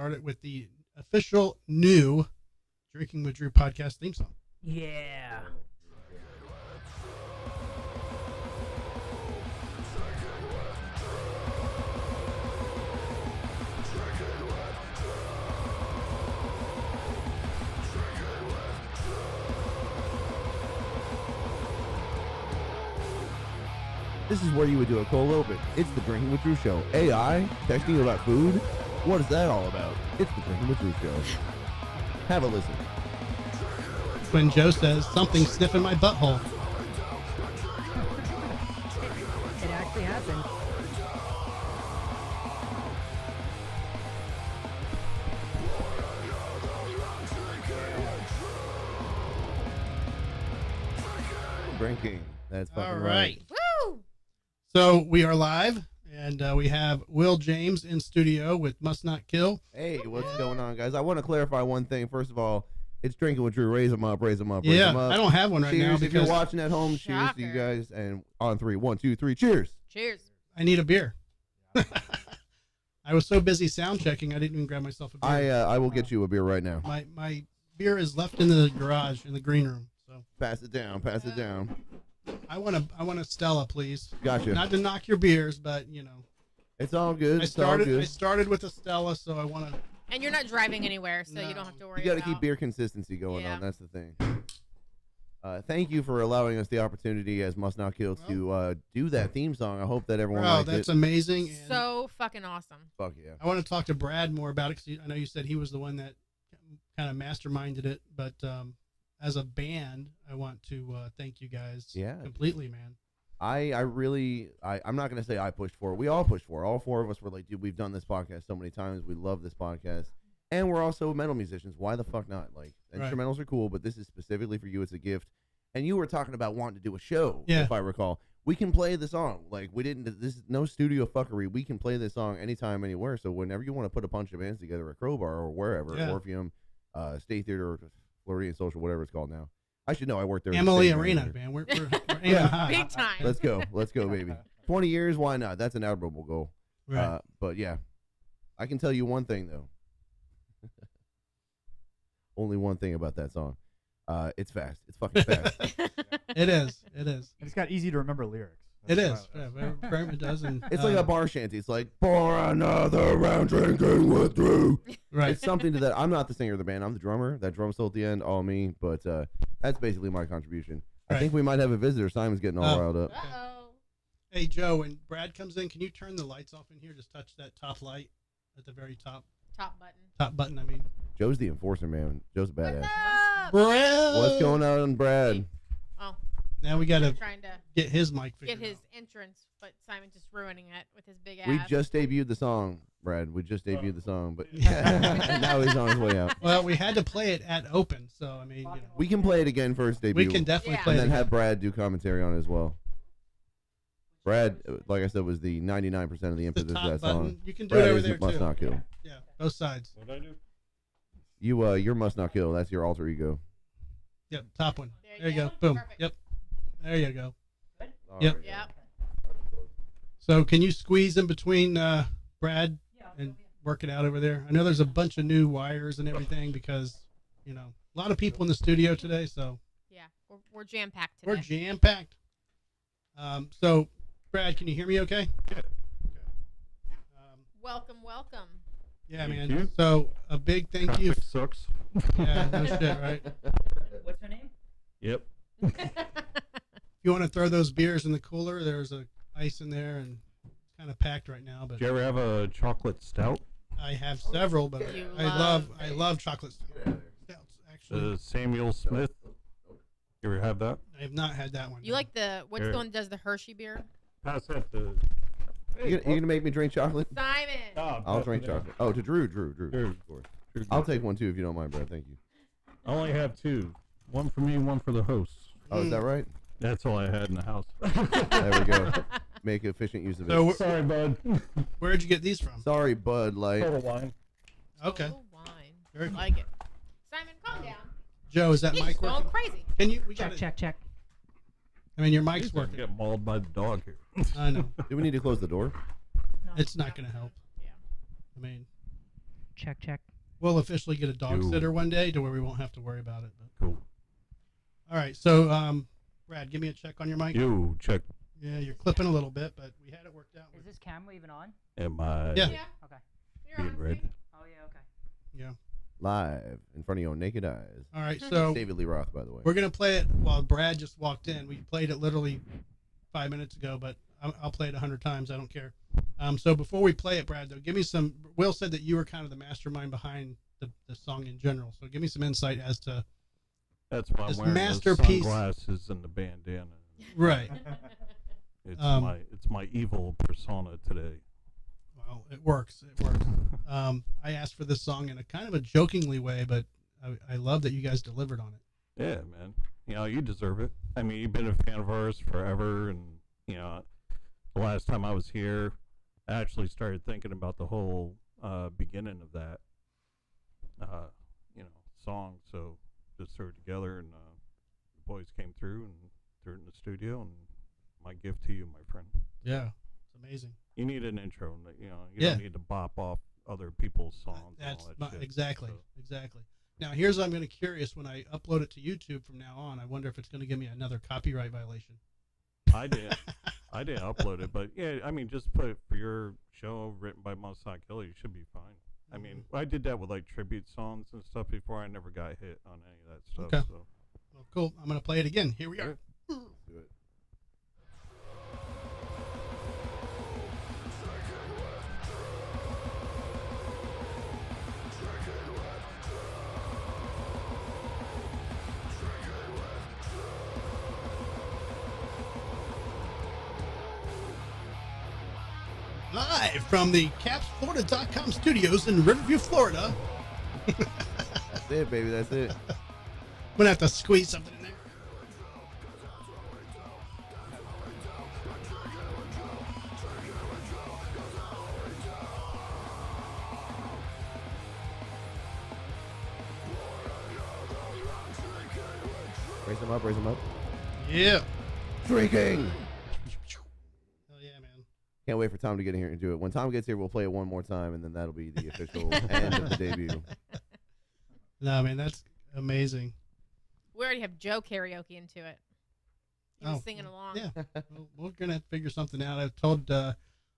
Started with the official new Drinking with Drew podcast theme song. Yeah. This is where you would do a cold open. It's the Drinking with Drew show. AI texting you about food? What is that all about? It's the Drinking with Drew show. Have a listen. When Joe says something sniffing my butthole. It actually happened. Drinking. That's fucking All right. right. Woo! So we are live, and we have Will James in studio with Must Not Kill. Hey, what's going on, guys? I want to clarify one thing. First of all, it's Drinking with Drew. Raise them up, raise them up, raise them Yeah, up. I don't have one right Cheers now if you're because watching at home. Cheers to you Shocker. guys. And on 3, 1, 2, 3, cheers. Cheers. I need a beer. I was so busy sound checking, I didn't even grab myself a beer. I will get you a beer right now. My beer is left in the garage in the green room. So Pass it down, pass it down. I want a Stella, please. Gotcha. Not to knock your beers, but you know, It's all good. I It's all good. started with a Stella, so I want to. And you're not driving anywhere, so No. you don't have to worry You got to about keep beer consistency going Yeah. on. That's the thing. Thank you for allowing us the opportunity as Must Not Kill to do that theme song. I hope that everyone Bro, likes that's it. amazing. And So fucking awesome. Fuck yeah. I want to talk to Brad more about it because I know you said he was the one that kind of masterminded it. But as a band, I want to thank you guys Yeah. completely, man. I'm not going to say I pushed for it. We all pushed for it. All four of us were like, dude, we've done this podcast so many times. We love this podcast. And we're also metal musicians. Why the fuck not? Like, Right. instrumentals are cool, but this is specifically for you. It's a gift. And you were talking about wanting to do a show, Yeah. if I recall. We can play the song. Like, this is no studio fuckery. We can play this song anytime, anywhere. So whenever you want to put a bunch of bands together at Crowbar or wherever, Yeah. Orpheum, State Theater, Floridian Social, whatever it's called now. I should know. I worked there. as a Emily stage Arena, manager. man. We're aiming high. Big time. Let's go. Let's go, baby. 20 years, why not? That's an admirable goal. Right. But yeah, I can tell you one thing, though. Only one thing about that song. It's fast. It's fucking fast. It is. It is. And it's got easy to remember lyrics. It That's is. why- Yeah, Brent does. And, It's like a bar shanty. It's like, pour another round drinking with Drew. Right. It's something to that. I'm not the singer of the band. I'm the drummer. That drum solo at the end, all me. But that's basically my contribution. I Right. think we might have a visitor. Simon's getting all Oh. riled up. Uh-oh. Hey, Joe, when Brad comes in, can you turn the lights off in here? Just touch that top light at the very top Top button. button. I mean, Joe's the enforcer, man. Joe's a What's badass. up? Brad. What's going on, Brad? Oh, Now we got to trying to get his mic figured get his out. entrance, but Simon's just ruining it with his big ass. We just debuted the song, Brad. We just debuted the song, but now he's on his way out. Well, we had to play it at open, so I mean, you know, We can play it again for its debut. we can definitely Yeah. play and it then again. have Brad do commentary on it as well. Brad, like I said, was the 99% of the the impetus of top that button. song. You can do Brad it over is there Must too. Not Kill. Yeah, both sides. What'd I do? You're Must Not Kill. That's your alter ego. Yep, top one. There There you you go. go. Boom. Perfect. Yep. There you go. All Yep. right. Yep. So can you squeeze in between Brad and work it out over there? I know there's a bunch of new wires and everything because, you know, a lot of people in the studio today, so Yeah. We're jam packed today. we're jam packed. So Brad, can you hear me okay? Yeah. Welcome. Yeah, Thank man. you. So a big thank you. Traffic sucks. Yeah, no shit, right? What's her name? Yep. If you want to throw those beers in the cooler, there's a ice in there and it's kind of packed right now, but Did you ever have a chocolate stout? I have several, but You I love chocolate stouts actually. Samuel Smith. You ever have that? I have not had that one. You like what's Here. the one that does the Hershey beer? Pass that to. You gonna make me drink chocolate? Simon. Oh, I'll drink yeah. chocolate. Oh, to Drew. Drew. Of course. Drew. I'll take one too if you don't mind, Brad. Thank you. I only have two. One for me, one for the host. Oh, is that right? That's all I had in the house. There we go. Make efficient use of it. So Sorry, bud. where'd you get these from? Sorry, Bud Light. Total wine. Okay. Oh, wine. Very I cool. like it. Simon, calm down. Joe, is that He's mic going working? crazy. Can you? We Check, got check, check. I mean, your mic's I working. get mauled by the dog here. I know. Do we need to close the door? It's not going to help. Yeah. I mean, check. We'll officially get a dog Yo. sitter one day to where we won't have to worry about it. But. Cool. All right, so Brad, give me a check on your mic. You check. Yeah, you're clipping a little bit, but we had it worked out. Is this camera even on? Am I Yeah. Yeah. Okay. You're being on red? screen. Oh yeah. Okay. Yeah. Live in front of your naked eyes. All right, so David Lee Roth, by the way. we're gonna play it while Brad just walked in. We played it literally 5 minutes ago, but I'll play it 100 times. I don't care. So before we play it, Brad, though, give me some. Will said that you were kind of the mastermind behind the song in general. So give me some insight as to That's why This I'm wearing masterpiece- the sunglasses and the bandana. right. It's Um, my evil persona today. Well, it works. It works. I asked for this song in a kind of a jokingly way, but I love that you guys delivered on it. Yeah, man. You know, you deserve it. I mean, you've been a fan of ours forever, and you know, the last time I was here, I actually started thinking about the whole beginning of that, song. So just threw it together, and the boys came through and threw it in the studio. And my gift to you, my friend. Yeah, it's amazing. You need an intro. You Yeah. don't need to bop off other people's songs. and That's all that shit, exactly, so. exactly. Now, here's what I'm going to curious when I upload it to YouTube from now on. I wonder if it's going to give me another copyright violation. I didn't upload it, but yeah, I mean, just put it for your show written by Must Not Kill. You should be fine. I mean, I did that with like tribute songs and stuff before. I never got hit on any of that stuff. Okay. So Well, cool. I'm going to play it again. Here we are. Do it. Live from the CapsFlorida.com studios in Riverview, Florida. That's it, baby. That's it. I'm going to have to squeeze something in there. Raise them up. Raise them up. Yeah. Drinking. Hell yeah, man. Can't wait for Tom to get in here and do it. When Tom gets here, we'll play it one more time, and then that'll be the official end of the debut. No, man, that's amazing. We already have Joe karaoke into it. He was Oh, singing along. Yeah. Well, we're going to have to figure something out. I've told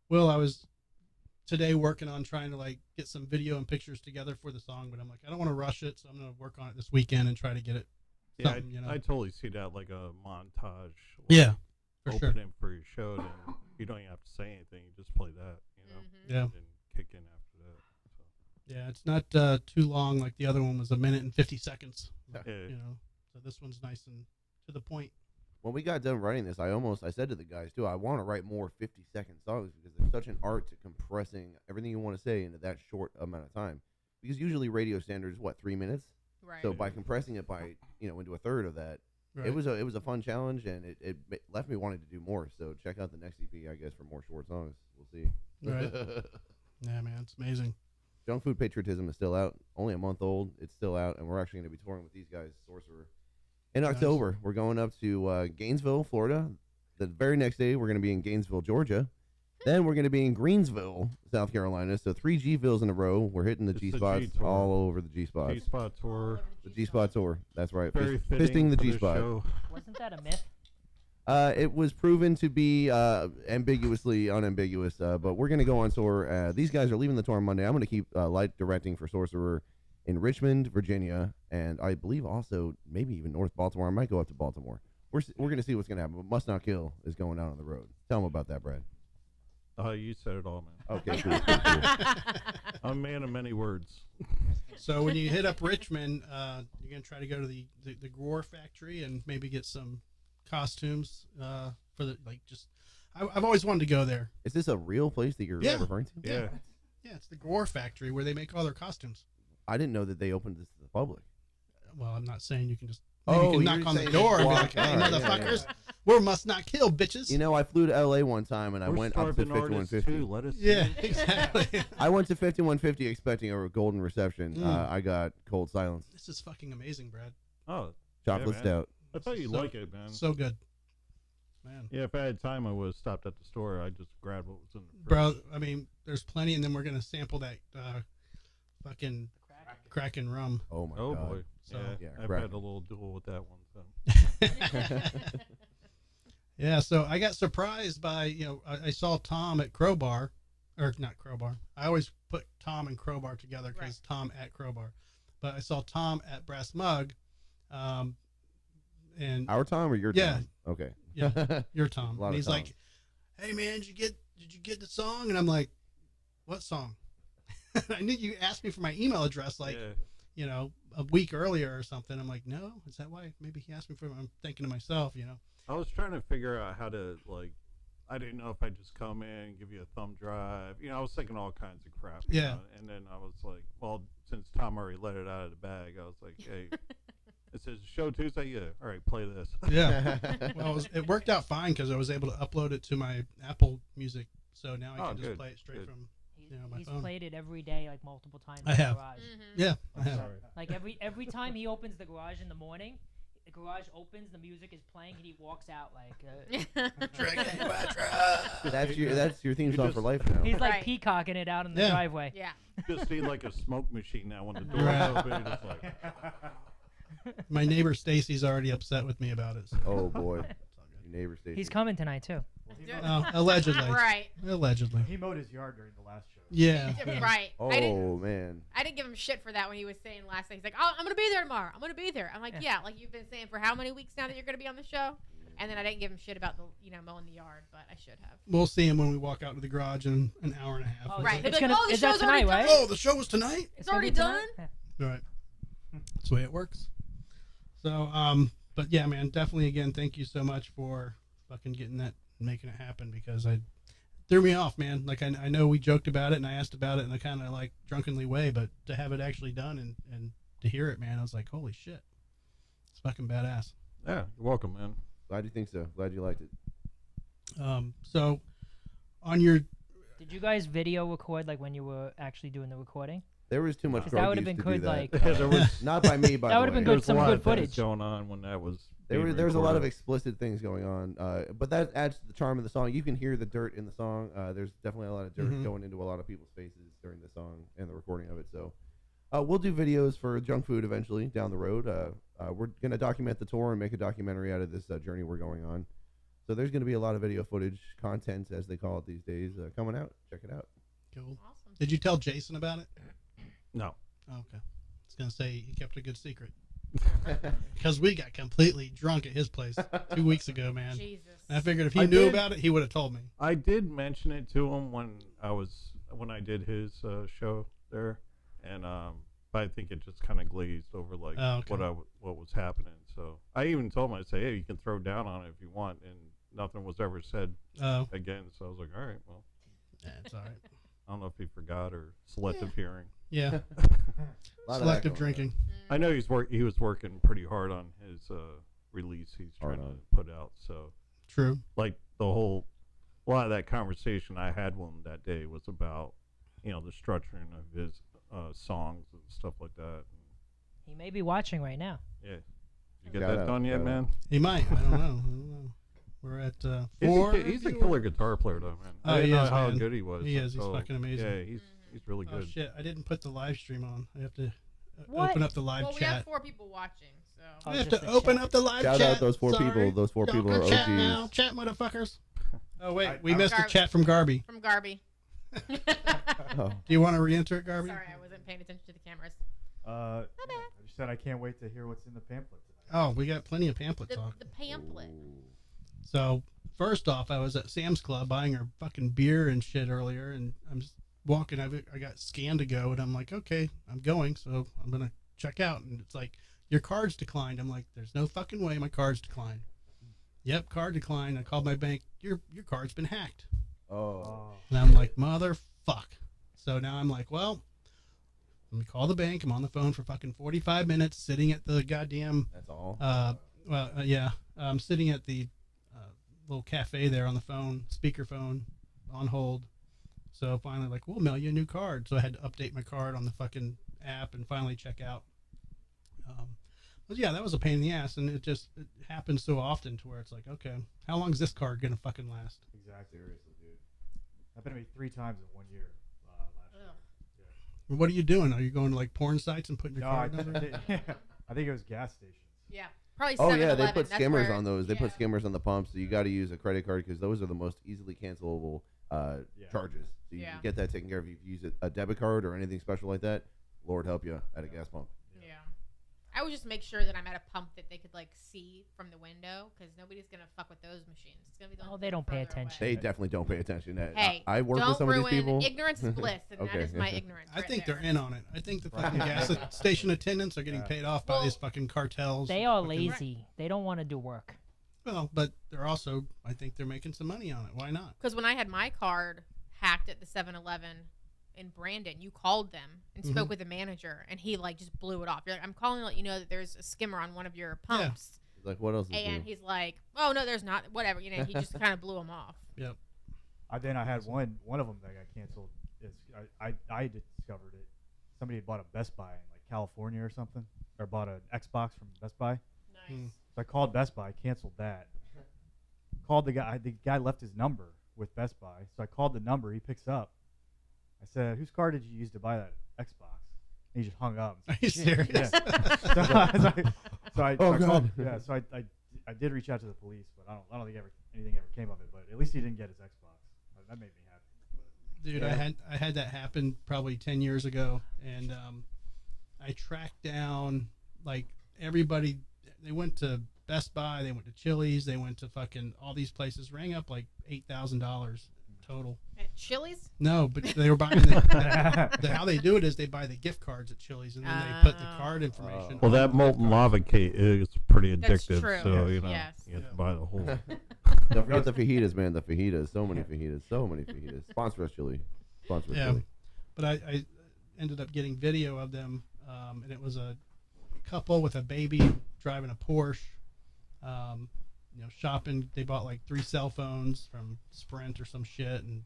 Will I was today working on trying to like get some video and pictures together for the song, but I'm like, I don't want to rush it, so I'm going to work on it this weekend and try to get it. yeah, Something, you know. I totally see that like a montage. like, Yeah, for sure. opening for your show. Then you don't even have to say anything. You just play that. Mhm. Yeah. And then kick in after that. So, Yeah, it's not too long like the other one was, 1 minute and 50 seconds. yeah. You know, so this one's nice and to the point. When we got done writing this, I said to the guys too, I want to write more 50-second songs because there's such an art to compressing everything you want to say into that short amount of time. Because usually radio standard is what, 3 minutes. Right. So by compressing it by into a third of that, Right. it was a fun challenge, and it left me wanting to do more. So check out the next EP, I guess, for more short songs. We'll see. Right. Yeah, man, it's amazing. Junk Food Patriotism is still out. Only a month old. It's still out, and we're actually going to be touring with these guys, Sorcerer, in Nice. October. We're going up to Gainesville, Florida. The very next day, we're going to be in Gainesville, Georgia. Then we're going to be in Greensville, South Carolina. So 3 G-Villes in a row. We're hitting the It's the G-spots G tour. all over the G-spots. G-Spot tour. The G-spot tour. That's right. Very Fisting fitting the for this G-spot. show. Wasn't that a myth? It was proven to be ambiguously unambiguous, but we're going to go on tour. These guys are leaving the tour on Monday. I'm going to keep light directing for Sorcerer in Richmond, Virginia, and I believe also maybe even North Baltimore. I might go up to Baltimore. We're going to see what's going to happen, but Must Not Kill is going out on the road. Tell them about that, Brad. You said it all, man. Okay, cool. I'm a man of many words. So when you hit up Richmond, you're gonna try to go to the Gore factory and maybe get some costumes for the like. Just I've always wanted to go there. Is this a real place that you're Yeah. referring to? Yeah. Yeah, it's the Gore factory where they make all their costumes. I didn't know that they opened this to the public. Well, I'm not saying you can just Oh, you can you're knock on the saying door and be walk. like, "Hey, All right, yeah, motherfuckers, yeah. we're Must Not Kill, bitches." You know, I flew to LA one time and I We're went up to starving artists 5150. too. Let us. Yeah, see. exactly. I went to 5150 expecting a golden reception. Mm. I got cold silence. This is fucking amazing, Brad. Oh, Chocolate man. stout. I thought you'd So- like it, man. So good, man. Yeah, if I had time, I would have stopped at the store. I just grabbed what was in the fridge. Bro, I mean, there's plenty, and then we're gonna sample that fucking cracking rum. Oh my Oh god. boy. So- yeah, Yeah, I've crack. had a little duel with that one. So. Yeah, so I got surprised by, I saw Tom at Crowbar, or not Crowbar. I always put Tom and Crowbar together because Tom at Crowbar. But I saw Tom at Brass Mug, and Our Tom or your Yeah. Tom? Okay. Yeah. your Tom. A lot And of he's Toms. like, "Hey man, did you get the song?" And I'm like, "What song?" I knew you asked me for my email address like, Yeah. a week earlier or something. I'm like, "No, is that why? Maybe he asked me for it." I'm thinking to myself, I was trying to figure out how to I didn't know if I'd just come in, give you a thumb drive. I was thinking all kinds of crap. you Yeah. know, and then I was like, well, since Tom already let it out of the bag, I was like, hey, it says show Tuesday. Yeah. All right, play this. Yeah. Well, it worked out fine because I was able to upload it to my Apple Music, so now I Oh, can just good, play it straight good. from. my He's phone. played it every day, like multiple times. I in the have. Garage. Yeah, I I'm have. sorry. Like every time he opens the garage in the morning, the garage opens, the music is playing, and he walks out like. That's your theme You song just- for life now. He's like Right. peacocking it out in the Yeah. driveway. Yeah. Just need like a smoke machine now when the door's Right. open. You're just like, My neighbor Stacy's already upset with me about it. So. Oh boy, It's all good. your neighbor Stacy. He's coming tonight too. Well, he, Do it. mowed, Allegedly. Right. Allegedly. he mowed his yard during the last show. Yeah. yeah. Right. Oh man. I didn't give him shit for that when he was saying last night. He's like, "Oh, I'm gonna be there tomorrow. I'm gonna be there." I'm like, Yeah. "Yeah, like you've been saying for how many weeks now that you're gonna be on the show?" And then I didn't give him shit about the mowing the yard, but I should have. We'll see him when we walk out to the garage in an hour and a half. Oh, Right. It's They'll be gonna- like, "Oh, the is that show's already tonight, done." right? Oh, the show was tonight? It's gonna already be tonight? done. Yeah. Right. That's the way it works. So, but yeah, man, definitely again, thank you so much for fucking getting that, making it happen because I threw me off, man. Like I know we joked about it and I asked about it in a kind of like drunkenly way, but to have it actually done and to hear it, man, I was like, holy shit, it's fucking badass. yeah, you're welcome, man. Glad you think so. Glad you liked it. So on your Did you guys video record like when you were actually doing the recording? There was too much 'Cause drug that would've use been to good, do that. like- There was Not by me, by That the would've way. been there good, was some a lot good of things footage. going on when that was. There being was a lot of recorded. explicit things going on, but that adds to the charm of the song. You can hear the dirt in the song. There's definitely a lot of dirt Mhm. going into a lot of people's faces during the song and the recording of it. So we'll do videos for Junk Food eventually down the road. We're going to document the tour and make a documentary out of this journey we're going on. So there's going to be a lot of video footage, content as they call it these days, coming out. Check it out. cool. Awesome. Did you tell Jason about it? No. Oh, okay. I was gonna say he kept a good secret because we got completely drunk at his place 2 weeks ago, man. Jesus. And I figured if he I knew did. about it, he would have told me. I did mention it to him when I did his show there, and but I think it just kind of glazed over like Oh, okay. what was happening. So I even told him, I say, hey, you can throw down on it if you want, and nothing was ever said Oh, again. So I was like, all right, well, yeah, it's all right. I don't know if he forgot or selective hearing. Yeah, A lot of that selective going drinking. I know he was working pretty hard on his release he's Hard trying on. to put out. So True. like a lot of that conversation I had with him that day was about the structuring of his songs and stuff like that. He may be watching right now. Yeah, you get Shout that out, done yet, shout out. man? He might. I don't know. We're at four. He's a killer guitar player, though, man. Oh, I didn't he know is, how man. good he was. He is. He's So, fucking amazing. Yeah, he's really Oh good. shit! I didn't put the live stream on. I have to What? open up the live Well, we have chat. 4 people watching, so. Oh, I have just to the open chat. up the live Shout chat. out those 4 Sorry. people. Those 4 Don't people are chat now. OGs. Chat, motherfuckers. Oh wait, I- we I- missed a Garby. chat from Garby. From Garby. Oh. Do you want to re-enter it, Garby? Sorry, I wasn't paying attention to the cameras. I bad. just said I can't wait to hear what's in the pamphlet tonight. Oh, we got plenty of pamphlet The, talk. the pamphlet. So first off, I was at Sam's Club buying her fucking beer and shit earlier, and I'm just walking. I got scanned to go, and I'm like, okay, I'm going, so I'm gonna check out. And it's like, your card's declined. I'm like, there's no fucking way my card's declined. Yep, card declined. I called my bank. Your card's been hacked. Oh. And I'm like, motherfuck. So now I'm like, well, let me call the bank. I'm on the phone for fucking 45 minutes, sitting at the goddamn That's all. yeah. I'm sitting at the little cafe there on the phone, speakerphone, on hold. So finally, like, we'll mail you a new card. So I had to update my card on the fucking app and finally check out. But yeah, that was a pain in the ass, and it happens so often to where it's like, okay, how long is this card gonna fucking last? Exactly. Seriously, dude. Happened to me 3 times in 1 year last year. Ugh. What are you doing? Are you going to like porn sites and putting your No, card number? I think it was gas stations. Yeah. Probably Oh 7-Eleven. yeah, they put That's skimmers where- on those. They put yeah. skimmers on the pumps, so you got to use a credit card because those are the most easily cancelable Yeah. charges. So you Yeah. can get that taken care of if you use a debit card or anything special like that. Lord help you at a gas pump. Yeah. I would just make sure that I'm at a pump that they could like see from the window because nobody's gonna fuck with those machines. It's gonna be the Oh, ones they that are don't pay further attention. They away. definitely don't pay attention. Hey, I work don't with some of ruin these people. ignorance is bliss, and Okay. that is my ignorance. I right think there. they're in on it. I think the fucking Right. gas station attendants are getting Yeah. paid off by Well, these fucking cartels. They are Fucking- lazy. They don't want to do work. Well, but they're also, I think they're making some money on it. Why not? Because when I had my card hacked at the 7-Eleven in Brandon, you called them and spoke with the manager, and he like just blew it off. You're like, I'm calling to let you know that there's a skimmer on one of your pumps, Like what else is and new? he's like, oh no, there's not. Whatever, you know. He just kind of blew him off. Yep. Then I had one of them that got canceled. Is I discovered it. Somebody had bought a Best Buy in like California or something, or bought an Xbox from Best Buy. Hmm. So I called Best Buy, canceled that. Called the guy. The guy left his number with Best Buy, so I called the number. He picks up. I said, "Whose card did you use to buy that Xbox?" And he just hung up. Are you serious? Yeah. So I Oh, God. called. Yeah. So I did reach out to the police, but I don't think anything ever came of it. But at least he didn't get his Xbox. That made me happy. Dude, Yeah. I had that happen probably 10 years ago, and I tracked down like everybody. They went to Best Buy, they went to Chili's, they went to fucking all these places. Rang up like $8,000 total. At Chili's. No, but they were buying how they do it is they buy the gift cards at Chili's, and then they put the card information. Well, on that the molten gift card. lava cake is pretty That's addictive. true. So you know, Yes. you have Yeah. to buy the whole. Don't forget the fajitas, man. The fajitas. So many fajitas. So many fajitas. Sponsor us, Chili. Sponsor us, Yeah. Chili. But I ended up getting video of them, and it was a couple with a baby driving a Porsche, shopping. They bought like 3 cell phones from Sprint or some shit, and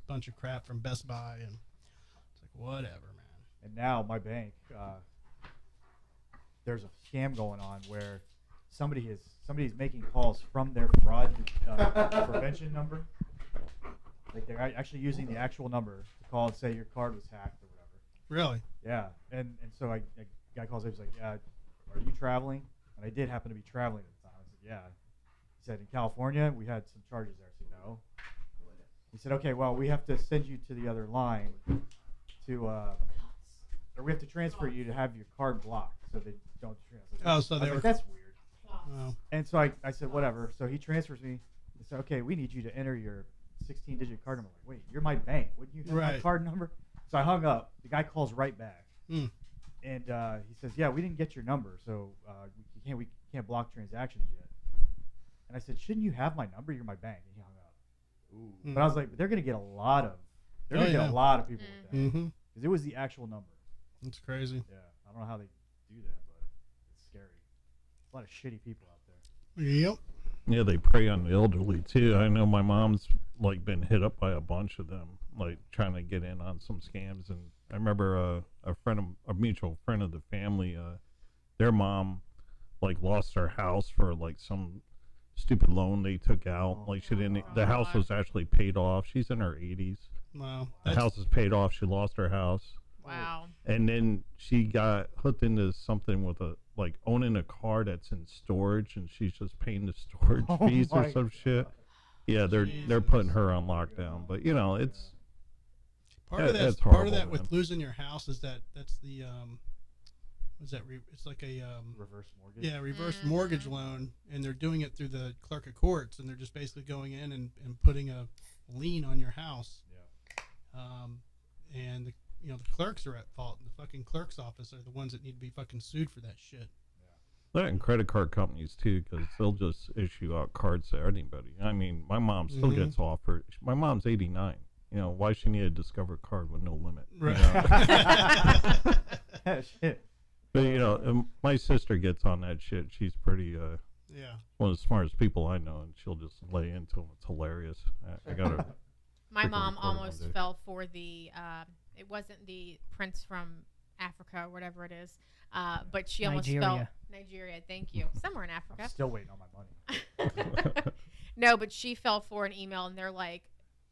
a bunch of crap from Best Buy, and it's like whatever, man. And now my bank, there's a scam going on where somebody's making calls from their fraud prevention number. Like they're actually using the actual number to call and say your card was hacked or whatever. Really? Yeah, and so a guy calls up. He's like, "Yeah, are you traveling?" And I did happen to be traveling at the time. I said, "Yeah." He said, "In California, we had some charges there." I said, "No." He said, "Okay, well, we have to send you to the other line to, or we have to transfer you to have your card blocked so they don't transfer." Oh, so they were. That's weird. Oh, And so I said, "Whatever." So he transfers me. He said, "Okay, we need you to enter your 16-digit card number." I'm like, wait, you're my bank. Wouldn't you have my Right. card number? So I hung up. The guy calls right back, Hmm. and he says, "Yeah, we didn't get your number, so we can't block transactions yet." And I said, "Shouldn't you have my number? You're my bank." And he hung up. Hmm. But I was like, "They're gonna get a lot of Oh, yeah. a lot of people with that Mm-hmm. because it was the actual number." It's crazy. Yeah, I don't know how they do that, but it's scary. A lot of shitty people out there. Yep. Yeah, they prey on the elderly too. I know my mom's like been hit up by a bunch of them, like trying to get in on some scams. And I remember a mutual friend of the family, their mom like lost her house for like some stupid loan they took out. Like she didn't. The house was actually paid off. She's in her 80s. Wow. The house is paid off. She lost her house. Wow. And then she got hooked into something with like owning a car that's in storage, and she's just paying the storage Oh fees or my some shit. God. Yeah, they're putting her on lockdown, but you know it's Part of that's that. Part of horrible, that with man. losing your house is that's the what's that? It's like a Reverse mortgage. yeah, reverse Mhm. mortgage loan, and they're doing it through the clerk of courts, and they're just basically going in and putting a lien on your house. Yeah. And the clerks are at fault, and the fucking clerk's office are the ones that need to be fucking sued for that shit. that and credit card companies too, because they'll just issue out cards to anybody. I mean, my mom still Mhm. gets offered. My mom's 89. You know, why she need a Discover card with no limit? you know? Right. Shit. But you know, my sister gets on that shit. She's pretty Yeah. one of the smartest people I know, and she'll just lay into them. It's hilarious. I got her. My Freaking mom recorded one almost day. fell for the. It wasn't the prince from Africa or whatever it is, but she almost fell. Nigeria. Nigeria, thank you. Somewhere in Africa. I'm still waiting on my money. No, but she fell for an email, and they're like,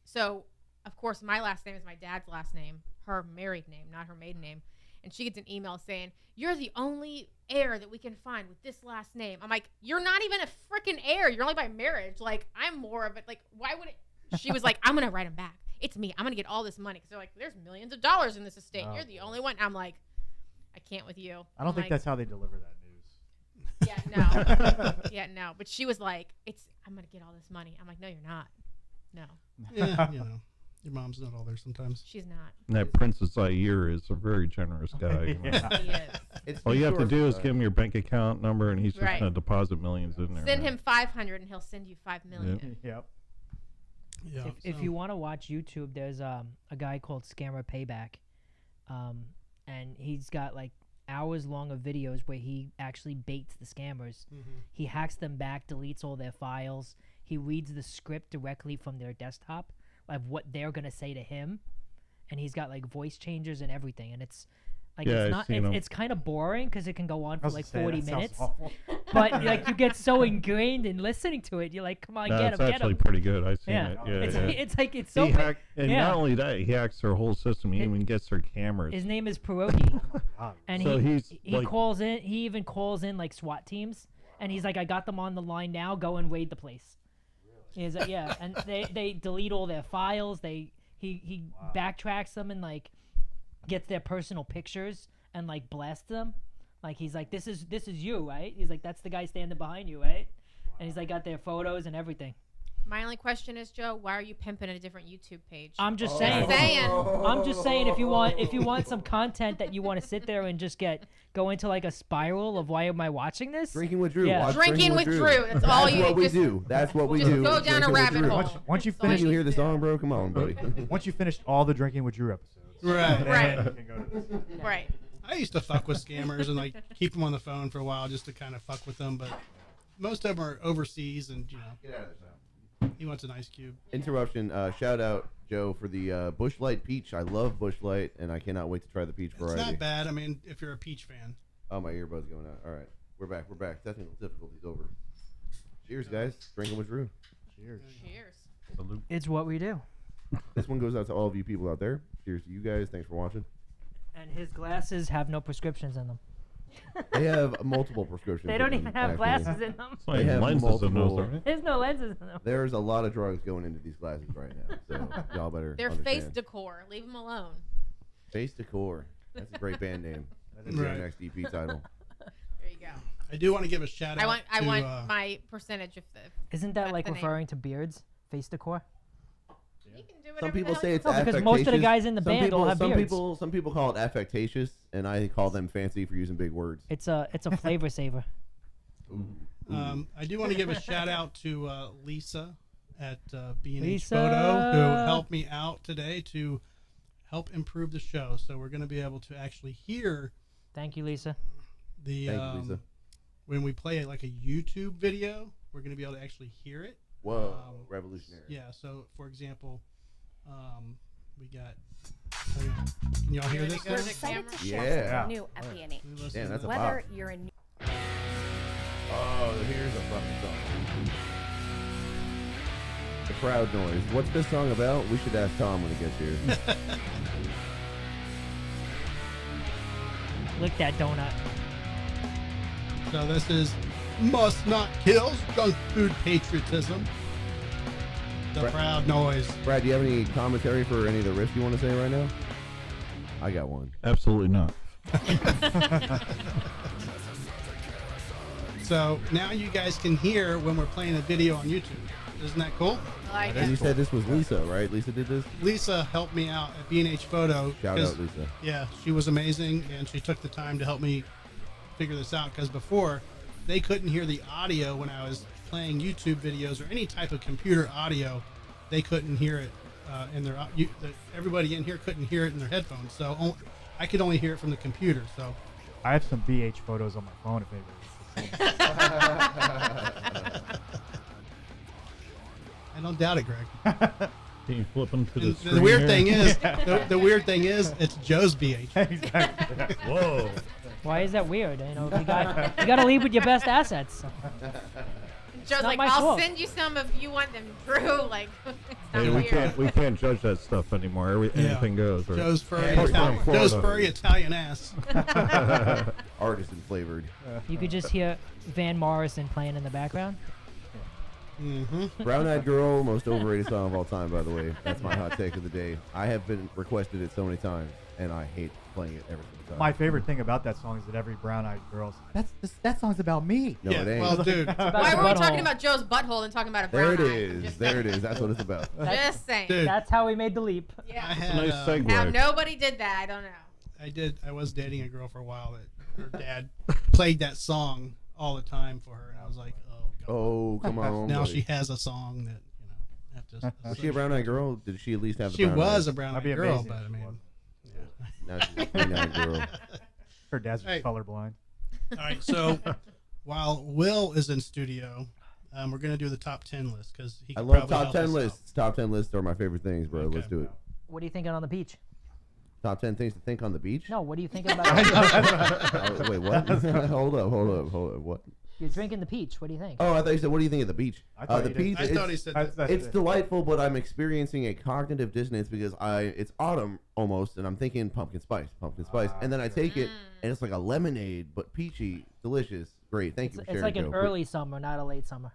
so of course my last name is my dad's last name. her married name, not her maiden name. And she gets an email saying, "You're the only heir that we can find with this last name." I'm like, "You're not even a freaking heir. You're only by marriage. Like, I'm more of it. Like, why would it?" She was like, "I'm going to write him back. It's me. I'm going to get all this money." Because they're like, "There's millions of dollars in this estate. Oh, You're the boy. only one." I'm like, "I can't with you." I don't I'm think like, that's how they deliver that news. Yeah, no. Yeah, no. But she was like, "I'm going to get all this money." I'm like, "No, you're not. No, Yeah, you know, your mom's not all there sometimes. she's not." And that Princess Zaire is a very generous guy. You know. Yeah. He is. It's All you have to short, do is give him your bank account number, and he's just Right. going to deposit millions in there. Send man. him 500 and he'll send you 5 million. Yep. Yeah. If so- you want to watch YouTube, there's a guy called Scammer Payback, and he's got like hours long of videos where he actually baits the scammers. Mhm. He hacks them back, deletes all their files. He reads the script directly from their desktop of what they're gonna say to him, and he's got like voice changers and everything. And it's like Yeah, it's I've not. seen 'em. It's kind of boring because it can go on I for was like gonna say, 40 that sounds minutes. awful. But like you get so ingrained in listening to it, you're like, come on, No, get it's him, get actually him. pretty good. I've seen Yeah. it. Yeah, It's yeah. it's like it's so. He hacked, and yeah. not only that, he hacks their whole system. He It- even gets their cameras. His name is Pierogi. God. And So he he's, like- calls in. He even calls in like SWAT teams, and he's like, "I got them on the line now. Go and raid the place." He's like, "Yeah," and they delete all their files. He backtracks them and like gets their personal pictures and like blasts them. Like he's like, "This is you, right?" He's like, "That's the guy standing behind you, right?" And he's like, got their photos and everything. My only question is, Joe, why are you pimping a different YouTube page? I'm Oh. just saying. Saying. I'm just saying if you want some content that you want to sit there and just go into like a spiral of why am I watching this? Drinking with Drew. Yeah. Watch Drinking with Drew. That's all That's you what we just- do. That's what we just do. go down a Drinking with rabbit Drew. hole. Once you That's all finish, Didn't you hear the do. song, bro? Come on, buddy. once you finished all the Drinking with Drew episodes, Right. then Right. you can go to this. Right. I used to fuck with scammers and like keep them on the phone for a while just to kind of fuck with them, but most of them are overseas, and you know Get out of this. he wants an ice cube. Interruption. Shout out Joe for the Bush Light Peach. I love Bush Light, and I cannot wait to try the peach It's variety. not bad. I mean, if you're a peach fan. Oh, my earbud's going out. All right, we're back. We're back. Technical difficulties over. Cheers, guys. Drinking with Drew. Cheers. Cheers. Salute. It's what we do. This one goes out to all of you people out there. Cheers to you guys. Thanks for watching. And his glasses have no prescriptions in them. They have multiple prescriptions. They in don't them, even have actually. glasses in them. It's like They have lenses in those, multiple- right? There's no lenses in them. There's a lot of drugs going into these glasses right now, so y'all better They're understand. face decor. Leave them alone. Face Decor. That's a great band name. That's Right. our next EP title. There you go. I do want to give a shout out. I to, want my percentage of the. Isn't that That's like the name. referring to beards? Face decor? You can do whatever Some people the say hell it's No, because affectatious. most of the guys in the Some band people, all have some beards. Some people call it affectatious, and I call them fancy for using big words. It's a flavor saver. I do want to give a shout out to Lisa at B&H Lisa! Photo who helped me out today to help improve the show. So we're going to be able to actually hear Thank you, Lisa. the Thank you, Lisa. when we play like a YouTube video, we're going to be able to actually hear it. Whoa, revolutionary. Yeah. So for example, we got. Oh, yeah. Can y'all hear this? We're now? the camera. Excited to share Yeah. something new at B&H. Let me listen Damn, to that's a this. Whether bop. you're a new Oh, here's a fucking song. The crowd noise. What's this song about? We should ask Tom when he gets here. Lick that donut. So this is Must Not Kill Junk Food Patriotism. The Right. crowd noise. Brad, do you have any commentary for any of the riffs you want to say right now? I got one. Absolutely not. So now you guys can hear when we're playing a video on YouTube. Isn't that cool? I like And you it. said this was Lisa, right? Lisa did this? Lisa helped me out at B&H Photo. Shout 'cause, out, Lisa. Yeah, she was amazing, and she took the time to help me figure this out. Because before, they couldn't hear the audio when I was playing YouTube videos or any type of computer audio. They couldn't hear it in their. Everybody in here couldn't hear it in their headphones. So I could only hear it from the computer. So I have some BH photos on my phone if anybody wants to see. I don't doubt it, Greg. Can you flip them to the And screen the weird here? thing is, the weird thing is, it's Joe's BH. Exactly. Whoa. Why is that weird? You know, you got to lead with your best assets. Joe's not like, my I'll fault. send you some if you want them, Drew. Like, not Hey, weird. we can't judge that stuff anymore. Anything goes. Right? Joe's furry, Hey, Italian, Florida. Joe's furry Italian ass. Artisan flavored. You could just hear Van Morrison playing in the background. Mm-hmm. Brown Eyed Girl, most overrated song of all time, by the way. That's my hot take of the day. I have been requested it so many times, and I hate playing it every single time. My favorite thing about that song is that every brown-eyed girl says, that song's about me. No, Yeah, it ain't. well, dude. About Why your were we butthole. talking about Joe's butthole and talking about a There brown it eye? is. Just There saying. it is. That's what it's about. Just saying. Dude. That's how we made the leap. I Yeah. had, Nice segue. How nobody did that, I don't know. I was dating a girl for a while that her dad played that song all the time for her, and I was like, oh, God. Oh, come on. Now buddy. she has a song that, you know, I have to. Was she a brown eyed girl? Did she at least have the She brown was a eyes? brown That'd be eyed girl, amazing but if I she mean, was. yeah. Now she's a brown eyed girl. Her dad's just Hey. colorblind. All right, so while Will is in studio, we're gonna do the top 10 list because he. I can love probably top help 10 us out. lists. Top 10 lists are my favorite things, bro. Okay. Let's do it. What are you thinking on the beach? Top 10 things to think on the beach? No, what are you thinking about? Oh, wait, what? hold up. What? You're drinking the peach. What do you think? Oh, I thought you said, what do you think of the beach? I thought The you did. beach, I thought he said that. it's delightful, but I'm experiencing a cognitive dissonance because it's autumn almost, and I'm thinking pumpkin spice, and then I take it, and it's like a lemonade, but peachy, delicious, great. Thank It's, you for it's sharing. like an Joe. early summer, not a late summer.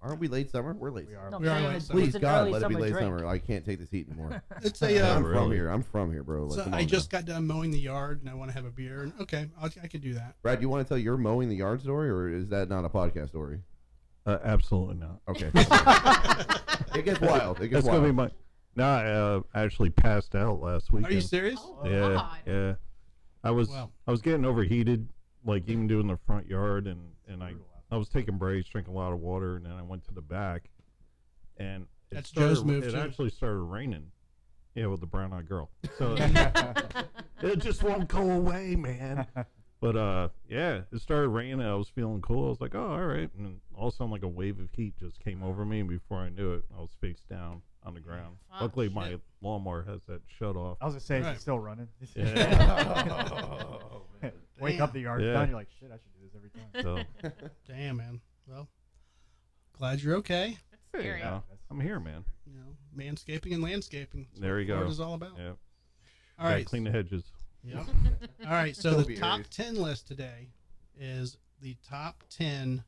Aren't we late summer? We're late. We are. No, I'm We are saying late it's, summer. Please it's an God, early let it be summer late drink. summer. I can't take this heat anymore. It's a. I'm really? from here. I'm from here, bro. Like, So come I on just now. got done mowing the yard and I want to have a beer. And okay, I can do that. Brad, you want to tell your mowing the yard story, or is that not a podcast story? Absolutely not. Okay. It gets wild. It gets That's gonna be wild. my. No, I actually passed out last weekend. Are you serious? Oh, Yeah, God. yeah. I was Wow. getting overheated, like even doing the front yard, and I was taking breaks, drinking a lot of water, and then I went to the back, and That's Joe's move, It too. actually started raining. Yeah, with the brown-eyed girl. So it just won't go away, man. But yeah, it started raining. I was feeling cool. I was like, oh, all right. And all of a sudden, like a wave of heat just came over me, and before I knew it, I was face down on the ground. Fuck. Luckily, my Shit. lawnmower has that shut off. I was gonna say, is Right. it still running? Yeah. Wake up, the yard's Yeah. done. You're like, shit, I should do this every time. So Damn, man. Well, glad you're okay. That's scary. yeah, I'm here, man. You know, manscaping and landscaping. That's There what you Florida go. is all about. Yeah. All Gotta right. clean the hedges. Yep. All right. So Don't the be top Aries. 10 list today is the top 10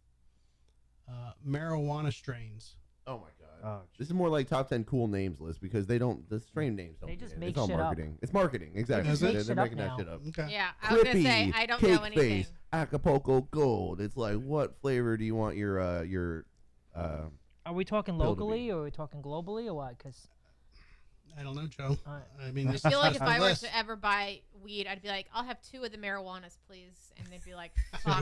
marijuana strains. Oh my god. Oh, This is more like top 10 cool names list because the strain names don't. They just get it. make It's all shit up. marketing. It's marketing, exactly. Is it? They're, Make they're shit up making that now. shit up. Okay. Yeah, I was gonna say Clippy, I don't Cake know anything. Face, Acapulco Gold. It's like, what flavor do you want your Are we talking Pill to be. locally or are we talking globally or what? Because I don't know, Joe. All right. I mean, this I feel like is if the I were list. to ever buy weed, I'd be like, I'll have 2 of the marijuanas, please, and they'd be like, fuck.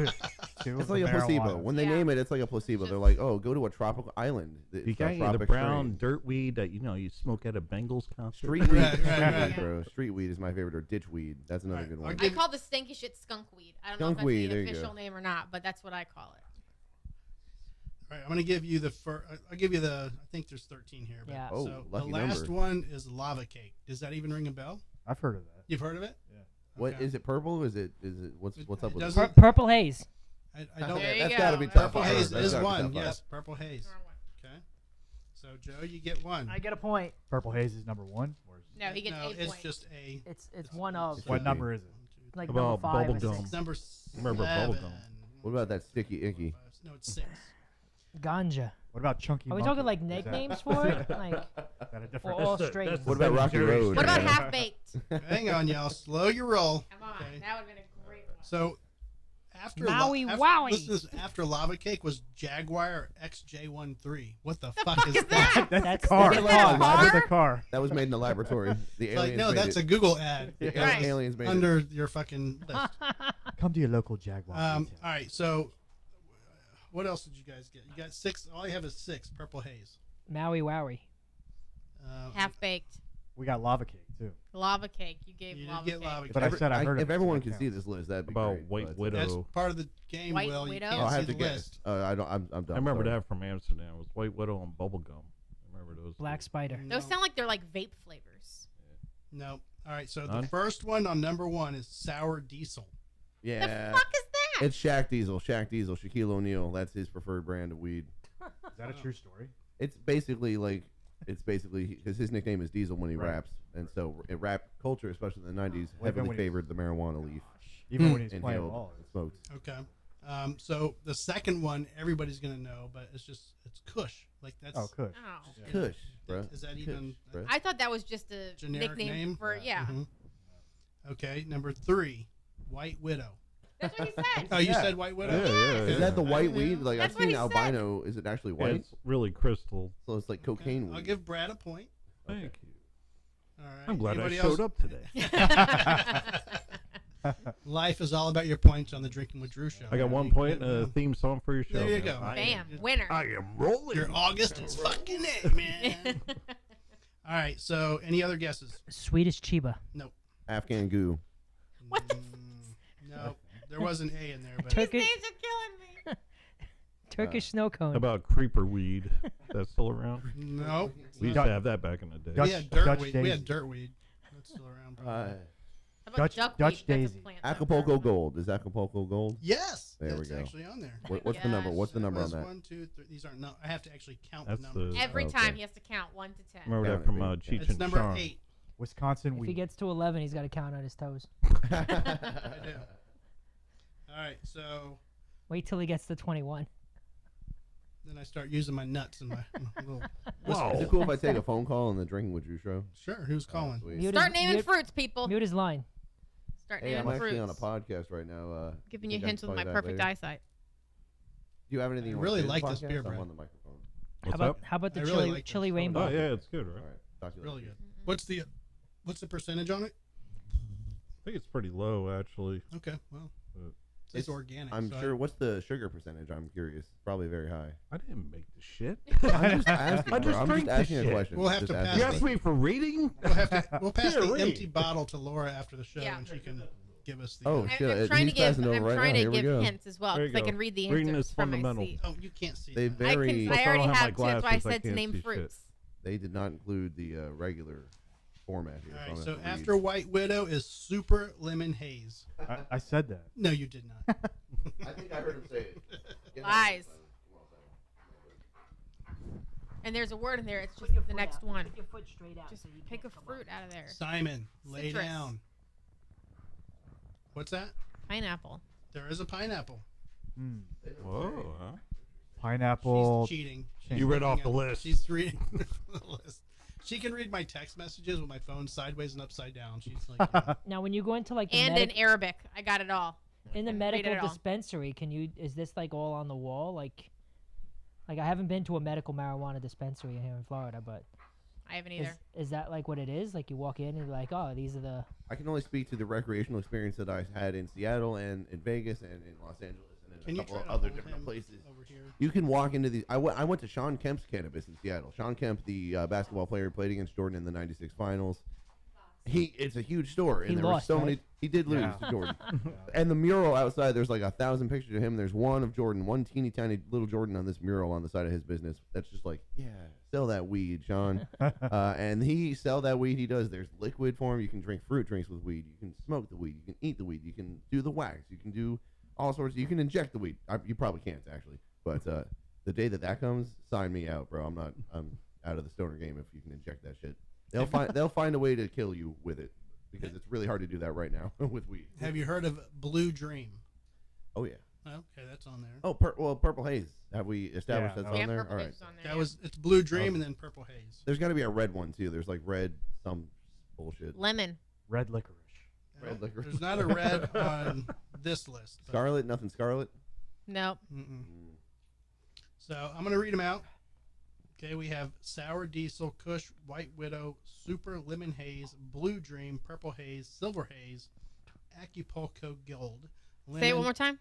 two It's of like the a placebo. marijuana. When they Yeah. name it, it's like a placebo. They're like, oh, go to a tropical island. It's You a got you the tropic brown strain. dirt weed that you smoke at a Bengals concert. Street weed, Right, Street right, weed, right. bro. Street weed is my favorite, or ditch weed. That's another Right, good I'll one. give- I call the stinky shit skunk weed. I don't Skunk know if weed, that's there the you official go. name or not, but that's what I call it. All right, I'm going to give you the first. I'll give you the. I think there's 13 here. But, Yeah. Oh, so the lucky last number. one is lava cake. Does that even ring a bell? I've heard of that. You've heard of it? Yeah. What Okay. is it? Purple? Is it? What's It- up it with it? doesn't- Purple haze. I don't. There you That's go. got to be That's top Purple five. haze That's is gotta be one. top five. Yes, purple haze. Okay. So Joe, you get one. I get a point. Purple Haze is number 1? Or is No, he gets no, 8 it's points. just a. It's one of It's what Okay. number is it? like About number 5 or bubble 6. gum. Number Remember seven. bubblegum. What about that sticky icky? No, it's 6. Ganja. What about Chunky Are we Monkey? talking like Is that- nicknames for it? Like is that a different? or all That's the- strains? that's What about Rocky Road? What about Yeah. half baked? Hang on, y'all. Slow your roll. Come on, Okay. that would have been a great one. So after Maui after, Wowie. listen to this, after lava cake was Jaguar XJ13. What the fuck fuck is is that? That's That's the car. the car. That's the car. That was made in the laboratory. The Like, aliens no, made that's it. a Google ad. The Yeah. Right. aliens made Under your fucking list. Come to your local Jaguar. All retail. right, so what else did you guys get? You got 6. All you have is 6. Purple haze. Maui Wowie. Half baked. We got lava cake too. Lava cake. You gave You did lava get cake. lava cake. But I said I've heard of if it, so everyone that could see counts. this list, that'd be About great, White but- Widow. That's part of the game, White Will. You Widow? can't Oh, I see have the to guess. list. I don't. I'm done. I remember Sorry. that from Amsterdam. It was White Widow and bubblegum. I remember those. Black two. Spider. Those No. sound like they're like vape flavors. No. All right, so None? the first one on number 1 is Sour Diesel. Yeah. The fuck is that? It's Shaq Diesel. Shaq Diesel. Shaquille O'Neal. That's his preferred brand of weed. Is that a true story? It's basically because his nickname is Diesel when he Right. raps, and so in rap culture, especially in the '90s, Well, even heavily when he- favored the marijuana leaf, Even when he's playing inhaled ball. and smoked. Okay. So the second one, everybody's gonna know, but it's Kush. Like that's. Oh, Kush. Oh. you know, Kush, bro. Is that Kush, even bro. I thought that was just a generic nickname name? for yeah. Mhm. Okay, number 3, White Widow. That's what he said. Oh, you Yeah. said White Widow. Yeah, yeah, Is yeah. that the white Yeah. weed? Like That's I've what seen he said. albino. Is it actually Yeah, white? it's really crystal. So it's like Okay, cocaine weed. I'll give Brad a point. Thank you. All right. I'm glad Anybody I showed else? up today. Life is all about your points on the Drinking with Drew show. I got 1 You point, get a them. theme song for your show. There you man. go. Bam, Yeah. winner. I am rolling. Your August is fucking it, man. All right. So, any other guesses? Swedish Chiba. Afghan goo. What the No, there was an A in there, but These Turkish names are killing me. Turkish snow cone. How about creeper weed? That's still around. no. We used Dutch- to have that back in the day. Dutch- We had dirtweed. Dutch We daisy. had dirtweed. That's still around. probably. How about Dutch duckweed? That's a daisy. plant. Acapulco Gold. Is Acapulco Gold? Yes, There we that's go. actually on there. What's the number? gosh. What's the number on was that? 1, 2, 3. These aren't. No, I have to actually count That's the numbers. the- Every Okay. time he has to count 1 to 10. Remember Count that from it, baby. Cheech It's and number Chong. 8. Wisconsin If he weed. gets to 11, he's got to count on his toes. I do. All right, so Wait till he gets to 21. then I start using my nuts and my little. Whoa. Is it cool if I take a phone call on the Drinking with Drew show? Sure, who's calling? Sweet. Mute Start his- naming mute- fruits, people. Mute his line. Start Hey, I'm naming actually fruits. on a podcast right now. Giving you think I hints can with tell my you that perfect later? eyesight. Do you have anything I you want really to say like to the this podcast? beer, I'm Brad. on the microphone. What's how about up? how about the I really chili like this. chili Oh, rainbow? Oh yeah, it's good, right? All right. Talk to you Really later. good. What's the percentage on it? I think it's pretty low actually. Okay, well, But it's organic. I'm so sure. What's the sugar percentage? I'm curious. Probably very high. I didn't make the shit. I'm just asking. I bro. just I'm drink just this asking a shit. question. We'll have Just to asking pass a You it. asked me for reading? we'll pass Yeah, the right. empty bottle to Laura after the show, Yeah. and she can give us the. Oh, I'm, shit, I'm trying to he's give. passing over I'm right trying now. to Here we give go. hints as well There you because I go. can read the Reading answers is from my fundamental. seat. Oh, you can't see. They that. I very. can. I I already don't have have my two. That's why I glasses, I said to can't name see shit. fruits. They did not include the regular format here. All I'm right, gonna so have to read. after White Widow is Super Lemon Haze. I said that. No, you did not. I think I heard him say it. Lies. And there's a word in there. It's just the next one. Put your foot straight out. Just pick a fruit out of there. Simon, lay Citrus. down. What's that? Pineapple. There is a pineapple. Mm. Whoa. Huh? Pineapple. She's cheating. You She's read looking off the at- list. She's reading the list. She can read my text messages with my phone sideways and upside down. She's like, Now, when you go into like the And medic- in Arabic. I got it all. in the Read medical it all. dispensary, is this like all on the wall? Like I haven't been to a medical marijuana dispensary here in Florida, but I haven't is, either. is that like what it is? Like you walk in and you're like, oh, these are the. I can only speak to the recreational experience that I had in Seattle and in Vegas and in Los Angeles and in can a you couple try of to other hold different him places. over here? You can walk into these. I went to Sean Kemp's cannabis in Seattle. Sean Kemp, the basketball player, who played against Jordan in the '96 finals. It's a huge store, and He there were lost, so right? many. He did lose Yeah. to Jordan. And the mural outside, there's like 1,000 pictures of him. There's one of Jordan, one teeny tiny little Jordan on this mural on the side of his business. That's just like, yeah, sell that weed, Sean. And he sell that weed. He does. There's liquid form. You can drink fruit drinks with weed. You can smoke the weed. You can eat the weed. You can do the wax. You can do all sorts. You can inject the weed. You probably can't actually, but the day that comes, sign me out, bro. I'm out of the stoner game if you can inject that shit. They'll find a way to kill you with it because it's really hard to do that right now with weed. Have you heard of Blue Dream? Oh yeah. Okay, that's on there. Oh, Purple Haze. Have we established Yeah, that's Yeah, on there? purple All right. haze is on there. That yeah. was it's Blue Dream and then Purple Haze. There's got to be a red one too. There's like red some bullshit. Lemon. Red licorice. Red liquor. There's not a red on this list. but- Scarlet, nothing scarlet. Nope. Mm-mm. So I'm gonna read them out. Okay, we have Sour Diesel, Kush, White Widow, Super Lemon Haze, Blue Dream, Purple Haze, Silver Haze, Acapulco Gold. Say it one more time.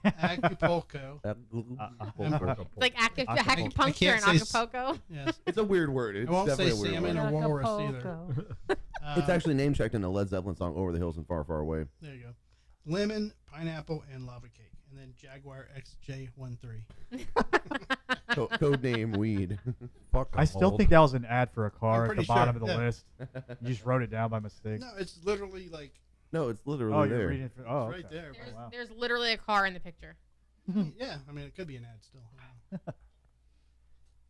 Acapulco. It's like Acapulco. acupuncture and say s- Acapulco. Yes. It's a weird word. It's I won't say definitely a weird salmon word. or walrus either. Acapulco. It's actually name checked in a Led Zeppelin song, "Over the Hills and Far, Far Away." There you go. Lemon, pineapple, and lava cake, and then Jaguar XJ13. Code name weed. Fuck. I still think that was an ad for a car I'm at the pretty bottom sure, of the yeah. list. You just wrote it down by mistake. No, it's literally like No, it's literally Oh, you're there. reading. Oh, right okay. there. There's, wow. there's literally a car in the picture. Yeah, I mean it could be an ad still.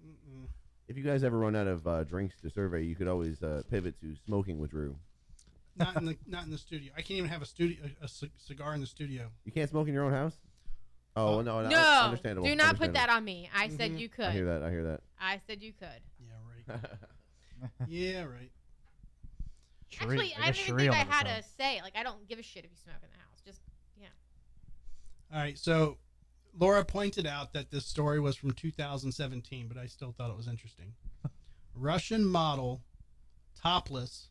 Mm-mm. If you guys ever run out of drinks to survey, you could always pivot to smoking with Drew. Not in the studio. I can't even have a cigar in the studio. You can't smoke in your own house? Oh, no. No, Understandable. do not put understandable. that on me. I said you could. I hear that. I said you could. Yeah, right. Yeah, right. Actually, I don't even think I had a say. Like, I don't give a shit if you smoke in the house. Just, yeah. All right. So, Laura pointed out that this story was from 2017, but I still thought it was interesting. Russian model, topless,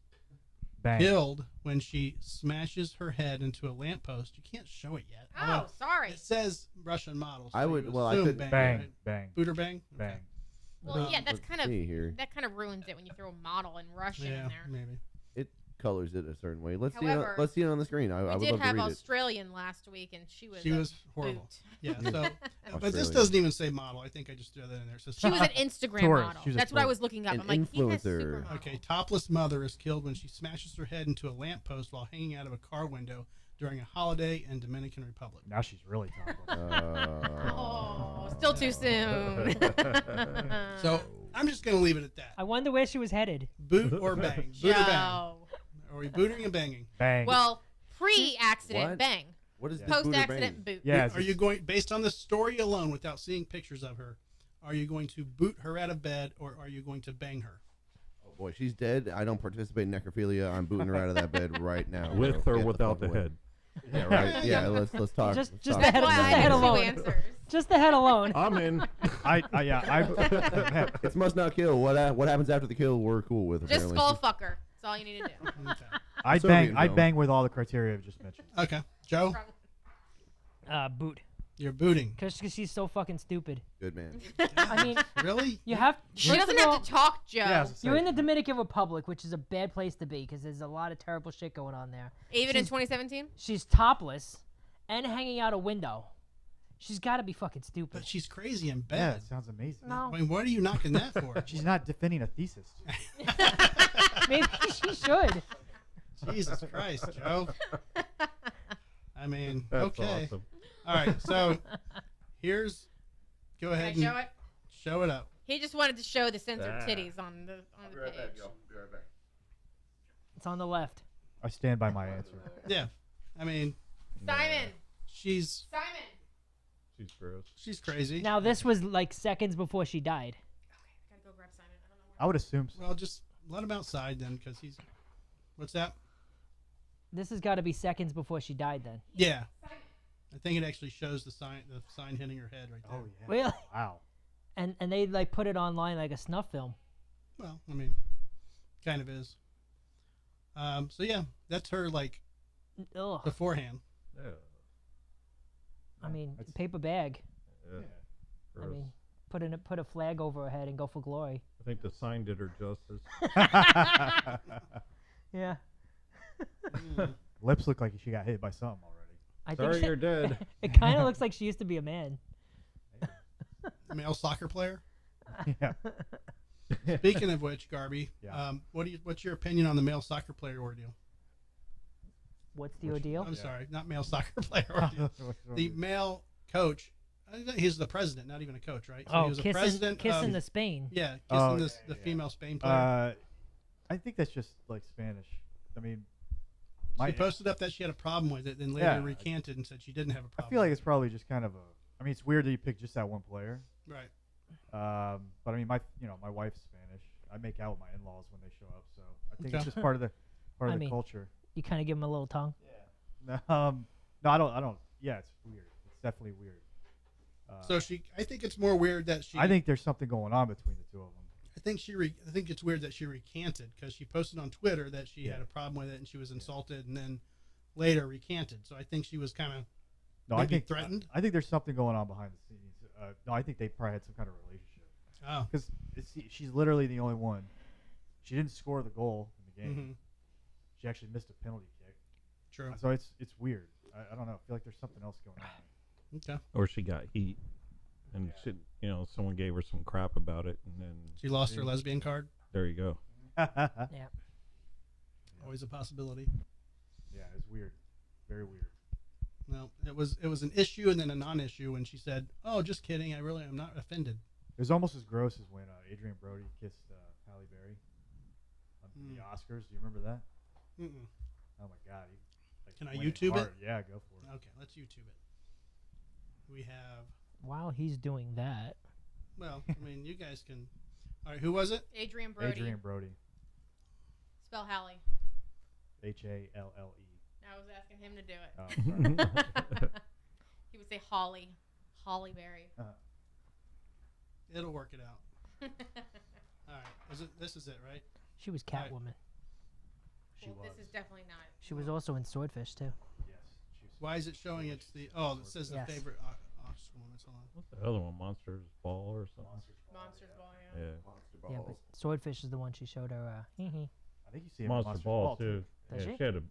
Bang. killed when she smashes her head into a lamppost. You can't show it yet. Oh, sorry. It says Russian model. So I would- you well, I assume could- bang. Bang, Right? bang, Booter bang. bang. Okay. Well, yeah, that's Let's kind of see here. that kind of ruins it when you throw a model in Russian Yeah, in there. maybe. It colors it a certain way. Let's However, see it on the screen. I We would did love to have read it. Australian last week, and she was She a was horrible. boot. Yeah. So, but this Australian. doesn't even say model. I think I just threw that in there. It says She was an Instagram Tourist. model. She was a That's what I tourist. was looking up. An I'm like, he has influencer. supermodel. Okay, topless mother is killed when she smashes her head into a lamppost while hanging out of a car window during a holiday in Dominican Republic. Now she's really topless. Oh, still too soon. So I'm just gonna leave it at that. I wonder where she was headed. Boot or bang? Boot or bang? Joe. Are we booting and banging? Bang. Well, pre-accident What? bang, What is Yeah. this booter post-accident bang? boot. yeah. Are you going based on the story alone, without seeing pictures of her? Are you going to boot her out of bed, or are you going to bang her? Oh boy, she's dead. I don't participate in necrophilia. I'm booting her out of that bed right now. With bro. or Get without fuck the away. head. Yeah, right. Yeah, let's talk. Just let's the talk. That's head- why just I the head had two alone. answers. Just the head alone. I'm in. I It's must not kill. What happens after the kill? We're cool with. Just apparently. skull fucker. That's all you need to do. Okay. I'd Soviet bang film. with all the criteria I've just mentioned. Okay, Joe, Boot. you're booting. Because she's so fucking stupid. Good man. I mean, Really? you have. She first doesn't of all, have to talk, Joe. Yeah, I was gonna You're say, in the Dominican Republic, which is a bad place to be because there's a lot of terrible shit going on there. Even in She's- 2017? She's topless and hanging out a window. She's got to be fucking stupid. But she's crazy in Yeah, bed. it sounds amazing. No. I mean, what are you knocking that for? She's not defending a thesis. Maybe she should. Jesus Christ, Joe. I mean, That's okay. awesome. All right, so go Can I ahead show and it? show it up. He just wanted to show the censored Ah. titties on the page. It's on the left. I stand by my answer. Yeah, I mean, Simon! she's Simon! She's gross. crazy. Now, this was like seconds before she died. I gotta go grab Simon. I don't know I would assume so. Well, just let him outside then, because he's. What's that? This has got to be seconds before she died then. Yeah, I think it actually shows the sign hitting her head right there. Oh yeah. Really? Wow. And they like put it online like a snuff film. Well, I mean, kind of is. So yeah, that's her like Ugh. beforehand. Yeah. I mean, That's- paper bag. Yeah. I Gross. mean, put a flag over her head and go for glory. I think the sign did her justice. Yeah. Lips look like she got hit by something already. I Sorry, think you're dead. it kind of looks like she used to be a man. A male soccer player. Yeah. Speaking of which, Garby, Yeah. what's your opinion on the male soccer player ordeal? What's the ordeal? I'm sorry, not male soccer player ordeal. The male coach. I think he's the president, not even a coach, right? So he Oh, was a kissing president. the of, Spain. yeah, kissing Oh, the yeah. female Spain player. I think that's just like Spanish. I mean, She posted up that she had a problem with it, then later Yeah. recanted and said she didn't have a I problem. feel like it's probably just kind of a. I mean, it's weird that you pick just that one player. right. But I mean, my wife's Spanish. I make out with my in-laws when they show up, so I think Okay. it's just part of the I mean, culture. You kind of give him a little tongue. No, I don't. Yeah, it's weird. It's definitely weird. So I think it's more weird that she. I think there's something going on between the two of them. I think it's weird that she recanted because she posted on Twitter that she Yeah. had a problem with it and she was insulted and then later recanted. So I think she was kind of No, maybe I think threatened. I think there's something going on behind the scenes. No, I think they probably had some kind of relationship Oh, because she's literally the only one. She didn't score the goal in the game. hmm She actually missed a penalty kick. true. So it's weird. I don't know. I feel like there's something else going on. Okay. Or she got heat, and she, someone gave her some crap about it, and then She lost her lesbian card. there you go. Yeah. Always a possibility. Yeah, it's weird. Very weird. No, it was an issue and then a non-issue when she said, "Oh, just kidding. I really am not offended." It was almost as gross as when Adrian Brody kissed Halle Berry on the Oscars. Do you remember that? Mm-mm. Oh my God! He, like, Can I went in YouTube it? hard. Yeah, go for it. Okay, let's YouTube it. We have. While he's doing that, Well, I mean, you guys can. All right, who was it? Adrian Brody. Adrian Brody. Spell Hallie. Halle. I was asking him to do it. Oh, sorry. He would say Holly. Holly Berry. It'll work it out. All right, this is it, right? she was Right. Catwoman. She Well, was. this is definitely not. She was also in Swordfish too. Yes. She was Why is it showing it's the? Oh, it says the Yes. favorite Oscar one. Hold on. What's the other one? Monsters Ball or something? Monsters Ball, yeah. Yeah. Monster Yeah, but Swordfish is the one she showed her. I think you see him in Monster Monsters Ball too. Does Yeah, she? she had a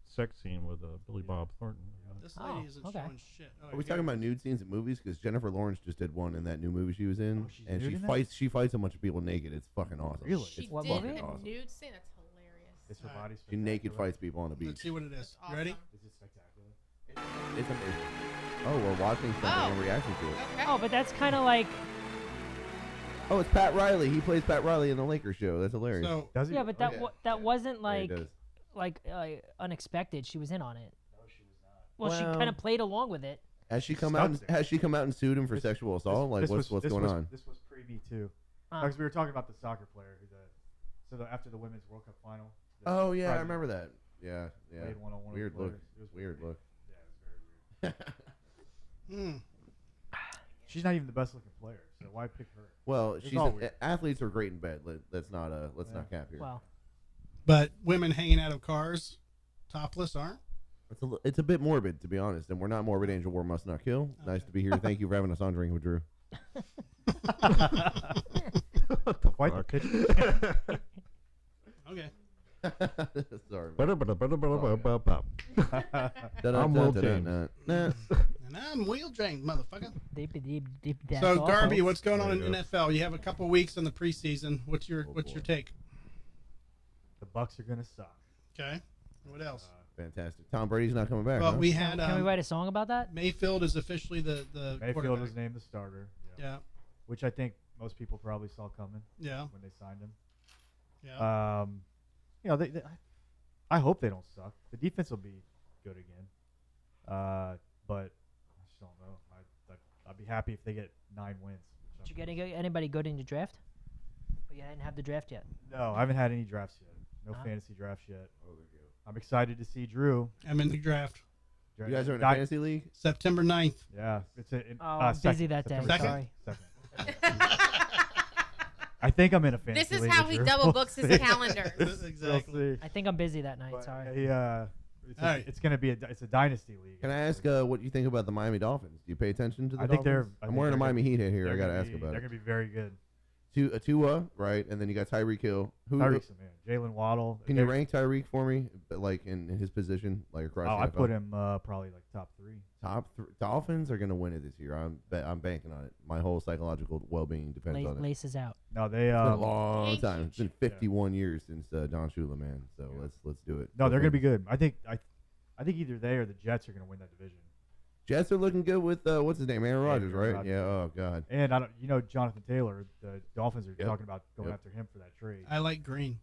sex scene with Billy Bob Thornton. This Oh, lady isn't okay. showing shit. Oh, Are we here talking it about is. nude scenes in movies? Because Jennifer Lawrence just did one in that new movie she was in, Oh, she's and nude she in that? fights. She fights a bunch of people naked. It's fucking awesome. Really? She It's What did movie? a awesome. nude scene. That's hilarious. Is her Alright. body She naked spectacular? fights people on the Let's beach. see what it is. That's You ready? awesome. Is it spectacular? It's amazing. Oh, we're watching something Oh. and reacting to it. Okay. Oh, but that's kind of like Oh, it's Pat Riley. He plays Pat Riley in the Lakers show. That's hilarious. So Does he? yeah, but that yeah. that wasn't Yeah, he like does. unexpected. She was in on it. No, she was not. Well, she Well- kind of played along with it. Has she come out? And, Stuck there. has she come out and sued him for sexual assault? Like, what's going on? This was pre-Me Too. Uh, Because we were talking about the soccer player after the women's World Cup final. the Oh yeah, I president remember that. Yeah, yeah. played one-on-one with Weird the look. players. It was Weird look. Yeah, it was very weird. hmm. She's not even the best looking player, so why pick her? Well, It's she's all weird. athletes are great in bed. Let's not Yeah. cap here. well, But women hanging out of cars, topless, aren't. It's a bit morbid, to be honest. And we're not morbid. Angel War must not kill. Nice Okay. to be here. Thank you for having us on Drinking with Drew. Quite the Fuck. pitch. Okay. Sorry. man. I'm Will Dun-dun-dun-dun-dun. Nah. And I'm Wheel James, motherfucker. that's So awful. Darby, what's going on There in you go. NFL? You have a couple weeks in the preseason. What's your Oh, what's your boy. take? The Bucks are gonna suck. Okay. What else? Fantastic. Tom Brady's not coming back. Well, huh? we Can, had can we write a song about that? Mayfield is officially the Mayfield quarterback. was named the starter. Yeah. Which I think most people probably saw coming Yeah. when they signed him. Yeah. You know, I hope they don't suck. The defense will be good again. But I just don't know. I'd be happy if they get 9 wins. which Did you I'm- get anybody good in your draft? But you didn't have the draft yet. No, I haven't had any drafts yet. No Ah. fantasy drafts yet. I'm excited to see Drew. I'm in the draft. You guys are in a Di- fantasy league? September 9th. Yeah, it's I'm busy that day. September Second? Sorry. I think I'm in a fantasy This is league how with he Drew. double We'll books his see. calendar. Exactly. We'll see. I think I'm busy that night. But, Sorry. it's, All right. it's gonna be it's a dynasty league. Can I ask what you think about the Miami Dolphins? Do you pay attention to the I think Dolphins? I I'm think wearing a they're Miami Heat hat here. I They're got to gonna ask be- about They're it. gonna be very good. Tua, right? And then you got Tyreek Hill. Tyreek's a man. Jalen Waddle. Can you They're- rank Tyreek for me, like in his position, like across? Oh, the I NFL? put him probably like top 3. Dolphins are going to win it this year. I'm banking on it. My whole psychological well-being depends on it. Laces out. No, they It's been a long Thank time. you. It's been 51 years since Don Shula, man. So Yeah. let's do it. no, Go they're gonna be Phillies. good. I think either they or the Jets are gonna win that division. Jets are looking good with what's his name, Aaron Rodgers, Aaron right? Rodgers. Yeah. Oh God. And Jonathan Taylor. The Dolphins are Yep. talking about going Yep. after him for that trade. I like green.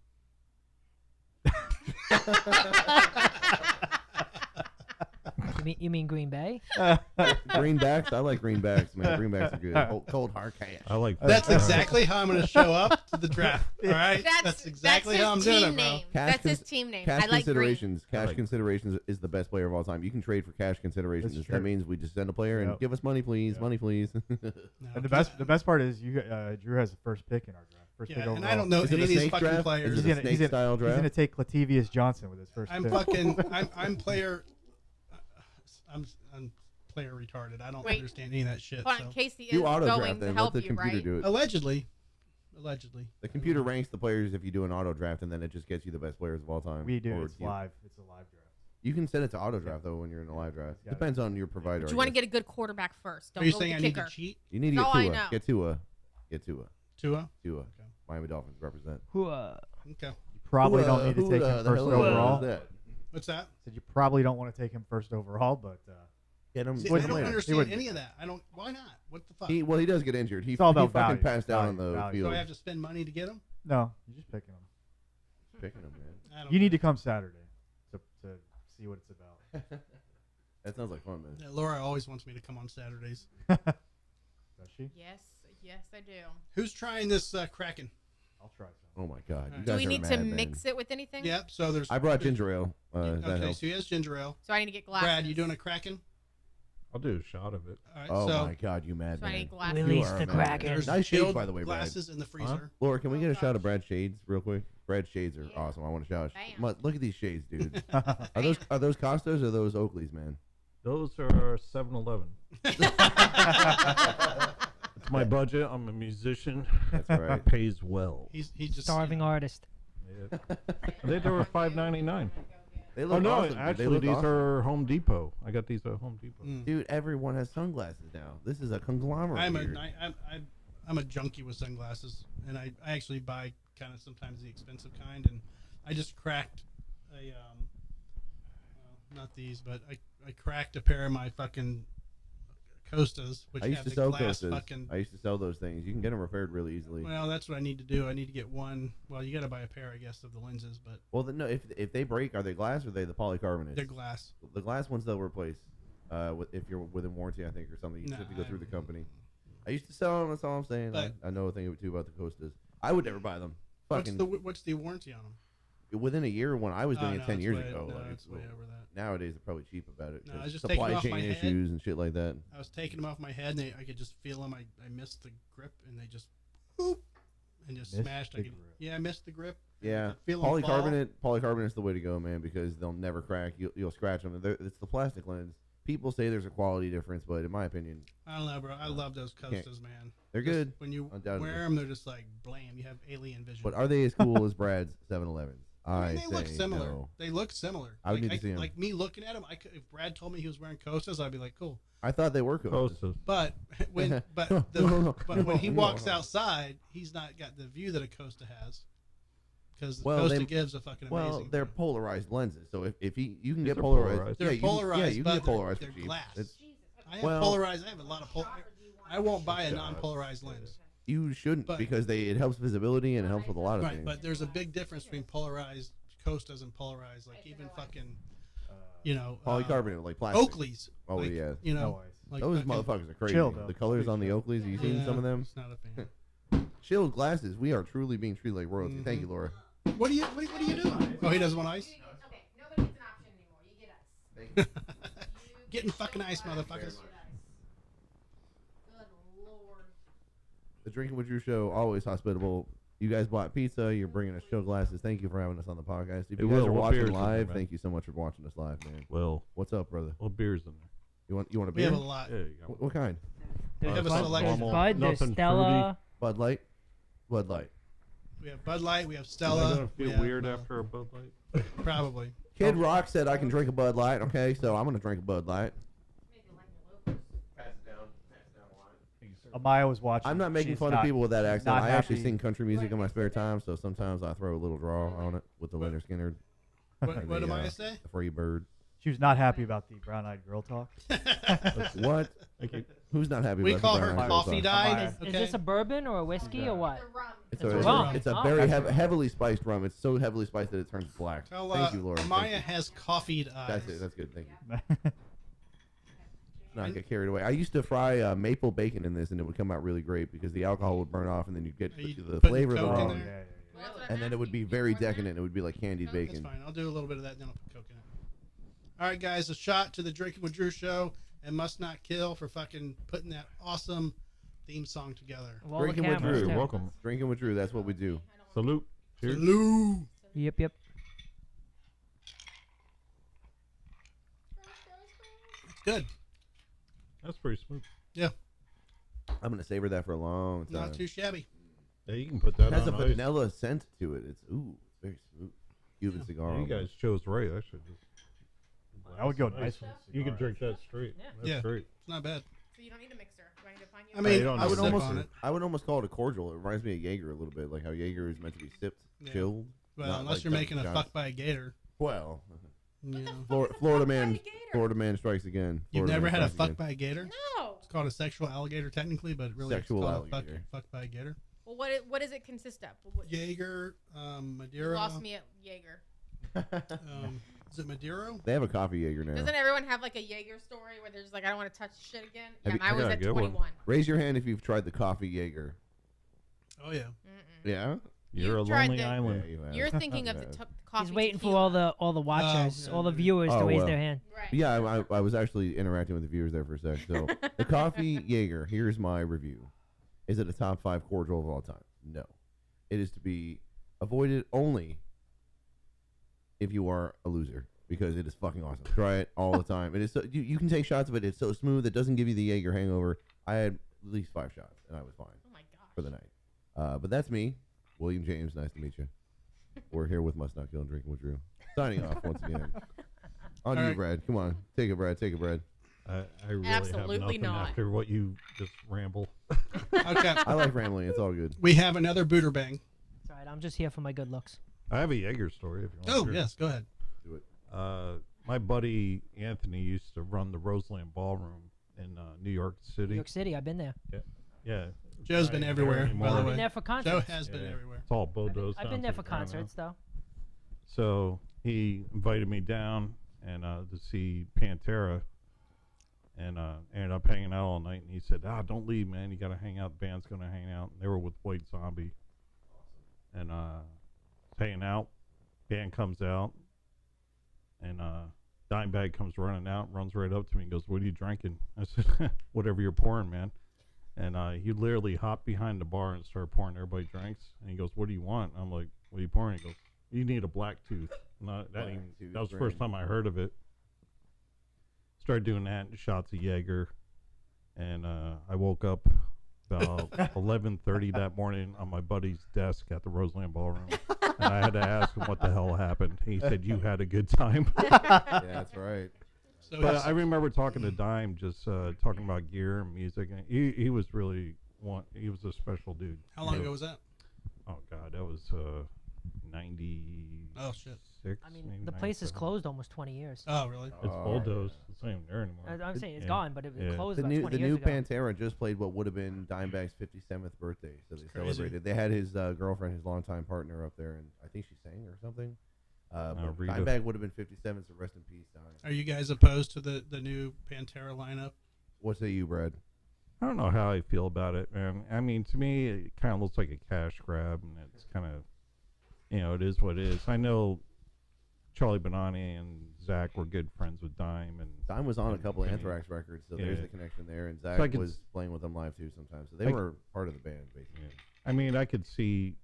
You mean Green Bay? Greenbacks. I like greenbacks, man. Greenbacks are good. Cold hard cash. I like That's that. exactly how I'm going to show up to the draft. All right. That's exactly his how I'm doing team it, bro. name. Cash That's his cons- team name. Cash I like green. considerations. Cash like- considerations is the best player of all time. You can trade for cash considerations. That's That true. means we just send a player and Yep. give us money, please. Yep. Money, please. No, And the best part is Drew has the first pick in our draft. First pick Yeah, overall. and I don't know Is it any a of these snake fucking draft? players. Is it He's a gonna- snake he's gonna- style He's draft? gonna take Latavius Johnson with his first I'm pick. fucking. I'm player. I'm player retarded. I don't Wait. understand any of that shit. Hold So. on, Casey is Do auto going draft to then. Let help the you, computer right? do it. Allegedly. The computer ranks the players if you do an auto draft, and then it just gets you the best players of all time. We do. Or It's live. It's a live draft. You can set it to auto draft though when you're in a live draft. Got it. Depends on your provider. But I you want to guess. get a good quarterback first. Don't Are you go saying I with the need kicker. to cheat? You need to get No, I Tua. know. Get Tua. Get Tua. Tua? Tua. Okay. Miami Dolphins represent. Okay. You probably don't need to take him the first hell is overall. that? What's that? Said you probably don't want to take him first overall, but Get him. See, get I him don't later. understand wouldn't any of that. I don't. Why not? What the fuck? He does get injured. He, It's all he about fucking value. passed out on Value, the value. So field. I have to spend money to get him? No, you're just picking them. Picking him, man. I don't You need to care. come Saturday to see what it's about. That sounds like fun, man. Yeah, Laura always wants me to come on Saturdays. Does she? Yes, I do. Who's trying this Kraken? I'll try some. Oh my god, you Do guys Do we are need mad, to man. mix it with anything? Yep. So there's. I brought there's- ginger ale. That Okay, helps. so he has ginger ale. So I need to get glasses. Brad, you doing a Kraken? I'll do a shot of it. All right. Oh so my god, you mad So I man. need glasses. You Release are the a mad Kraken. man. there's Nice shades, chilled by the way, Brad. glasses in the freezer. Laura, can we get a shot of gosh. Brad shades real quick? Brad shades are Yeah. awesome. I want a shot. Bam. Look at these shades, dude. Are those Costos or those Oakleys, man? Those are 7-Eleven. It's my budget. I'm a musician. That's right. Pays well. He's just Starving artist. Yeah. They were $5.99. They Oh look no! awesome. dude. They Actually, look these awesome. are Home Depot. I got these at Home Depot. Mm. Dude, everyone has sunglasses now. This is a conglomerate. I'm here. I'm a junkie with sunglasses, and I actually buy kind of sometimes the expensive kind, and I just cracked a not these, but I cracked a pair of my fucking Costas, which I used have to the sell glass Costas. fucking. I used to sell those things. You can get them repaired really easily. Well, that's what I need to do. I need to get one. Well, you got to buy a pair, I guess, of the lenses, but Well, no. If they break, are they glass or are they the polycarbonate? they're glass. The glass ones they'll replace. If you're within warranty, I think, or something. You just have to go through the company. I used to sell them. That's all I'm saying. But- I know a thing or two about the Costas. I would never buy them. Fucking What's the warranty on them? within a year when I was doing it 10 years way, ago. No, like, it's way over that. nowadays, they're probably cheap about it. No, I 'cause was just supply taking off chain my head. issues and shit like that. I was taking them off my head, and I could just feel them. I missed the grip, and they just whoop, and just Missed smashed. the I could, grip. yeah, I missed the grip. Yeah, Feel 'em fall. polycarbonate's the way to go, man, because they'll never crack. You'll scratch them. It's the plastic lens. People say there's a quality difference, but in my opinion, I don't know, bro. I love those Costas, man. they're Just good. when you undoubtedly. wear them. They're just like blam. You have alien vision. But are they as cool as Brad's 7-Elevens? I mean, they look say similar. no. They look similar. I would like, need to see 'em. Like me looking at them, if Brad told me he was wearing Costas, I'd be like, cool. I thought they were cool. Costas. But when No, but when he no, walks no. outside, he's not got the view that a Costa has, because the Well, Costa they- gives a fucking Well, amazing. they're view. polarized lenses, so if you can These get are polarized, polarized. They're yeah, you can- polarized, yeah, you can but get polarized they're for cheap. glass. It's- I have well- polarized. I have a lot of I won't buy a non-polarized lens. you shouldn't But- because it helps visibility and it helps with a lot of Right, things. but there's a big difference between polarized Costas and polarized, like even fucking, you know, Polycarbonate, like plastic. Oakleys. Oh, like, yeah. you know, No ice. like Those fucking- motherfuckers are crazy. Chill, though. The colors on the Chill. Oakleys, have you seen some of them? It's not a fan. Chilled glasses. We are truly being treated like royalty. Mhm. Thank you, Laura. What are you doing? Oh, he doesn't want ice. Okay, nobody gets an option anymore. You get ice. Getting fucking ice, motherfuckers. Good lord. The Drinking with Drew show, always hospitable. You guys bought pizza. You're bringing us show glasses. Thank you for having us on the podcast. If Hey, you guys Will, are what watching beers in there, live, man? thank you so much for watching us live, man. Well, What's up, brother? what beer's in there? You want a We beer? have a lot. Yeah, you got What kind? There's have a Bud, selection. there's Bud, there's Nothing Stella. Bud Light. Bud Light. We have Bud Light. We have Am I Stella. gonna we feel have, weird after a Bud Light? Probably. Kid Rock said I can drink a Bud Light. Okay, so I'm gonna drink a Bud Light. Amaya was watching. I'm not making She's fun of not- people with that accent. not I actually happy. sing country music in my spare time, so sometimes I throw a little draw on it with the Leonard Skinner. What, and what the, am I say? The Free Bird. She was not happy about the brown-eyed girl talk. What? Thank you. Who's not happy We about call the her Brown Eyed Coffee Girls song? Dye. Is Okay. this a bourbon or a whiskey or what? The rum. It's It's a, a rum. it's a Oh, very that's heavily spiced rum. It's so heavily spiced that it turns black. Tell, Thank you, Laura. Thank Maya you. has coffeeed eyes. That's it. That's good. Thank you. Not get carried away. I used to fry maple bacon in this, and it would come out really great because the alcohol would burn off, and then you'd get Are you the putting flavor of the Coke in Oh, rum, yeah, there? yeah, Well, that's what I'm and then it would asking. be You very want more? decadent. It would be like candied That's bacon. fine. I'll do a little bit of that, then I'll put Coke in it. All right, guys, a shot to the Drinking with Drew show and Must Not Kill for fucking putting that awesome theme song together. Roll the Drinking with cameras, Drew. too. Welcome. Drinking with Drew. That's what we do. Salute. Cheers. Lou. Yep, yep. Good. That's pretty smooth. I'm gonna savor that for a long time. Not too shabby. Yeah, you can put that It has a on ice. vanilla scent to it. It's it's very smooth. Cuban cigar. Yeah, you guys chose right. I should just. I would go Nice. nice with a You can cigar, drink that straight. Yeah. That's Yeah. great. It's not bad. So you don't need a mixer. Do I need to find you? I a mean, you don't I would Sip almost, on it. I would almost call it a cordial. It reminds me of Jaeger a little bit, like how Jaeger is meant to be sipped, Yeah. chilled. Well, not unless like you're making a shots. fuck by a gator. Well, You know. Florida Fuck by man. a gator. Florida man strikes again. You've Florida never man had a strikes fuck again. by a gator? No. It's called a sexual alligator technically, but really Sexual it's called alligator. fuck by a gator. Well, what does it consist of? Jaeger, You Madeira. lost me at Jaeger. Is it Maduro? They have a coffee Jaeger now. Doesn't everyone have like a Jaeger story where there's like I don't want to touch shit again? Have Yeah, you- mine I was gotta at get one. 21. Raise your hand if you've tried the coffee Jaeger. Oh yeah. Mm-mm. Yeah. You're You've a tried lonely the- island. Yeah, you have. You're thinking of the Yeah. coffee. He's waiting for tequila. all the watchers, yeah, all the yeah. viewers Oh, to raise well. their hand. Right. Yeah, I was actually interacting with the viewers there for a sec. So the coffee Jaeger. Here's my review. Is it a top 5 cordial of all time? No. It is to be avoided only if you are a loser, because it is fucking awesome. Try it all the time. It is so, you can take shots of it. It's so smooth. It doesn't give you the Jaeger hangover. I had at least 5 shots and I was fine Oh my gosh. for the night. But that's me, William James. Nice to meet you. We're here with Must Not Kill and Drinking with Drew. Signing off once again. On All you, right. Brad. Come on, take it, Brad. Take it, Brad. I really Absolutely have nothing not. after what you just ramble. Okay. I like rambling. It's all good. We have another booter bang. It's all right. I'm just here for my good looks. I have a Jaeger story if you want. Oh to hear. yes, go ahead. Do it. My buddy Anthony used to run the Roseland Ballroom in New York New City. York City, I've been there. Yeah. Joe's been Not everywhere, anymore. by the I've way. been there for Joe concerts. has been Yeah. everywhere. It's all Bodo's. I've been there for concerts though. So he invited me down and to see Pantera, and ended up hanging out all night. And he said, don't leave, man. You got to hang out. The band's going to hang out. And they were with White Zombie. And hanging out. Band comes out. And Dimebag comes running out, runs right up to me and goes, "What are you drinking?" I said, "Whatever you're pouring, man." And he literally hopped behind the bar and started pouring everybody drinks. And he goes, "What do you want?" I'm like, "What are you pouring?" He goes, "You need a black tooth." That was the first time I heard of it. Started doing that, shots of Jaeger. And I woke up about 11:30 that morning on my buddy's desk at the Roseland Ballroom. And I had to ask him what the hell happened. He said, "You had a good time." Yeah, that's right. So But he's- I remember talking to Dime, just talking about gear and music. And he was really he was a special dude. how long ago was that? Oh God, that was 96. Oh shit. I mean, the place is closed almost 20 years. Oh really? It's bulldozed. It's not even there anymore. I'm saying it's Yeah. gone, but it Yeah. closed The about new 20 the years new ago. Pantera just played what would have been Dimebag's 57th birthday, so they Crazy. celebrated. They had his girlfriend, his longtime partner, up there, and I think she sang or something. But Rita. Dimebag would have been 57, so rest in peace, Dime. Are you guys opposed to the new Pantera lineup? What say you, Brad? I don't know how I feel about it, man. I mean, to me, it kind of looks like a cash grab, and it's kind of, it is what it is. I know Charlie Benani and Zach were good friends with Dime, and Dime was on a couple of Yeah. Anthrax records, so there's Yeah. the connection there. And So I Zach could was s- playing with them live too sometimes, so they I were part of the band basically. yeah. I mean, I could see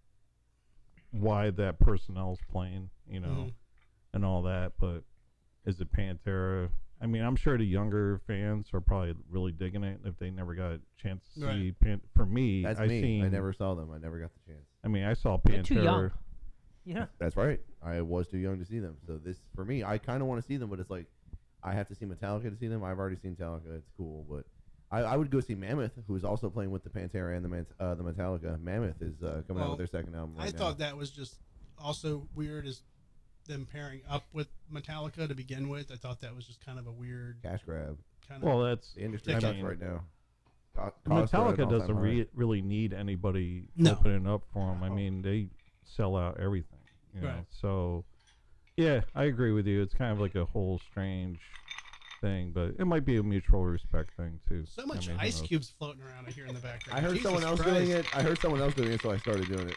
why that personnel's playing, Mhm. and all that, but is it Pantera? I mean, I'm sure the younger fans are probably really digging it if they never got a chance to see. For me, That's I me. seen. I never saw them. I never got the chance. I mean, I saw You're too young. Pantera. Yeah. That's right. I was too young to see them. So this, for me, I kind of want to see them, but it's like I have to see Metallica to see them. I've already seen Metallica. It's cool, but I would go see Mammoth, who is also playing with the Pantera and the Metallica. Mammoth is coming out with their second album right I now. thought that was just also weird as them pairing up with Metallica to begin with. I thought that was just kind of a weird Cash grab. kind of. Well, that's The industry I sucks mean, right now. Costs are at an Metallica all-time doesn't high. really need anybody No. opening up for them. I mean, they sell out everything, know. Right. So, yeah, I agree with you. It's kind of like a whole strange thing, but it might be a mutual respect thing too. so much I mean, who ice knows? cubes floating around I hear in the background. I heard Jesus someone else Christ. doing it. I heard someone else doing it, so I started doing it.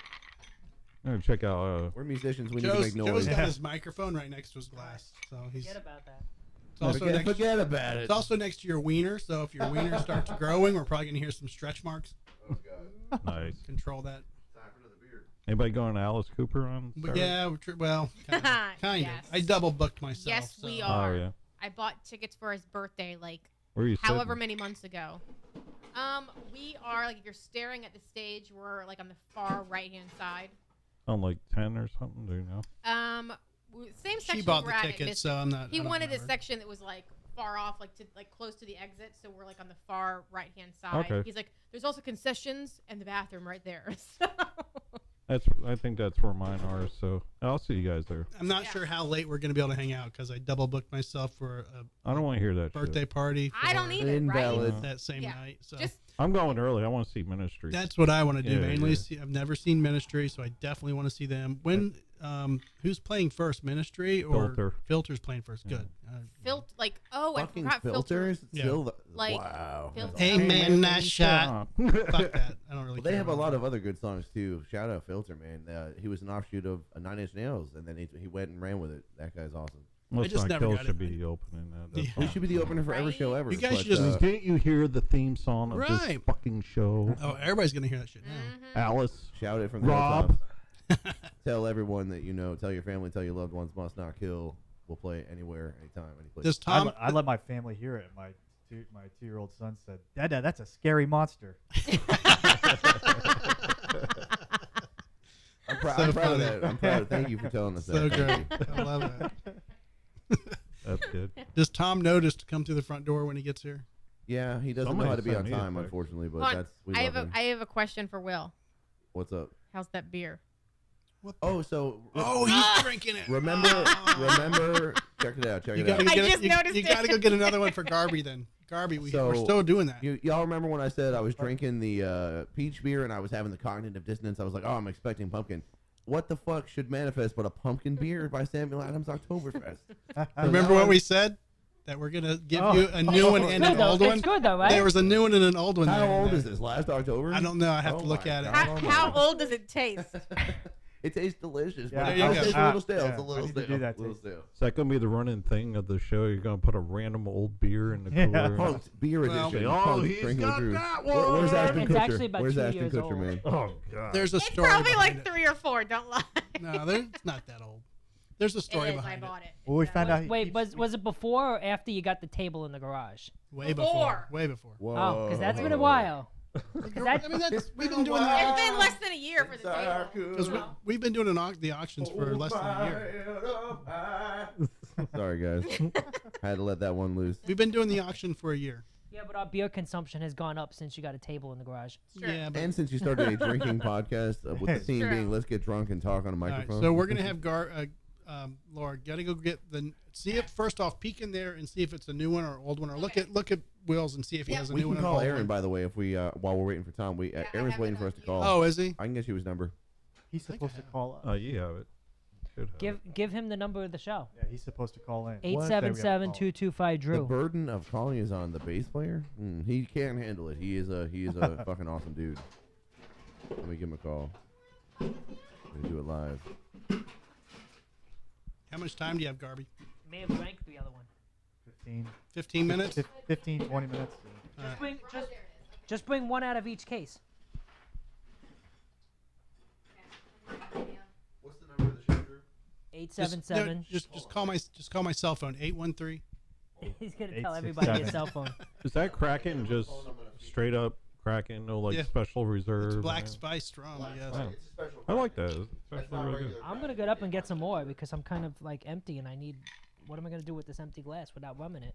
I'm gonna check out. We're musicians. We need Joe's, to make Joe's noise. got his microphone right next to his glass, so he's Forget about that. it's also Forget, next. forget about it. It's also next to your wiener, so if your wiener starts growing, we're probably gonna hear some stretch marks. Nice. Control that. Anybody going to Alice Cooper on? But Saturday? yeah, kind Yes. of. I double booked myself. Yes, so. we Oh are. yeah. I bought tickets for his birthday like Where are you however sitting? many months ago. We are like if you're staring at the stage, we're like on the far right hand side. On like 10 or something? Do you know? Same section She bought we're the at. ticket, Missed- so I'm not. He I don't wanted a remember. section that was like far off, like close to the exit, so we're like on the far right hand side. Okay. He's like, there's also concessions and the bathroom right there. So I think that's where mine are. So I'll see you guys there. I'm not sure how late we're going to be able to hang out because I double booked myself for I don't want to hear that a birthday shit. party. I don't for either, Invalid. right? that same Yeah. night. So Just I'm going early. I want to see Ministry. that's what I want to do Yeah, mainly. yeah. See, I've never seen Ministry, so I definitely want to see them. When who's playing first, Ministry or Filter. Filter's playing first? Yeah. Good. I Fucking forgot filters. Yeah. Still Like, wow. Filter. Hey man, nice shot. Fuck that. I don't really. Well, they care have a about lot that. of other good songs too. Shout out Filter, man. He was an offshoot of Nine Inch Nails, and then he went and ran with it. That guy's awesome. Most just of my never kills got should it. be opening that. That's Yeah. We fine. should be the opener for every Right? show ever. You guys but, should just- Didn't you hear the theme song of this Right. fucking show? Oh, everybody's gonna hear that shit now. Mm-hmm. Alice. shout it from the Rob. hilltops. Tell everyone that you know. Tell your family. Tell your loved ones. Must not kill. We'll play it anywhere, anytime, any place. Does I, Tom? I let my family hear it. My 2-year-old son said, "Dad, that's a scary monster." I'm, proud So of funny. that. I'm proud. Thank you for telling us So that. great. Thank you. I love that. That's good. Does Tom notice to come through the front door when he gets here? Yeah, he doesn't know Somebody how to be on sent me a time, text. unfortunately, but Hold on. that's we I love have him. I have a question for Will. What's up? How's that beer? What the- Oh, so Oh, he's drinking it. remember, Oh. check it out, check You it gotta out. I get just you, noticed you gotta it. go get another one for Garby then. Garby, we're So, still doing that. Y'all remember when I said I was drinking the peach beer and I was having the cognitive dissonance? I was like, oh, I'm expecting pumpkin. What the fuck should manifest but a pumpkin beer by Samuel Adams Oktoberfest? Remember what we said? That we're gonna give you a new one and Good an though. old It's one. good though, right? There was a new one and an old one. How there. old is this? Last October? I don't know. I have Oh to look my at it. God. How old does it taste? It tastes delicious. Yeah, but There it you does go. taste a little stale. Yeah, It's a I little need to stale. do that little taste. stale. Is that going to be the running thing of the show? You're going to put a random old beer in the Yeah. cooler? Punk's beer Well- edition. Oh, Punk's he's drinking got through. that Where's one. Ashton It's Kutcher? actually about Where's 2 Ashton years Kutcher, old. man? Oh, God. There's a It's story. probably behind like it. 3 or 4. Don't lie. No, it's not that old. There's a It story is. I behind it. bought it. Well, we Yeah. found out. Wait, was it before or after you got the table in the garage? Way Before. before. Way before. Whoa. Oh, because that's been a while. I mean, that's, we've been doing It's the been less than a year for the table. because we've been doing the auctions for less than a year. Sorry, guys. Had to let that one loose. We've been doing the auction for a year. Yeah, but our beer consumption has gone up since you got a table in the garage. Sure. Yeah, but And since you started a drinking podcast with the theme True. being "Let's get drunk and talk on a all right, microphone," so we're gonna have Laura. Gotta go get see it first off. Peek in there and see if it's a new one or old one, or look at Will's and see if he has a we new can one. or call old Aaron, one. by the way, if we while we're waiting for Tom. I Aaron's have waiting it for on us to you. call. Oh, is he? I can get you his number. He's supposed to call us. You have it. Should have. Give him the number of the show. Yeah, he's supposed to call in. 877-225 The Drew. burden of calling is on the bass player. He can't handle it. He is a fucking awesome dude. Let me give him a call. Let me do it live. How much time do you have, Garby? May have drank the other one. 15, 15 minutes. 15, 20 minutes. Just bring one out of each case. What's the number of the show, Drew? 877. Just call my cell phone 813. He's gonna Eight, tell six, everybody his seven. cell phone. Is that Kraken just straight up Kraken? No, like Yeah. special reserve? It's black or- spice rum, I guess. Wow. It's a special I like that. It's That's actually not really good. regular. I'm gonna get up and get some more because I'm kind of like empty and I need. What am I gonna do with this empty glass without rum in it?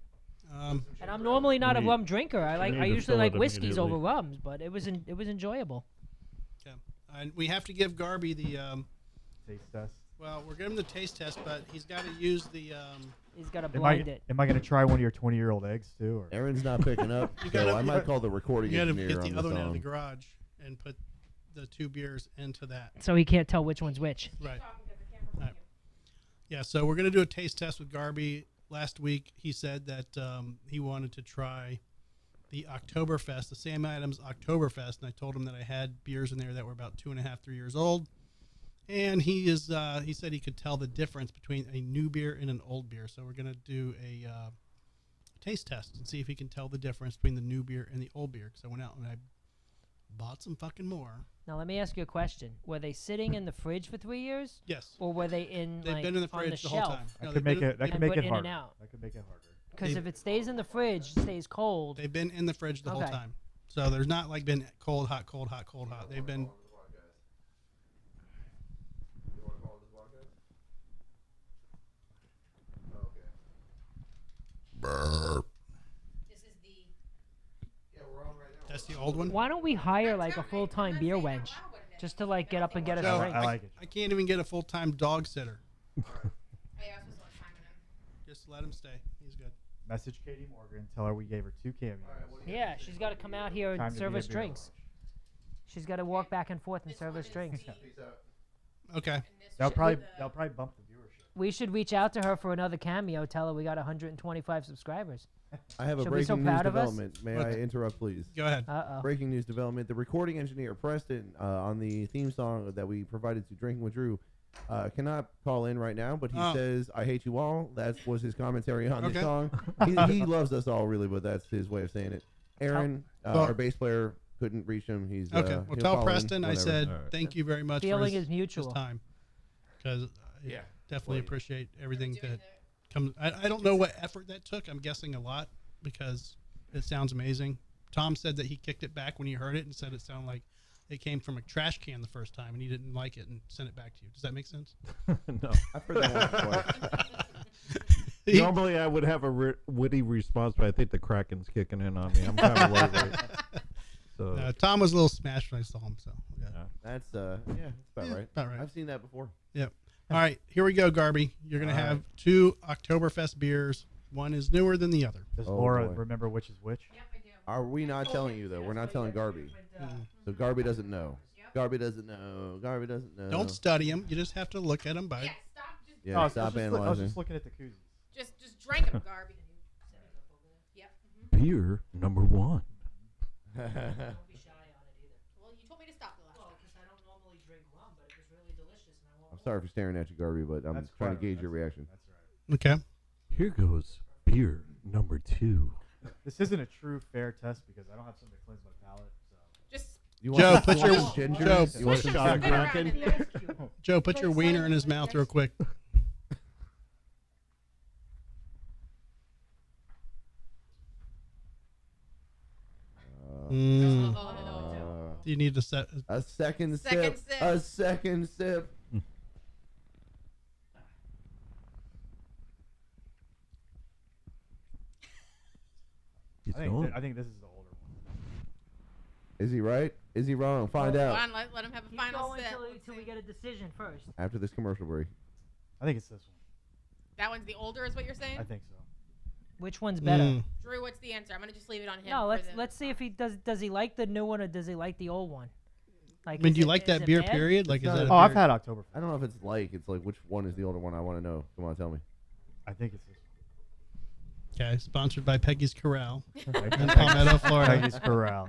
And I'm normally not a need- rum drinker. I need I to usually fill like it whiskeys over immediately. rums, but it was enjoyable. Okay. And we have to give Garby the Taste test. well, we're giving him the taste test, but he's got to use the He's got to Am I, blind it. am I going to try one of your 20-year-old eggs too? Or? Aaron's not picking up, You so gotta- I might call the recording you got to engineer get on the the other one out of the song. garage and put the two beers into that. So he can't tell which one's which. Right. Right. Yeah, so we're going to do a taste test with Garby. Last week, he said that he wanted to try the Oktoberfest, the Sam Adams Oktoberfest, and I told him that I had beers in there that were about 2.5, 3 years old. And he said he could tell the difference between a new beer and an old beer. So we're going to do a taste test and see if he can tell the difference between the new beer and the old beer. Because I went out and I bought some fucking more. Now let me ask you a question: were they sitting in the fridge for 3 years, Yes. or were they in? They've like, been in the on fridge the shelf? whole time. That No, could they've make been- it. That and could make put it in and harder. out. That could make it harder. Because They- if it stays in the fridge, it stays cold. They've been in the fridge the whole Okay. time. So there's not like been cold, hot, cold, hot, cold, hot. They've been. This is the. That's the old one. Why don't we hire like a full-time beer wench? just to like get up and get us Joe, drinks. I like it. I can't even get a full-time dog sitter. Oh, yeah, I was supposed to let Simon in. Just let him stay. He's good. Message Katie Morgan. Tell her we gave her 2 cameos. Yeah, she's got to come out here Time and to serve be a us beer drinks. She's got to walk back and forth and serve us drinks. Okay. And this They'll should probably be the- they'll probably bump the viewership. We should reach out to her for another cameo. Tell her we got 125 subscribers. I have a She'll be so breaking news proud of us. development. May What? I interrupt, please? Go ahead. Uh-oh. Breaking news development. The recording engineer, Preston, on the theme song that we provided to Drinking with Drew, cannot call in right now, but he Oh. says, I hate you all. That was his commentary on Okay. the song. He loves us all, really, but that's his way of saying it. Aaron, Well- our bass player, couldn't reach him. He's Okay. he'll Well, tell call in Preston I whenever. said All right. thank you very much Feeling for is mutual. his time. Because Yeah. definitely Well, appreciate everything doing that comes. I don't know what effort that took. I'm guessing a lot because it sounds amazing. Tom said that he kicked it back when he heard it and said it sounded like it came from a trash can the first time and he didn't like it and sent it back to you. Does that make sense? No. I've heard that once before. Normally I would have a witty response, but I think the Kraken's kicking in on me. I'm kind of lightweight. So Tom was a little smashed when I saw him. So yeah. yeah. That's, that's about Yeah, right. about right. I've seen that before. Yep. All right, here we go, Garby. You're gonna All have right. 2 Oktoberfest beers. One is newer than the other. Does Oh, Laura boy. remember which is which? Yep, I do. Are we not telling you, though? We're not telling Garby. So Garby doesn't know. Garby doesn't know. Garby doesn't know. Don't study them. You just have to look at them by. Yeah, stop. Just, Yeah, Oh, I was stop just I was analyzing. just looking at the koozies. just drink them, Garby. Yep. Beer number 1. Don't be shy on it either. Well, you told me to stop the last time. Because I don't normally drink rum, but it was really delicious, and I won't. I'm sorry for staring at you, Garby, but I'm That's trying to clever. gauge your reaction. That's right. Okay. Here goes beer number 2. This isn't a true fair test because I don't have something to cleanse my palate. So Just You Joe, some- put you want your- some ginger? Joe, You want a Push shot of spin around Kraken? in there. Joe, put your wiener in his mouth real quick. Mm. Oh. Do you need to set? A second, Second sip. sip. A second sip. You I think don't? I think this is the older one. Is he right? Is he wrong? Find Hold out on, let him have a Keep final going sip. till, Let's till we see. get a decision first. after this commercial break. I think it's this one. That one's the older, is what you're saying? I think so. Which one's better? Mm. Drew, what's the answer? I'm gonna just leave it on him. No, for let's the- see if he does he like the new one or does he like the old one? Like, I mean, is do you it- like is that it beer? bad? Period. Like, is not that? a- A Oh, I've beer? had Oktoberfest. I don't know if it's like. It's like which one is the older one. I want to know. Come on, tell me. I think it's this Okay, sponsored by Peggy's Corral one. in Palmetto, Florida. Peggy's Corral.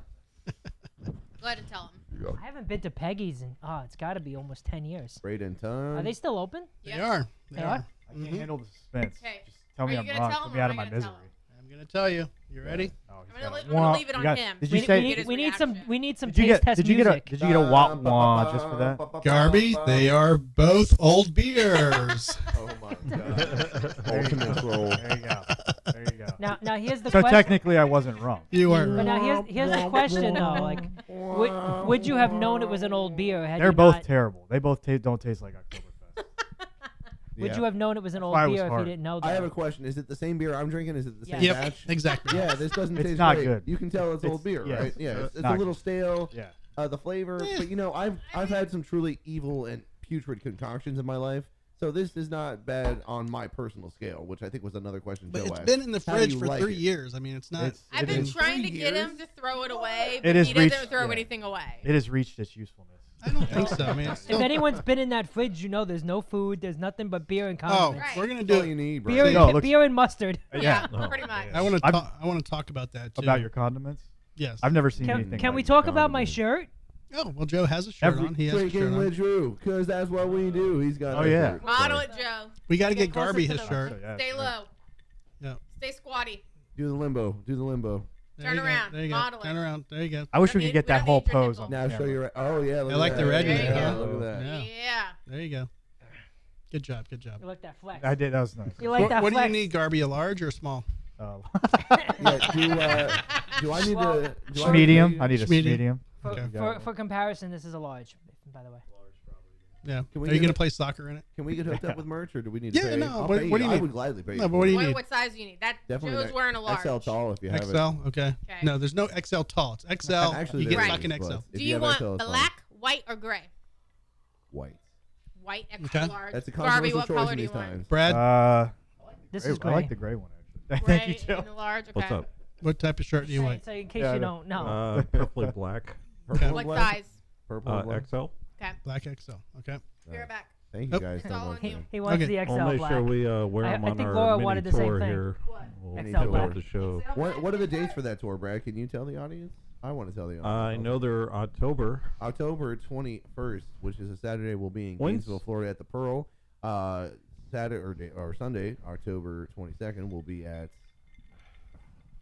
Go ahead and tell him. I haven't been to Peggy's in it's got to be almost 10 years. Great and ton. Are they still open? They Yep. are. They are? I can't Mhm. handle the suspense. Okay. Just tell me Are I'm you gonna wrong. tell Put him me or out am of I my gonna tell misery. him? I'm gonna tell you. You ready? Oh, he's I'm gonna got a I'm gonna wah. leave it on You got- him. Did We, you say? we, His we need some reaction. we need some Did you taste get? test Did you get a? music. Did you get a wah just for that? Garby, they are both old beers. Oh my god. Ultimate roll. There you go. There you go. Now here's the So question. technically, I wasn't wrong. You are. But now here's the question though. Like, would you have known it was an old beer? Had They're you both not, terrible. They both don't taste like Oktoberfest. Would Yeah. you have known it was an old why it was beer if you hard. didn't know that? I have a question. Is it the same beer I'm drinking? Is it the same Yes. Yep, batch? exactly. Yeah, this doesn't It's taste not great. good. You can tell it's old It's- beer, yes, right? Yeah, it's it's a not little good. stale. Yeah. The flavor, Eh. but you know, I've had some truly evil and putrid concoctions in my life. So this is not bad on my personal scale, which I think was another question But Joe it's asked. been in the How do fridge you for like 3 it? years. I mean, it's not. It's- I've it been is trying to 3 get him years? to throw it away, It but has he doesn't reached- throw yeah. anything away. It has reached its usefulness. I don't think so. I mean, it's If still, anyone's been in that fridge, you know there's no food. There's nothing but beer and oh, condiments. Right. we're gonna That's all do you it. need, bro. Beer, No, it and, looks- beer and mustard. Yeah, Oh, pretty much. I want to. I'm- I want to talk about that too. About your condiments? Yes. I've never seen anything. Can like we it. talk about my condiments. shirt? Oh well, Joe has a shirt Every- on. He has a shirt Drinking on. with Drew, because that's what we do. He's got. Oh, a yeah. shirt. Model Sorry. it, Joe. We got to Get get closer Garby to his the- shirt. So, yeah, Stay sure. low. Yeah. Stay squatty. Do the limbo. Do the limbo. There Turn you go. around. There you go. Model it. Turn around. There you go. I wish I we mean, could get we that don't whole need your pose nipple. on. Now camera. show you. Oh yeah. Look I at like that. the red There you Yeah, go. look at that. Yeah. Yeah. There you go. Good job. Good job. You like that flex? I did. That was nice. You like What, that what do you flex? need, Garby? A large or a small? Oh. Yeah, do I need Well, to? Do I medium. need- I need a Medium. medium. For, Okay. for comparison, this is a large, by the way. Yeah. Can we Are you get gonna a- play soccer in it? Can we get hooked up with merch, or do we need to Yeah, pay? no, I'll what- pay what do you I need? would gladly pay. No, you. but what do you need? What size do you need? That Definitely Joe's wearing a large. XL tall if you have XL. Okay. Okay. No, there's no XL tall. It's XL. Actually, you there get is, fucking but XL. if Do you have want XL, it's fine. black, White or gray? White. White, extra Okay. large. That's a Garvey, controversial what choice color in do you these want? times. Brad, This Gray- is I like gray. the gray one actually. Gray Thank you, Joe. and large. Okay. What's up? what type of shirt do you like? So in case Yeah, you no. don't know. Purpley black. Purple and What black? size? Purple and black. XL. Okay. Black XL. Okay. Bear it back. Thank you Yep. guys It's so all much. on you. man. He wants Okay. the XL We'll make black. sure we wear I- them I on think our Laura mini wanted the tour same thing. here. What? We'll Mini XL tour. black. the show. What are the dates for that tour, Brad? Can you tell the audience? I want to tell the audience. I know they're October. October 21st, which is a Saturday, will be in When's- Gainesville, Florida, at the Pearl. Saturday or Sunday, October 22nd, will be at.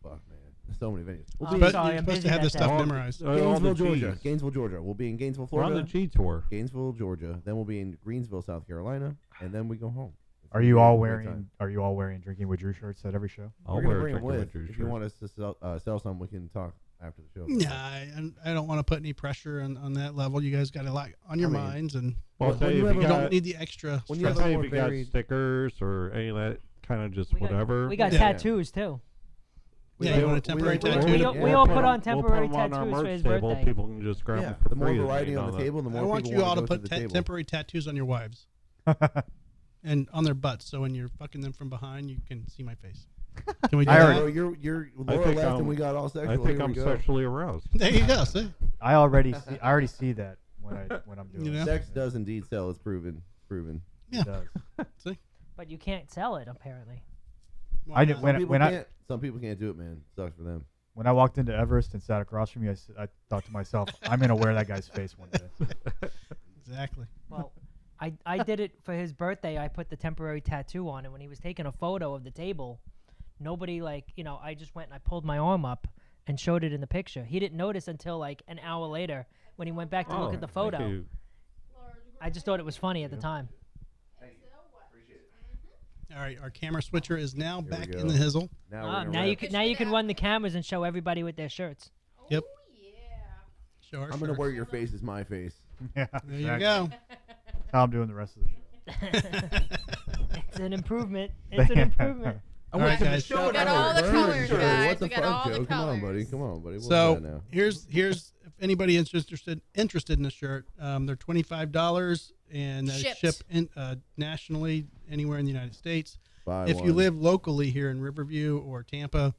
Fuck man, so many venues. We'll I'm be But sorry, you're I'm supposed to busy have that this day. stuff All- memorized. all the Gainesville, Georgia. Gs. Gainesville, Georgia. We'll be in Gainesville, We're on Florida. the G tour. Gainesville, Georgia. Then we'll be in Greensville, South Carolina, and then we go home. It's Are gonna you be a all great wearing? time. Are you all wearing Drinking with Drew shirts at every show? I'll We're gonna wear a bring them Drinking with. Drew If you shirt. want us to sell some, we can talk after the show. Yeah, I don't want to put any pressure on that level. You guys got a lot on your I mean, minds, and Well, I'll when tell you you, have if a- you you don't got, need the extra. When you I'll have stress. tell you more if you got varied- stickers or any of that kind of just We got- whatever. We got Yeah. tattoos too. Yeah, you want a temporary tattoo? We, to- we all put on We'll temporary put 'em on our tattoos for merch his table. birthday. People can just grab Yeah, them for the more free and variety you on know the that. table, the more I want people you all wanna to go put the table. temporary tattoos on your wives and on their butts, so when you're fucking them from behind, you can see my face. Can we do I that? already- Bro, you're I Laura think left I'm- and we got all sexual. I think Here we I'm go. sexually aroused. There you go. See? I already see that when I'm doing You know? it. Sex does indeed sell. It's proven. Yeah. It does. But you can't sell it apparently. Why I did- not? when Some people can't do it, man. Sucks for them. When I walked into Everest and sat across from you, I thought to myself, I'm gonna wear that guy's face one day. Exactly. Well, I did it for his birthday. I put the temporary tattoo on, and when he was taking a photo of the table, nobody I just went and I pulled my arm up and showed it in the picture. He didn't notice until like an hour later when he went back to look at the thank photo. you. I just thought it was funny at the time. All right, our camera switcher is now we back go. in the hizzle. Now, we're gonna Now wrap. you can run the cameras and show everybody with their shirts. Yep. Oh, yeah. Show our I'm gonna shirts. wear your face as my face. Yeah, There you exactly. go. That's how I'm doing the rest of the show. It's an improvement. It's an improvement. All right, guys. We got all the Burn, colors, sure. guys. What the We got fuck, all the Joe? Come on, buddy. colors. Come on, buddy. We'll do So that now. here's if anybody is interested in the shirt, they're $25 and Shipped. ship in, nationally anywhere in the United States. Buy If you one. live locally here in Riverview or Tampa,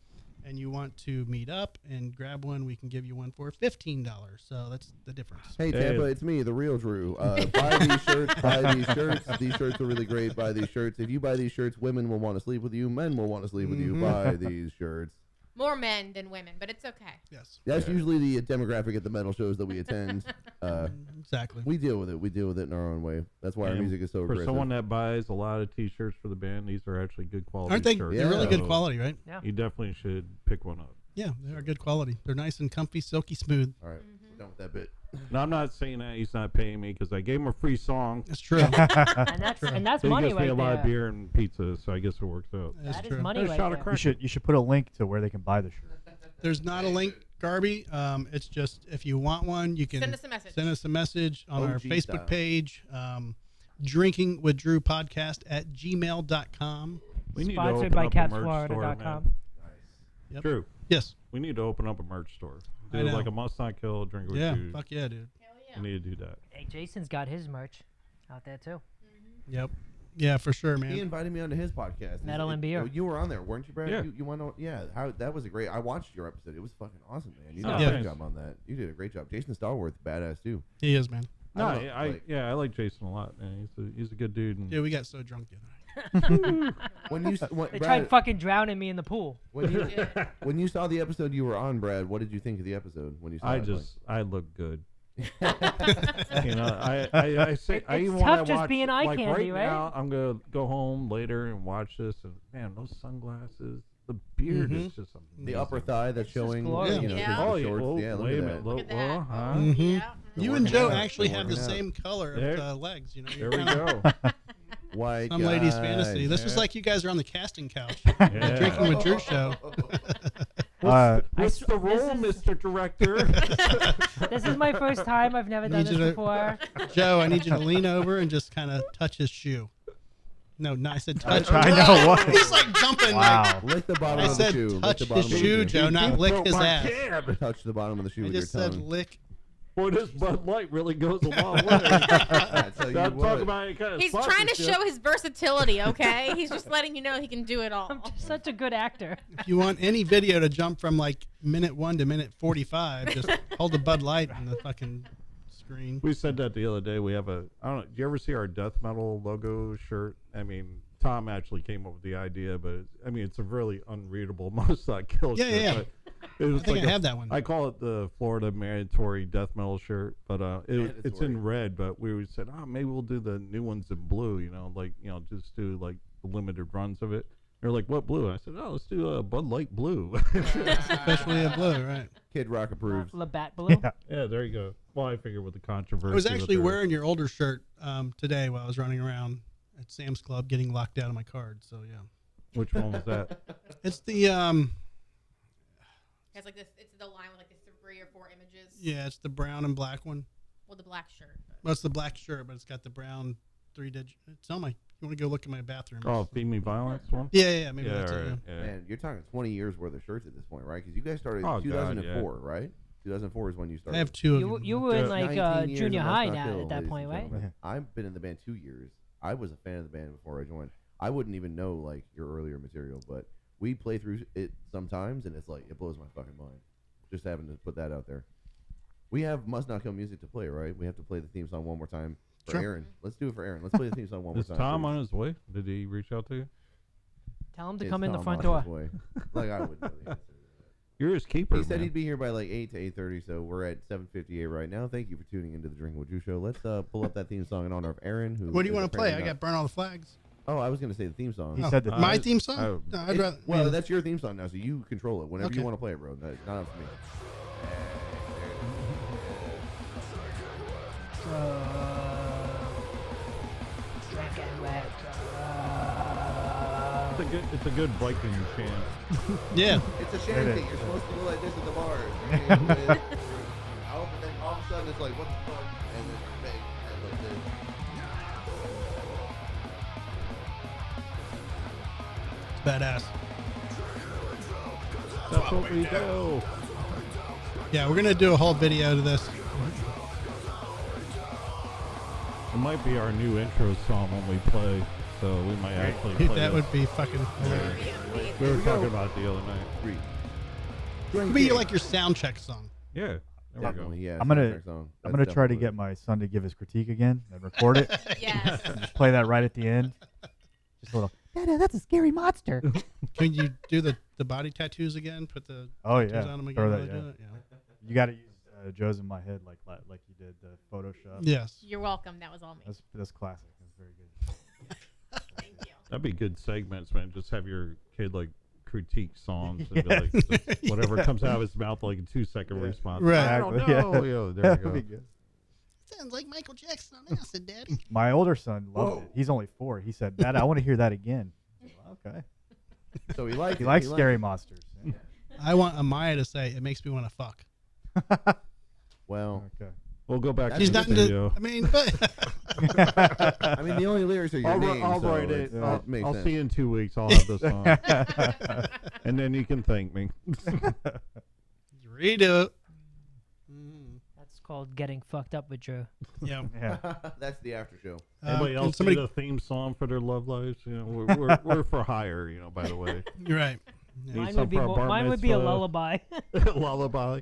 and you want to meet up and grab one, we can give you one for $15. So that's the difference. Hey Hey. Tampa, it's me, the real Drew. Buy these shirts. Buy these shirts. These shirts are really great. Buy these shirts. If you buy these shirts, women will want to sleep with you. Men will want to sleep with you. Buy these shirts. More men than women, but it's okay. Yes, That's usually the demographic at the metal shows that we attend. exactly. We deal with it. We deal with it in our own way. That's why our And music is so For aggressive. someone that buys a lot of T-shirts for the band, these are actually good quality Aren't they? shirts. They're really good So quality, right? You definitely should pick one up. Yeah, they are good quality. They're nice and comfy, silky smooth. All right, we're done with that bit. Now, I'm not saying that he's not paying me because I gave him a free song. That's true. And that's So he money gets me right a lot of there. beer and pizza, so I guess it works out. That's That is true. money There's a right shot of there. crack. You should put a link to where they can buy the shirt. There's not a link, Garby. It's just if you want one, you can Send us a message. Send us a message on our OG Facebook style. page, Drinking with Drew Podcast at gmail.com. We need to Sponsored open by up a merch store, capsflorida.com. man. Yep. True. Yes. We need to open up a merch store. I Do know. like a Must Not Kill, drink with Yeah. you. Fuck yeah, dude. Hell yeah. We need to do that. Hey, Jason's got his merch out there too. Yep. Yeah, for sure, He man. invited me onto his podcast. Metal and Beer. You were on there, weren't you, Brad? Yeah. You want to know? Yeah. How that was a great. I watched your episode. It was fucking awesome, man. You did Oh, a great thanks. job on that. You did a great job. Jason Starworth, badass too. He is, man. No, don't know, I like Jason a lot, man. He's a good dude. And Yeah, we got so drunk the other night. When you when, They Brad, tried fucking drowning me in the pool. when you Yeah. when you saw the episode you were on, Brad, what did you think of the episode when you saw it? I look good. You know, I say I It's even tough want to just watch. being eye like candy, right? now, I'm gonna go home later and watch this, and man, those sunglasses, the beard is just amazing. The upper thigh that's It's just showing, glorious. you know, Yeah. the Oh, shorts. oh, Yeah, look wait at a that. minute. Look at Well, that. huh? Oh, Mhm. yeah. You working and Joe out. actually They're have the working out. same color of There- legs. You know, There you're we kinda go. White some lady's guys. fantasy. This is Yeah. like you guys are on the casting couch. Yeah. Drinking with Drew show. What's the role, this Mr. Director? This is my first time. I've never done Need this you to- before. Joe, I need you to lean over and just kind of touch his shoe. No, I said touch. I know what. He's like jumping. Wow. Lick the bottom I of the said shoe. Lick touch the bottom his of the shoe, shoe. Joe, not lick his ass. Touch the bottom of the shoe I with just your said tongue. lick Boy, this Bud Light really goes a long way. I tell you Not what. talk about any kind of He's trying to sponsorship. show his versatility, okay? He's just letting you know he can do it all. I'm just such a good actor. If you want any video to jump from like minute 1 to minute 45, just hold the Bud Light on the fucking screen. We said that the other day. We have a. I don't know. Do you ever see our death metal logo shirt? I mean, Tom actually came up with the idea, but I mean, it's a really unreadable Must Not Kill Yeah, shirt. yeah. But it was I think like I have that one. I call it the Florida mandatory death metal shirt, but it's Mandatory. in red. But we said, oh, maybe we'll do the new ones in blue. Just do like the limited runs of it. They're like, what blue? I said, oh, let's do a Bud Light blue. Especially a blue, right? Kid Rock approves. Labatt Blue. Yeah. Yeah, there you go. Well, I figure with the controversy. I was with actually their- wearing your older shirt today while I was running around at Sam's Club getting locked out of my card. So yeah, Which one was that? it's the Has like this. It's the line with like the 3 or 4 images. yeah, it's the brown and black one. Well, the black shirt. But. Well, it's the black shirt, but it's got the brown 3-digit. It's on my. You want to go look in my bathroom? Oh, Feed Me Violence one? Yeah, maybe Yeah, that's it. right, Yeah. yeah. Man, you're talking 20 years worth of shirts at this point, right? Because you guys started Oh, in God, 2004, right? 2004 is when you started. I have 2 of You them. you were in like 19 years junior of high Must Not now Kill, at that ladies point, and right? gentlemen. I've been in the band 2 years. I was a fan of the band before I joined. I wouldn't even know like your earlier material, but we play through it sometimes, and it's like it blows my fucking mind. Just having to put that out there. We have Must Not Kill music to play, right? We have to play the theme song one more time for Sure. Aaron. Let's do it for Aaron. Let's play the theme song one more Is time. Tom please. on his way? Did he reach out to you? Tell him to It's come in the Tom front on door. his way. Like I would know the answer. You're his keeper. He said man. he'd be here by like 8 to 8:30, so we're at 7:58 right now. Thank you for tuning into the Drinking with Drew show. Let's pull up that theme song in honor of Aaron. Who What do you is want to play? I apparently got Burn All the Flags. not- Oh, I was going to say the theme song. He Oh, said that. my I- theme song? oh. No, I'd rather. Well, man, that's your theme song now, so you control it whenever you Okay. want to play it, bro. That's not up to me. It's a good Viking chant. yeah. It's a It shanty. is. You're supposed to go like this at the bar. And then all of a sudden it's like, what the fuck? And then bang, and like this. It's badass. That's what we do. Yeah, we're gonna do a whole video to this. It might be our new intro song when we play, so we might actually play That it. would be fucking hilarious. We were talking about it the other night. 3. It'd be like your sound check song. Yeah. There we Definitely, go. yeah. I'm gonna- soundtrack song. I'm That's gonna try to definitely get my son to give his critique again and record it. Yes. Just play that right at the end. Just a little. Dada, that's a scary monster. Can you do the body tattoos again? Put the Oh tattoos yeah. on them again. Throw while that, they do yeah. it? Yeah. You got to use Joe's in my head like you did the Photoshop. Yes. You're welcome. That was all me. That's classic. That's very good. Thank you. That'd be good segments, man. Just have your kid like critique songs and be Yes. like, just whatever comes out of his mouth, like a 2-second Yeah. response. Right. I don't Exactly, know. yeah. Yo, there That'd you be go. good. Sounds like Michael Jackson on acid, Daddy. My older son loved it. He's only 4. He said, "Dad, I want to hear that again." Well, okay. So he likes He it. likes He scary monsters. Yeah. I want Amaya to say it makes me want to fuck. Well, Okay. We'll go back She's to the not into. video. I mean, but I mean, the only lyrics are your I'll, name. I'll so write it. it's- makes I'll sense. see you in 2 weeks. I'll have this on, and then you can thank me. redo it. That's called getting fucked up with Drew. Yeah. Yeah. That's the after show. Anybody can else somebody? need a theme song for their love lives? You know, we're for hire. You know, by the way, You're right. Yeah. Need Mine some would be for a bar mine would be a mitzvah. lullaby. lullaby.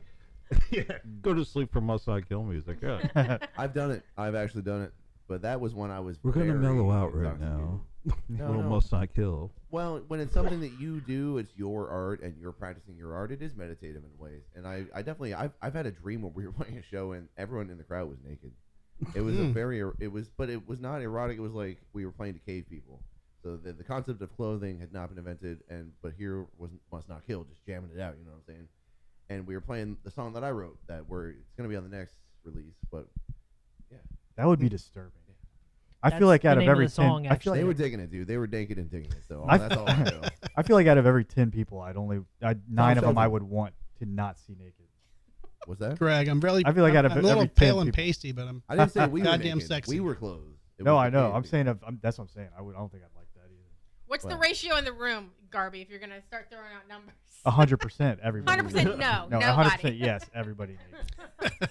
Yeah, go to sleep for Must Not Kill music. Yeah. I've done it. I've actually done it. But that was when I was. We're gonna very mellow out right intoxicated. now. No, Little no. Must Not Kill. Well, when it's something that you do, it's your art, and you're practicing your art. It is meditative in ways, and I definitely, I've had a dream where we were playing a show and everyone in the crowd was naked. It was a very, but it was not erotic. It was like we were playing to cave people. So the concept of clothing had not been invented, but here was Must Not Kill, just jamming it out. You know what I'm saying? And we were playing the song that I wrote that it's gonna be on the next release, but That would be disturbing. I That's feel like the out of name of every the song, 10, I feel actually. they like, were digging it, dude. They were naked and digging it. So I- that's all I know. I feel like out of every 10 people, 9 of them I Shelton. would want to not see naked. Was that? Greg, I'm really. I feel like out of I'm a little every 10 pale and people- pasty, but I'm. I didn't say we were Goddamn naked. sexy. We were clothed. It No, was I the know. cave I'm people. saying that's what I'm saying. I don't think I'd like that either. What's the Well. ratio in the room, Garby, if you're going to start throwing out numbers? 100% everybody. 100% no. No, Nobody. 100% yes. Everybody naked.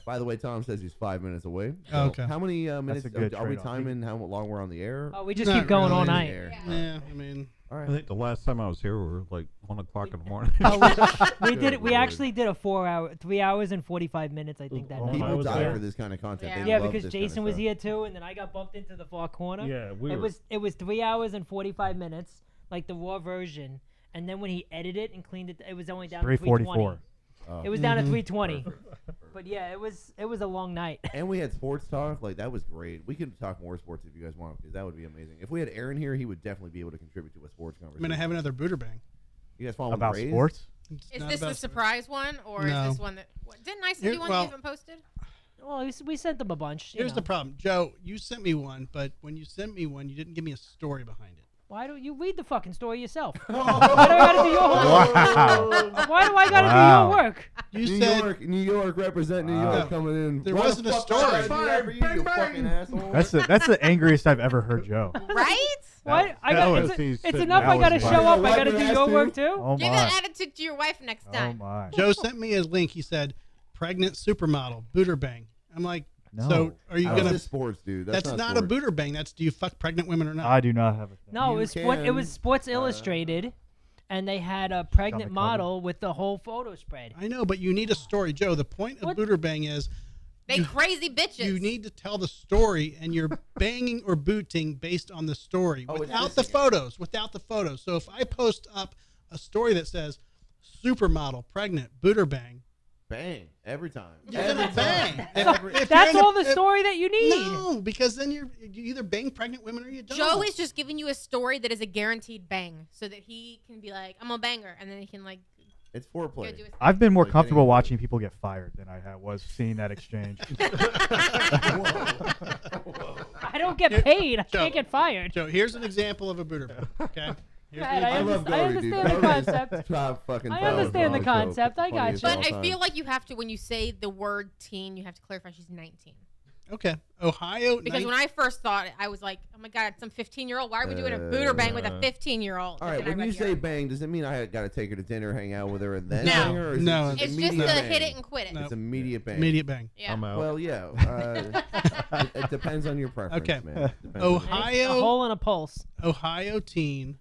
By the way, Tom says he's 5 minutes away. Oh, okay. How many minutes a good are we trade-off. timing? How long we're on the air? Oh, we just Not keep going all really. night. Air. Yeah, I mean, All I right. think the last time I was here, we were like 1 o'clock in the morning. Oh, we did it. We Lord. actually did a 3 hours and 45 minutes. I think that Oh, night. I People was die there. for this kind of content. Yeah. They Yeah, love because this kind of Jason was stuff. here too, and then I got bumped into the far corner. yeah, It was 3 hours and 45 minutes, like the raw version. And then when he edited it and cleaned it, it was only down to 344. 320. Oh. It was down to Mhm. 320. But yeah, it was a long night. And we had sports talk. Like, that was great. We could talk more sports if you guys want, because that would be amazing. If we had Aaron here, he would definitely be able to contribute to a sports I'm conversation. gonna have another booter bang. You guys follow About the Rays? sports? It's Is not this about the sports. surprise one, or No. is this one that didn't I send Here- you one well- you haven't posted? Well, we sent them a bunch. you Here's know. the problem, Joe. You sent me one, but when you sent me one, you didn't give me a story behind it. Why don't you read the fucking story yourself? Why do I gotta do your homework? Wow. Why do I gotta Wow. do your work? You New said York, New York, represent New Wow. York coming in. There Why the wasn't a fuck story. would I do that for you, you fucking asshole. That's the angriest I've ever heard Joe. Right? What? I that got. was- It's, he's it's sitting enough. there. I gotta That was show my- up. I gotta do your work too. Oh Give my. that attitude to your wife next Oh time. my. Joe sent me a link. He said, "Pregnant supermodel booter bang." I'm like, No. so are you That's gonna? just sports, dude. That's not a sports. booter bang. That's do you fuck pregnant women or not? I do not have a thing. No, You it was it was can, Sports Illustrated, and they had a pregnant cover. model with the whole photo spread. I know, but you need a story, Joe. The point of What? booter bang is They crazy bitches. you need to tell the story, and you're banging or booting based on the story Oh, it's without just- the photos. Without the photos. So if I post up a story that says supermodel pregnant booter bang, Bang every time. you're Every gonna bang. time. If That's you're in all the story that you need. No, because then you either bang pregnant women or you don't. Joe is just giving you a story that is a guaranteed bang, so that he can be like, "I'm a banger," and then he can like It's go foreplay. do his. I've been more Like comfortable getting- watching people get fired than I was seeing that exchange. I don't get paid. I Joe. can't get fired. Joe, here's an example of a booter bang. Okay. Here's Right, the I I example. love I Goaty, dude. understand the Goaty is concept. top fucking I talent understand the on show. concept. I got Funniest you. of But all I time. feel like you have to when you say the word teen, you have to clarify she's 19. Okay. Ohio. Because when I first thought it, I was like, "Oh my god, some 15-year-old! Why are we doing a booter bang with a 15-year-old?" All right, when you say bang, does it mean I got to take her to dinner, hang out with her, and then No. bang her? Or is No. it it's just immediate a bang? hit it and quit it. No. It's immediate bang. immediate bang. Yeah. I'm out. Well, yeah. It depends on your preference, Okay. man. Depends on your- A Ohio. hole in a pulse. Ohio teen.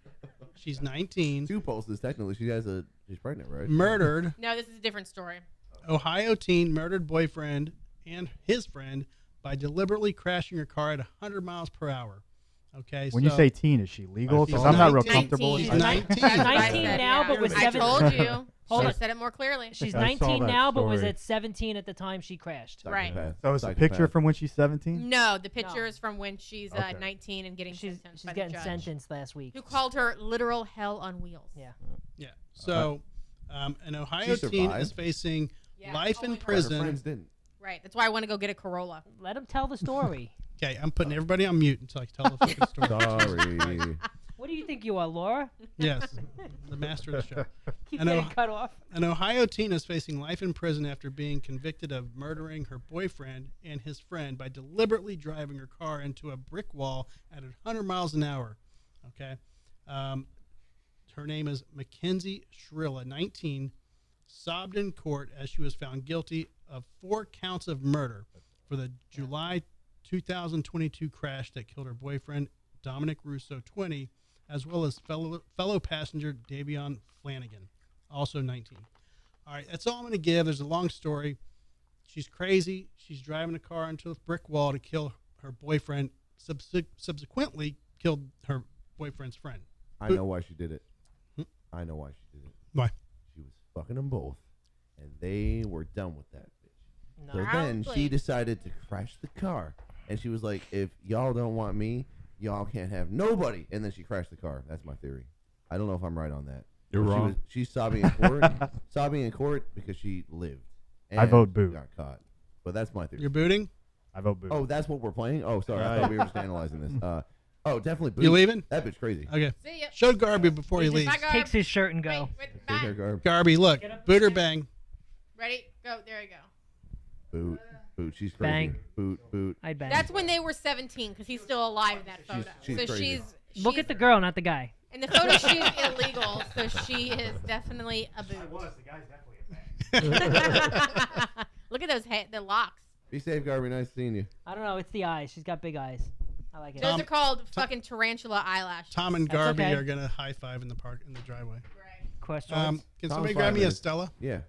She's 19. Two pulses, technically. She's pregnant, right? Murdered. No, this is a different story. Ohio teen murdered boyfriend and his friend by deliberately crashing her car at 100 miles per hour. Okay. When so you say teen, is she legal? She's Because I'm not real 19. comfortable. She's with that. 19. That's what I 19 said, now, yeah. but was I 7. told you. Hold Should on. have said it more clearly. She's I saw 19 that now, but was story. at 17 at the time she crashed. Right. Psychopath. So it's a Psychopath. picture from when she's 17? No, the picture No. is from when she's Okay. 19 and getting She's sentenced by the getting judge, sentenced last week. who called her literal hell on wheels. Yeah. Yeah. So an Ohio She teen survived. is facing Yeah. life Oh in my God. But her prison. friends didn't. Right. That's why I want to go get a Corolla. Let him tell the story. Okay, I'm putting everybody on mute until I tell the fucking story. Sorry. What do you think you are, Laura? Yes, the master of the show. Keep I know. getting cut off. An Ohio teen is facing life in prison after being convicted of murdering her boyfriend and his friend by deliberately driving her car into a brick wall at 100 miles an hour. Okay. Her name is Mackenzie Shrilla, 19, sobbed in court as she was found guilty of 4 counts of murder for the July 2022 crash that killed her boyfriend, Dominic Russo, 20, as well as fellow passenger Davion Flanagan, also 19. All right, that's all I'm going to give. There's a long story. She's crazy. She's driving a car into a brick wall to kill her boyfriend, subsequently killed her boyfriend's friend. I know why she did it. Hmm? I know why she did it. Why? She was fucking them both, and they were done with that bitch. No. So then Probably. she decided to crash the car, and she was like, "If y'all don't want me, y'all can't have nobody." And then she crashed the car. That's my theory. I don't know if I'm right on that. You're But wrong. She's sobbing in court, sobbing in court because she lived. I and vote boo. Got caught. But that's my theory. You're booting? I vote boo. Oh, that's what we're playing. Oh, sorry. I Right. thought we were just analyzing this. Oh, definitely boo. You leaving? That bitch crazy. Okay. See ya. Show Garby before he Bye, leaves. Garb. Takes his shirt and go. Wait, Take her bye. garb. Garby, look. Get up. Booter bang. Ready? Go. There you go. Boot. Boot. She's crazy. Bang. Boot. I'd bang. That's when they were 17 because he's still alive in that photo. she's so crazy. she's Look at the girl, not the guy. in the photo. She's illegal, so she is definitely a boot. The guy's definitely a bang. Look Look at those the locks. Be safe, Garby. Nice seeing you. I don't know. It's the eyes. She's got big eyes. I like it. Those are called fucking tarantula eyelashes. Tom and That's Garby okay. are gonna high five in the park in the driveway. Right. Question. Can Tom's somebody grab me a 5 minutes. Stella? Yeah.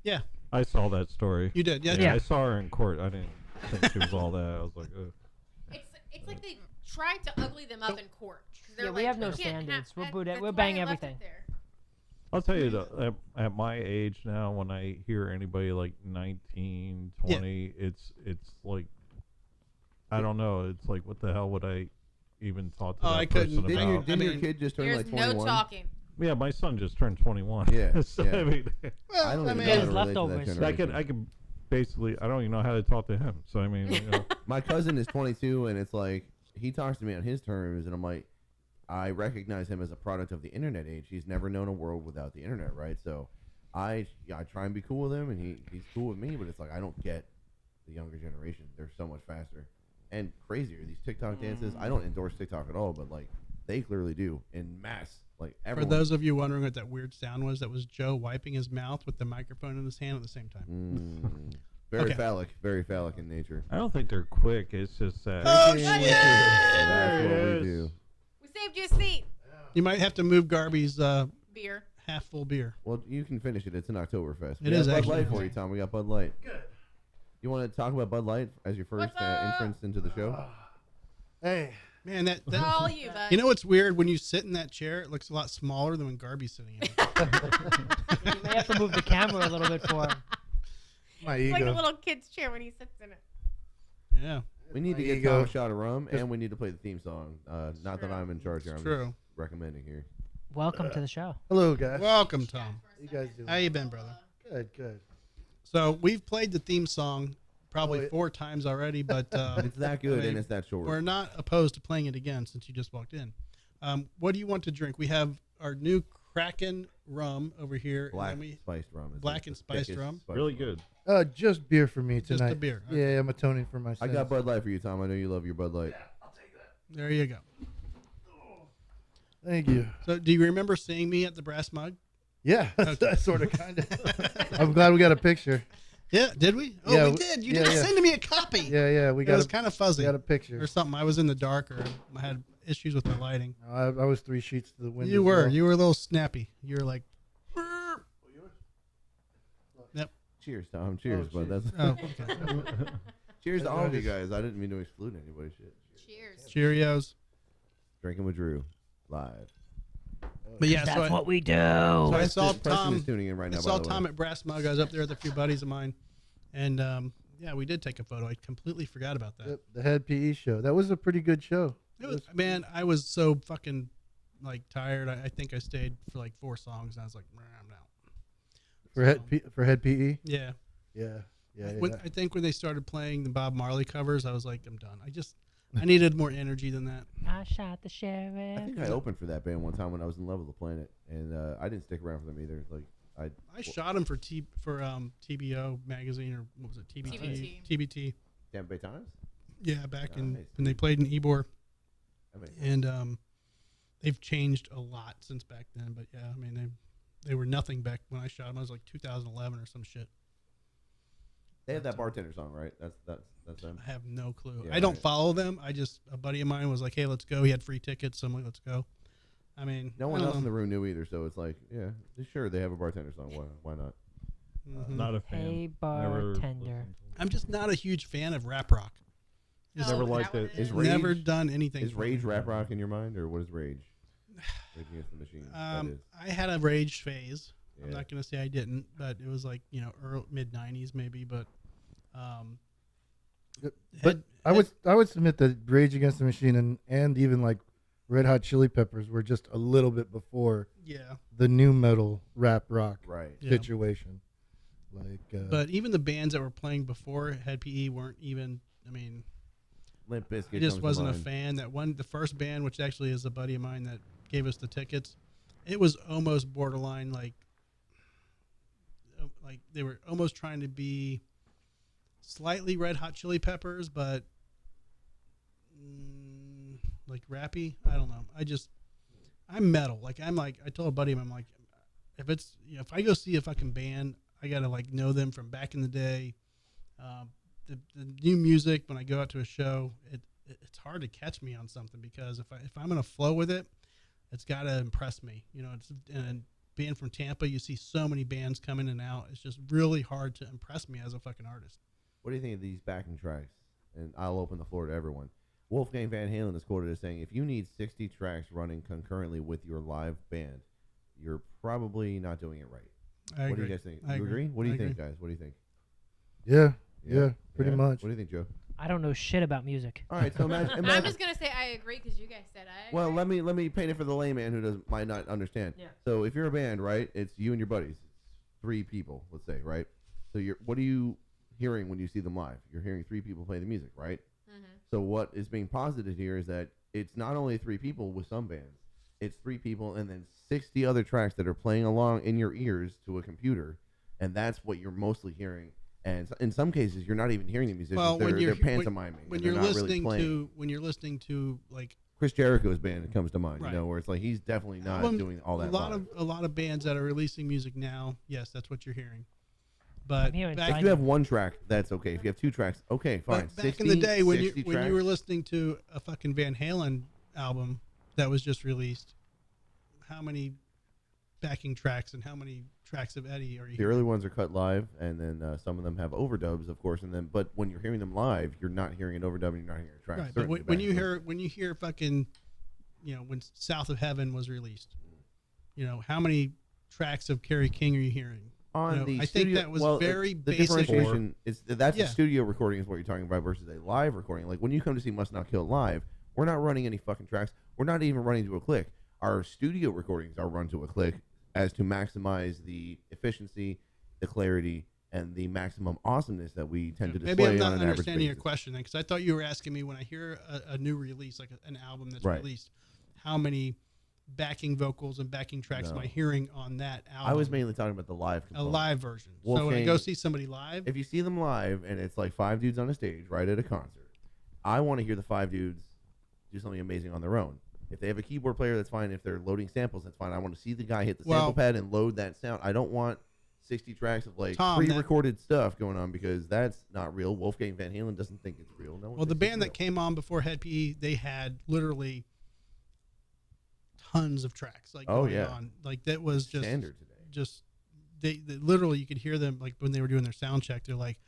Yeah, I saw that story. you did. Yeah. Yeah. I saw her in court. I didn't think she was all that. I was like, ugh. It's like they tried to ugly them up in court. 'Cause they're Yeah, we like, have no "You can't standards. have- We'll boot it. that's We'll why bang I left it everything." there. I'll tell you, at my age now, when I hear anybody like 19, 20, it's like, I don't know. It's like, what the hell would I even talk to Oh, that I couldn't. person Didn't, your, about? didn't I your mean, kid just turn There's like 21? no talking. Yeah, my son just turned 21. Yeah, So, yeah. I mean, Well, I don't I even mean, know how His to relate to that leftovers. generation. I could basically, I don't even know how to talk to him. So, I mean, you know, My cousin is 22, and it's like he talks to me on his terms, and I'm like, I recognize him as a product of the internet age. He's never known a world without the internet, right? So I try and be cool with him, and he's cool with me, but it's like I don't get the younger generation. They're so much faster and crazier. These TikTok dances, I don't endorse TikTok at all, but like they clearly do in mass. Like for everyone. those of you wondering what that weird sound was, that was Joe wiping his mouth with the microphone in his hand at the same time. Very Okay. very phallic in nature. I don't think they're quick. It's just that. Oh, Yeah, shit! that's what There it we is. do. We saved you a seat. You might have to move Garby's Beer. half full beer. Well, you can finish it. It's an Oktoberfest. It We is got Bud actually. Light for you, Tom. We got Bud Light. Good. You want to talk about Bud Light as your first What's up? entrance into the show? Hey, Man, that All you, bud. you know what's weird? When you sit in that chair, it looks a lot smaller than when Garby's sitting in it. You may have to move the camera a little bit for him. my It's like a ego. little kid's chair when he sits in it. Yeah, We need to My get ego. Tom a shot of rum, and we need to play the theme song. Not that True. I'm in charge here. it's I'm true. just recommending here. Welcome to the show. Hello, guys. Welcome, Tom. How you guys doing? How you been, brother? Good, good. So we've played the theme song probably Oh, yeah. 4 times already, but It's that good, I mean, and it's that short. we're not opposed to playing it again since you just walked in. What do you want to drink? We have our new Kraken rum over here. Black and then we, spiced rum. It's black the and spiced thickest rum? spiced Really rum. good. Just beer for me Just tonight. a beer, okay. Yeah, I'm atoning for my I sins. got Bud Light for you, Tom. I know you love your Bud Light. there you go. Thank you. So do you remember seeing me at the Brass Mug? Yeah, Okay. sort of, kind of. I'm glad we got a picture. Yeah, did we? Oh, Yeah, we we- did. You yeah, didn't yeah. send me a copy. Yeah, we It got was a, kind of fuzzy got a picture. or something. I was in the dark or I had issues with my lighting. I was 3 sheets to the window. You were. as well. You were a little snappy. You were like, Cheers, Tom. Cheers, bud. cheers. That's oh, okay. cheers to all of you just- guys. I didn't mean to exclude anybody. Shit. Cheers. Cheerios. Drinking with Drew, live. But yeah, That's so what we do. I saw Preston Tom. is tuning in right I now. saw by the Tom way. at Brass Mug. I was up there with a few buddies of mine, and yeah, we did take a photo. I completely forgot about that. Yep, the head PE show. That was a pretty good show. It was, man, I was so fucking like tired. I think I stayed for like 4 songs, and I was like, "Nah, I'm out. For head PE. Yeah. Yeah. When, I think when they started playing the Bob Marley covers, I was like, I'm done. I needed more energy than that. I shot the I sheriff. think I opened for that band one time when I was in love with the planet, and I didn't stick around for them either. Like I shot him for TBO magazine, or what was it, TBT? TBT. Tampa Bay Times. Yeah, back in Nice. when they played in Ybor, That makes sense. and they've changed a lot since back then. But yeah, I mean they were nothing back when I shot them. I was like 2011 or some shit. They have that bartender song, right? That's them. I have no clue. Yeah, I don't right. follow them. A buddy of mine was like, "Hey, let's go." He had free tickets, so I'm like, "Let's go." I mean, No I one don't else in know. the room knew either, so it's like, yeah, sure, they have a bartender song. Why not? Mhm. Not a fan. Hey, Never bartender. listened to I'm just not a huge fan of rap rock. Just Never is liked that what it. is? Is Rage- never done anything. Is for Rage me. rap rock in your mind, or what is Rage? Rage Against the Machine. That is. I had a Rage phase. I'm Yeah. not gonna say I didn't, but it was like early mid '90s maybe. But But I would submit that Rage Against the Machine and even like Red Hot Chili Peppers were just a little bit before yeah. the new metal rap rock Right. Yeah. situation. Like, But even the bands that were playing before Head PE weren't even. I mean, Limp Bizkit I just comes to wasn't a mind. fan. The first band, which actually is a buddy of mine that gave us the tickets, it was almost borderline like they were almost trying to be slightly Red Hot Chili Peppers, but like rappy. I don't know. I'm metal. I told a buddy of mine, I'm like, if it's if I go see a fucking band, I gotta like know them from back in the day. The new music, when I go out to a show, it's hard to catch me on something, because if I'm gonna flow with it, it's gotta impress me. You know, and being from Tampa, you see so many bands come in and out. It's just really hard to impress me as a fucking artist. What do you think of these backing tracks? And I'll open the floor to everyone. Wolfgang Van Halen is quoted as saying, if you need 60 tracks running concurrently with your live band, you're probably not doing it right. I What agree. do you guys think? I You agree? What do you I think, agree. guys? What do you think? Yeah, pretty much. What do you think, Joe? I don't know shit about music. All right, so imagine. I'm just gonna say I agree because you guys said I agree. Well, let me paint it for the layman who might not understand. Yeah. So if you're a band, right, it's you and your buddies. It's 3 people, let's say, right? So what are you hearing when you see them live? You're hearing 3 people play the music, right? Mhm. So what is being posited here is that it's not only 3 people with some bands. It's 3 people and then 60 other tracks that are playing along in your ears to a computer, and that's what you're mostly hearing. And in some cases, you're not even hearing the musicians. Well, they're when pantomiming. when and you're they're not listening really playing. when you're listening to like Chris Jericho's band comes to mind, Right. you know, where it's like he's definitely not Well, doing all that. a lot of bands that are releasing music now, yes, that's what you're hearing. But I'm hearing back, If you have 1 track, that's okay. If you have 2 tracks, okay, fine. but back 60, in the day when 60 you tracks, were listening to a fucking Van Halen album that was just released, how many backing tracks and how many tracks of Eddie are you the hearing? early ones are cut live, and then some of them have overdubs, of course. And then, but when you're hearing them live, you're not hearing an overdub, and you're not hearing a track. Right, but Certainly when you back hear fucking, you know, when South of Heaven was released, you know, how many tracks of Kerry King are you hearing? on You know, the I studio, think that was well, very the basic. differentiation is that's Yeah. a studio recording is what you're talking about versus a live recording. Like when you come to see Must Not Kill live, we're not running any fucking tracks. We're not even running to a click. Our studio recordings are run to a click as to maximize the efficiency, the clarity, and the maximum awesomeness that we tend to display Maybe I'm not on an average understanding your basis. question then, because I thought you were asking me when I hear a new release, like an album that's Right. released, how many backing vocals and backing tracks am No. I hearing on that album? I was mainly talking about the live a component. live version. So when I Wolfgang- go see somebody live, If you see them live and it's like 5 dudes on a stage right at a concert, I want to hear the 5 dudes do something amazing on their own. If they have a keyboard player, that's fine. If they're loading samples, that's fine. I want to see the guy hit the Well- sample pad and load that sound. I don't want 60 tracks of like Tom, that- pre-recorded stuff going on because that's not real. Wolfgang Van Halen doesn't think it's real. No one well, the thinks it's band that real. came on before Head PE, they had literally tons of tracks like Oh, going yeah. on. Like that was just standard today. just they literally you could hear them like when they were doing their sound check. They're like,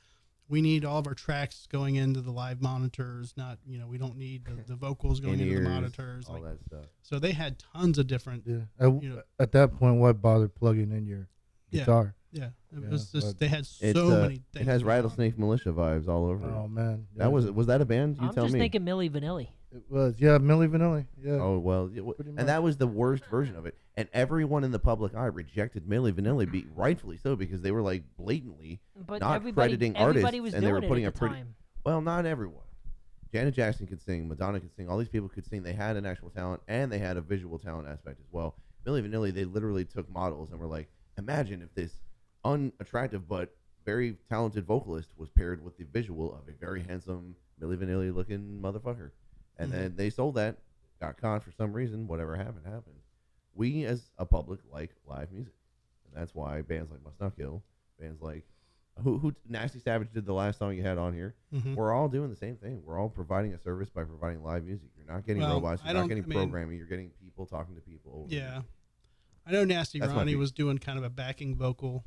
we need all of our tracks going into the live monitors. Not we don't need the vocals going into the In-ears, monitors. all Like, that stuff. so they had tons of different. Yeah. You know- At that point, why bother plugging in your Yeah. guitar? Yeah, it Yeah, was just but they had so It's, many things. it has going on. Rattlesnake Militia vibes all over. Oh it. man, That was that a band? You I'm tell just me. thinking Milli Vanilli. it was Milli Vanilli. Yeah. Oh well, Pretty much. and that was the worst version of it. And everyone in the public eye rejected Milli Vanilli, rightfully so, because they were like blatantly But not everybody, crediting everybody artists, was and they doing were it putting at a the pretty. time. Well, not everyone. Janet Jackson could sing, Madonna could sing, all these people could sing. They had an actual talent, and they had a visual talent aspect as well. Milli Vanilli, they literally took models and were like, imagine if this unattractive but very talented vocalist was paired with the visual of a very handsome Milli Vanilli looking motherfucker. And then they sold that, got caught for some reason, whatever happened. We as a public like live music. And that's why bands like Must Not Kill, bands like who Nasty Savage did the last song you had on here. Mhm. We're all doing the same thing. We're all providing a service by providing live music. You're not getting Well, robots. I You're not don't- getting I mean- programming. You're getting people talking to people. Yeah, I know Nasty That's my Ronnie beat. was doing kind of a backing vocal,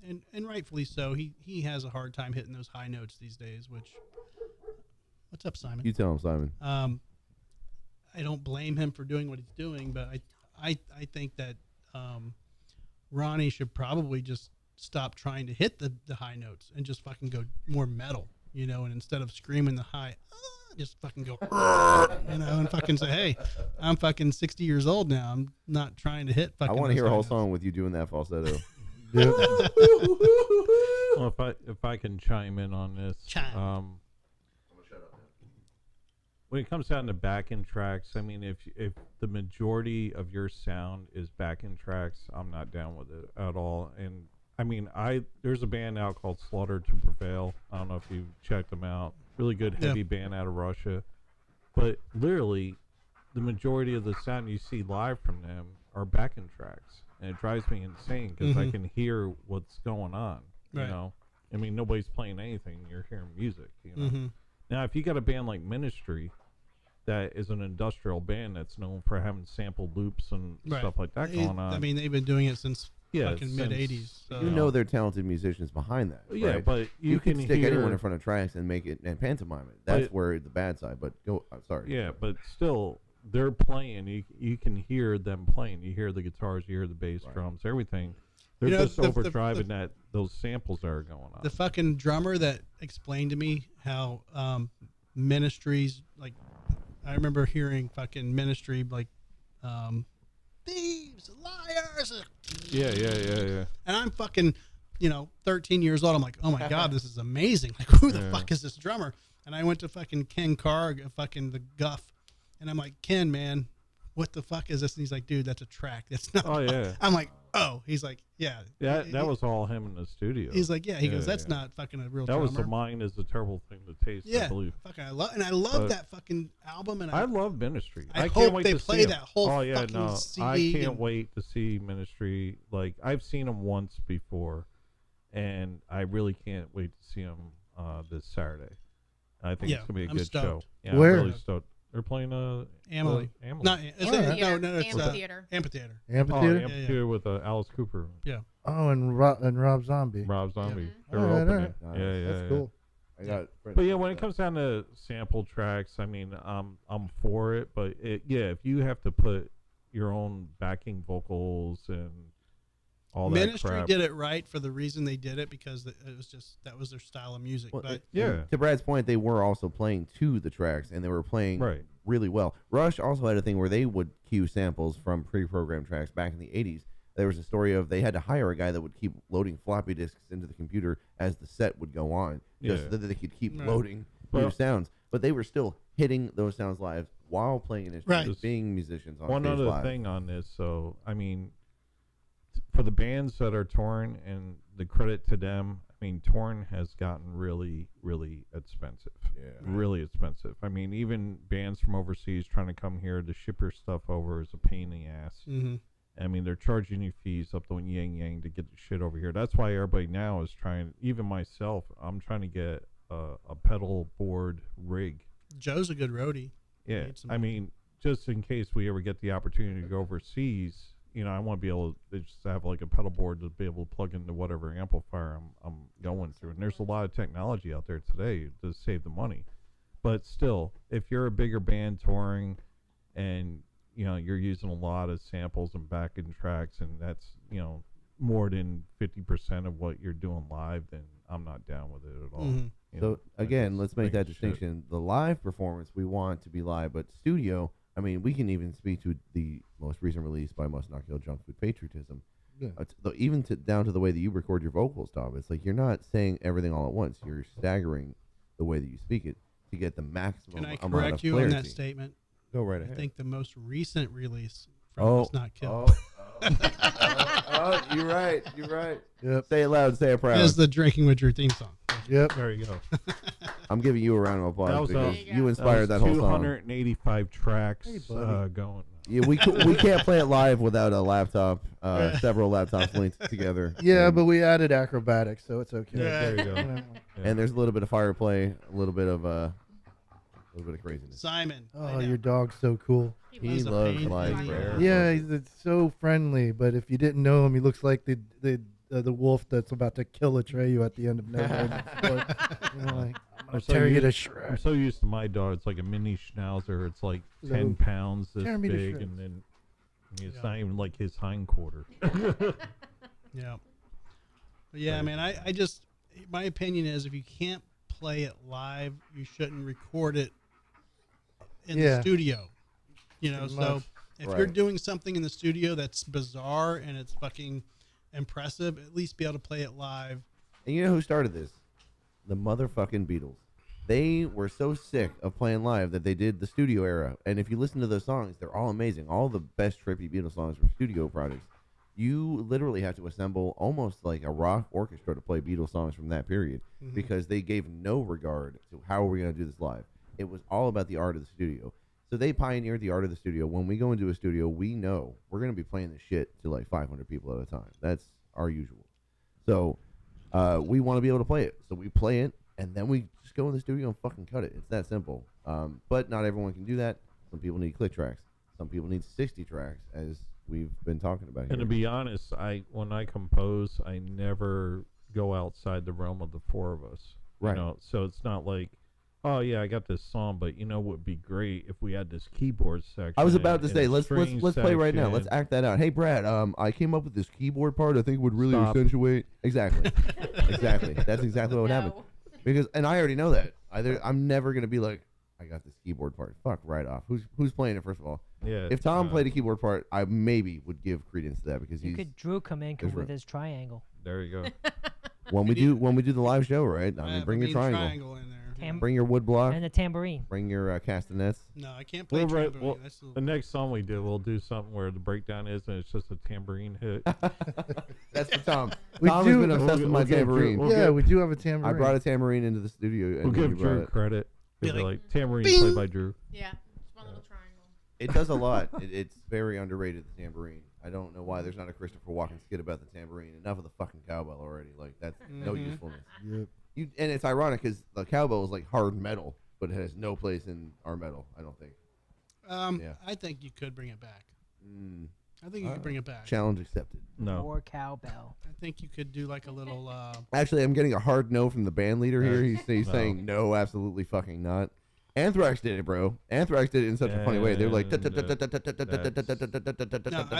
and rightfully so. He has a hard time hitting those high notes these days. Which, what's up, Simon? You tell him, Simon. I don't blame him for doing what he's doing, but I think that Ronnie should probably just stop trying to hit the high notes and just fucking go more metal, and instead of screaming the high, just fucking go, and fucking say, hey, I'm fucking 60 years old now. I'm not trying to hit I fucking. want to those hear a high whole notes." song with you doing that falsetto. Yeah. Well, if I can chime in on this, Chime. when it comes down to backing tracks, I mean, if the majority of your sound is backing tracks, I'm not down with it at all. And I mean, there's a band out called Slaughter to Prevail. I don't know if you've checked them out. Really good Yeah. heavy band out of Russia. But literally, the majority of the sound you see live from them are backing tracks. and it drives me insane because I Mhm. can hear what's going on. You Right. know, I mean, nobody's playing anything; you're hearing music. You know. hmm Now, if you got a band like Ministry, that is an industrial band that's known for having sampled loops and Right. stuff like that going on. I mean, they've been doing it since yeah, fucking mid '80s. So. You know they're talented musicians behind that. yeah, right? but you can can stick hear anyone in front of tracks and make it and pantomime it. That's But- where the bad side. But go. I'm sorry. Yeah, but still, they're playing. You can hear them playing. You hear the guitars, you hear the bass, Right. drums, everything. They're You know, just overdriving that those samples that are going on. The fucking drummer that explained to me how Ministries, like, I remember hearing fucking Ministry, like, thieves, liars. Yeah. And I'm fucking, 13 years old. I'm like, oh my God, this is amazing. Like, who the Yeah. fuck is this drummer? And I went to fucking Ken Carr, fucking the Guff. And I'm like, Ken, man, what the fuck is this? And he's like, dude, that's a track. That's not. Oh yeah, I'm like, oh. He's like, yeah. that was all him in the studio. He's like, yeah. He goes, Yeah, that's yeah. not fucking a real That drummer. was the mind is a terrible thing to taste. I Yeah, believe. fucking, I love But- that fucking album, and I love Ministry. I can't hope wait they to play see 'em. that whole Oh yeah, fucking no, I CD can't and- wait to see Ministry. Like I've seen them once before, and I really can't wait to see them this Saturday. I think Yeah, it's gonna be a I'm good show. stoked. Yeah, Where? I'm really stoked. They're playing Amelie. Amelie. Not, is it, Amphitheater. no, it's Amphitheater. Amphitheater. Oh, Amphitheater. Amphitheater with Alice Cooper, Oh, and Rob Zombie. Rob Zombie. Mhm. They're Alright, opening. alright. Yeah, yeah, That's yeah. cool. I got. But yeah, when it comes down to sample tracks, I mean, I'm for it. But if you have to put your own backing vocals and all that Ministry crap, did it right for the reason they did it, because it was just that was their style of music. Well, but yeah. To Brad's point, they were also playing to the tracks, and they were playing right. really well. Rush also had a thing where they would cue samples from pre-programmed tracks back in the 80s. There was a story of they had to hire a guy that would keep loading floppy disks into the computer as the set would go on, just Yeah. so that they could keep Right. loading Well- new sounds. But they were still hitting those sounds live while playing an instrument, Right. being musicians on One stage other live. thing on this, so I mean, for the bands that are touring, and the credit to them, I mean, touring has gotten really, really expensive. Yeah. Really expensive. I mean, even bands from overseas trying to come here to ship your stuff over is a pain in the ass. hmm I mean, they're charging you fees up the yin yang to get the shit over here. That's why everybody now is trying. Even myself, I'm trying to get a pedal board rig. Joe's a good roadie. Yeah, Need some I mean, just in case we ever get the opportunity to go overseas, I want to be able to just have like a pedal board to be able to plug into whatever amplifier I'm going through. And there's a lot of technology out there today to save the money. But still, if you're a bigger band touring and you're using a lot of samples and backing tracks, and that's more than 50% of what you're doing live, then I'm not down with it at all. Mhm. So again, let's make that shit. distinction. The live performance we want to be live, but studio. I mean, we can even speak to the most recent release by Must Not Kill Junk Food Patriotism. Yeah. Even down to the way that you record your vocals, Tom. It's like you're not saying everything all at once. You're staggering the way that you speak it to get the maximum Can I amount correct of you on clarity. that statement? Go right I ahead. think the most recent release from Oh, Must Not Kill you're right. You're right. Yep. Say it loud. Say it proud. is the Drinking with Your theme song. Yep. There you go. I'm giving you a round of applause That was, because There you you go. inspired that whole song. 285 tracks Hey, buddy. going. Yeah, we can't play it live without a laptop. Several laptops linked together. Yeah, and, but we added acrobatics, so it's okay. Yeah. There you go. You know. Yeah. and there's a little bit of fire play, a little bit of craziness. Simon. Oh, your dog's so cool. He He's a loves pain life, in the bro. ass. Yeah, he's so friendly. But if you didn't know him, he looks like the wolf that's about to kill Atreyu at the end of Neverland. But, I'm I'm gonna so tear you to I'm shreds. so used to my dog. It's like a mini schnauzer. It's like So, 10 pounds this tear me to big, shreds. and then it's Yeah. not even like his hind quarter. Yeah. But yeah, man, I just, my opinion is if you can't play it live, you shouldn't record it in the Yeah. studio. So much. if you're Right. doing something in the studio that's bizarre and it's fucking impressive, at least be able to play it live. And you know who started this? The motherfucking Beatles. They were so sick of playing live that they did the studio era. And if you listen to those songs, they're all amazing. All the best trippy Beatles songs were studio projects. You literally have to assemble almost like a rock orchestra to play Beatles songs from that period because they gave no regard to how are we going to do this live. It was all about the art of the studio. So they pioneered the art of the studio. When we go into a studio, we know we're going to be playing the shit to like 500 people at a time. That's our usual. So we want to be able to play it. So we play it, and then we just go in the studio and fucking cut it. It's that simple. But not everyone can do that. Some people need click tracks. Some people need 60 tracks, as we've been talking about here. And to be honest, when I compose, I never go outside the realm of the four of us. Right. You know, so it's not like, oh yeah, I got this song, but you know what would be great if we had this keyboard section. I was about to and say, a let's string play right now. Let's section. act that out. Hey, Brad, I came up with this keyboard part. I think would really Stop. accentuate. Exactly. Exactly. That's exactly what would happen. No. Because, and I already know that. I'm never gonna be like, I got this keyboard part. Fuck right off. Who's playing it first of all? Yeah. If Tom played a keyboard part, I maybe would give credence to that because You he's could Drew come in there's with room. his triangle. there you go. when we do the live show, right? I mean, bring we your need triangle. in there. Tam- Bring your wood block. And the tambourine. Bring your castanets. No, I can't play Well, right, trombone. well, That's the- The next song we do, we'll do something where the breakdown is and it's just a tambourine hit. That's for Tom. We Tom do- has been obsessed with my we'll give Drew- tambourine. we'll yeah, give- we do have a tambourine. I brought a tambourine into the studio. We'll And give you brought Drew it. credit. Be Be like, like tambourine bing! played by Drew. Yeah, just one little triangle. It does a lot. It's very underrated, the tambourine. I don't know why there's not a Christopher Walken skit about the tambourine. Enough of the fucking cowbell already. Like, that's no Mhm. usefulness. Yep. And it's ironic because the cowbell is like hard metal, but it has no place in our metal, I don't think. Yeah. I think you could bring it back. Mm, I think you could bring it back. challenge accepted. No. Or cowbell. I think you could do like a little. Actually, I'm getting a hard no from the band leader here. He's No. saying no, absolutely fucking not. Anthrax did it, bro. Anthrax did it in such a funny way. They're like And, on No, I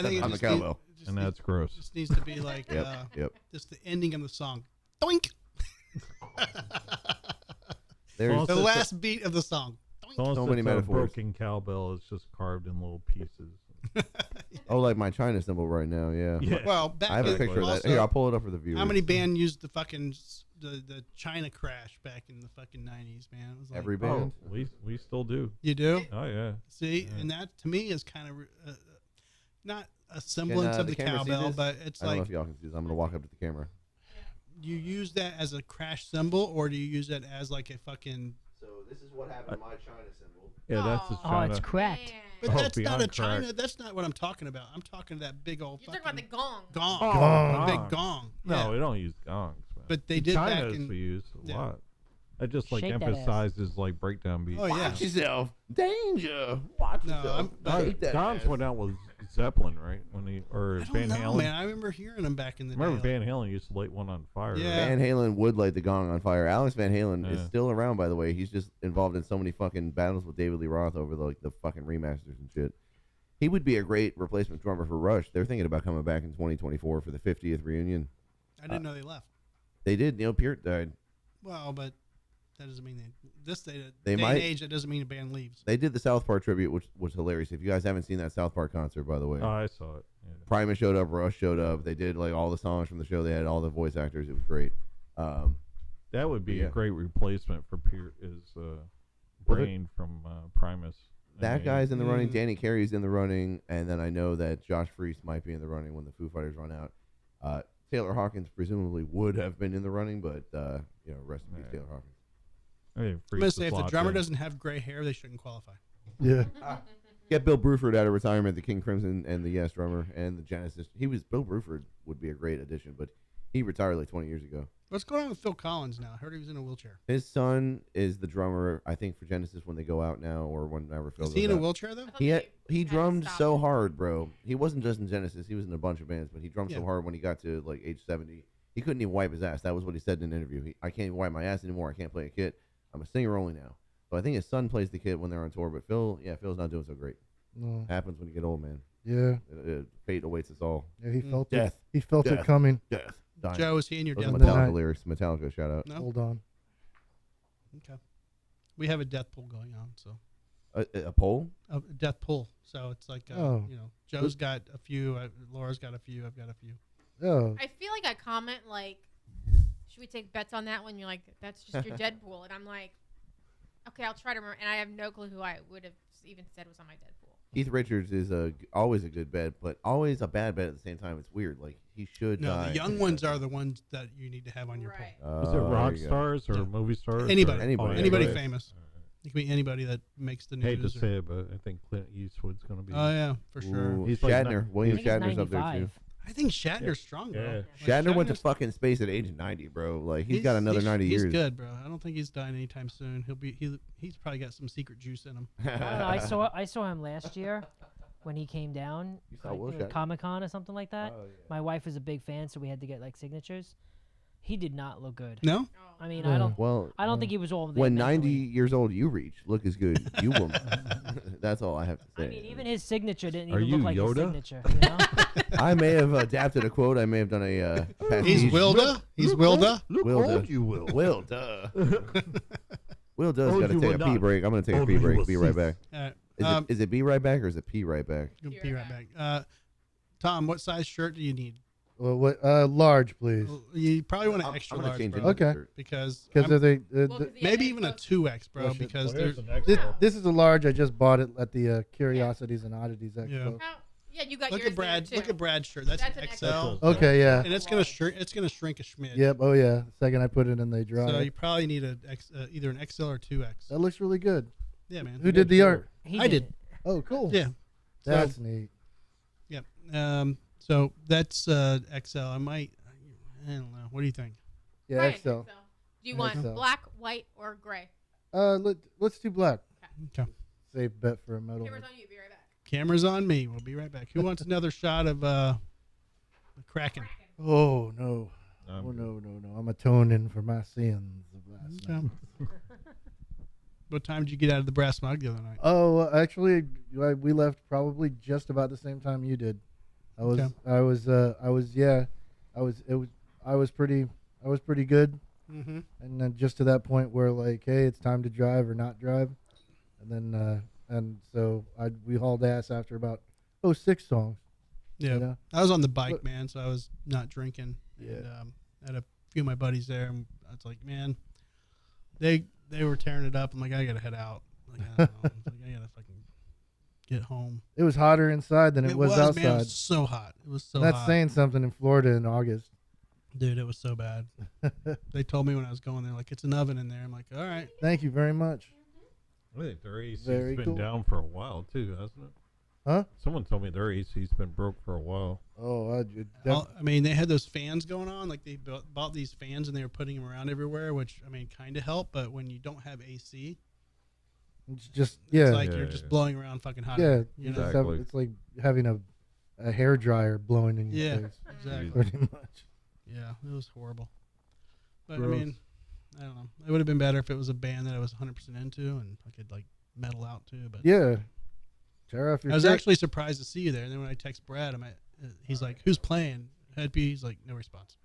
think it the just, cowbell. just And need- that's gross. just needs to be like Yep. just the ending of the song. Doink. There's Well, The Just a- last beat of the song. It's almost so as many a metaphors. broken cowbell is just carved in little pieces. like my China symbol right now. Yeah. Yeah. Well, back I have a in- picture of that. also, Here, I'll pull it up for the viewers. How many band used the fucking the China crash back in the fucking 90s, man? It was like, Every Oh, band. we still do. you do? Oh yeah. See, Yeah. and that to me is kind of not a semblance of the the camera see cowbell, this? but it's I don't know like if y'all can see this. I'm gonna walk up to the camera. you use that as a crash symbol, or do you use it as like a fucking? So this is what happened to my China symbol. Yeah, that's just Aw. Oh, China. it's cracked. Man. But Oh, that's not beyond a China. crack. That's not what I'm talking about. I'm talking that big old You're talking fucking about the gong. gong, Oh, a big gong. gong. No, Yeah. we don't use gongs. Man. But they did back China's in. we use a yeah. lot. That just like Shake that ass. emphasizes like breakdown beats. Oh yeah. Watch yourself. Danger. Watch No, yourself. I'm- Shake that Gongs ass. went out with Zeppelin, right? When he or I don't Van know, Halen. man. I remember hearing them back in the Remember day. Van Halen used to light one on fire. Yeah. Right? Van Halen would light the gong on fire. Alex Van Halen is Yeah. still around, by the way. He's just involved in so many fucking battles with David Lee Roth over the fucking remasters and shit. He would be a great replacement drummer for Rush. They're thinking about coming back in 2024 for the 50th reunion. I didn't know they left. They did. Neil Peart died. Well, but that doesn't mean this day They and might- age. That doesn't mean a band leaves. They did the South Park tribute, which was hilarious. If you guys haven't seen that South Park concert, by the way, Oh, I saw it. Yeah. Primus showed up, Rush showed up. They did like all the songs from the show. They had all the voice actors. It was great. That would be Yeah. a great replacement for Peart is Brain from Primus. That guy's in the running. Mm. Danny Carey's in the running, and then I know that Josh Freese might be in the running when the Foo Fighters run out. Taylor Hawkins presumably would have been in the running, but rest in peace, Right. Taylor Hawkins. Hey, I'm gonna say if the drummer doesn't have gray hair, they shouldn't qualify. Yeah. Get Bill Bruford out of retirement, the King Crimson and the Yes drummer and the Genesis. Bill Bruford would be a great addition, but he retired like 20 years ago. What's going on with Phil Collins now? I heard he was in a wheelchair. His son is the drummer, I think, for Genesis when they go out now or whenever Phil Is goes he in a out. wheelchair though? I thought He they he had to drummed stop so it. hard, bro. He wasn't just in Genesis. He was in a bunch of bands, but he drummed so Yeah. hard when he got to like age 70. He couldn't even wipe his ass. That was what he said in an interview. I can't even wipe my ass anymore. I can't play a kit. I'm a singer only now. So I think his son plays the kit when they're on tour. But Phil's not doing so great. No. Happens when you get old, man. Yeah. Fate awaits us all. Yeah. He felt Death. it. He felt Death. it coming. Death. Dying. Joe, is he in your Those are death Death Metallica pool? lyrics. Metallica shout out. No. Hold on. Okay. We have a death pool going on, so A poll? a death pool. So it's like Oh. Joe's got a few, Laura's got a few, I've got a few. Oh. I feel like I comment like, should we take bets on that one? You're like, that's just your Deadpool, and I'm like, okay, I'll try to remember. And I have no clue who I would have even said was on my Deadpool. Keith Richards is always a good bet, but always a bad bet at the same time. It's weird. Like he should No, die. the young ones are the ones that you need to have on your Right. Oh, Is it rock there you go. stars or Yeah. movie stars? Anybody. or- Anybody. yeah, Anybody right. famous. It can be anybody that makes the news. Hate to or- say it, but I think Clint Eastwood's gonna be. Oh yeah, for sure. Ooh, He's like Shatner. I William think he's Shatner's up there too. 95. I think Shatner's strong, bro. Yeah. Like, Shatner went to Shatner's- fucking space at age 90, bro. Like he's got another 90 he's years. good, bro. I don't think he's dying anytime soon. He's probably got some secret juice in him. I don't know. I saw him last year when he came down. You saw Will Shatner? Comic Con or something like that. Oh, yeah. My wife is a big fan, so we had to get like signatures. He did not look good. No, I mean, Yeah. Well, I don't think he was all there. when mentally. 90 years old you reach, look as good you will. That's all I have to say. I mean, even his signature didn't Are even you look like his Yoda? signature. You know? I may have adapted a quote. I may have done a he's pastiche. Wilda. He's Wilda. Look Will old do. you will. Will, duh. Will does Oh, got to you take will a pee not. break. I'm going to take a Oh, pee you break. will Be right cease. back. All right. Is it be right back or is it pee right back? You'll be right back. Tom, what size shirt do you need? Well, what? Large, please. You probably want an I'm extra gonna large, change bro. it. Okay. Because Because I'm- maybe even a 2X, bro. Well, shit. Because Well, they're here's an extra. This is a large. I just bought it at the Curiosities and Oddities Expo. Yeah, you got look yours at Brad. there, Look too. at Brad's shirt. That's That's an an XL, XL. Okay, yeah. and it's gonna shrink. It's gonna shrink a schmid. Yep. Oh yeah. The second I put it in, they dry. So it. you probably need either an XL or 2X. That looks really good. Yeah, man. Who did the art? He I did. it. Oh, cool. Yeah. That's neat. Yep. So that's XL. I don't know. What do you think? Yeah, Fine, XL. Do you want XL. black, white, or gray? Let's do black. Okay. Safe bet for a metal. Camera's on you. Be right back. Camera's on me. We'll be right back. Who wants another shot of the Kraken? Oh no. I'm Oh good. no. I'm atoning for my sins of last night. Okay. What time did you get out of the brass mug the other night? Oh, actually, we left probably just about the same time you did. I was, Okay. I was pretty good, Mm-hmm. and then just to that point where like, hey, it's time to drive or not drive, and then so we hauled ass after about 6 songs. Yeah. You know? I was on the bike, But- man, so I was not drinking. Yeah. And I had a few of my buddies there, and I was like, man, they were tearing it up. I'm like, I gotta head out. Like, I don't know. I was like, I gotta fucking get home. It was hotter inside than it was outside. Man, it was so hot. It was so And that's hot. saying something in Florida in August. Dude, it was so bad. They told me when I was going there, like, it's an oven in there. I'm like, all right. Thank you very much. I think their AC's Very been cool. down for a while too, hasn't it? Huh? Someone told me their AC's been broke for a while. Oh, Well, I mean, they had those fans going on. Like, they bought these fans and they were putting them around everywhere, which, I mean, kind of helped. But when you don't have AC, it's just it's like Yeah, you're yeah, just yeah. blowing around fucking hot. yeah. air, you you know? just Exactly. it's like having a hair dryer blowing in your Yeah. face. Exactly. Pretty much. Yeah, it was horrible. But Gross. I mean, I don't know. It would have been better if it was a band that I was 100% into and I could like metal out to. But Yeah. Tear off your I was shirt. actually surprised to see you there. And then when I text Brad, he's like, "Who's playing?" He's like, "No response."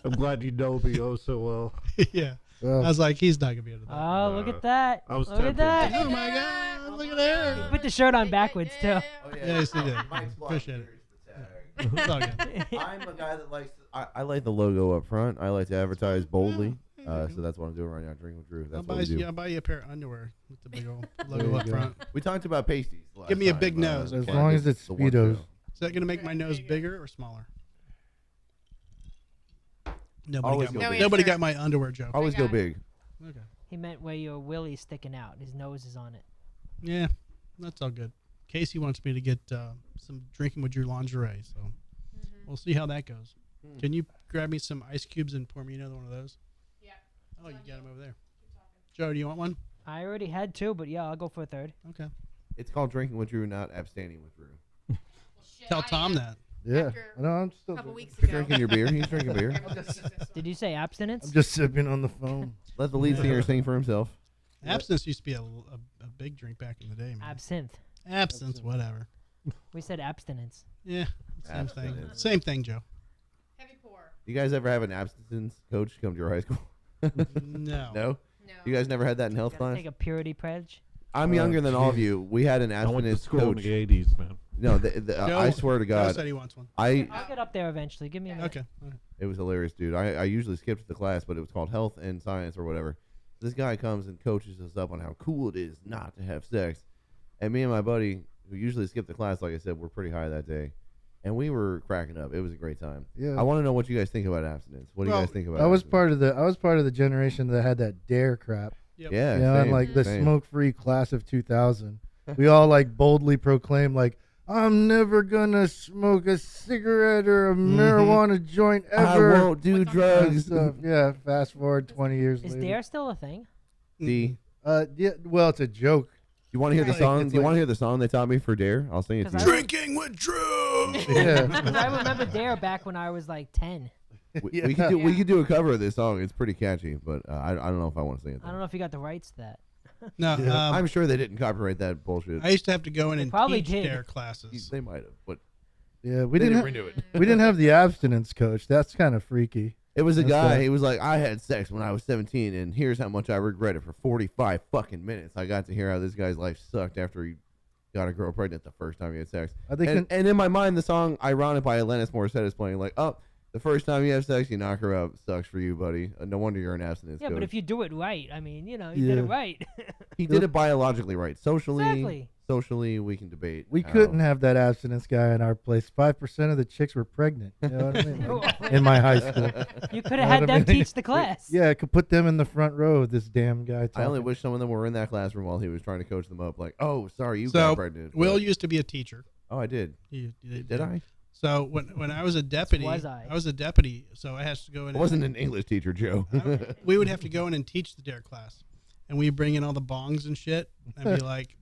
I'm glad you know me oh so well. Yeah, Well, I was like, "He's not gonna be able to." do that." Oh, look at that. I was Look at tempted. that. Oh my God! Look at her. Put the shirt on backwards too. Oh, Yes, he did. Appreciate it. It's all good. I'm a guy that likes. I like the logo up front. I like to advertise boldly. So that's what I'm doing right now. Drinking with Drew. I'll That's what we do. I'll buy you a pair of underwear with the big old There logo you up go. front. We talked about pasties. last Give me a time, big nose, As okay? long as it's The one Speedos. show. Is that gonna make my nose bigger or smaller? Always go big. Nobody got my underwear joke. Always go big. Okay. He meant where your willy's sticking out. His nose is on it. Yeah, that's all good. Casey wants me to get some drinking with your lingerie, so we'll see how that goes. Can you grab me some ice cubes and pour me another one of those? Yeah. Oh, you got them over there. Joe, do you want one? I already had 2, but yeah, I'll go for a third. Okay. It's called drinking with Drew, not abstaining with Drew. Tell Tom that. Yeah. After No, I'm A still couple drinking. weeks You're ago. drinking your beer. He's drinking beer. Did you say abstinence? I'm just sipping on the phone. Let the lead singer sing for himself. Absinthe used to be a big drink back in the day, man. Absinthe. Absinthe, whatever. We said abstinence. Yeah, same thing. Abstinence. Same thing, Joe. Heavy pour. You guys ever have an abstinence coach come to your high school? No. No? No. You guys never had that in health Gotta class? take a purity pledge. I'm Oh, younger than all of jeez. you. We had an I went to abstinence school in coach. the 80s, man. No, Joe- I swear to Joe God, said he wants one. I I'll get up there eventually. Give me a minute. Okay. it was hilarious, dude. I usually skipped the class, but it was called health and science or whatever. This guy comes and coaches us up on how cool it is not to have sex. And me and my buddy, who usually skip the class, like I said, we're pretty high that day. and we were cracking up. It was a great time. Yeah. I want to know what you guys think about abstinence. What do you Well, guys think about? I was abstinence? part of the generation that had that dare crap. Yep. Yeah, You know, and same, like the same. smoke-free class of 2000. We all like boldly proclaimed like, I'm never gonna smoke a cigarette or a marijuana joint I ever. won't do What's on and drugs. stuff. Yeah, fast forward 20 years Is later. Dare still a thing? D. Yeah, well, it's a joke. You want to hear the Right. song? It's Do you like- want to hear the song they taught me for Dare? I'll sing it to 'Cause you. I- Drinking with Drew. Yeah. 'Cause I remember Dare back when I was like 10. We could Yeah. do a cover of this song. It's pretty catchy, but I don't know if I want to sing it. I don't know if you got the rights to that. No, Yeah. I'm sure they didn't copyright that bullshit. I used to have to go in They and probably teach did. Dare classes. They might have, but Yeah, we they didn't renew it. we didn't have the abstinence coach. That's kind of freaky. It was a That's guy. that. He was like, I had sex when I was 17, and here's how much I regret it for 45 fucking minutes. I got to hear how this guy's life sucked after he got a girl pregnant the first time he had sex. I think And in my mind, the song "Ironic" by Alanis Morissette is playing. Like, oh, the first time you have sex, you knock her up. Sucks for you, buddy. No wonder you're an abstinence Yeah, coach. but if you do it right, I mean, you know, you did it Yeah. right. He did it biologically right. Exactly. Socially, we can debate. we how- couldn't have that abstinence guy in our place. 5% of the chicks were pregnant. You know what I mean? In my high school. You could Know have had what I them mean? teach the class. Yeah, I could put them in the front row of this damn guy. I only talking. wish some of them were in that classroom while he was trying to coach them up. Like, oh, sorry, you So, got pregnant. Will but- used to be a teacher. Oh, I did. Did I? So when I was a deputy, Was I? was a deputy, so I had to go in. I wasn't an English teacher, Joe. We would have to go in and teach the Dare class, and we bring in all the bongs and shit, and be like,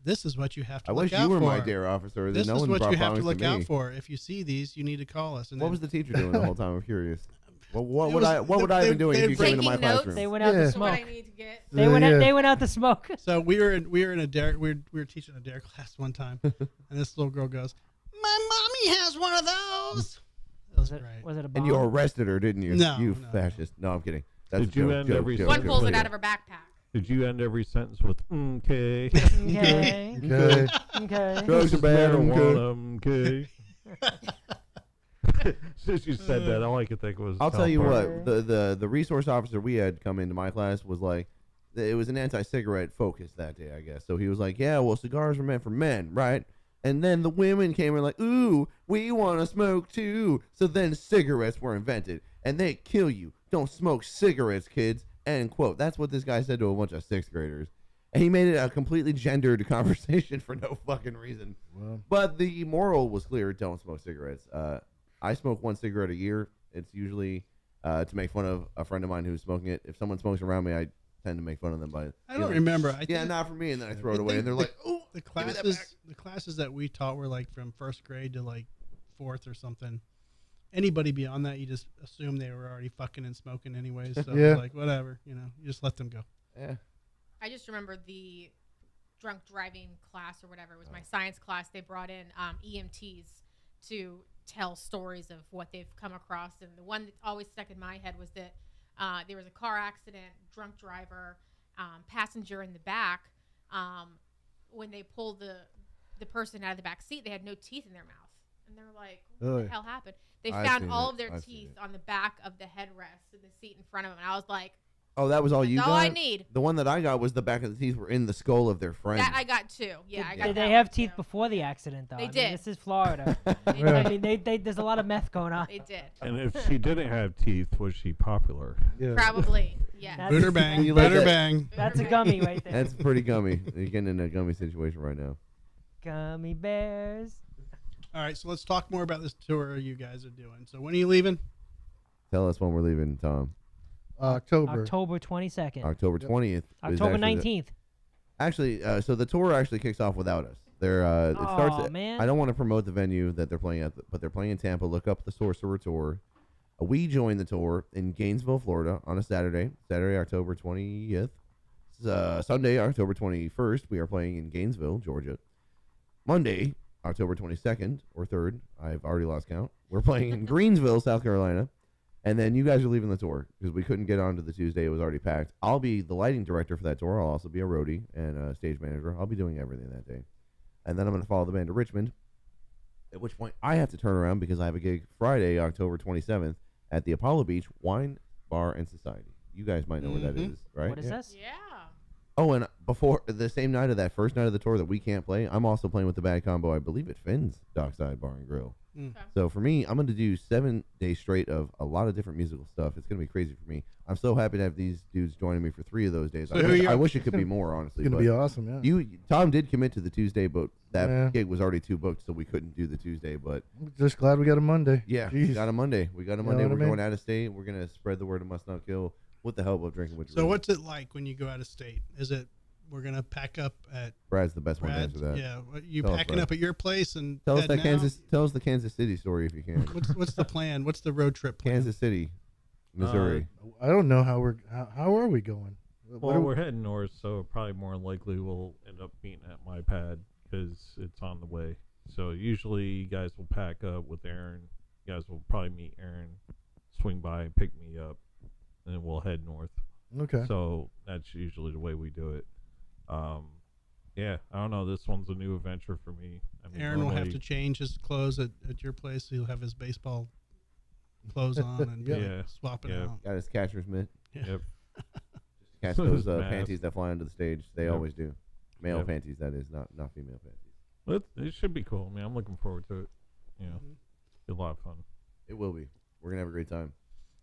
"This is what you have to I look wish out you were for. my dare officer. This no is one what brought you have to bongs look me. out for. If you see these, you need to call us." And What then was the teacher doing the whole time? I'm curious. Well, what It would was- I? What would I have been doing if they- you came into my Taking notes? classroom? They went out Yeah. to So what I smoke. need to get. They went out. Yeah. They went out to smoke. So we were in a dare. We were teaching a dare class one time, and this little girl goes, "My mommy has one of those." That was Was it, great. was it a And bomb? you arrested her, didn't you? No, you no. fascist. No, I'm kidding. That's Did a you joke, end joke, every joke, One sentence joke, pulls it joke. out of her backpack. Did you end every sentence with okay? Okay. Okay. Okay. Drugs are bad. Marijuana, okay. Since you said that, all I could think was. I'll South tell you Park. what. The resource officer we had come into my class was like, it was an anti-cigarette focus that day, I guess. So he was like, yeah, well, cigars were meant for men, right? And then the women came and like, ooh, we want to smoke too. So then cigarettes were invented, and they kill you. Don't smoke cigarettes, kids. End quote. That's what this guy said to a bunch of sixth graders. And he made it a completely gendered conversation for no fucking reason. Well, But the moral was clear: don't smoke cigarettes. I smoke one cigarette a year. It's usually to make fun of a friend of mine who's smoking it. If someone smokes around me, I tend to make fun of them by. I don't remember. I Yeah, think not for me, and then I throw it I away, think and they're the- like, "Oh, the give me that classes that we taught were like from first grade to like fourth or something. Anybody beyond that, you just assume they were already fucking and smoking anyways. So Yeah. it's like whatever, you just let them go. Yeah. I just remember the drunk driving class or whatever. It was my science class. They brought in EMTs to tell stories of what they've come across. And the one that always stuck in my head was that there was a car accident, drunk driver, passenger in the back. When they pulled the person out of the back seat, they had no teeth in their mouth. And they're like, what Oh, the yeah. hell happened? They I've found seen all it. of their I've seen teeth it. on the back of the headrest of the seat in front of them. And I was like, Oh, that was all that's you all got. I need. The one that I got was the back of the teeth were in the skull of their friend. That I got too. Yeah, I got Did that they have one, teeth too. before the accident, though? They I mean, did. this is Florida. They Yeah. I did. mean, there's a lot of meth going on. They did. And if she didn't have teeth, was she popular? yeah. Probably. Yeah. That's- Booter bang, You like booter that? bang. That's a gummy right there. That's pretty gummy. You're getting in a gummy situation right now. Gummy bears. All right, so let's talk more about this tour you guys are doing. So when are you leaving? Tell us when we're leaving, Tom. October. October 22nd. October 20th. is October actually the- 19th. Actually, so the tour actually kicks off without us. They're it starts. Aw, man. I don't want to promote the venue that they're playing at, but they're playing in Tampa. Look up the Sorcerer Tour. We joined the tour in Gainesville, Florida, on a Saturday, October 20th. Sunday, October 21st, we are playing in Gainesville, Georgia. Monday, October 22nd or 3rd, I've already lost count. We're playing in Greensville, South Carolina. And then you guys are leaving the tour because we couldn't get onto the Tuesday. It was already packed. I'll be the lighting director for that tour. I'll also be a roadie and a stage manager. I'll be doing everything that day. And then I'm going to follow the band to Richmond, at which point I have to turn around because I have a gig Friday, October 27th at the Apollo Beach Wine Bar and Society. You guys might know where that Mhm. is, right? What is this? Yeah. Oh, and before the same night of that first night of the tour that we can't play, I'm also playing with the Bad Combo, I believe, at Finn's Dockside Bar and Grill. Mm. Okay. So for me, I'm going to do 7 days straight of a lot of different musical stuff. It's going to be crazy for me. I'm so happy to have these dudes joining me for 3 of those days. So I who wish, you- I wish it could be more, honestly. It's gonna but be awesome. Yeah. Tom did commit to the Tuesday, but that Yeah. gig was already 2 booked, so we couldn't do the Tuesday. But I'm just glad we got a Monday. yeah, Jeez. we got a Monday. We got a You know Monday. what I We're mean? going out of state. We're going to spread the word of Must Not Kill with the help of Drinking with So Drew. what's it like when you go out of state? Is it we're gonna pack up at Brad's the best one to Brad's? answer that. Yeah, what, you Tell us, packing Brad. up at your place and Tell us heading that out? Tell us the Kansas City story if you can. What's the plan? What's the road trip plan? Kansas City, Missouri. I don't know how are we going? What Well, are we're heading north, so probably more likely we'll end up meeting at my pad because it's on the way. So usually you guys will pack up with Aaron. You guys will probably meet Aaron, swing by and pick me up, and then we'll head north. okay. So that's usually the way we do it. Yeah, I don't know. This one's a new adventure for me. I mean, Aaron will have normally- to change his clothes at your place. So he'll have his baseball clothes on and Yeah. swap it Yeah. out. Got his catcher's mitt. Yep. Catch those Mask. panties that fly onto the stage. They Yep. always do. Male Yep. panties, that is, not female panties. But it should be cool. I mean, I'm looking forward to it. You know, Mhm. be a lot of fun. It will be. We're gonna have a great time.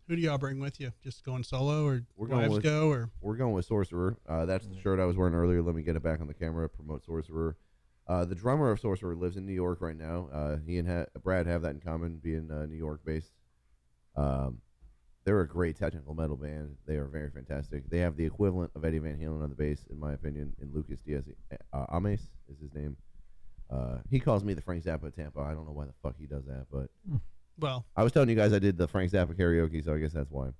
Who do y'all bring with you? Just going solo or We're going wives with- go or We're going with Sorcerer. That's the Yeah. shirt I was wearing earlier. Let me get it back on the camera. Promote Sorcerer. The drummer of Sorcerer lives in New York right now. He and Brad have that in common, being New York based. They're a great technical metal band. They are very fantastic. They have the equivalent of Eddie Van Halen on the bass, in my opinion, in Lucas Diaz. Ames is his name. He calls me the Frank Zappa of Tampa. I don't know why the fuck he does that, but well, I was telling you guys I did the Frank Zappa karaoke, so I guess that's why.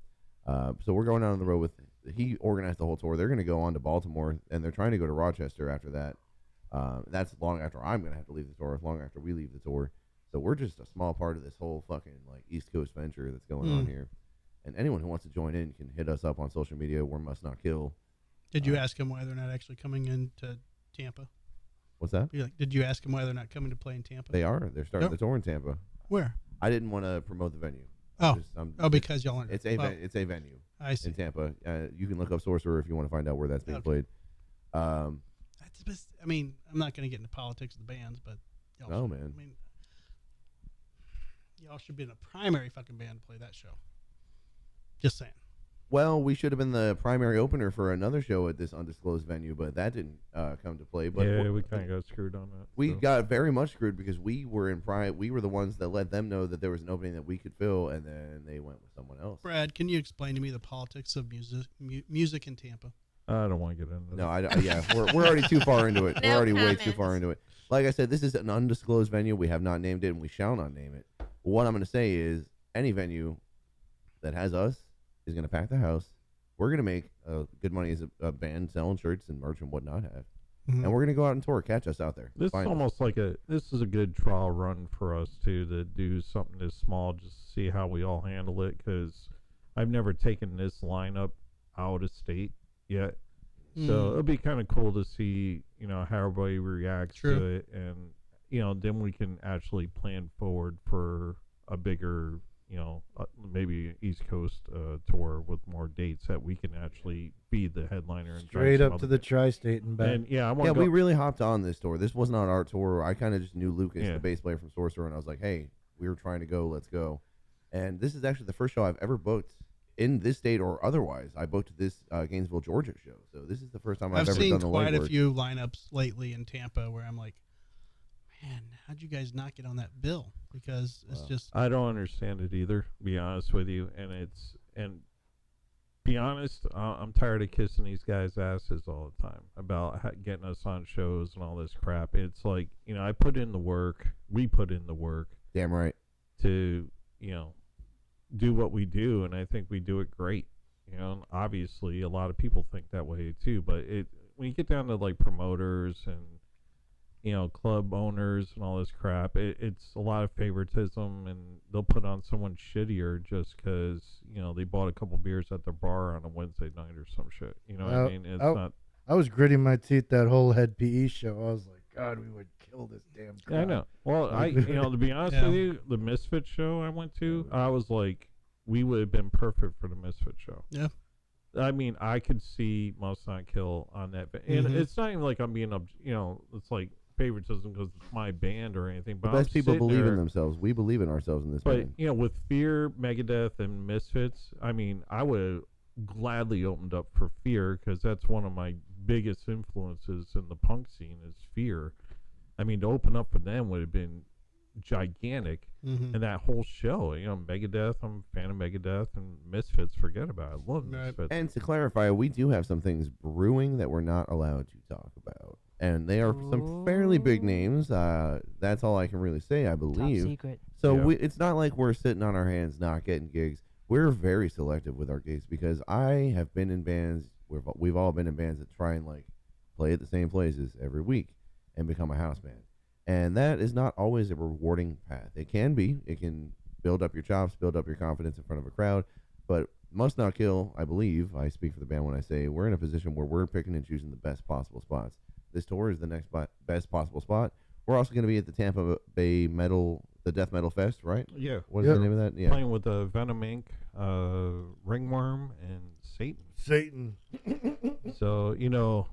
So we're going out on the road with. He organized the whole tour. They're going to go on to Baltimore, and they're trying to go to Rochester after that. That's long after I'm going to have to leave the tour. Long after we leave the tour. So we're just a small part of this whole fucking like East Coast venture that's going on here. And anyone who wants to join in can hit us up on social media. We're Must Not Kill. did you ask him why they're not actually coming into Tampa? What's that? Did you ask him why they're not coming to play in Tampa? They are. They're starting Oh. the tour in Tampa. Where? I didn't want to promote the venue. Oh. I'm Because y'all aren't. it's a it's a venue. I see. In Tampa. You can look up Sorcerer if you want to find out where that's being Okay. played. I mean, I'm not going to get into politics of the bands, but y'all No, should, man. I mean, y'all should be in a primary fucking band to play that show. Just saying. Well, we should have been the primary opener for another show at this undisclosed venue, but that didn't come to play. But Yeah, we kind of got screwed on that. we so. got very much screwed because we were in we were the ones that let them know that there was an opening that we could fill, and then they went with someone else. Brad, can you explain to me the politics of music in Tampa? I don't want to get into No, that. yeah, we're already too far into it. We're No already way too comments. far into it. Like I said, this is an undisclosed venue. We have not named it, and we shall not name it. What I'm going to say is, any venue that has us is going to pack the house. We're going to make good money as a band selling shirts and merch and whatnot have. Mhm. And we're going to go out and tour. Catch us out there. This is Find us. almost like this is a good trial run for us too, to do something this small, just to see how we all handle it. Because I've never taken this lineup out of state yet, so it'll be kind of cool to see, how everybody reacts True. to it, and then we can actually plan forward for a bigger, maybe East Coast tour with more dates that we can actually be the headliner and drive Straight some up to other- the tri-state and back. And I want Yeah, to we really hopped on this tour. This was not our tour. I kind of just knew Lucas, Yeah. the bass player from Sorcerer, and I was like, hey, we were trying to go. Let's go. And this is actually the first show I've ever booked in this state or otherwise. I booked this Gainesville, Georgia show. So this is the first time I've I've ever seen done the quite a legwork. few lineups lately in Tampa where I'm like, man, how'd you guys not get on that bill? Because it's Wow. just I don't understand it either, to be honest with you. And be honest, I'm tired of kissing these guys' asses all the time about getting us on shows and all this crap. It's like, I put in the work, we put in the work Damn right. to, do what we do, and I think we do it great. And obviously a lot of people think that way too, but when you get down to like promoters and club owners and all this crap, it's a lot of favoritism, and they'll put on someone shittier just because they bought a couple beers at the bar on a Wednesday night or some shit. You know what I mean? It's not. I was gritting my teeth that whole Head PE show. I was like, God, we would kill this damn crowd. I know. Well, to be honest Yeah. with you, the Misfit show I went to, I was like, we would have been perfect for the Misfit show. Yeah. I mean, I could see Must Not Kill on that, and Mhm. it's not even like I'm being, it's like favoritism because it's my band or anything. The But best I'm people sitting believe there, in themselves. We believe in ourselves in this But band. you know, with Fear, Megadeth, and Misfits, I mean, I would have gladly opened up for Fear because that's one of my biggest influences in the punk scene is Fear. I mean, to open up for them would have been gigantic. Mhm. And that whole show, you know, Megadeth, I'm a fan of Megadeth, and Misfits, forget about it. I love Right. Misfits. And to clarify, we do have some things brewing that we're not allowed to talk about. And they are some fairly big names. That's all I can really say, I Top believe. secret. So Yeah. it's not like we're sitting on our hands not getting gigs. We're very selective with our gigs because I have been in bands. We've all been in bands that try and like play at the same places every week and become a house band. And that is not always a rewarding path. It can be. It can build up your chops, build up your confidence in front of a crowd. But Must Not Kill, I believe, I speak for the band when I say we're in a position where we're picking and choosing the best possible spots. This tour is the next best possible spot. We're also going to be at the Tampa Bay the Death Metal Fest, right? Yeah. What is Yep. the name of that? Yeah. Playing with Venom Inc., Ringworm, and Satan. Satan. So, you know,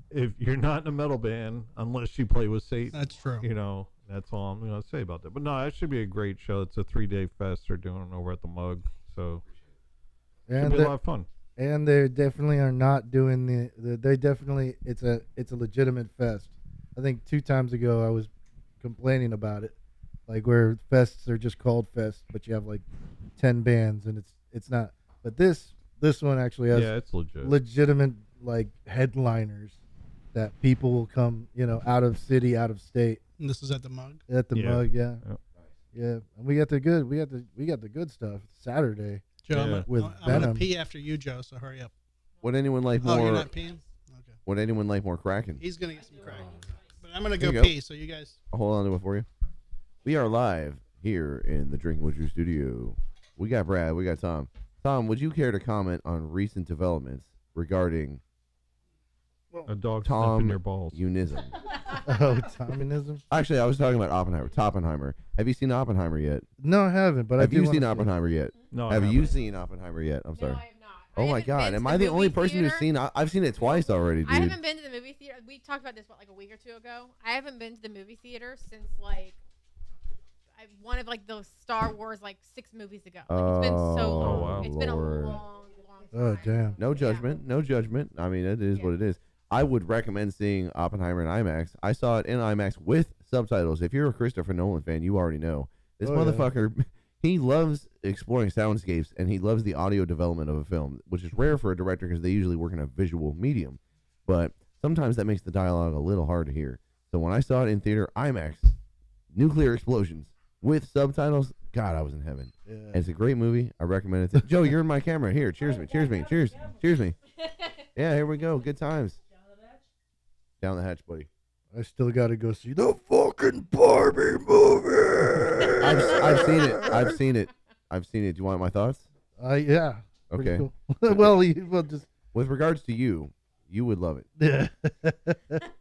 if you're not in a metal band, unless you play with Satan, That's true. you know, that's all I'm going to say about that. But no, that should be a great show. It's a 3-day fest they're doing over at the Mug. So, it should And be a the- lot of fun. and they definitely are not doing they definitely it's a legitimate fest. I think 2 times ago I was complaining about it, like where fests are just called fests, but you have like 10 bands and it's not. But this one actually has Yeah, it's legit. legitimate like headliners that people will come, out of city, out of state And this is at the Mug. at the Yeah. Mug, yeah. Yep. Yeah, and we got the good stuff. Saturday. Joe, Yeah. I'm gonna, With I'm gonna Venom. pee after you, Joe. So hurry up. Would anyone like Oh, you're more? not peeing? Okay. Would anyone like more Kraken? He's gonna get some crack. But I'm gonna Here go you go. pee. So you guys. I'll hold on to it for you. We are live here in the Drinking with Drew studio. We got Brad. We got Tom. Tom, would you care to comment on recent developments regarding A dog Tom sniffing your balls. Unism? Oh, Tominism? Actually, I was talking about Oppenheimer. Have you seen Oppenheimer yet? No, I haven't. But I Have do you wanna seen see it. Oppenheimer yet? No, I Have you haven't. seen Oppenheimer yet? I'm sorry. No, I have not. Oh my God! Am I the only person who's seen? I've seen it twice already, I dude. haven't been to the movie theater. We talked about this like a week or two ago. I haven't been to the movie theater since like one of like those Star Wars like 6 movies ago. Like, it's been so Oh, long. wow. It's been a Lord. long time. Oh, damn. No Yeah. judgment. No judgment. I mean, it is Yeah. what it is. I would recommend seeing Oppenheimer in IMAX. I saw it in IMAX with subtitles. If you're a Christopher Nolan fan, you already know. This Oh, yeah. motherfucker, he loves exploring soundscapes and he loves the audio development of a film, which is rare for a director because they usually work in a visual medium. But sometimes that makes the dialogue a little hard to hear. So when I saw it in theater, IMAX, nuclear explosions with subtitles, God, I was in heaven. Yeah. And it's a great movie. I recommend it. Joe, you're in my camera. Here, cheers me. Cheers me. Cheers. Cheers me. Yeah, here we go. Good times. Down the hatch, buddy. I still got to go see the fucking Barbie movie. I've seen it. I've seen it. I've seen it. Do you want my thoughts? Yeah. Pretty Okay. Cool. well, just With regards to you would love it. yeah.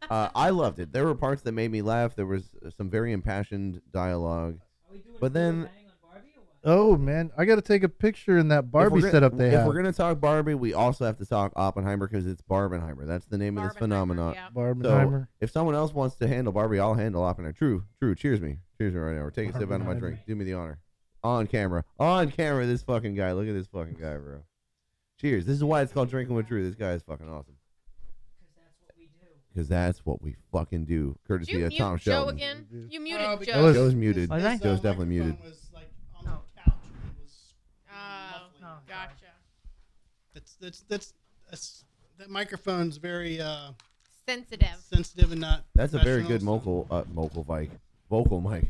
I loved it. There were parts that made me laugh. There was some very impassioned dialogue. But then, Oh man, I got to take a picture in that if Barbie we're gonna- setup they if have. we're gonna talk Barbie, we also have to talk Oppenheimer because it's Barbenheimer. That's the name of this phenomenon. Yeah. Barbenheimer. If someone else wants to handle Barbie, I'll handle Oppenheimer. True. Cheers me. Cheers me right now. Or take a sip out of my Barbenheimer. drink. Do me the honor. On camera. On camera, this fucking guy. Look at this fucking guy, bro. Cheers. This is why it's called Drinking with Drew. This guy is fucking awesome. Because that's what we fucking do. Did Courtesy you of mute Tom Joe Shelton. again? You Oh, muted because- Joe. Joe's muted. Was I? Joe's definitely muted. Was like on the Oh. couch. It was Oh, muffling. gotcha. That microphone's very Sensitive. sensitive and not. That's a very good professional, so- vocal mic.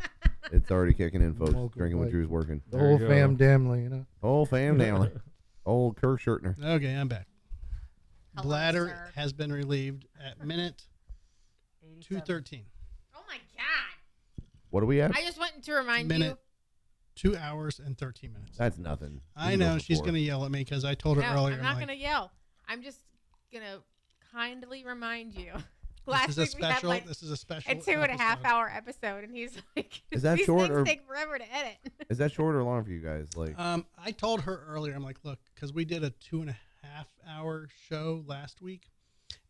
It's already kicking in, folks. Vocal Drinking with mic. Drew's working. The There whole you fam go. damly. Old fam down. Old Kirk Schertner. Okay, I'm back. Hello, Bladder sir. has been relieved at minute 2:13. Oh my god! What do we have? I just wanted to remind Minute. 2 hours and 13 minutes. That's nothing. I You can go know for she's 4. gonna yell at me because I told you. her No, earlier. I'm not like, gonna yell. I'm just gonna kindly remind you. this Last is a week we had special. like This is a special. a 2.5 episode. hour episode, and he's like, Is that "These short things or- take forever to edit." Is that short or long for you guys? Like, I told her earlier. I'm like, look, because we did a 2.5 hour show last week,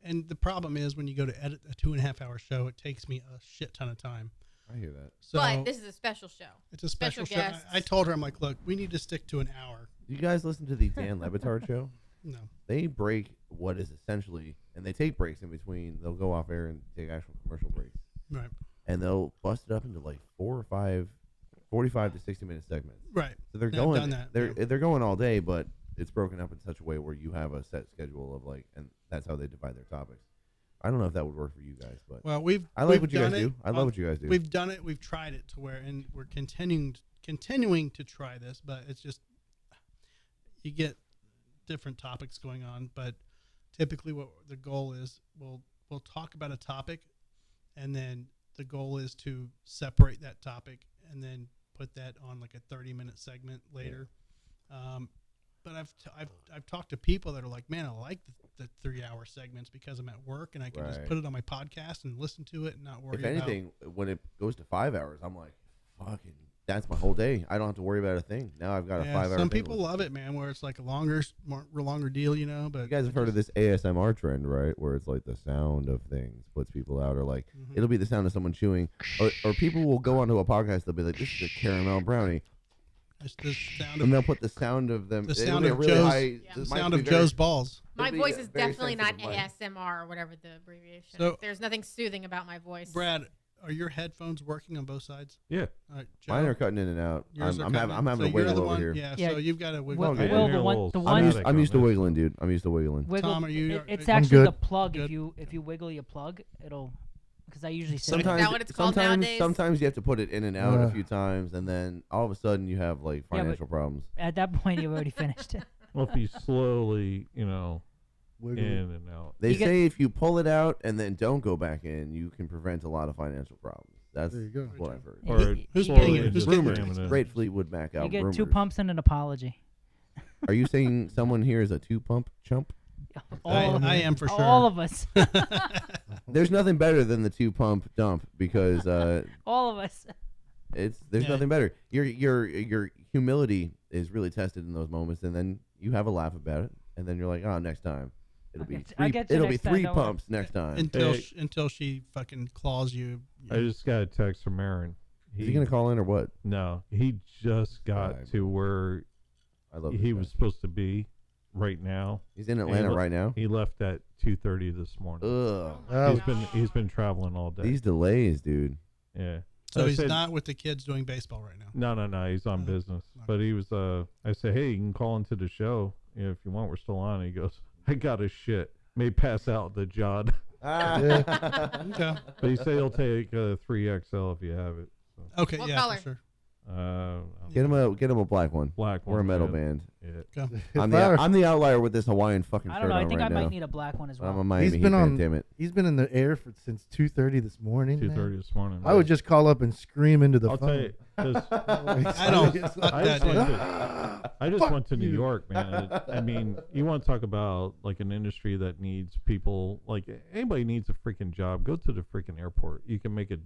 and the problem is when you go to edit a 2.5 hour show, it takes me a shit ton of time. I hear that. So but this is a special show. it's a special show. guests. I told her, I'm like, look, we need to stick to an hour. Do you guys listen to the Dan Levitard show? No. They break what is essentially, and they take breaks in between. They'll go off air and take actual commercial breaks, Right. and they'll bust it up into like 4 or 5, 45 to 60-minute segments. Right. So they're Yeah, I've going. done that, They're going all day, but it's broken up in such a way where you have a set schedule of like, and that's how they divide their topics. I don't know if that would work for you guys, but Well, I like what you guys do. I love what you guys do. We've done it. We've tried it to where, and we're continuing to try this, but it's just you get different topics going on. But typically, what the goal is, we'll talk about a topic, and then the goal is to separate that topic and then put that on like a 30-minute segment later. But I've talked to people that are like, man, I like the 3-hour segments because I'm at work and I can just Right. put it on my podcast and listen to it and not worry if anything, when it goes to 5 hours, I'm like, fucking, that's my whole day. I don't have to worry about a thing. Now I've got a 5 hour. Some thing people to love it, man, where it's like a longer deal, you know. But You guys have heard of this ASMR trend, right? Where it's like the sound of things puts people out, or like Mhm. it'll be the sound of someone chewing, or people will go onto a podcast. They'll be like, "This is a caramel brownie," It's the sound and of they'll put the sound of them. the it'll sound be a of really Joe's high- Yeah. the it might sound be of very- Joe's balls. My It'll be voice a is very definitely not sensitive mic. ASMR or whatever the abbreviation. So- There's nothing soothing about my voice. Brad, are your headphones working on both sides? Yeah. All right, Joe, Mine are cutting in and out. yours are I'm cutting having in. a So you're wiggle the over one, here. Yeah, Yeah. so you've got to wiggle. Well, I good. Will, hear the a one- little the I'm one- used, static I'm on used to this. wiggling, dude. I'm used to wiggling. Wiggle. Tom, are you? It's I'm actually the good. plug. Good. If you wiggle your plug, it'll. Because I usually sit. Sometimes- Sometimes, that what it's called sometimes, nowadays? sometimes you have to put it in and out a Uh. few times, and then all of a sudden you have like but- financial problems. At that point, you've already finished it. Well, if you slowly, Wiggle. in and out. They You get- say if you pull it out and then don't go back in, you can prevent a lot of financial problems. That's There you go. what I've heard. Or Who's slowly getting it? Who's just getting Rumors. it? jamming Great Fleetwood Mac You album. get Rumors. 2 pumps and an apology. Are you saying someone here is a 2-pump chump? All of I am for sure. All of us. There's nothing better than the 2-pump dump because All of us. there's Yeah. nothing better. Your humility is really tested in those moments, and then you have a laugh about it, and then you're like, oh, next time it'll be I'll get you it'll be next time, 3 don't worry. pumps next time. until Hey. until she fucking claws you. I just got a text from Aaron. Is he gonna call in or what? No, he just got Right. to where I love. he this was guy. supposed to be right now. He's in Atlanta look- right now. He left at 2:30 this morning. Ugh. Oh, He's been traveling all day. These delays, dude. Yeah. So I he's said- not with the kids doing baseball right now. No. He's on Oh, business. okay. But he was. I said, hey, you can call into the show if you want. We're still on. He goes, I got a shit. May pass out the jod. Okay. But he said he'll take a 3XL if you have it. So, Okay. What yeah, color? for sure. Get him a black one. black one. We're a metal yeah. band. Yeah. If I'm I were- the outlier with this Hawaiian fucking I shirt don't know. I on think I right might now. need a black one as I'm a well. Miami He's Heat been fan, on- damn it. He's been in the air since 2:30 this morning. man. 2:30 this morning. I would just call up and scream into the I'll phone. tell you. 'cause I don't. It's Fuck I that, just, went dude. to, I just Fuck went to New you. York, man. I mean, you want to talk about like an industry that needs people. Like anybody needs a freaking job. Go to the freaking airport. You can make a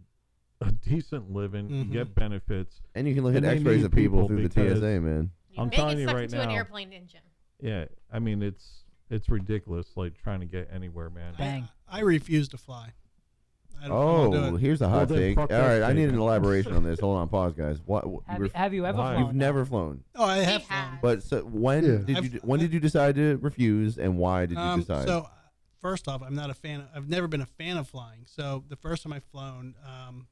decent living. You Mhm. get benefits. And you can look at And they X-rays need of people people through the because- TSA, man. You I'm may telling get you sucked right into an now. airplane engine. Yeah, I mean it's ridiculous. Like trying to get anywhere, man. Bang. I refuse to fly. I don't wanna do Oh, it. here's a Well, hot then take. All fuck that right, I need an statement. elaboration on this. Hold on, pause, guys. Have you ever Why? flown? You've never flown, Oh, I have He flown. has. but so when Yeah. when did you decide to refuse, and why did you decide? So, first off, I'm not a fan. I've never been a fan of flying. So the first time I've flown,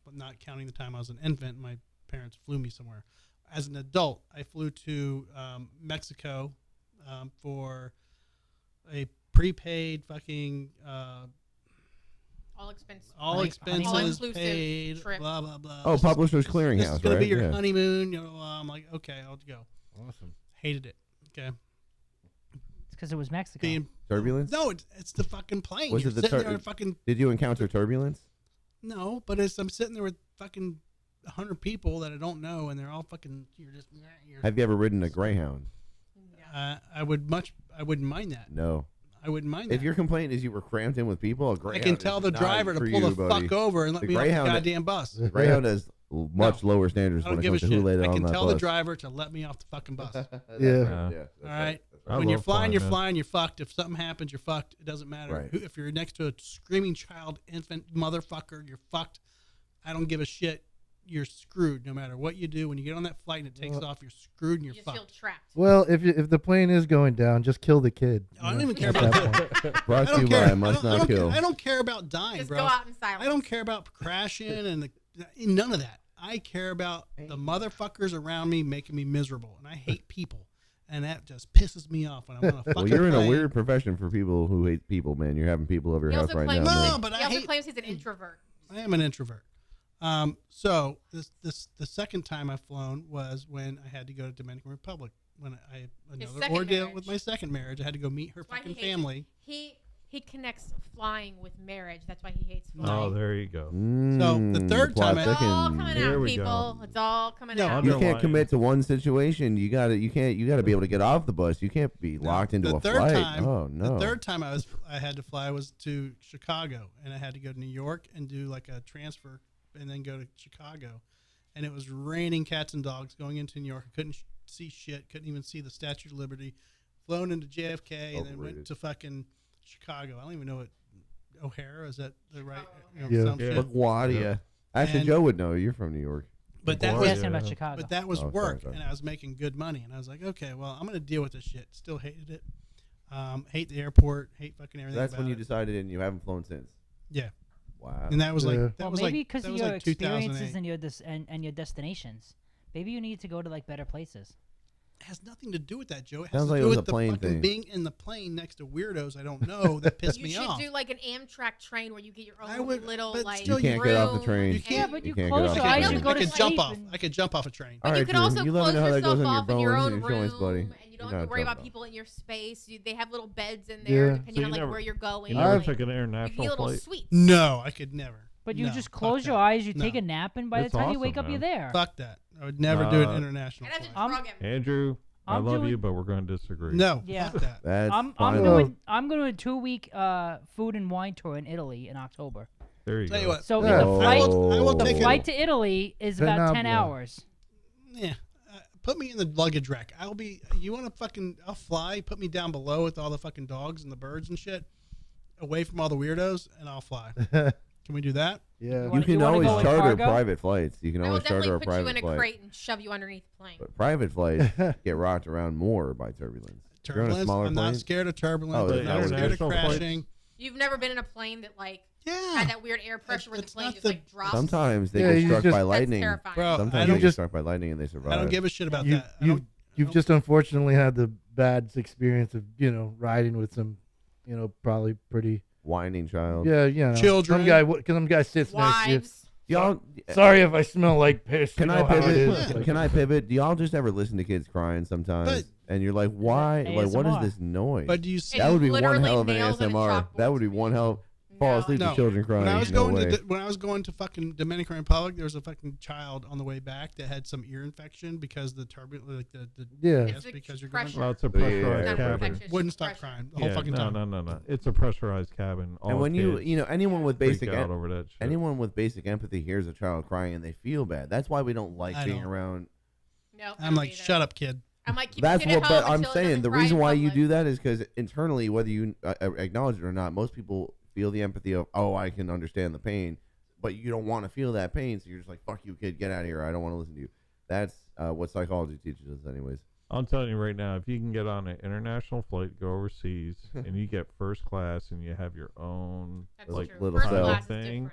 but not counting the time I was an infant, my parents flew me somewhere. As an adult, I flew to Mexico for a prepaid fucking All expense. all Honey- expenses all-inclusive paid, trip. blah blah blah. Oh, This is- Publishers this Clearinghouse, is gonna right? be your Yeah. honeymoon. You know, I'm like, okay, I'll go. Awesome. Hated it. Okay, It's because it was Mexico. being Turbulence? no, it's the fucking plane. Was You're it the sitting tur- there and fucking Did you encounter turbulence? no, but I'm sitting there with fucking 100 people that I don't know, and they're all fucking. You're just. You're, Have you ever ridden a Greyhound? I wouldn't mind that. No. I wouldn't mind If that. your complaint is you were cramped in with people, a I Greyhound can tell is the not driver to for pull you, the buddy. fuck over and let The me off the Greyhound- goddamn bus. The Greyhound has much lower standards I when don't it give a comes to who shit. laid I on can that tell bus. the driver to let me off the fucking bus. Yeah. That's All right. I when you're love flying, you're man. flying, you're fucked. If something happens, you're fucked. It doesn't matter. Right. If you're next to a screaming child, infant, motherfucker, you're fucked. I don't give a shit. You're screwed no matter what you do. When you get on that flight and it takes off, you're screwed and You you're just feel fucked. trapped. Well, if the plane is going down, just kill the kid. I don't you know, even care at about that that. point. Brought I to don't you care. by Must Not Kill. I don't care about dying, Just bro. go out in silence. I don't care about crashing and none of that. I care about the motherfuckers around me making me miserable, and I hate people, and that just pisses me off when I'm on a fucking Well, you're in a plane. weird profession for people who hate people, man. You're having people over your He house also right claims, now. No, man. but he I also hate- claims he's an introvert. I am an introvert. So the second time I've flown was when I had to go to Dominican Republic when I another second ordeal marriage. with my second marriage. I had to go meet her That's why he fucking hates it. family. He connects flying with marriage. That's why he hates Oh, flying. there you go. So, the third plot time I- It's all thickens. coming Here out, we go. people. It's all coming No, out. You Underlying. can't commit to one situation. You got to be able to get off the bus. You can't be locked into the a third flight. time, Oh no. The third time I had to fly was to Chicago, and I had to go to New York and do like a transfer, and then go to Chicago, and it was raining cats and dogs going into New York. I couldn't see shit. Couldn't even see the Statue of Liberty. Flown into JFK and then went Overrated. to fucking Chicago. I don't even know what O'Hara is. That the right? Yeah. Some Yeah. shit. LaGuardia. Actually, And- Joe would know. You're from New York. But that LaGuardia. was Asking about Chicago. But that was Oh, sorry, work, sorry. and I was making good money, and I was like, okay, well, I'm gonna deal with this shit. Still hated it. Hate the airport. Hate fucking everything. That's about when you it. decided, and you haven't flown since. Yeah, Wow. and that was Yeah. like that Well, was maybe like because that of was your like experiences 2008. and and your destinations. Maybe you need to go to like better places. It has nothing to do with that, Joe. It has Sounds to like it do was with a the plane fucking thing. being in the plane next to weirdos I don't know that piss You me should off. do like an Amtrak train where you get your I own would- little but like. still You can't get off the room train. You and- can't- But You you can't close get your off the eyes, train. you I go I to could sleep. jump off. and- I could jump off a train. But All you right, could Drew, also you let me close know how that yourself goes on your off in your bones own and your showings, room, buddy. and you You don't gotta have to worry talk about about people in your space. They have little beds in there, Yeah. depending So you on like never- where you're going. You never like, took an you get international little flight? suites. No, I could never. But you No, just fuck close your that. eyes, you No. take a nap, and by It's the time you awesome, wake up, man. you're there. Fuck that. I would never do an Uh, international I'd have to flight. drug him. Andrew, I I'm love doing- you, but we're going to disagree. No, Yeah. fuck that. That's I'm fine. doing I'm going to a 2-week food and wine tour in Italy in October. There you Tell you go. what. So Yeah. the Oh. flight I will the take flight it. to Italy is about 10 Phenomenal. hours. Yeah. Put me in the luggage rack. I'll be. You want to fucking? I'll fly. Put me down below with all the fucking dogs and the birds and shit, away from all the weirdos, and I'll fly. Can we do that? Yeah. You wanna- can wanna always go in charter cargo? private flights. You can I will always charter definitely a put you private in a flight. crate and shove you underneath the plane. But private flights get rocked around more by turbulence. If you're on a Turbulence. smaller I'm plane, not scared of turbulence. Oh, I'm the not scared of international flights? crashing. You've never been in a plane that like Yeah. had that weird air pressure where the It's plane not just the- like drops. sometimes they Yeah, get you struck just- by That's lightning. terrifying. Bro, Sometimes I they don't get just. struck by lightning and they survive. I don't give a shit about You, that. I you, don't- you've just unfortunately had the bad experience of riding with some, probably pretty. Whining child. Yeah, Children. Some guy sits next to you. Wives. Y'all, Sorry if I smell like piss. can you I know how it pivot? is. Yeah. Can I pivot? Do y'all just ever listen to kids crying sometimes? But- and you're like, why? Like, what is ASMR. this noise? But do you see? that would be one literally hell of an nails on a ASMR. That would be chalkboard. one hell. Fall asleep No. to children crying. When I was no going way. to when I was going to fucking Dominican Republic, there was a fucking child on the way back that had some ear infection because the turbulence, like the Yeah. yes, It's the because you're going. pressure. Well, it's a Yeah, yeah, pressurized yeah, Not yeah. cabin. protection, it's Wouldn't just stop pressure. crying the whole Yeah, fucking time. no. It's a pressurized cabin. All And when kids anyone with freak basic out over that shit. anyone with basic empathy hears a child crying and they feel bad. That's why we don't like I being don't. around. No, I'm like, shut up, kid. I'm like, keep That's your kid what. at home But I'm until it saying doesn't the cry reason in why you public. do that is because internally, whether you acknowledge it or not, most people feel the empathy of, oh, I can understand the pain, but you don't want to feel that pain, so you're just like, fuck you, kid, get out of here. I don't want to listen to you. That's what psychology teaches us, anyways. I'm telling you right now, if you can get on an international flight, go overseas, and you get first class, and you have your own That's like, true. little First cell class is thing. different.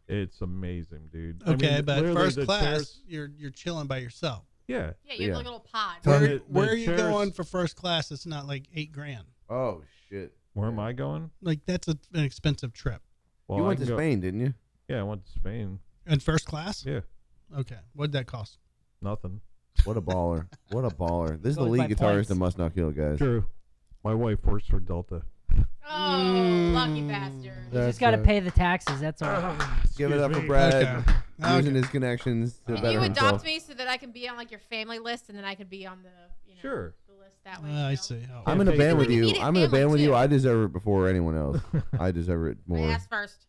it's amazing, dude. Okay, I mean, but literally first the class, chairs- you're chilling by yourself. yeah. Yeah, you have Yeah. like a little pod. Well, Where, the where are you chairs- going for first class? It's not like $8,000. Oh shit! Where am I going? Like that's an expensive trip. Well, You I went can to go- Spain, didn't you? Yeah, I went to Spain. In first class? Yeah, Okay. What'd that cost? nothing. What a baller! What a baller! This is the Goes lead by guitarist points. that Must Not Kill, guys. True. My wife works for Delta. Oh, lucky bastard. You That's just got to right. pay the taxes. That's all. Give it up for me. Brad Okay. using Okay. his connections to Can better you himself. adopt me so that I can be on like your family list, and then I could be on the Sure. the list that way? I see. Oh, I'm in a Hey, band hey, with you you. need a I'm in a family, band with you. too. I deserve it before anyone else. I deserve it I more. asked first.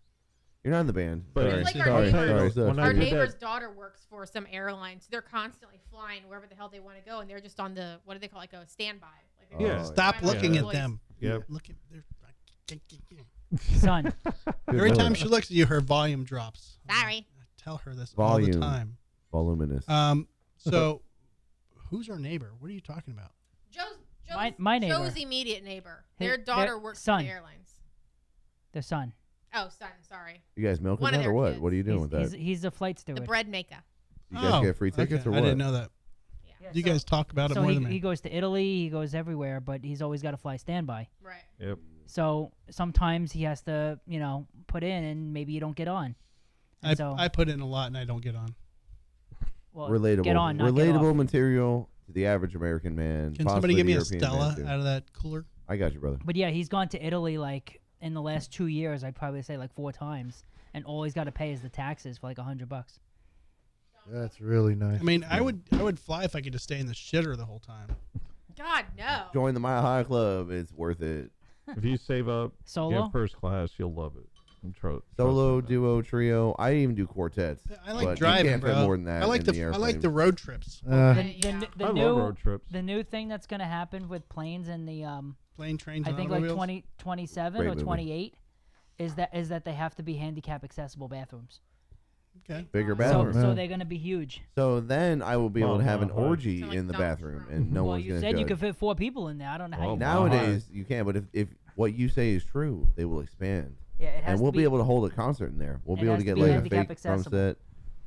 You're not in the band. But Sorry. Like our sorry. neighbors. Sorry. When Sorry. I Our did neighbor's that- daughter works for some airline, so they're constantly flying wherever the hell they want to go, and they're just on the what do they call like a standby, like think. Yeah. Stop My looking at voice. them. Yep. Look at their. Son, Every Good time lord. she looks at you, her volume drops. Sorry. I tell her this Volume. all the time. Voluminous. So, who's our neighbor? What are you talking about? My neighbor. Joe's immediate neighbor. Their Their daughter works son. for the airlines. their son. Oh, son. Sorry. You guys milking one of that or their what? kids. What are you doing with that? He's a flight The steward. bread maker. You guys get free tickets or what? I didn't know that. Yeah. You guys talk about it So more he, than me. he goes to Italy, he goes everywhere, but he's always got to fly standby. Right. Yep. So sometimes he has to, put in, and maybe you don't get on. And so, I put in a lot and I don't get on. well, Relatable. Get on, not get Relatable off. material to the average American man. Can possibly somebody give the me a European man, Stella too. out of that cooler? I got you, brother. But yeah, he's gone to Italy like in the last 2 years. I'd probably say like 4 times, and all he's got to pay is the taxes for like $100. That's really nice. I mean, I would fly if I could just stay in the shitter the whole time. God, no. Join the Mile High Club. It's worth it. If you save up, Solo? get first class, you'll love it. Solo, duo, trio. I even do quartets. I like but driving, you can't bro. fit more than that I like in the I airplane. like the road trips, Uh, The, Yeah. the I new love road trips. the new thing that's gonna happen with planes and the plane, trains, I and think like automobiles. 2027 Great or movie. 28 is that they have to be handicap accessible bathrooms. Okay. bigger So, bathroom. so man. they're gonna be huge. So then I will be able to have an Mile High. orgy So, like, in the dumpster bathroom, room. and no well, one's you gonna said you judge. could fit 4 people in there. I don't know how Well, you. now- Nowadays you can, but if what you say is true, they will expand, Yeah, it has and we'll to be able to hold a concert in there. We'll It be able has to to get be like a handicap fake drum accessible. set.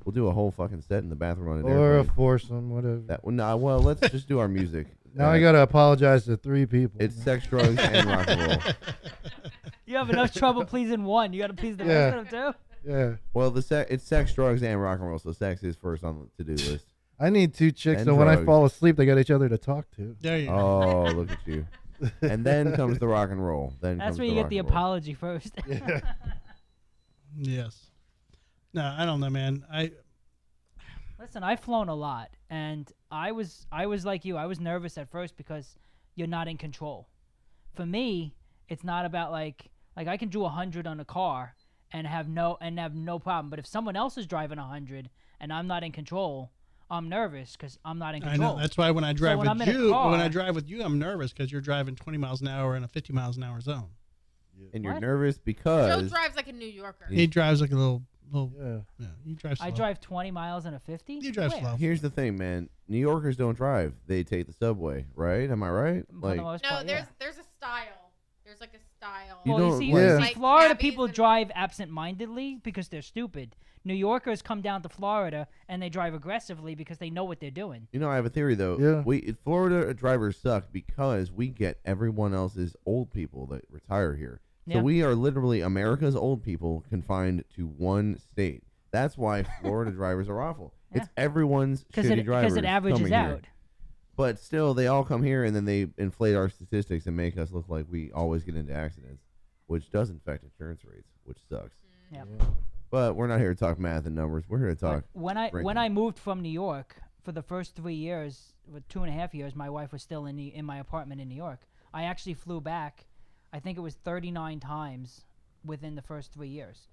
We'll do a whole fucking set in the bathroom on an or a airplane. foursome, whatever. That no, well, let's just do our music. Now I gotta apologize to 3 people. It's sex, drugs, and rock and roll. You have enough trouble pleasing one. You got to please the Yeah. rest of them too. Yeah, Well, it's sex, drugs, and rock and roll. So sex is first on the to-do list. I need 2 chicks, And so when I drugs. fall asleep, they got each other to talk to. There you go. Oh, look at you. And then comes the rock and roll. Then That's comes where you the get the rock and roll. apology first. Yes. No, I don't know, man. Listen, I've flown a lot, and I was like you. I was nervous at first because you're not in control. For me, it's not about like I can do 100 on a car and have no problem. But if someone else is driving 100 and I'm not in control, I'm nervous because I'm not in I control. know. That's why when I drive when I'm with in a you, when I car- drive with you, I'm nervous because you're driving 20 miles an hour in a 50 miles an hour zone. And you're What? nervous Joe because drives like a New Yorker. He drives like a little. Yeah. Yeah, you drive slow. I drive 20 miles in a 50. You drive Where? slow. here's the thing, man. New Yorkers don't drive; they take the subway, right? Am I right? For the Like, most No, part, there's yeah. there's a style. There's like a style. You Well, don't, see, Yeah. see, like Florida cabbies people and- drive absent-mindedly because they're stupid. New Yorkers come down to Florida and they drive aggressively because they know what they're doing. you know, I have a theory though. Yeah. Florida drivers suck because we get everyone else's old people that retire here. So Yeah. we are literally America's old people confined to one state. That's why Florida drivers are awful. It's Yeah. everyone's shitty drivers it averages coming here. out. But still, they all come here and then they inflate our statistics and make us look like we always get into accidents, which does affect insurance rates, which sucks. Yep. But we're not here to talk math and numbers. We're here to talk. But when ranking. I moved from New York for the first 3 years, with 2.5 years, my wife was still in my apartment in New York. I actually flew back. I think it was 39 times within the first 3 years.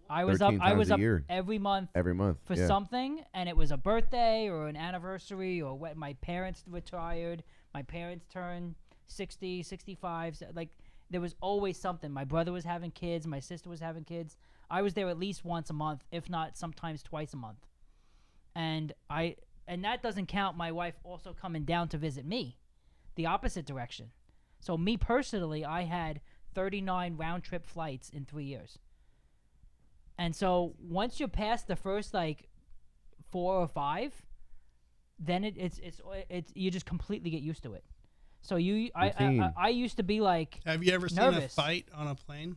I was 13 times a year. every month Every month. for yeah. something, and it was a birthday or an anniversary or when my parents retired, my parents turned 60, 65, like there was always something. My brother was having kids, my sister was having kids. I was there at least once a month, if not sometimes twice a month. And that doesn't count my wife also coming down to visit me, the opposite direction. So me personally, I had 39 round trip flights in 3 years. And so once you're past the first like 4 or 5, then it's you just completely get used to it. So Routine. I used to be like, Have you ever seen nervous. a fight on a plane?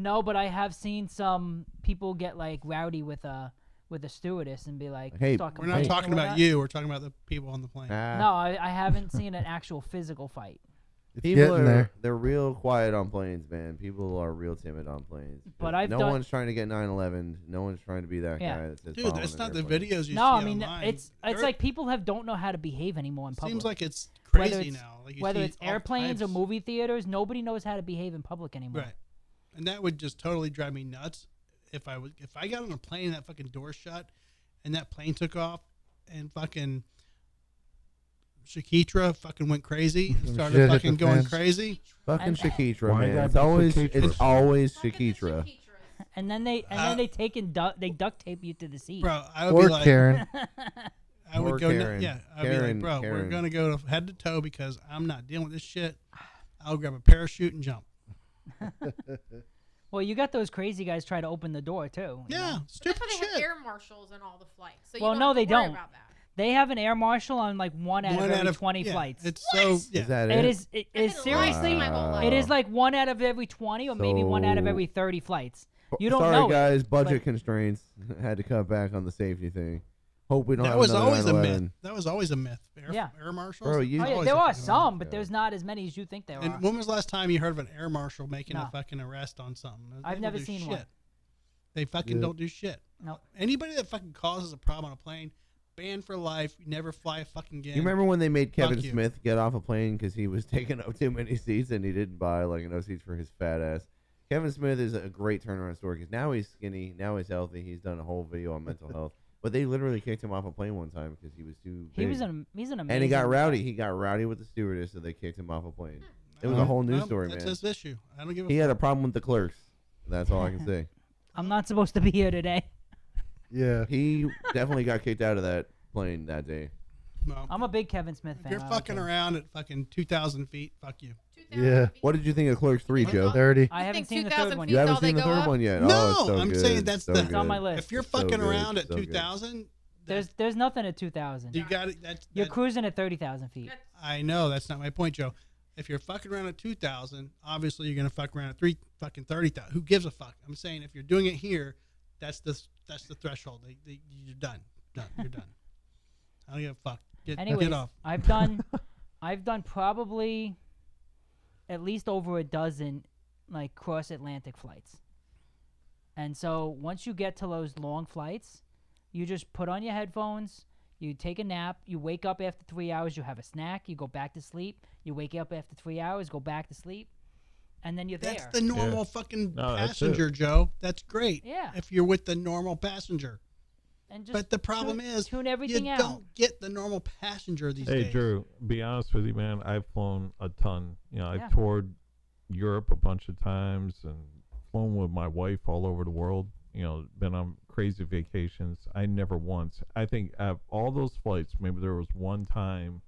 no, but I have seen some people get like rowdy with a stewardess and be like, Hey, start We're not complaining talking and about whatnot. you. We're talking about the people on the plane. No, I haven't seen an actual physical fight. People getting there. they're real quiet on planes, man. People are real timid on planes. But 'Cause I've no done- one's trying to get 9/11. No one's trying to be that Yeah. guy that says Dude, following that's an not the airplane. videos you No, see I mean online. it's They're- like people don't know how to behave anymore in public. Seems like it's Whether crazy it's- now. Like you Whether see it's all airplanes or types. movie theaters, nobody knows how to behave in public anymore. Right. And that would just totally drive me nuts if I got on a plane and that fucking door shut and that plane took off and fucking Shakitra fucking went crazy and Some started shit hit fucking the going fans. crazy. Fucking And- Shakitra, Why man. gotta It's be always Shakitra? it's always Fucking the Shakitra. Shakitras. And then they take and they duct tape you to the seat. Bro, I would Or be like, Karen. I would Or go, Karen. yeah, I'd be Karen, like, bro, we're Karen. gonna go head to toe because I'm not dealing with this shit. I'll grab a parachute and jump. Well, you got those crazy guys try to open the door too. you Yeah, know? But stupid that's why they have shit. air marshals in all the flights. So Well, you no, don't they have to worry don't. about that. They have an air marshal on like one out of every 20 yeah, flights. It's so yeah. Is that It it? is. It I've is been lying seriously. my whole life. It is like one out of every 20, or maybe one out of So- every 30 flights. You don't Sorry, know it, guys. Budget but- constraints had to cut back on the safety thing. Hope we don't That have was another always a 9/11. myth. That was always a myth. Yeah. Air marshals. Bro, you- Oh, yeah, Always there a are fucking some, myth. but there's not as many as you think there are. And when was the last time you heard of an air marshal making No. a fucking arrest on something? They I've don't never do seen shit. one. They fucking Yeah. don't do shit. No. Anybody that fucking causes a problem on a plane, banned for life. You never fly a fucking again. You remember when they made Kevin Fuck you. Smith get off a plane because he was taking up too many seats and he didn't buy like enough seats for his fat ass? Kevin Smith is a great turnaround story because now he's skinny, now he's healthy. He's done a whole video on mental health, but they literally kicked him off a plane one time because he was too big. He's an amazing. and he got rowdy. He got rowdy with the stewardess, so they kicked him off a plane. It was a whole news story, That's man. his issue. I don't give a He had a problem with the clerks. That's all I can say. I'm not supposed to be here today. Yeah. He definitely got kicked out of that plane that day. no. I'm a big Kevin Smith If fan. you're I don't fucking care. around at fucking 2,000 feet, fuck you. 2,000 Yeah. feet. What did you think of Clerks 3, Joe? 30. I haven't think seen the 2,000 third one feet You yet. haven't all they seen the go third up? one yet? No, Oh, it's so I'm good. saying that's so the- good. It's on my list. If you're It's so fucking good. around at So good. 2,000, There's nothing at 2,000. you got it. That's You're that- cruising at 30,000 feet. That's- I know that's not my point, Joe. If you're fucking around at 2,000, obviously you're gonna fuck around at fucking 30,000. Who gives a fuck? I'm saying if you're doing it here, that's the threshold. You're done. You're done. I don't give a fuck. Anyways, Get off. I've done probably at least over a dozen like cross Atlantic flights. And so once you get to those long flights, you just put on your headphones, you take a nap, you wake up after 3 hours, you have a snack, you go back to sleep, you wake up after 3 hours, go back to sleep, and then you're That's there. the normal fucking No, that's passenger, Joe. That's great. Yeah. If you're with the normal passenger. And just But the problem tune, is, tune everything you out. don't get the normal passenger these Hey, days. Drew, be honest with you, man. I've flown a ton. You know, I've Yeah. toured Europe a bunch of times and flown with my wife all over the world. You know, been on crazy vacations. I never once. I think out of all those flights, maybe there was one time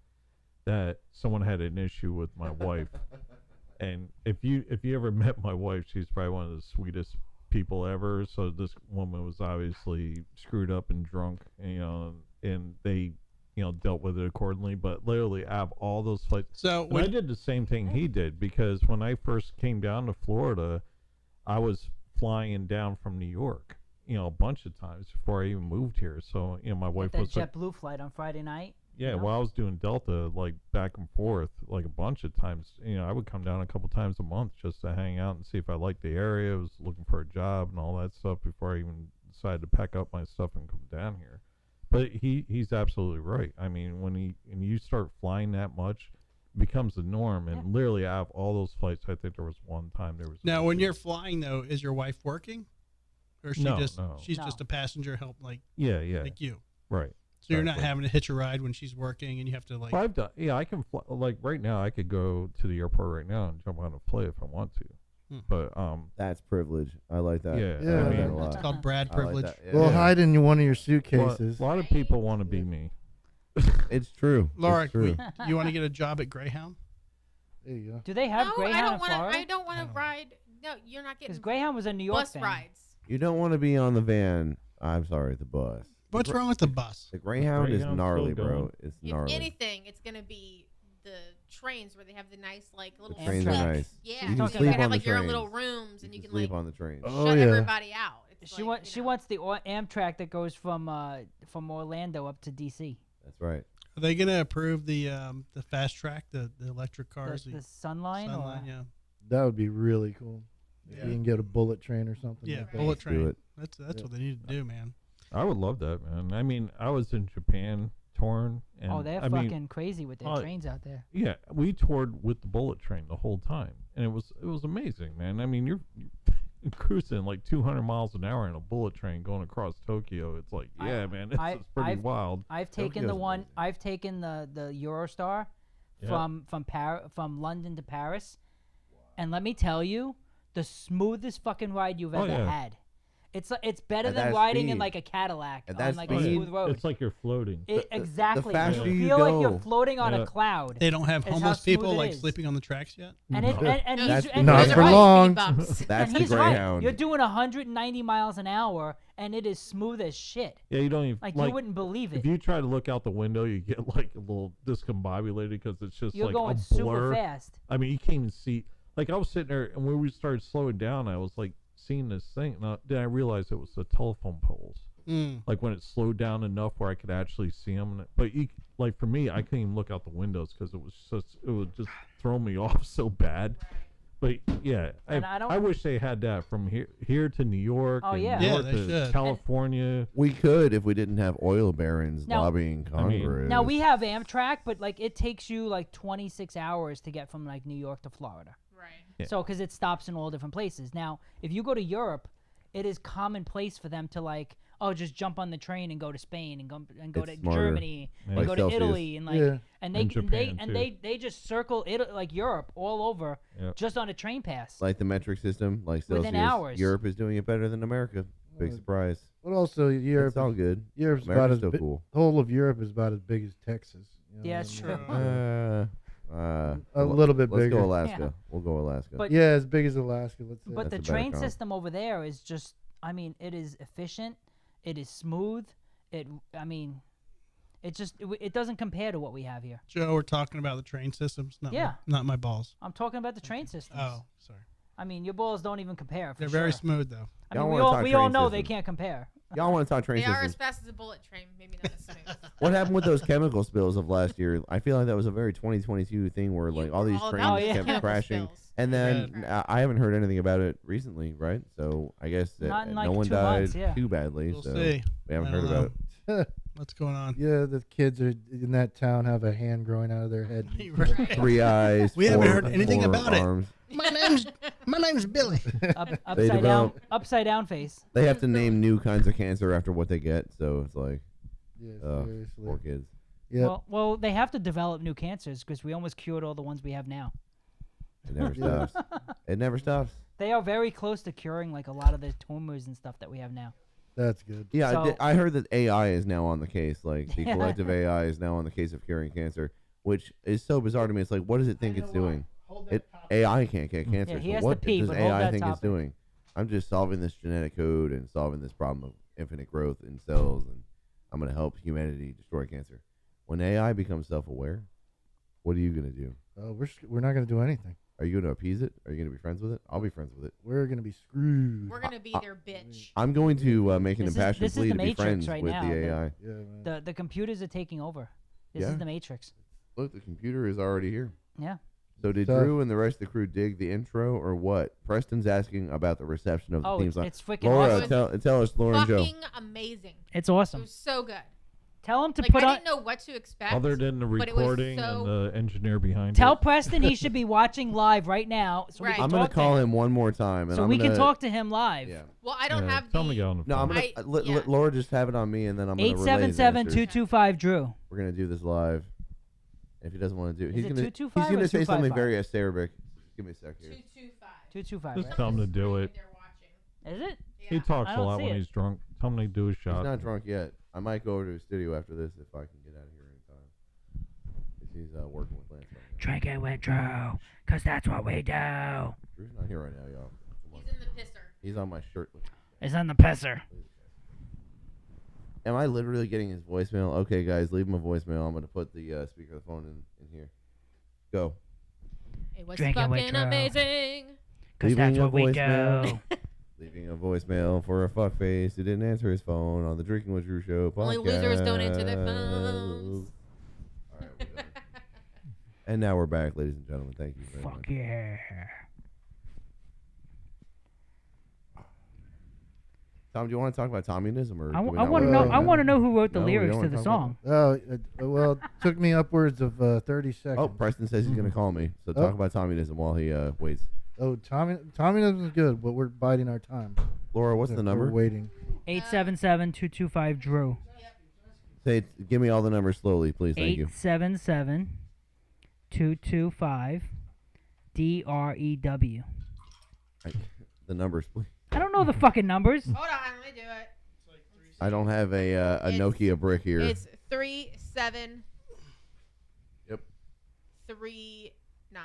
that someone had an issue with my wife. And if you ever met my wife, she's probably one of the sweetest people ever. So this woman was obviously screwed up and drunk, you know, and they, you know, dealt with it accordingly. But literally, out of all those flights, So and I when, did the same thing he did, because when I first came down to Florida, I was flying down from New York, you know, a bunch of times before I even moved here. So, you know, my wife that was like, JetBlue flight on Friday night. yeah, know? while I was doing Delta, like back and forth, like a bunch of times, you know, I would come down a couple times a month just to hang out and see if I liked the area. I was looking for a job and all that stuff before I even decided to pack up my stuff and come down here. But he's absolutely right. I mean, when you start flying that much, it becomes the norm. And Yeah. literally, out of all those flights, I think there was one time there was. now an when issue. you're flying though, is your wife working, or she No, just no. she's No. just a passenger help like yeah, you? right. So you're not Exactly. having to hitch a ride when she's working, and you have to like. Well, I've done. Yeah, I can fly. Like right now, I could go to the airport right now and jump on a plane if I want to. Hmm. But That's privilege. I like that. yeah, Yeah. I I like that a mean, lot. It's called Brad I like privilege. that. Yeah. Well, Yeah. hide in one of your a suitcases. lot of people want to be me. It's true. Laura, It's true. you want to get a job at Greyhound? There you go. Do they have no, Greyhound I in don't Florida? I don't want No. to ride. No, you're not Because getting Greyhound was a New York bus thing. rides. You don't want to be on the van. I'm sorry, the bus. What's wrong with the bus? The Greyhound is Greyhound's gnarly, still bro. going. It's If gnarly. anything, it's gonna be the trains where they have the nice like little The trains are suites. nice. Yeah, You can so sleep you on can have the like your own little trains. rooms, and you can sleep like on the train. Oh, shut yeah. everybody out. It's She like, wants. She you know. wants the Amtrak that goes from Orlando up to DC. That's right. Are they gonna approve the fast track, the electric cars? The Sunline, Sunline, or yeah, That would be really cool. If Yeah. you can get a bullet train or something. yeah, like that. bullet Let's do train. it. That's Yeah. what they need to do, man. I would love that, man. I mean, I was in Japan touring, and oh, they're I fucking mean, crazy with their uh, trains out there. yeah, we toured with the bullet train the whole time, and it was amazing, man. I mean, cruising like 200 miles an hour in a bullet train going across Tokyo. It's like, yeah, man, this is pretty wild. I've taken Tokyo's the one. amazing. I've taken the Eurostar Yeah. from London to Paris, and let me tell you, the smoothest fucking ride you've Oh, ever yeah. had. It's better At than that riding in speed. like a Cadillac At on that like speed. a smooth road. It's like you're floating. Exactly. faster you you feel like you're go. floating on Yeah. a cloud. They don't have It's how homeless smooth people it like is. sleeping on the tracks yet. And it, and That's he's and not he's for right. long. That's And the he's right. Greyhound. You're doing 190 miles an hour, and it is smooth as shit. Yeah, you don't even Like you wouldn't believe it. If you try to look out the window, you get like a little discombobulated because it's just You're like going a super blur. fast. I mean, you can't even see. Like I was sitting there, and when we started slowing down, I was like seeing this thing. And then I realized it was the telephone poles. Mm. Like when it slowed down enough where I could actually see them. But like for me, I couldn't even look out the windows because it would just throw me off so bad. But yeah, And I don't- I wish they had that from here to New York. Oh, and yeah. New Yeah, York they to should. California. We could if we didn't have oil barons Now- lobbying I mean- Congress. Now we have Amtrak, but like it takes you like 26 hours to get from like New York to Florida. Right. Yeah. So because it stops in all different places. Now, if you go to Europe, it is commonplace for them to like, oh, just jump on the train and go to Spain and go It's to smarter. Germany Yeah. and Like go Celsius. to Italy and like Yeah. and And they Japan, and too. they just circle it like Europe all over Yep. just on a train pass. like the metric system, like Within Celsius. hours. Europe is doing it better than America. Big Well, surprise. But also, Europe, It's all good. Europe's about America's as still big. cool. The whole of Europe is about as big as Texas. You know Yeah, what it's I mean? true. A little bit Let's bigger. go Alaska. Yeah. We'll go Alaska. But- Yeah, as big as Alaska. Let's say. But That's the a better train comp. system over there is just, I mean, it is efficient, it is smooth, I mean, it doesn't compare to what we have here. Joe, we're talking about the train systems, not Yeah. not my balls. I'm talking about the train systems. Oh, sorry. I mean, your balls don't even compare. For They're sure. very smooth though. I Y'all mean, wanna talk we all train know they systems. can't compare. Y'all want to talk train They are as systems? fast as a bullet train, maybe not as smooth. What happened with those chemical spills of last year? I feel like that was a very 2022 thing where like You all were these all trains about the kept chemical crashing. spills. And then Right. I haven't heard anything about it recently, right? So I guess that Not in, like, no one 2 died months, yeah. too badly. We'll so see. we haven't I heard don't about know. it. What's going on? Yeah, the kids are in that town have a hand growing out of their head. Right. Right. 3 eyes. We haven't 4 heard anything 4 about it. arms. My name's Billy. develop- Upside down face. They have to name new kinds of cancer after what they get, so it's like, Yeah, seriously. Poor kids. Yeah. Well, they have to develop new cancers because we almost cured all the ones we have now. It never Yeah. stops. It never stops. They are very close to curing like a lot of the tumors and stuff that we have now. That's good. Yeah, So- I heard that AI is now on the case. Like the Yeah. collective AI is now on the case of curing cancer, which is so bizarre to me. It's like, what does it think it's doing? AI can't get cancer. he so has to what pee, does but hold AI that think it's topic. doing? I'm just solving this genetic code and solving this problem of infinite growth in cells, and I'm going to help humanity destroy cancer. When AI becomes self-aware, what are you going to do? We're not gonna do anything. Are you going to appease it? Are you going to be friends with it? I'll be friends with it. We're gonna be screwed. We're gonna be their bitch. I'm going to make an This is- impassioned this is plea the to be Matrix friends right with now. the AI. Yeah, man. The computers are taking over. This Yeah. is the Matrix. Look, the computer is already here. Yeah. So did So- Drew and the rest of the crew dig the intro or what? Preston's asking about the reception of the Oh, theme it's, song. it's freaking Laura, awesome. tell us, Laura and Joe. Fucking amazing. It's It awesome. was so good. Tell him to Like put I on. didn't know what to expect. Other than the but it was recording so- and the engineer behind Tell it. Preston he should be watching live right now, so we Right. can I'm going talk to call to him one more time. And So I'm we gonna, can talk to him live. Yeah. Well, I don't Yeah, have tell him the. to get on the No, I'm phone. going I- to let yeah. Laura just have it on me, and then I'm going to relay his answers. 877-225 Drew. We're going to do this live. If he doesn't want to do it, he's it going to 225 he's going or to say something 255? very acerbic. Give me a sec here. 225. 225. Just Right? tell him to do it. They're watching. Is it? He Yeah. talks I a don't lot see when it. he's drunk. Tell him to do a He's shot. not drunk yet. I might go over to his studio after this if I can get out of here in time. 'Cause he's working with Lance right now. Drink it with Drew, because that's what we do. Drew's not here right now, y'all. He's in the pisser. He's on my shirt. It's on the pisser. Am I literally getting his voicemail? Okay, guys, leave him a voicemail. I'm going to put the speaker of the phone in here. Go. It was Drink it with fucking Drew. amazing. Because Leaving that's a what we voicemail. do. Leaving a voicemail for a fuckface who didn't answer his phone on the Drinking with Drew show podcast. Only losers don't answer their phones. All right, we're done. And now we're back, ladies and gentlemen. Thank you very Fuck much. yeah. Tom, do you want to talk about Tommyism or? I do we want not to wanna know. talk I about want to it? know who wrote the No, we lyrics don't to wanna the talk about song. Well, it took me upwards of 30 seconds. Oh, Preston says he's going to call me. So talk about Tommyism while he waits. Oh, Tommy is good, but we're biding our time. Laura, what's the We're number? waiting. 877-225-DREW. Say, give me all the numbers slowly, please. Thank you. 877-225-DREW. The numbers, please. I don't know the fucking numbers. Hold on, let me do it. I don't have a It's- Nokia brick here. It's 37. Yep. 39.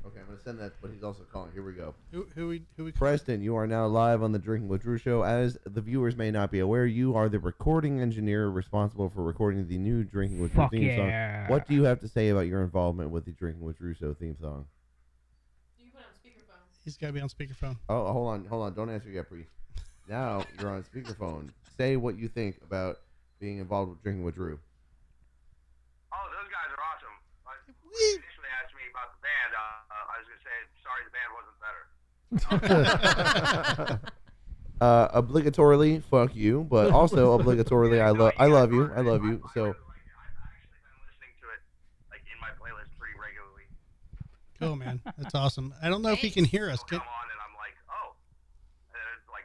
Okay, I'm gonna send that, but he's also calling. Here we go. Who we Preston, you are now live on the Drinking with Drew show. As the viewers may not be aware, you are the recording engineer responsible for recording the new Drinking with Drew Fuck theme yeah. song. What do you have to say about your involvement with the Drinking with Drew show theme song? You put it on speakerphone. He's got to be on speakerphone. Oh, hold on. Don't answer yet, Bree. Now you're on speakerphone. Say what you think about being involved with Drinking with Drew. Oh, those guys are awesome. When you initially asked me about the band, I was going to say, sorry, the band wasn't better. Obligatorily, fuck you, but also obligatorily, I love you. I love you. So I've actually been listening to it like in my playlist pretty regularly. Cool, man. That's awesome. I don't know if he can hear us. It'll come on and I'm like, oh. And then it's like,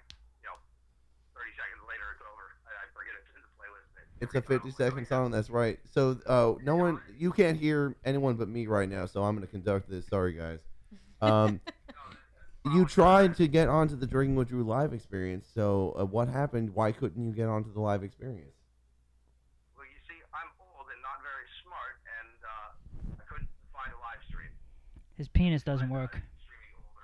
30 seconds later it's over. I forget it's in the playlist. it's a 50-second song. That's right. So no one, you can't hear anyone but me right now. So I'm going to conduct this. Sorry, guys. You tried to get onto the Drinking with Drew live experience. So what happened? Why couldn't you get onto the live experience? Well, you see, I'm old and not very smart, and I couldn't find a live stream. His penis doesn't work.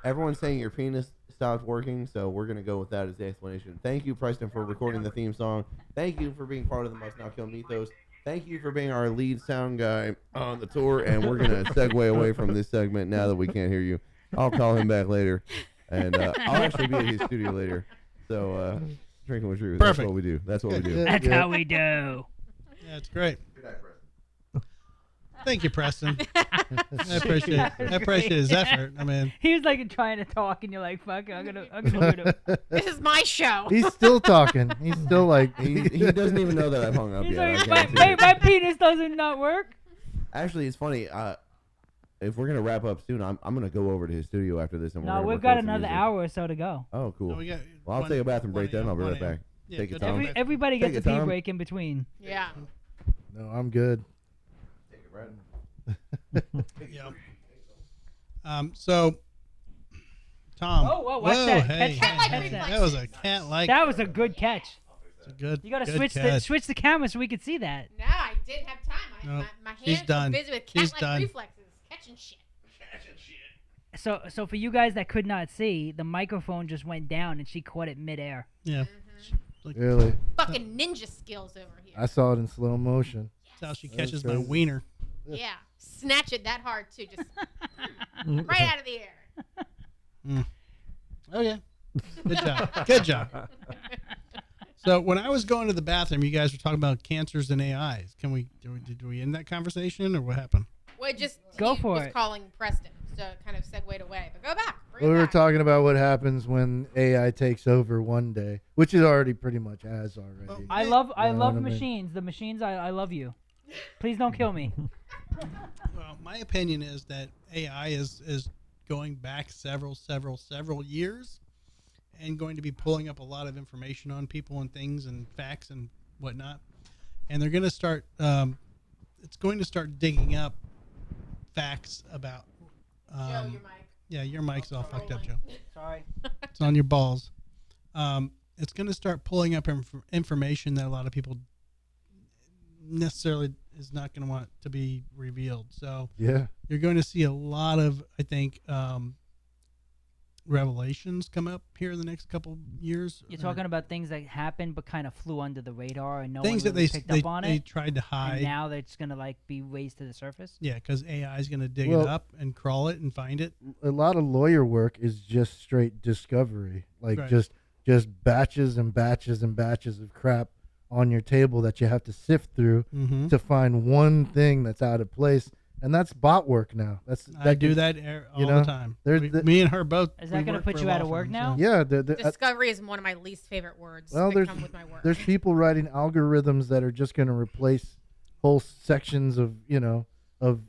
Everyone's saying your penis stopped working, so we're going to go with that as the explanation. Thank you, Preston, for recording the theme song. Thank you for being part of the Must Not Kill Mythos. Thank you for being our lead sound guy on the tour, and we're going to segue away from this segment now that we can't hear you. I'll call him back later, and I'll actually be at his studio later. So, Drinking with Drew, that's Perfect. what we do. That's what we do. That's Yeah. how we do. Yeah, it's great. Thank you, Preston. I appreciate That was his great. effort. I mean, He was like trying to talk, and you're like, "Fuck, I'm gonna hit him." This is my show. He's still talking. He's still like He doesn't even know that I've hung up He's yet. I like, guarantee my, it. my penis doesn't not work. Actually, it's funny. If we're gonna wrap up soon, I'm gonna go over to his studio after this, and we're No, gonna we've record got some another music. hour or so to go. Oh, cool. no, we got Well, I'll one- take a bathroom break 1 then. I'll be a.m., right 1 a.m. back. Yeah, Take go it, take Tom. a Everybody Take gets it, a pee Tom. break in between. Yeah. No, I'm good. Take it, Brad. Yeah. So, Tom. Whoa, whoa, watch that. Hey, Catch that, hey, catch that. that was a cat-like. That was a good catch. It's a good. You gotta good switch catch. the camera so we could see that. No, I didn't have time. Nope. My She's hands done. were busy with She's cat-like done. reflexes, catching shit. So for you guys that could not see, the microphone just went down and she caught it midair. Yeah. Really, Fucking ninja skills over here. I saw it in slow motion. That's how she That's catches my crazy. wiener. Yeah. Snatch it that hard, too. Just right out of the air. Oh yeah. Good job. Good job. So when I was going to the bathroom, you guys were talking about cancers and AIs. Did we end that conversation or what happened? Well, just Go he for was it. calling Preston, so it kind of segued away. But go back. Bring We it were back. talking about what happens when AI takes over one day, which it already pretty much has already. I love You know what I mean? machines. The machines, I love you. Please don't kill me. Well, my opinion is that AI is going back several years and going to be pulling up a lot of information on people and things and facts and whatnot. And they're going to start, it's going to start digging up facts about. Joe, your mic. Yeah, your mic's all fucked up, Joe. Sorry. It's on your balls. It's going to start pulling up information that a lot of people necessarily is not going to want to be revealed. So Yeah. you're going to see a lot of, I think, revelations come up here in the next couple years. You're talking about things that happened but kind of flew under the radar and no things one that really they picked they, up on they it. tried to hide. And now they're just gonna like be raised to the surface. Yeah, because AI is going to dig Well- it up and crawl it and find it. A lot of lawyer work is just straight discovery, like Right. just batches and batches and batches of crap on your table that you have to sift through Mm-hmm. to find one thing that's out of place, and that's bot work now. I do gets- that all you the know, time. there's We- the- me and her both. Is that we gonna work put for a you out law of work firm, now? so- Yeah, Discovery is one of my least favorite words Well, that there's- come with my work. there's people writing algorithms that are just going to replace whole sections of Well,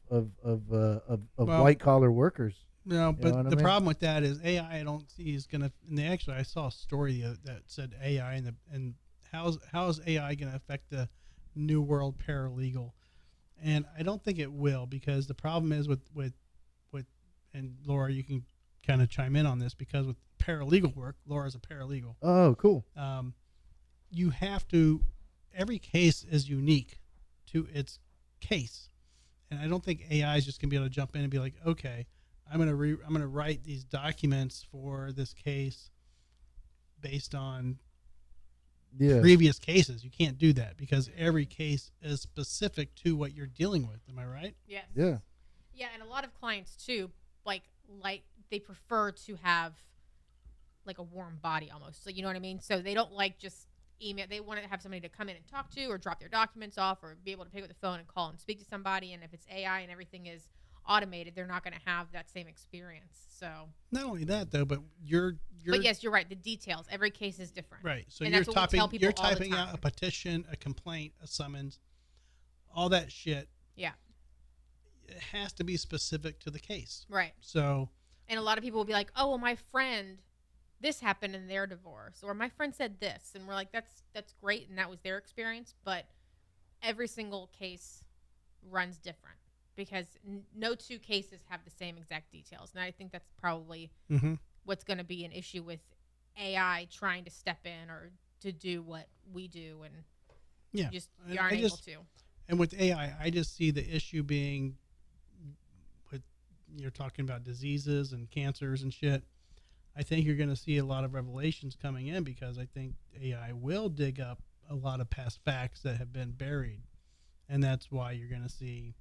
white collar workers. No, You but know what I the mean? problem with that is AI. I don't see is gonna. And they actually, I saw a story that said AI and how's AI gonna affect the new world paralegal, and I don't think it will, because the problem is with and Laura, you can kind of chime in on this, because with paralegal work, Laura's a paralegal. Oh, cool. You have to. Every case is unique to its case, and I don't think AI is just gonna be able to jump in and be like, okay, I'm gonna write these documents for this case based on Yeah. previous cases. You can't do that, because every case is specific to what you're dealing with. Am I right? Yes. Yeah. Yeah, and a lot of clients too, like they prefer to have like a warm body almost. So you know what I mean? So they don't like just email. They want to have somebody to come in and talk to, or drop their documents off, or be able to pick up the phone and call and speak to somebody. And if it's AI and everything is automated, they're not going to have that same experience. So Not only that though, but you're but yes, you're right. The details. Every case is different. right. So And you're that's what we tell typing people you're all the typing out time. a petition, a complaint, a summons, all that shit. Yeah. It has to be specific to the case. Right. So And a lot of people will be like, "Oh, well, my friend, this happened in their divorce," or "My friend said this," and we're like, "That's great," and that was their experience. But every single case runs different, because no two cases have the same exact details, and I think that's probably mhm. what's going to be an issue with AI trying to step in or to do what we do, and Yeah. just And you aren't I able just- to. And with AI, I just see the issue being with, you're talking about diseases and cancers and shit. I think you're going to see a lot of revelations coming in, because I think AI will dig up a lot of past facts that have been buried. And that's why you're going to see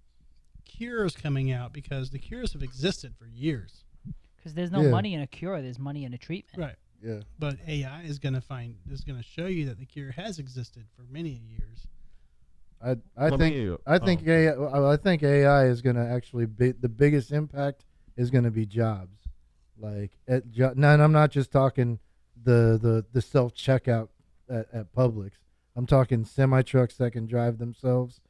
cures coming out, because the cures have existed for years. Because there's no Yeah. money in a cure. There's money in a treatment. Right. Yeah. But AI is going to show you that the cure has existed for many years. I Let think me- I think oh. AI, well, I think AI is going to actually be the biggest impact is going to be jobs. Like no, and I'm not just talking the self checkout at Publix. I'm talking semi trucks that can drive themselves,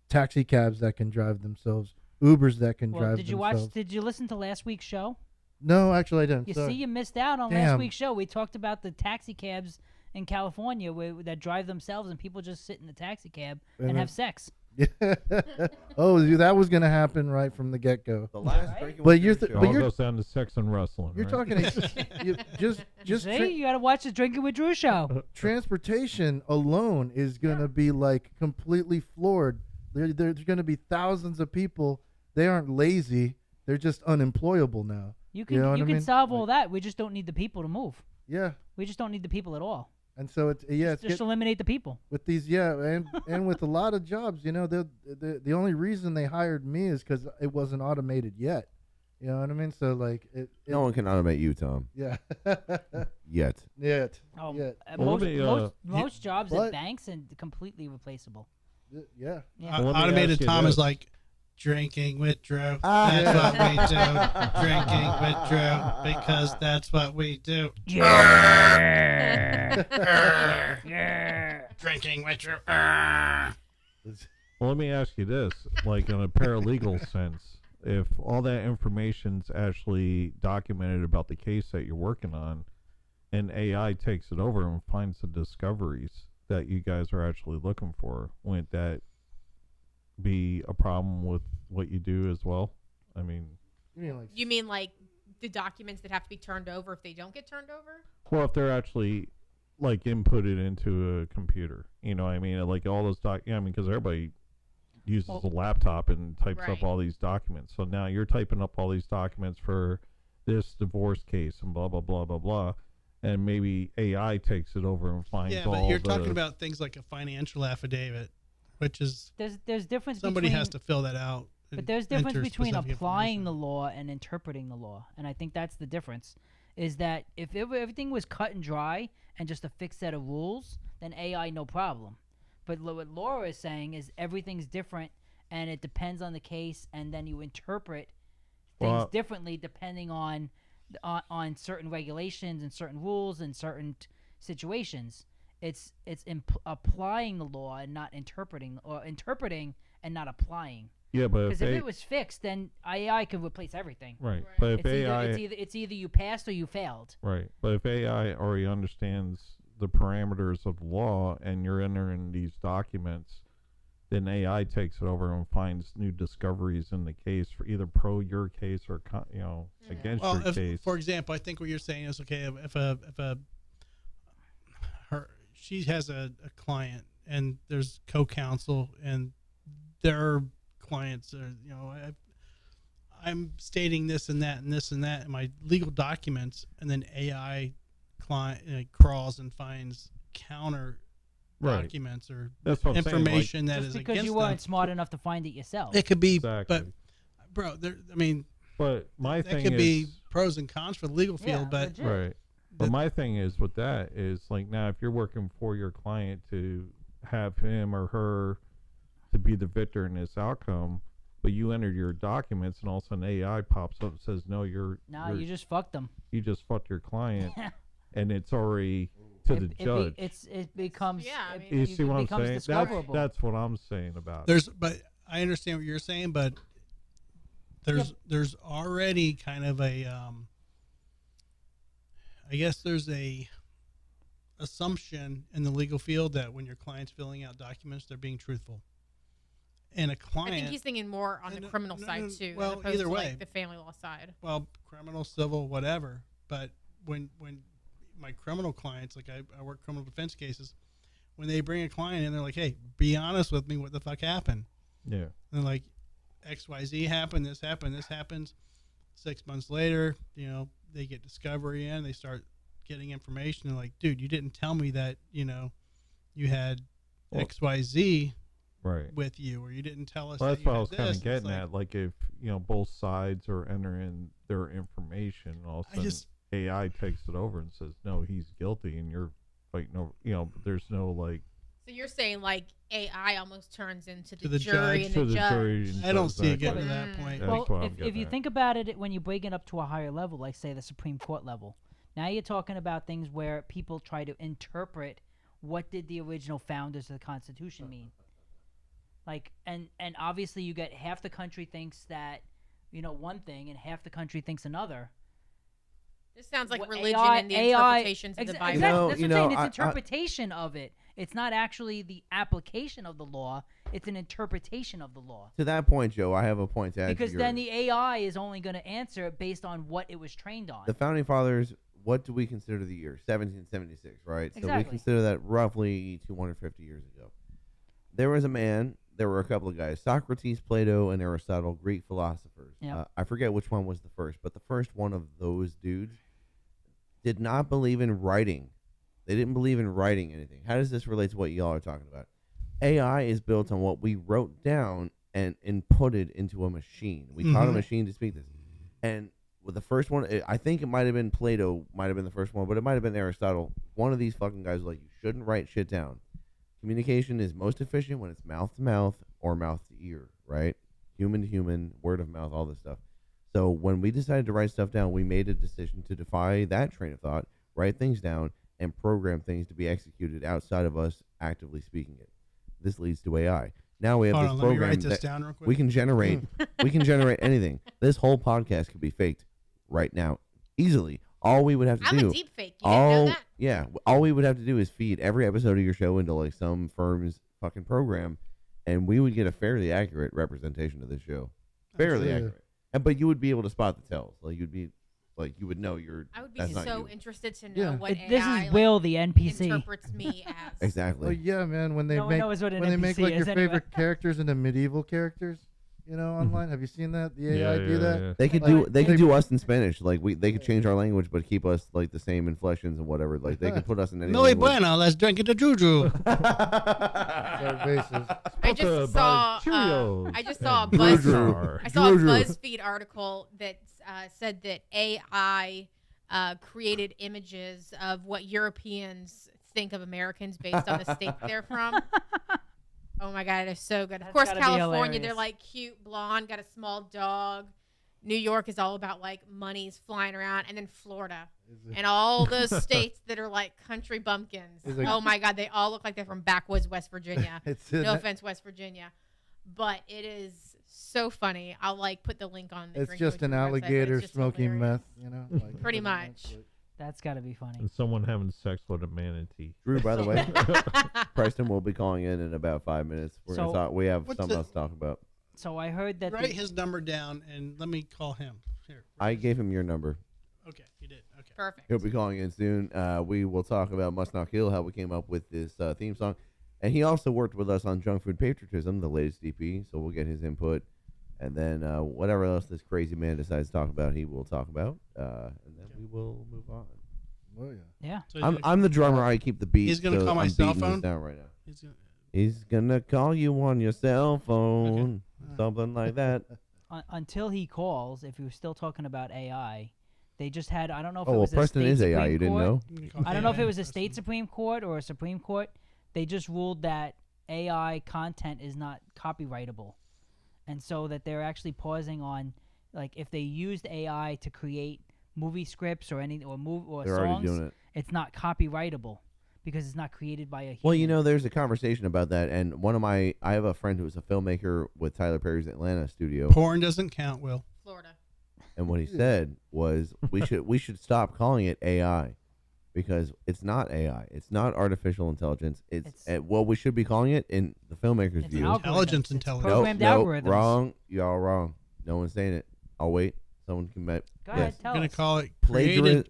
taxi cabs that can drive themselves, Ubers that can Well, drive did you themselves. watch? Did you listen to last week's show? No, actually I didn't. You Sorry. see, you missed out on Damn. last week's show. We talked about the taxi cabs in California that drive themselves, and people just sit in the taxi cab and And have it- sex. Oh, that was going to happen right from the get go. The last Right? Drinking But with you're Drew th- show. but All you're- goes down to sex and wrestling. You're right? talking just See, you got to watch the Drinking with Drew show. transportation alone is going to be like completely floored. There's going to be thousands of people. They aren't lazy. They're just unemployable now. You can know what you I can mean? solve all Like- that. We just don't need the people to move. Yeah. We just don't need the people at all. And so it's it's Just eliminate the people. with these and with a lot of jobs, the only reason they hired me is because it wasn't automated yet. You know what I mean? So like No one can automate you, Tom. yeah Yet. yet Oh, yet Well, let me, most jobs at but- banks and completely replaceable. yeah. Yeah. Well, let me Automated ask you Tom is this. like drinking with Drew. Ah. That's what we do. Drinking with Drew, because that's what we do. Drinking with Drew. Well, let me ask you this: like in a paralegal sense, if all that information's actually documented about the case that you're working on, and AI takes it over and finds the discoveries that you guys are actually looking for, wouldn't that be a problem with what you do as well? I mean, You mean like the documents that have to be turned over if they don't get turned over? well, if they're actually like inputted into a computer, you know what I mean? Like all those yeah, I mean, because everybody uses Well- a laptop and types Right. up all these documents. So now you're typing up all these documents for this divorce case and blah, blah, blah, blah, blah. And maybe AI takes it over and finds Yeah, all but you're the, talking about things like a financial affidavit, which is There's difference somebody between has to fill that out. But and there's difference enter between specific applying the information. law and interpreting the law, and I think that's the difference. Is that if everything was cut and dry and just a fixed set of rules, then AI no problem. But what Laura is saying is everything's different, and it depends on the case, and then you interpret things Well- differently depending on certain regulations and certain rules and certain situations. It's applying the law and not interpreting, or interpreting and not applying. Yeah, but Because if it was fixed, then AI could replace everything. right, Right. but if It's AI it's either you passed or you failed. right, but if AI already understands the parameters of the law and you're entering these documents, then AI takes it over and finds new discoveries in the case for either pro your case or against Well, your case. for example, I think what you're saying is okay. She has a client and there's co-counsel and their clients are I'm stating this and that and this and that in my legal documents, and then AI client crawls and finds counter Right. documents or That's what I'm saying, like- information that Just is because against you them. weren't smart enough to find it yourself. It could be, Exactly. but bro, I mean, But my that thing could is be pros and cons for the legal field, Yeah, but legit. right. But the- my thing is with that is like now if you're working for your client to have him or her to be the victor in this outcome, but you entered your documents and all of a sudden AI pops up and says no, you just fucked them. you just fucked your client and it's already to the judge. It becomes. Yeah, I it- mean- you it see what I'm becomes saying? discoverable. That's what I'm saying about it. but I understand what you're saying, but there's already kind of a I guess there's a assumption in the legal field that when your client's filling out documents, they're being truthful. And a I client, think he's thinking more on the No, criminal no, side no, too, well, as opposed either to way. like the family law side. well, criminal, civil, whatever. But when my criminal clients, like I work criminal defense cases, when they bring a client in, they're like, hey, be honest with me, what the fuck happened? Yeah. And they're like, XYZ happened, this happens. 6 months later, they get discovery in, they start getting information. They're like, dude, you didn't tell me that, you had Well- XYZ Right. with you, or you didn't tell us Well, that that's you what I had was kind this. of And it's getting like, at. Like if both sides are entering their information, all of a I sudden just- AI takes it over and says, "No, he's guilty," and you're fighting over. There's no like So you're saying like AI almost turns into To the the jury judge. and to the the judge. jury. and I don't see it exactly. getting to that Mm. point. That's Well, what I'm if getting you at. think about it, when you bring it up to a higher level, like say the Supreme Court level, now you're talking about things where people try to interpret what did the original founders of the Constitution mean. Like, and obviously you get half the country thinks that, one thing, and half the country thinks another. This sounds like What religion AI and the interpretations of the Bible. Exactly. That's what I'm saying. It's I- interpretation of it. It's not actually the application of the law. It's an interpretation of the law. To that point, Joe, I have a point to add. Because to then yours. the AI is only going to answer it based on what it was trained on. The founding fathers, what do we consider the year? 1776, right? So we Exactly. consider that roughly 250 years ago. There was a man, there were a couple of guys, Socrates, Plato, and Aristotle, Greek philosophers. Yep. I forget which one was the first, but the first one of those dudes did not believe in writing. They didn't believe in writing anything. How does this relate to what y'all are talking about? AI is built on what we wrote down and inputted into a machine. We taught a Mhm. machine to speak this. And with the first one, I think it might have been Plato, might have been the first one, but it might have been Aristotle. One of these fucking guys was like, you shouldn't write shit down. Communication is most efficient when it's mouth to mouth or mouth to ear, right? Human to human, word of mouth, all this stuff. So when we decided to write stuff down, we made a decision to defy that train of thought, write things down, and program things to be executed outside of us actively speaking it. This leads to AI. Now we have Hold this on, let me program write this that down real quick. we can generate. We can generate anything. This whole podcast could be faked right now, easily. All we would have to I'm do. a deep fake. You didn't know that? Yeah, all we would have to do is feed every episode of your show into like some firm's fucking program, and we would get a fairly accurate representation of the show. Fairly Yeah. accurate. But you would be able to spot the tells. Like you'd be, like you would know you're. I would be that's not so you. interested to know Yeah. what AI This is like, Will, the NPC. interprets me as. Exactly. Well, yeah, man. When they No one make knows what an when they make NPC like your is anyway. favorite characters into medieval characters, online. Have you seen that? The AI do that. Yeah. They could Like, do they could they- do us in Spanish. Like they could change our language, but keep us like the same inflections and whatever. Like they could put us in any. Muy language. bueno, let's drink it to Juju. Our bases. I Spoke just about saw. Cheerios I just saw a and Buzz. Drew. I saw a Drew. BuzzFeed article that said that AI created images of what Europeans think of Americans based on the state they're from. Oh my god, it is so good. Of That's course, gotta be California, they're hilarious. like cute, blonde, got a small dog. New York is all about like money's flying around, and then Florida and all those states that are like country bumpkins. Is it- Oh my god, they all look like they're from backwoods West Virginia. It's No offense, West Virginia, but it is so funny. I'll like put the link on the It's Drinking just with an Drew website, but alligator it's just smoking hilarious. meth, you know? Like, Pretty much. That's got to be funny. And someone having sex with a manatee. Drew, by the way, Preston will be calling in about 5 minutes. We're gonna So- talk. We have What's something the- else to talk about. So I heard that Write his number down and let me call him. Here. I gave him your number. Okay, you did. Okay. Perfect. He'll be calling in soon. We will talk about Must Not Kill, how we came up with this theme song. And he also worked with us on Junk Food Patriotism, the latest EP, so we'll get his input. And then whatever else this crazy man decides to talk about, he will talk about. And then we will move on. Oh, yeah. Yeah. So I'm the drummer. I keep the beat. He's gonna so call my I'm cell beating this phone? down right now. he's gonna, He's gonna call you on your cell phone, something like that. Until he calls, if you're still talking about AI, they just had, I don't know if Oh it well, was a Preston state is AI. Supreme You didn't Court. know? I'm gonna call I don't know if AI it was a Preston. state Supreme Court or a Supreme Court. They just ruled that AI content is not copyrightable. And so that they're actually pausing on, like, if they used AI to create movie scripts or any or They're already songs, doing it. it's not copyrightable because it's not created by a human. Well, you know, there's a conversation about that, and I have a friend who's a filmmaker with Tyler Perry's Atlanta studio, Porn doesn't count, Will. Florida. and what he said was we should stop calling it AI because it's not AI, it's not artificial intelligence. It's what we should be calling it in the filmmaker's It's an view. algorithm. Intelligence, It's intelligence. programmed Nope, algorithms. wrong, y'all wrong. No one's saying it. I'll wait. Someone can Go yes. ahead, I'm tell gonna us. call it Plagiarism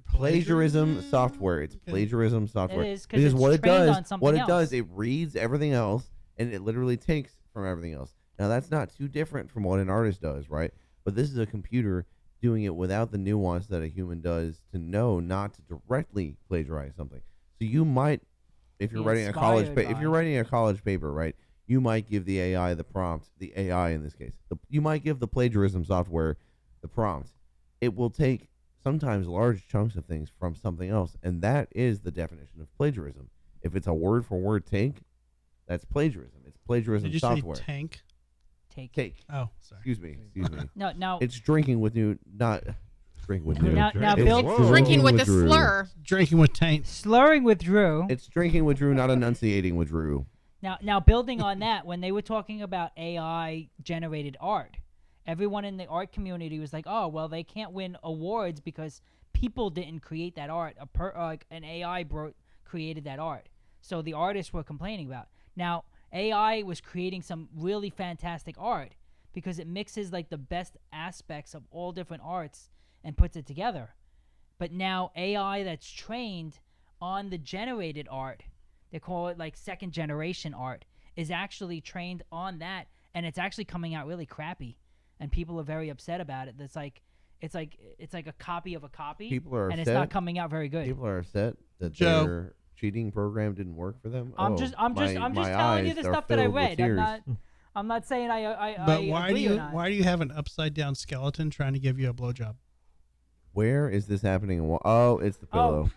plagiarism software. It's Okay. plagiarism software. It is, 'cause because it's what it trained does, on something else. it reads everything else and it literally takes from everything else. Now that's not too different from what an artist does, right? But this is a computer doing it without the nuance that a human does to know not to directly plagiarize something. So you might, if you're Be writing a college, inspired if by- you're writing a college paper, right? You might give the AI the prompt, the AI in this case. You might give the plagiarism software the prompt. It will take sometimes large chunks of things from something else, and that is the definition of plagiarism. If it's a word for word take, that's plagiarism. It's plagiarism Did you software. say tank? Take. Oh, sorry. Excuse me. No, now It's drinking with new, not drinking with new. Now It's build- Whoa. Drinking with a Drew. slur. Drinking with taint. slurring with Drew. It's drinking with Drew, not enunciating with Drew. Now building on that, when they were talking about AI generated art, everyone in the art community was like, "Oh, well, they can't win awards because people didn't create that art. Like an AI created that art." So the artists were complaining about. Now AI was creating some really fantastic art because it mixes like the best aspects of all different arts and puts it together. But now AI that's trained on the generated art, they call it like second generation art, is actually trained on that, and it's actually coming out really crappy, and people are very upset about it. It's like a copy of a copy, People are and upset. it's not coming out very good. People are upset that Joe. their cheating program didn't work for them. I'm Oh, just my telling you eyes the are stuff that I filled with read. tears. I'm not saying I But why do agree or you not. why do you have an upside down skeleton trying to give you a blowjob? Where is this happening? Oh, it's the pillow.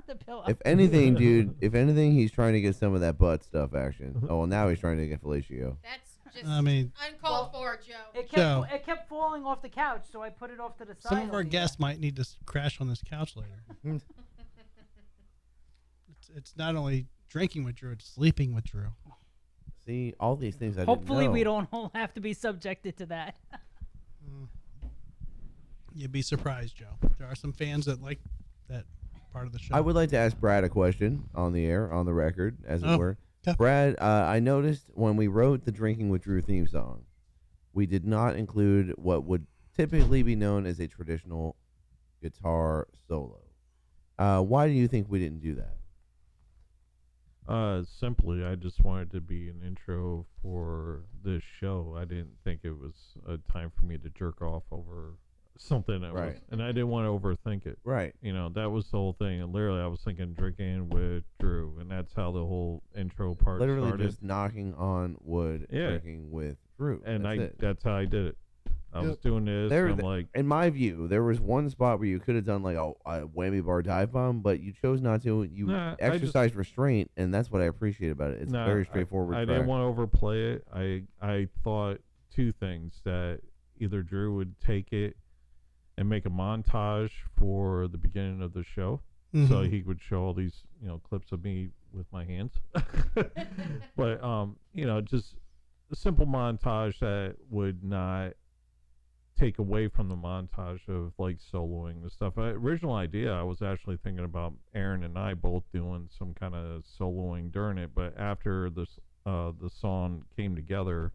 The pillow. If anything, dude, he's trying to get some of that butt stuff action. Oh, well, now he's trying to get fellatio. That's just I mean, uncalled for, Joe. Joe. It kept falling off the couch, so I put it off to the side. some of our over here. guests might need to crash on this couch later. It's not only drinking with Drew; it's sleeping with Drew. See, all these things I Hopefully, didn't know. we don't all have to be subjected to that. You'd be surprised, Joe. There are some fans that like that part of the show. I would like to ask Brad a question on the air, on the record, as it Oh, were. okay. Brad, I noticed when we wrote the Drinking with Drew theme song, we did not include what would typically be known as a traditional guitar solo. Why do you think we didn't do that? Simply, I just wanted to be an intro for this show. I didn't think it was a time for me to jerk off over something that Right. was, and I didn't want to overthink it. Right. You know, that was the whole thing. And literally, I was thinking drinking with Drew, and that's how the whole intro part Literally started. just knocking on wood, Yeah. drinking with Drew. And That's it. that's how I did it. I was Yep. doing this. There- and I'm like, In my view, there was one spot where you could have done like a whammy bar dive bomb, but you chose not to. You Nah, I just- exercised restraint, and that's what I appreciate about it. It's nah, very straightforward. I track. didn't want to overplay it. I thought two things: that either Drew would take it and make a montage for the beginning of the show, so Mhm. he would show all these clips of me with my hands, but just a simple montage that would not take away from the montage of like soloing the stuff. Original idea, I was actually thinking about Aaron and I both doing some kind of soloing during it, but after this the song came together,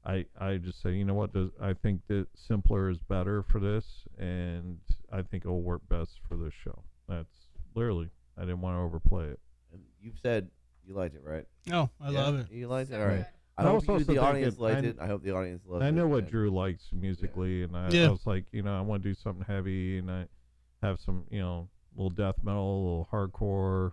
I just say, you know what, I think that simpler is better for this, and I think it'll work best for this show. That's literally, I didn't want to overplay it. And you've said you liked it, right? Oh, I love it. You liked it, So all right. good. I I hope also the think audience it- liked I- it. I hope the audience loved it. I know what and- Drew likes musically, and I Yeah. was like, you know, I want to do something heavy, and I have some, you know, little death metal, a little hardcore,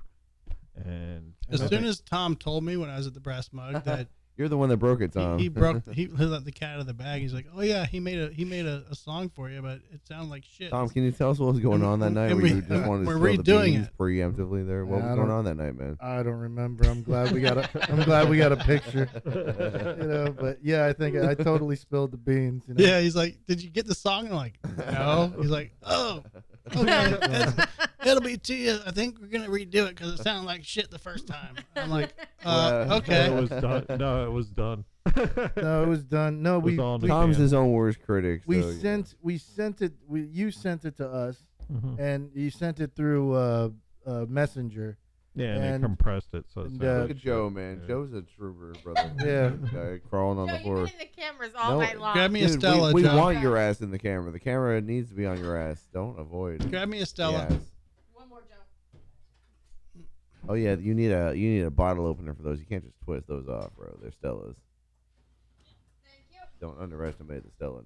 and As I soon think- as Tom told me when I was at the Brass Mug that You're the one that broke it, Tom. he broke he let the cat out of the bag. He's like, oh yeah, he made a song for you, but it sounded like shit. Tom, can you tell us what was going on that night? and Where we- you just wanted to we're spill the redoing beans it. preemptively there. What Yeah, was I going don't- on that night, man? I don't remember. I'm glad we got a. I'm glad we got a picture. You know, but yeah, I think I totally spilled the beans. You know? Yeah, he's like, did you get the song? I'm like, no. He's like, oh, okay, it'll be to you. I think we're gonna redo it because it sounded like shit the first time. I'm like, Well, okay. it was done. No, it was done. No, it was done. No, was we all in we, the Tom's can. his own worst critic. we so, you know. sent it. You sent it to us, Mhm. and you sent it through Messenger. Yeah, and and- they compressed it, so it's and, not Look at shit. Joe, man. Yeah. Joe's a trooper, brother. Yeah. Guy crawling on Joe, the you've floor. been in the cameras all No, night long. Grab me a Dude, Stella, we Joe. want your ass in the camera. The camera needs to be on your ass. Don't avoid. Grab me a Stella. Yes. One more, Joe. Oh yeah, you need a bottle opener for those. You can't just twist those off, bro. They're Stellas. Thank you. Don't underestimate the Stella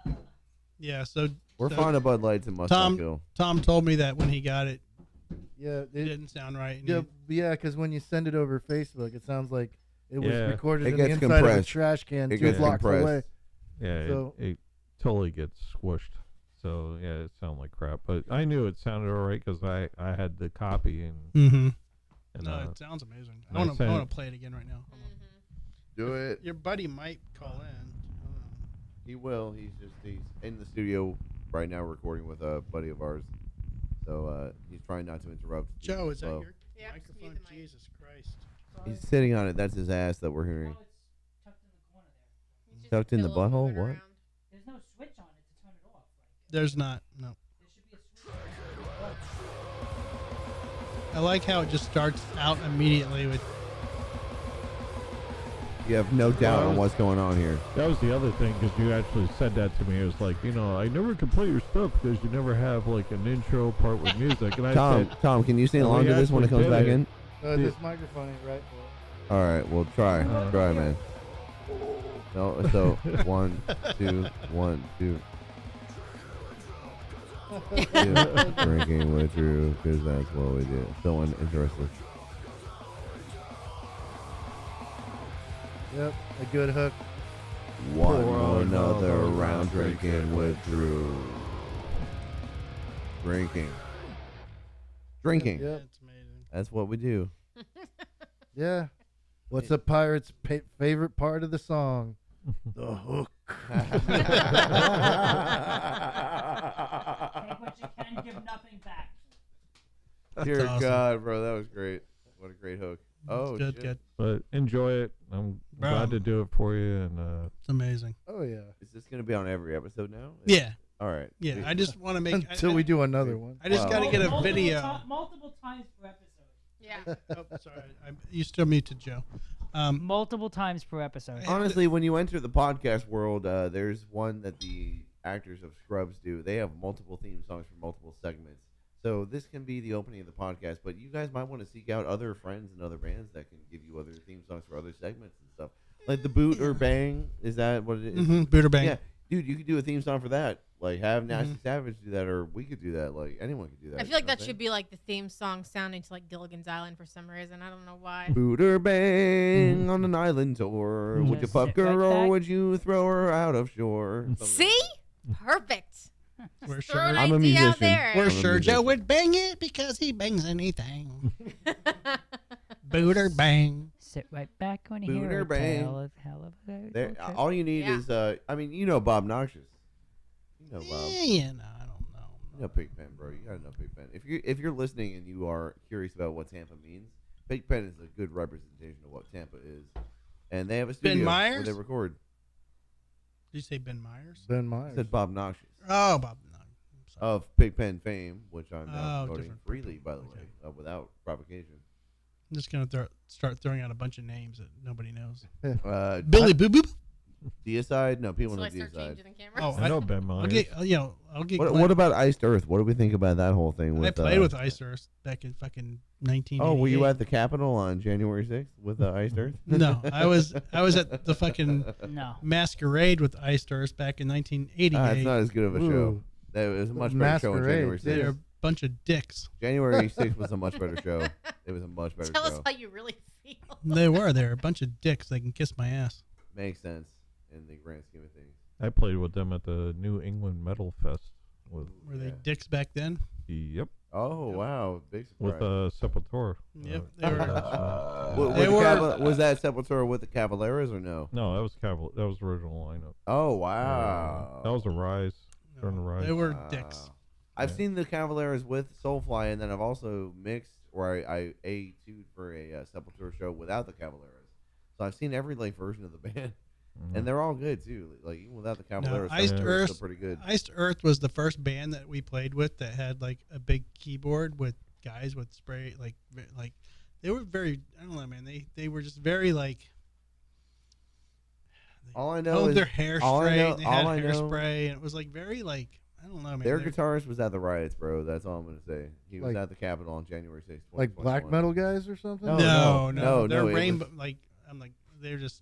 now. Yeah. So We're so fond of Bud Lights and Mustang Tom- Hill. Tom told me that when he got it, Yeah, it it, didn't sound right. and yeah, he- yeah. Because when you send it over Facebook, it sounds like it was Yeah. recorded It in the gets inside of a compressed. trash can It 2 gets blocks compressed. away. Yeah, So- it totally gets squished. So yeah, it sounded like crap. But I knew it sounded all right because I had the copy and Mhm. and No, it sounds amazing. I I want said- to play it again right now. Hold on. Do it. Your buddy might call in. I don't know. He will. He's in the studio right now recording with a buddy of ours. So he's trying not to interrupt. Joe, is that Slow. your Yeah, just microphone? mute the mic. Jesus Christ. He's sitting on it. That's his ass that we're hearing. It's just Tucked in the pillow butthole? moving What? around. There's no switch on it to turn it off. There's not. No. There should be a switch. I like how it just starts out immediately with. You have no doubt Well, on what's going on here. that was the other thing because you actually said that to me. It was like, you know, I never can play your stuff because you never have like an intro part with music. And I Tom, said, Tom, can you sing Well, along we to this when it actually comes did back it. in? Yeah. This microphone ain't right for it. All right, we'll try. Uh, Try, man. No, so 1, 2, 1, 2. Drinking with Drew, because that's what we do. So uninterested. Yep, a good hook. One Pour more another another round round drinking drinking with Drew. Drinking. Drinking. Yep. It's amazing. That's what we do. Yeah. What's a pirate's favorite part of the song? The hook. Take what you can, give nothing back. Dear awesome. God, bro, that was great. What a great hook. Oh, good, shit. good. but enjoy it. I'm Bro. glad to do it for you. And It's amazing. Oh yeah. Is this going to be on every episode now? Yeah, All right. yeah. I just want to make. Until we do another one. I just Wow. got to get a Multiple video. multiple times per episode. Yeah. Oh, sorry. You still muted Joe. Multiple times per episode. Honestly, when you enter the podcast world, there's one that the actors of Scrubs do. They have multiple theme songs for multiple segments. So this can be the opening of the podcast, but you guys might want to seek out other friends and other bands that can give you other theme songs for other segments and stuff. Like the Boot or Bang, is that what it is? Booter Bang. Yeah, dude, you could do a theme song for that. Like have Nasty Savage do that, or we could do that. Like anyone could do that. I feel like that should be like the theme song sounding to like Gilligan's Island for some reason. I don't know why. Boot or Bang on an island tour. Would you Just fuck sit her right or back. would you throw her out of shore? Something See? Perfect. We're Throw an sure. I'm a idea out musician. there. We're I'm a sure musician. Joe would bang it because he bangs anything. Booter Bang. Sit right back when you Booter hear a bang. tale of hell of a There, okay. all you need Yeah. is I mean, you know Bob Noxious. You know Bob. Yeah, no, I don't know. You know Pigpen, bro. You gotta know Pigpen. If you're listening and you are curious about what Tampa means, Pigpen is a good representation of what Tampa is, and they have a studio where Myers? they record. Did you say Ben Myers? Ben I Myers. said Bob Noxious Oh, Bob. No, I'm sorry. of Pigpen fame, which I'm now Oh, promoting different. freely, by the Okay. way, without provocation. I'm just gonna start throwing out a bunch of names that nobody knows. Uh, Billy Boo Boo. Deicide? No, people So know I start Deicide. changing the cameras. Oh, I know Ben I'll Myers. get I'll get. What, Glenn- what about Iced Earth? What do we think about that whole thing? I With, played with Ice Earth back in fucking 1988. Oh, were you at the Capitol on January 6th with Iced Earth? No, I was at the fucking No. Masquerade with Ice Earth back in 1988. It's not as good of a show. Ooh. That was a much better show on January Masquerade, They're 6th. a bunch of dicks. January 6th was a much better show. It was a much better Tell show. us how you really feel. They were a bunch of dicks. They can kiss my ass. Makes sense in the grand scheme of things. I played with them at the New England Metal Fest with Were they Yeah. dicks back then? yep Oh, wow. Big surprise. with Sepultura. Yep, they were. They They were- was that Sepultura with the Cavaleras or no? No, that was that was the original lineup. Oh, wow. That was a Rise. During the Rise. They were Wow. dicks. I've Yeah. seen the Cavaleras with Soulfly, and then I've also mixed, or I A2'd for a Sepultura show without the Cavaleras. So I've seen every like version of the band, Mhm. and they're all good too. Like even without the Cavaleras, Iced Sepultura is Earth- still pretty good. Iced Earth was the first band that we played with that had like a big keyboard with guys with spray like they were very, I don't know, man, they were just very like All I know held is their hair all I straight know- and they all had I know- hairspray and it was like very like, I don't know, man. their they- guitarist was at the riots, bro. That's all I'm gonna say. He was Like- at the Capitol on January 6th. Like black 2021. metal guys or something? No, no, no, they're no, it was- rainbow like I'm like they're just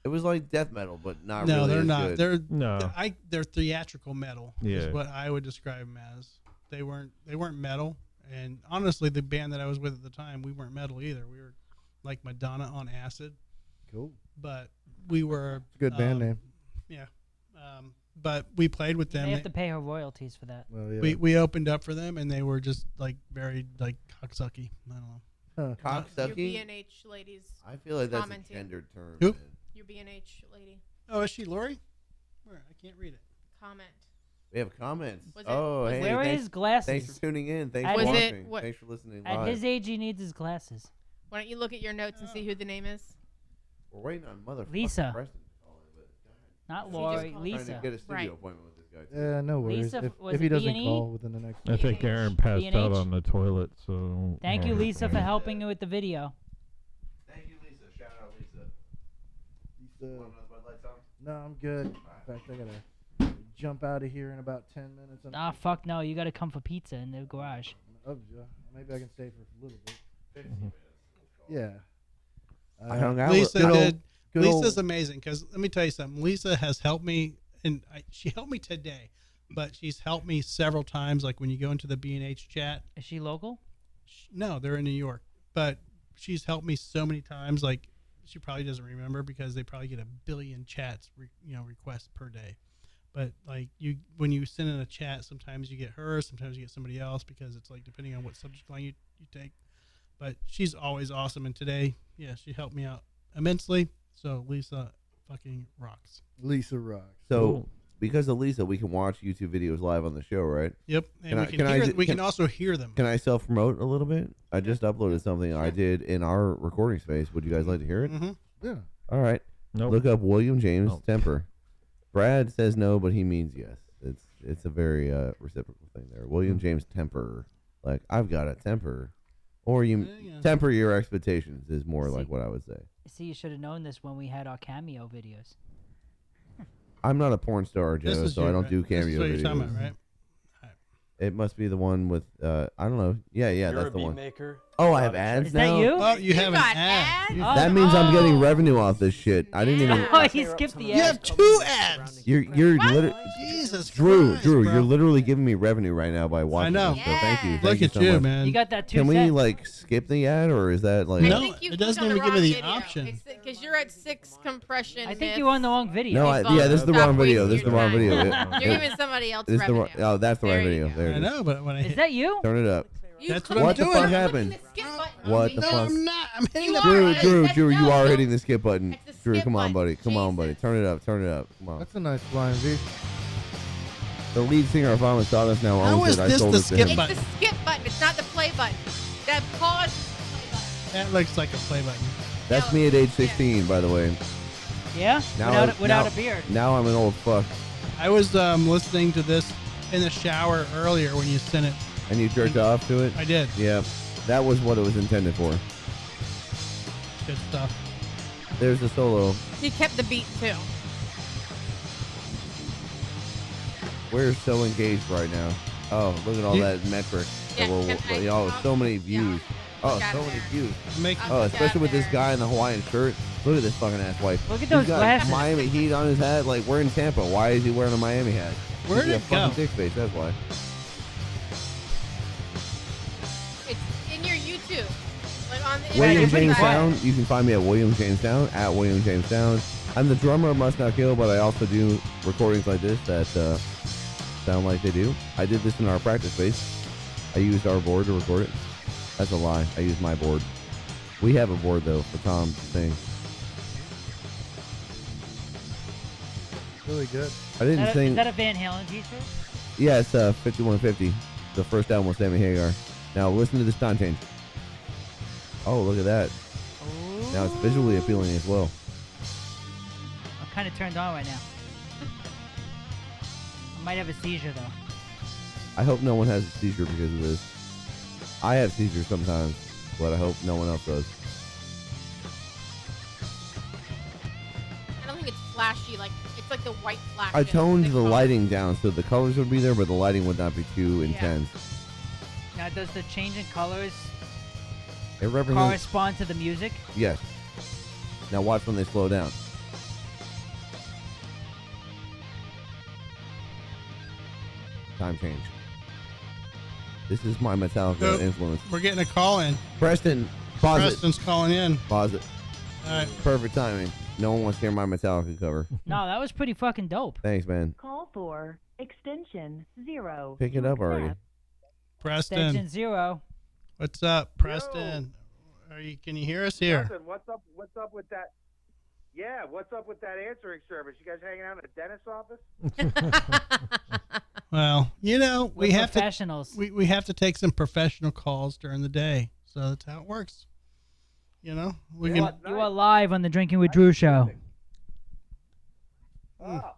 It was like death metal, but not no, really. they're as not. good. They're No. they're theatrical metal. Yeah. Is what I would describe them as. They weren't metal. And honestly, the band that I was with at the time, we weren't metal either. We were like Madonna on acid, Cool. but we were It's a good band name. Yeah, but we played with them. They have to pay her royalties for that. Well, yeah. We opened up for them, and they were just like very like cocksucky. I don't know. Huh. Your Cocksucky. B&H ladies. I feel like that's commenting. a gendered term. Who? man. Your B&H lady. Oh, is she Lori? Where? I can't read it. Comment. We have comments. Was it- Oh, was hey, it- Where are thanks, his glasses? thanks for tuning in. Thanks At for Was it- watching. what- Thanks for listening At live. his age, he needs his glasses. Why don't you look at your notes and see who the name is? We're waiting on motherfucking Lisa. Preston to call in, but Not She just Lori, called. trying to Lisa. get a studio Right. appointment with this guy. Too. Yeah, no worries. Lisa, was if he it doesn't B&E? call within the next. I think Aaron passed B&H? out on the toilet, so. Thank you, Lisa, for helping me with the video. Thank you, Lisa. Shout out, Lisa. Lisa. Want to know what lights on? No, I'm good. In fact, I gotta jump out of here in about 10 minutes. Ah, fuck no. You gotta come for pizza in the garage. Oh, yeah. Maybe I can stay for a little bit. 15 minutes. Yeah. I hung out Lisa with good old- did. good Lisa's old- amazing because let me tell you something. Lisa has helped me, and she helped me today, but she's helped me several times. Like when you go into the B&H chat. Is she local? No, they're in New York, but she's helped me so many times. Like she probably doesn't remember because they probably get a billion chats, requests per day. But like when you send in a chat, sometimes you get her, sometimes you get somebody else because it's like depending on what subject line you take. But she's always awesome, and today, yeah, she helped me out immensely. So Lisa fucking rocks. Lisa rocks. So, Cool. because of Lisa, we can watch YouTube videos live on the show, right? Yep, and Can I- we can I hear, ju- we can- can also hear them. Can I self promote a little bit? I just uploaded something I did in our recording space. Would you guys like to hear it? hmm Yeah. All right. Nope. Look up William James Nope. Temper. Brad says no, but he means yes. It's a very reciprocal thing there. William James Temper. Like, I've got a temper. Or you Yeah. temper your expectations is more like See. what I would say. See, you should have known this when we had our cameo videos. I'm not a porn star, This Joe, is so I you, don't right? do This is cameo what you're videos. talking about, right? It must be the one with I don't know. Yeah, You're that's a the beat one. maker. Oh, I have ads Is now. that you? Oh, you have an got ad. ads? Oh. That means I'm getting Oh. revenue off this shit. I didn't even. Yeah. Oh, he skipped the You ad. have 2 ads. You're What? literally. Jesus Drew, Christ, Drew, bro. you're literally giving me revenue right now by watching. know. This, so thank you. Yeah. Thank Look you at so you, much. man. You got that 2 Can we cents. like skip the ad, or is that like? No, I think you it clicked doesn't on the even give wrong me the video. option. Because you're at 6 compression. I think myths. you're on the wrong video. No, It's yeah, this is the Stop wrong video. wasting This is the your wrong time. video. You're It- giving somebody else this is the revenue. wrong. Oh, that's the There right you video. go. There I it is. know, but when I Is hit, that you? Turn it up. You That's clicked what I'm What the doing. fuck on happened? the skip button. What the no, fuck? I'm not. I'm hitting You the are. Drew, Hey, Drew, that's- Drew, you no, are no. hitting the skip button. It's the Drew, skip come on, button. buddy. Come on, buddy. Jesus. Turn it up. Turn it up. Come on. That's a nice flying V. The lead singer of Vomit Sawdust now How owns is it. I this sold the it to skip him. It's button? the skip button. It's not the play button. That pause is the play button. That looks like a play button. That's me at age 16, by the way. Yeah, Now without now- a beard. Now I'm an old fuck. I was listening to this in the shower earlier when you sent it. And you jerked off to it? I did. Yeah. That was what it was intended for. Good stuff. There's the solo. He kept the beat too. We're so engaged right now. Oh, look at all You- that metric. Yeah, that we're, can I oh, talk? so many Yeah. views. Oh, Look out so many there. views. Make Oh, Look especially out with this there. guy in the Hawaiian shirt. Look at this fucking ass wife. Look at He's those got glasses. Miami Heat on his hat. Like, we're in Tampa. Why is he wearing a Miami hat? Where'd He's a it go? fucking dick face. That's why. It's in your YouTube. Like on the William you're pretty James quiet. Sound. You can find me at William James Sound, at William James Sound. I'm the drummer of Must Not Kill, but I also do recordings like this that sound like they do. I did this in our practice space. I used our board to record it. That's a lie. I used my board. We have a board, though, for Tom to sing. Really good. I didn't Is sing. that a Van Halen t-shirt? Yeah, it's 5150. The first album with Sammy Hagar. Now, listen to this time change. Oh, look at that. Now it's visually appealing as well. I'm kind of turned on right now. I might have a seizure though. I hope no one has a seizure because of this. I have seizures sometimes, but I hope no one else does. I don't think it's flashy. Like it's like the white flash. I toned the lighting down so the colors would be there, but the lighting would not be too intense. Now, does the change in colors It represents. correspond to the music? Yes. Now watch when they slow down. Time change. This is my Metallica Oh. influence. We're getting a call in. Preston, pause Preston's calling in. it. Pause it. All right. Perfect timing. No one wants to hear my Metallica cover. No, that was pretty fucking dope. Thanks, man. Call for extension 0. Pick it to up already. accept. Preston, Extension 0. what's up, Preston? Are you? Can you hear us here? Nothing. What's up? What's up with that? Yeah, what's up with that answering service? You guys hanging out in a dentist's office? Well, you know, we We're have to professionals. we have to take some professional calls during the day, so that's how it works. You know, we You can. are, you are live on the Drinking with Drew show. Oh,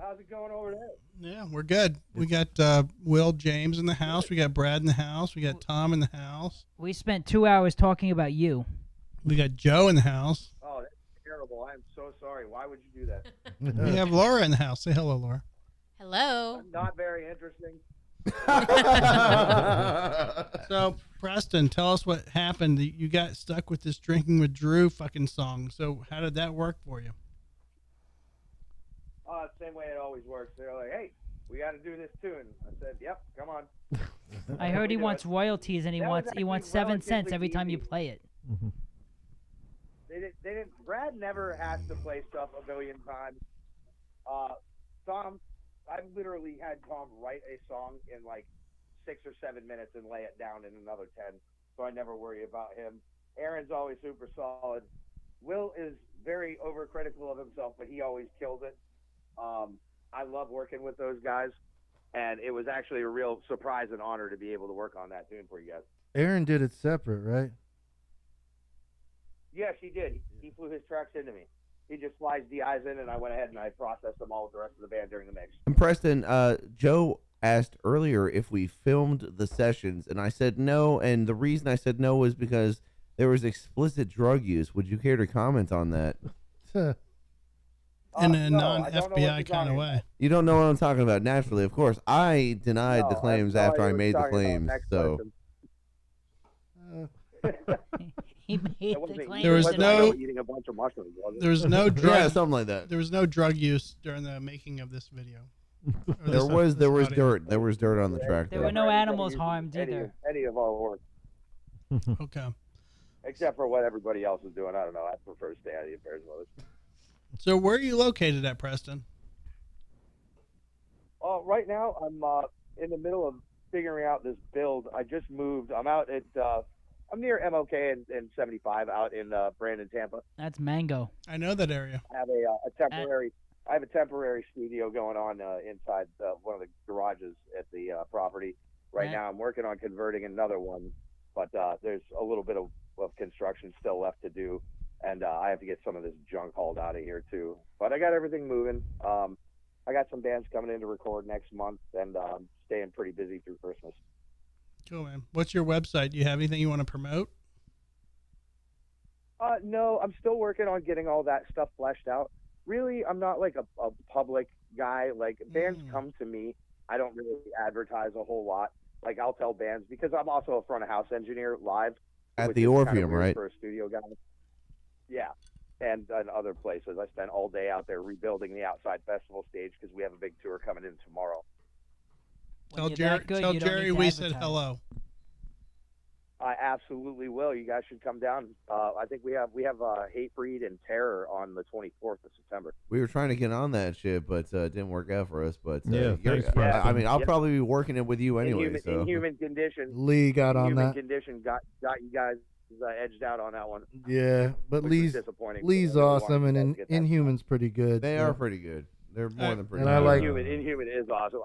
how's it going over there? Yeah, we're good. We got Will James in the house. We got Brad in the house. We got Tom in the house. We spent 2 hours talking about you. We got Joe in the house. Oh, that's terrible. I'm so sorry. Why would you do that? We have Laura in the house. Say hello, Laura. Hello. Not very interesting. So, Preston, tell us what happened. You got stuck with this Drinking with Drew fucking song. So, how did that work for you? Same way it always works. They're like, hey, we got to do this tune. I said, yep, come on. I heard he We do wants it. royalties and he That was wants actually 7 cents relatively every time you easy. play it. They didn't. Brad never has to play stuff a million times. Tom, I literally had Tom write a song in like 6 or 7 minutes and lay it down in another 10, so I never worry about him. Aaron's always super solid. Will is very overcritical of himself, but he always kills it. I love working with those guys, and it was actually a real surprise and honor to be able to work on that tune for you guys. Aaron did it separate, right? Yes, he did. He flew his tracks into me. He just flies DIs in, and I went ahead and I processed them all with the rest of the band during the mix. And Preston, Joe asked earlier if we filmed the sessions, and I said no. And the reason I said no was because there was explicit drug use. Would you care to comment on that? In a No, I don't know what non-FBI you're kind of talking way. You don't know what I'm talking about. Naturally, of course. I denied No, the claims that's all after I was made the talking about. claims. Next So question. He made It the wasn't- claim. There was wasn't no- eating a bunch of mushrooms. Was it? There was no yeah, drug. something like that. There was no drug use during the making of this video. Or There was this audio. dirt. There was dirt on the track. There though. were no Anybody animals using harmed any either. of- Any of our work, Okay. except for what everybody else is doing. I don't know. I prefer to stay out of the affairs of others. So, where are you located at, Preston? Right now, I'm in the middle of figuring out this build. I just moved. I'm out at I'm near MOK and 75 out in Brandon, Tampa. That's mango. I know that area. I have a temporary. I have a temporary studio going on inside one of the garages at the property. Right Right. now, I'm working on converting another one, but there's a little bit of of construction still left to do, and I have to get some of this junk hauled out of here too. But I got everything moving. I got some bands coming in to record next month, and staying pretty busy through Christmas. Cool, man. What's your website? Do you have anything you want to promote? No, I'm still working on getting all that stuff fleshed out. Really, I'm not like a public guy. Like, bands come to me. I don't really advertise a whole lot. Like, I'll tell bands, because I'm also a front of house engineer live. At which the is kinda Orpheum, weird right? For a studio guy. Yeah. And other places. I spent all day out there rebuilding the outside festival stage because we have a big tour coming in tomorrow. Tell Jerry we said hello. I absolutely will. You guys should come down. I think we have Hatebreed and Terror on the 24th of September. We were trying to get on that shit, but it didn't work out for us. But Yeah, you're- thanks, Preston. I mean, I'll probably be working it with you anyway. In human condition. Lee got on human that. condition got you guys edged out on that one. Yeah, but Which was Lee's disappointing. Lee's I really awesome, wanted and to get that Inhuman's pretty good. They so. are pretty good. They're more than pretty And good. I like- Inhuman is awesome.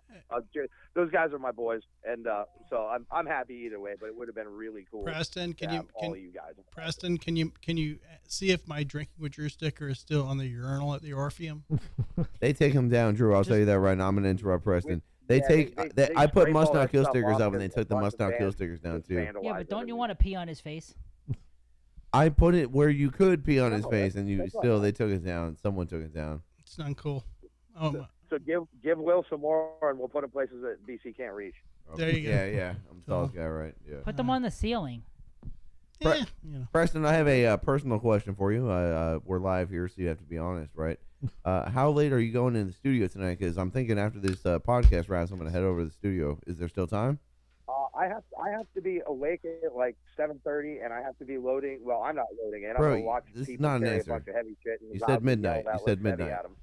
Those guys are my boys, and so I'm happy either way. But it would have been really cool. Preston, to have all of you guys. Preston, can you see if my drinking with Drew sticker is still on the urinal at the Orpheum? They take them down, Drew. I'll tell you that right now. I'm going to interrupt Preston. They Yeah, take. they I put scrape all Must that Not Kill stuff stickers off up, and they because took the a bunch Must of Not Kill bands stickers down just too. Yeah, but don't you want to pee on his face? I put it where you could pee on his No, face, and you that's still fine. they took it down. Someone took it down. It's not cool. Oh my. So give Will some more, and we'll put in places that BC can't reach. There you go. Yeah. I'm the tallest guy, right? Yeah. Put them on the ceiling. Yeah, you know. Preston, I have a personal question for you. We're live here, so you have to be honest, right? How late are you going in the studio tonight? Because I'm thinking after this podcast wraps, I'm going to head over to the studio. Is there still time? I have to be awake at like 7:30, and I have to be loading. Well, I'm not loading it. I'm Bro, gonna watch this is people not an carry a answer. bunch of heavy shit. And You Rob said yell midnight. that You said looks heavy midnight. at 'em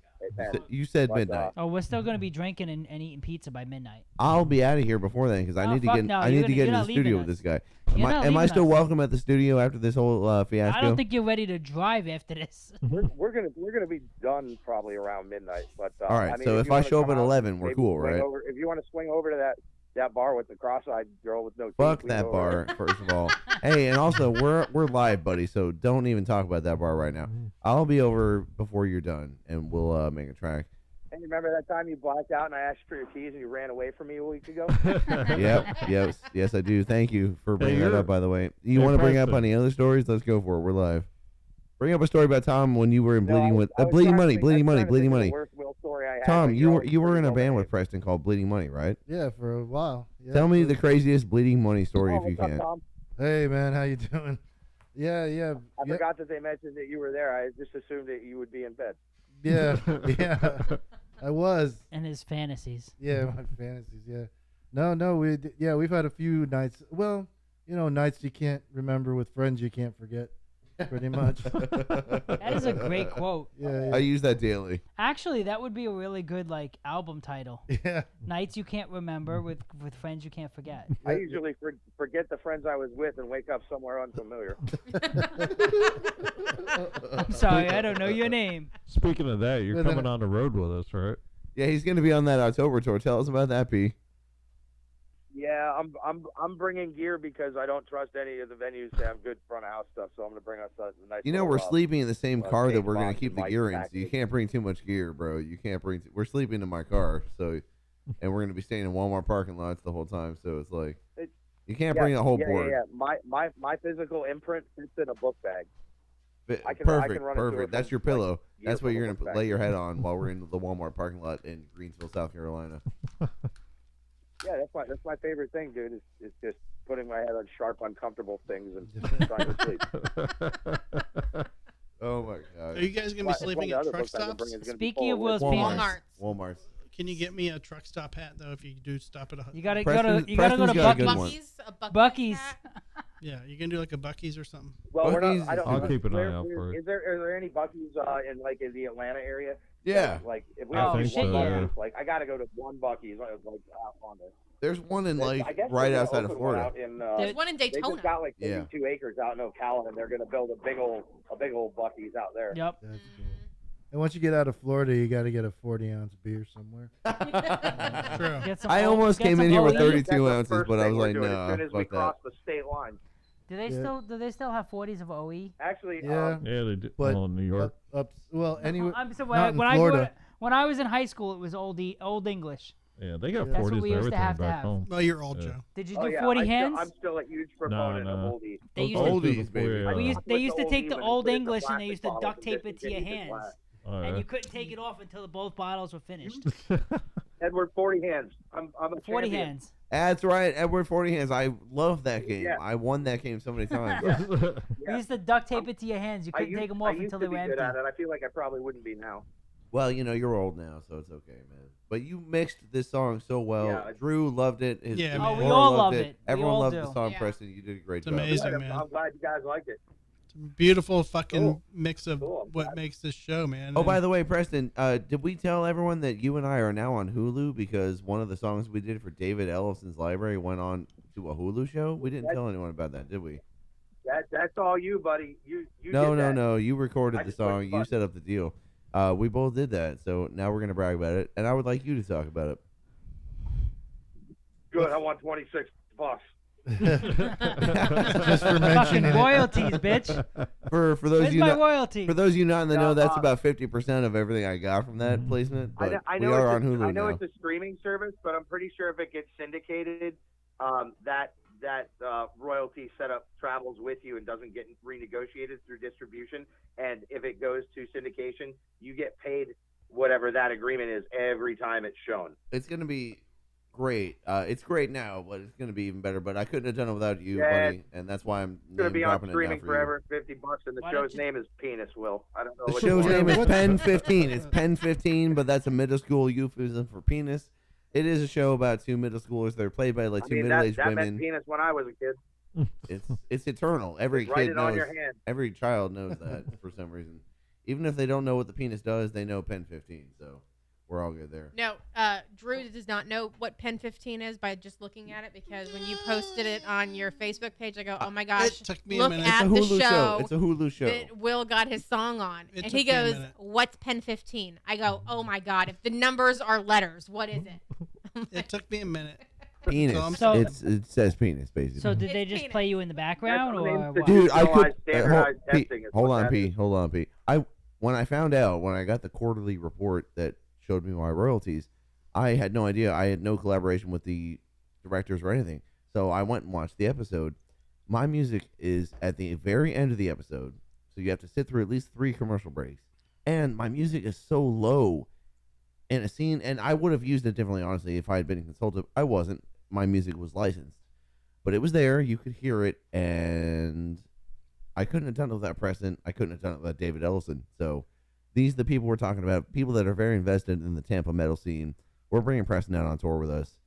at 10. You said But, midnight. Oh, we're still gonna be drinking and eating pizza by midnight. I'll be out of here before then because I Oh, need to fuck get. no, I you're need to gonna- get you're in the not studio leaving with this us. guy. You're not Am I leaving still us. welcome at the studio after this whole fiasco? I don't think you're ready to drive after this. we're gonna be done probably around midnight. But All right, I mean, so if you I wanna show up come at out, 11, we're maybe cool, swing right? Over, if you want to swing over to that bar with the cross-eyed girl with no teeth, Fuck we can that go over bar, first of all. Hey, and also we're live, buddy. So don't even talk about that bar right now. I'll be over before you're done, and we'll make a track. And you remember that time you blacked out and I asked you for your keys and you ran away from me a week ago? Yes, I do. Thank you for bringing that you're- up. By the way, you Hey, want to bring up Preston. any other stories? Let's go for it. We're live. Bring up a story about Tom when you were in No, Bleeding I was- with I was Bleeding trying to Money, think- Bleeding I was Money, trying to Bleeding think of Money. the worst Will story I had, Tom, but you you're were always you were in a pretty band well with Preston called Bleeding Money, right? Yeah, for a while. Yeah, Tell me for- the craziest Bleeding Money story Oh, if you what's up, can. Tom? Hey man, how you doing? Yeah. I forgot that they mentioned that you were there. I just assumed that you would be in bed. Yeah, yeah. I was. And his fantasies. Yeah, my fantasies. Yeah. No. We've had a few nights. Well, nights you can't remember with friends you can't forget. Pretty much. That is a great quote. Yeah. I use that daily. Actually, that would be a really good album title. Yeah. Nights you can't remember with friends you can't forget. I usually forget the friends I was with and wake up somewhere unfamiliar. I'm sorry, I don't know your name. Speaking of that, you're Well, then- coming on the road with us, right? Yeah, he's gonna be on that October tour. Tell us about that, P. Yeah, I'm bringing gear because I don't trust any of the venues to have good front of house stuff. So I'm gonna bring us a nice. You know little, we're sleeping in the same car that tape we're gonna box keep and the mic gear in, pack. so you can't bring too much gear, bro. You can't bring. We're sleeping in my car, so, and we're gonna be staying in Walmart parking lots the whole time. So it's like you can't bring a whole board. Yeah. My physical imprint fits in a book bag. I can Perfect, run it through perfect. it That's from, your pillow. like, That's what year you're from gonna a book lay bag. your head on while we're in the Walmart parking lot in Greensville, South Carolina. Yeah, that's my favorite thing, dude. Is just putting my head on sharp, uncomfortable things and trying to sleep. Oh my god. Are you guys gonna be sleeping at truck stops? Speaking of Will's Walmart's. penis, Walmart's. Can you get me a truck stop hat though? If you do stop at a, you gotta Preston's- go to Preston's got a good Buc-ee's. one. Buc-ee's. Yeah, you can do like a Buc-ee's or something. Well, we're Buc-ee's not, I don't. I'll keep an where- eye out for it. Are there any Buc-ee's in the Atlanta area? Yeah. Like if we Oh, have to do shit, one yeah. Buc-ee's, like I gotta go to one Buc-ee's like out on there. There's one in I like guess right they're gonna outside of open one Florida. out in, There's one in They Daytona. just got like Yeah. 32 acres out in Ocala, and they're gonna build a big old Buc-ee's out there. Yep. That's cool. And once you get out of Florida, you got to get a 40-ounce beer somewhere. True. Get some I old- almost get came some in here with OE. 32 That's the ounces, first but I thing was we're like, doing nah, as soon as we fuck that. cross the state line. Do they still have 40s of OE? Actually, Yeah. Yeah, they do. But Well, in New York. Well, anyway, So not in when Florida. when I was in high school, it was old English. Yeah, they got That's what 40s we and used to everything have to back have. home. Well, you're old, Yeah. Joe. Did you Oh, do yeah, 40 hands? I'm still a huge proponent of oldies. They Those used are to, before Oldies, baby. you, we used, Put they the used to old take the human, old put it in English and they plastic used to bottles duct and tape it to your discontinue the hands. glass. Oh, And yeah. you couldn't take it off until both bottles were finished. Edward 40 hands. I'm a 40 champion. hands. That's right, Edward 40 Hands. I love that game. Yeah. I won that game so many times. You used to duct tape it to your hands. You couldn't take them off I used until to they be were good empty. at it. I feel like I probably wouldn't be now. Well, you're old now, so it's okay, man. But you mixed this song so well. Yeah. Drew loved it. Yeah, Oh, man. we Laura all loved loved it. it. We Everyone all loved do. the song, Yeah. Preston. You did a great It's job. amazing. I'm, man. I'm glad you guys liked it. It's a beautiful fucking Cool. mix of Cool, I'm what glad. makes this show, man. Oh, by And the way, Preston, did we tell everyone that you and I are now on Hulu because one of the songs we did for David Ellison's library went on to a Hulu show? We didn't tell anyone about that, did we? That's all you, buddy. You No, did no, that. no. You recorded I the just pushed song. the You button. set up the deal. We both did that, so now we're gonna brag about it, and I would like you to talk about it. Good. I want $26. Just for Fucking mentioning it. royalties, bitch. For those Where's you my not, royalty? for those you not in the know, No, that's about 50% of everything I got from that placement. I But know, I we know are it's on Hulu I know now. it's a streaming service, but I'm pretty sure if it gets syndicated, that royalty setup travels with you and doesn't get renegotiated through distribution. And if it goes to syndication, you get paid whatever that agreement is every time it's shown. It's gonna be great. It's great now, but it's gonna be even better. But I couldn't have done it without you, Yeah, buddy, and that's why I'm It's gonna be on dropping it now streaming for you. forever, $50, and the Why don't show's you- name is Penis. Will I don't know The what show's you want. name is What- Pen 15. It's Pen 15, but that's a middle school euphemism for penis. It is a show about two middle schoolers. They're played by like I two mean, middle-aged that meant women. penis when I was a kid. It's eternal. Every Write kid it on knows. your hand. Every child knows that for some reason. Even if they don't know what the penis does, they know Pen 15. So we're all good there. No, Drew does not know what Pen 15 is by just looking at it because when you posted it on your Facebook page, I go, oh my gosh, it took me a look minute. It's at a the Hulu show It's a Hulu show. that Will got his song on. It And took he me a goes, minute. what's Pen 15? I go, oh my God, if the numbers are letters, what is it? It took me a minute. Penis. So- It says penis basically. So did It's they just penis. play you in the background That's what or names what? the Dude, I could. Standardized Pete, testing is hold what on, that Pete. is. Hold on, Pete. When I found out, when I got the quarterly report that showed me my royalties, I had no idea. I had no collaboration with the directors or anything. So I went and watched the episode. My music is at the very end of the episode, so you have to sit through at least 3 commercial breaks. And my music is so low in a scene, and I would have used it differently, honestly, if I had been consulted. I wasn't. My music was licensed, but it was there. You could hear it, and I couldn't have done it without Preston. I couldn't have done it without David Ellison. So these are the people we're talking about, people that are very invested in the Tampa metal scene. We're bringing Preston out on tour with us.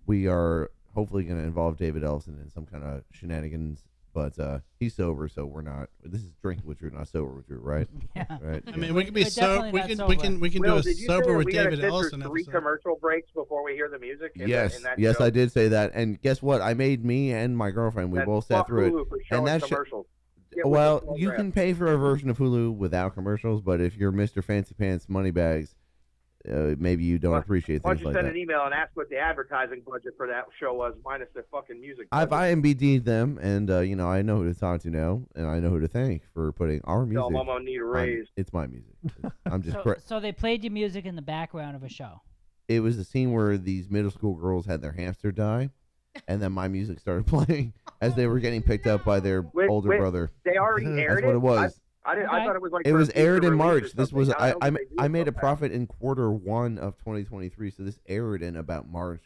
We are hopefully going to involve David Ellison in some kind of shenanigans, but he's sober, so we're not. This is drinking with Drew, not sober with Drew, right? Yeah. Right. I yeah. mean, we can be We're so definitely we not can sober. we can Will, do a did you say sober that with we gotta David sit through Ellison 3 episode. commercial breaks before we hear the music? In Yes, that yes, show? I did say that, and guess what? I made me and my girlfriend. We Then both sat fuck through it. Hulu for showing that commercials. Get with Well, the you program. can pay for a version of Hulu without commercials, but if you're Mr. Fancy Pants Moneybags, maybe you don't appreciate Why don't things you like send that. an email and ask what the advertising budget for that show was, minus the fucking music. I've budget. IMBD'd them, and I know who to talk to now, and I know who to thank for putting our Tell music. 'em I'm gonna need a on- raise. It's my music. I'm just. So they played your music in the background of a show. It was the scene where these middle school girls had their hamster die, and then my music started playing as they were getting picked up by their older Wait, brother. They already That's aired what it. it was. I thought it was like It for a was aired future in release or March. This was something. don't think they do I made a so profit in Q1 of 2023, so this aired in about March,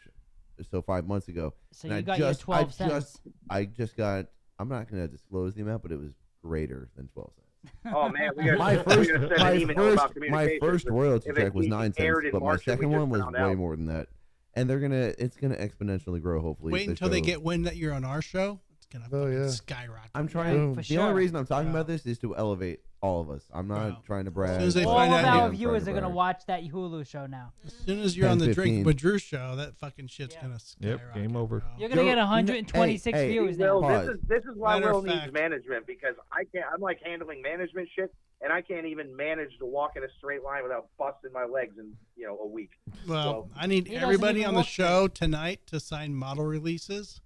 so 5 months ago. So And you I got your 12 cents. I just got. I'm not going to disclose the amount, but it was greater than 12 cents. fast. Oh man, we got My we first, gotta send my an email about first, my communications. first royalty If it check was 9 aired cents, in but my March and we second just one was found way out. more than that. And it's gonna exponentially grow. Hopefully, Wait if the until they show- get wind that you're on our show. It's gonna Oh, fucking yeah. skyrocket. I'm trying. Boom. The For only sure. reason I'm talking Yeah. about this is to elevate all of us. I'm not Wow. trying to brag. As soon as they All find of out our you- I'm viewers are trying to gonna brag. watch that Hulu show now. As soon as you're on the 10, Drink 15. with Drew show, that fucking shit's Yep. gonna Yep, skyrocket. game over. bro. You're gonna Joe, get you know- 126 hey, viewers Will, now. Pause. this is why Matter Will of needs fact- management, because I'm like handling management shit, and I can't even manage to walk in a straight line without busting my legs in a week. Well, So- I need He doesn't everybody even on the walk show tonight to sign model releases.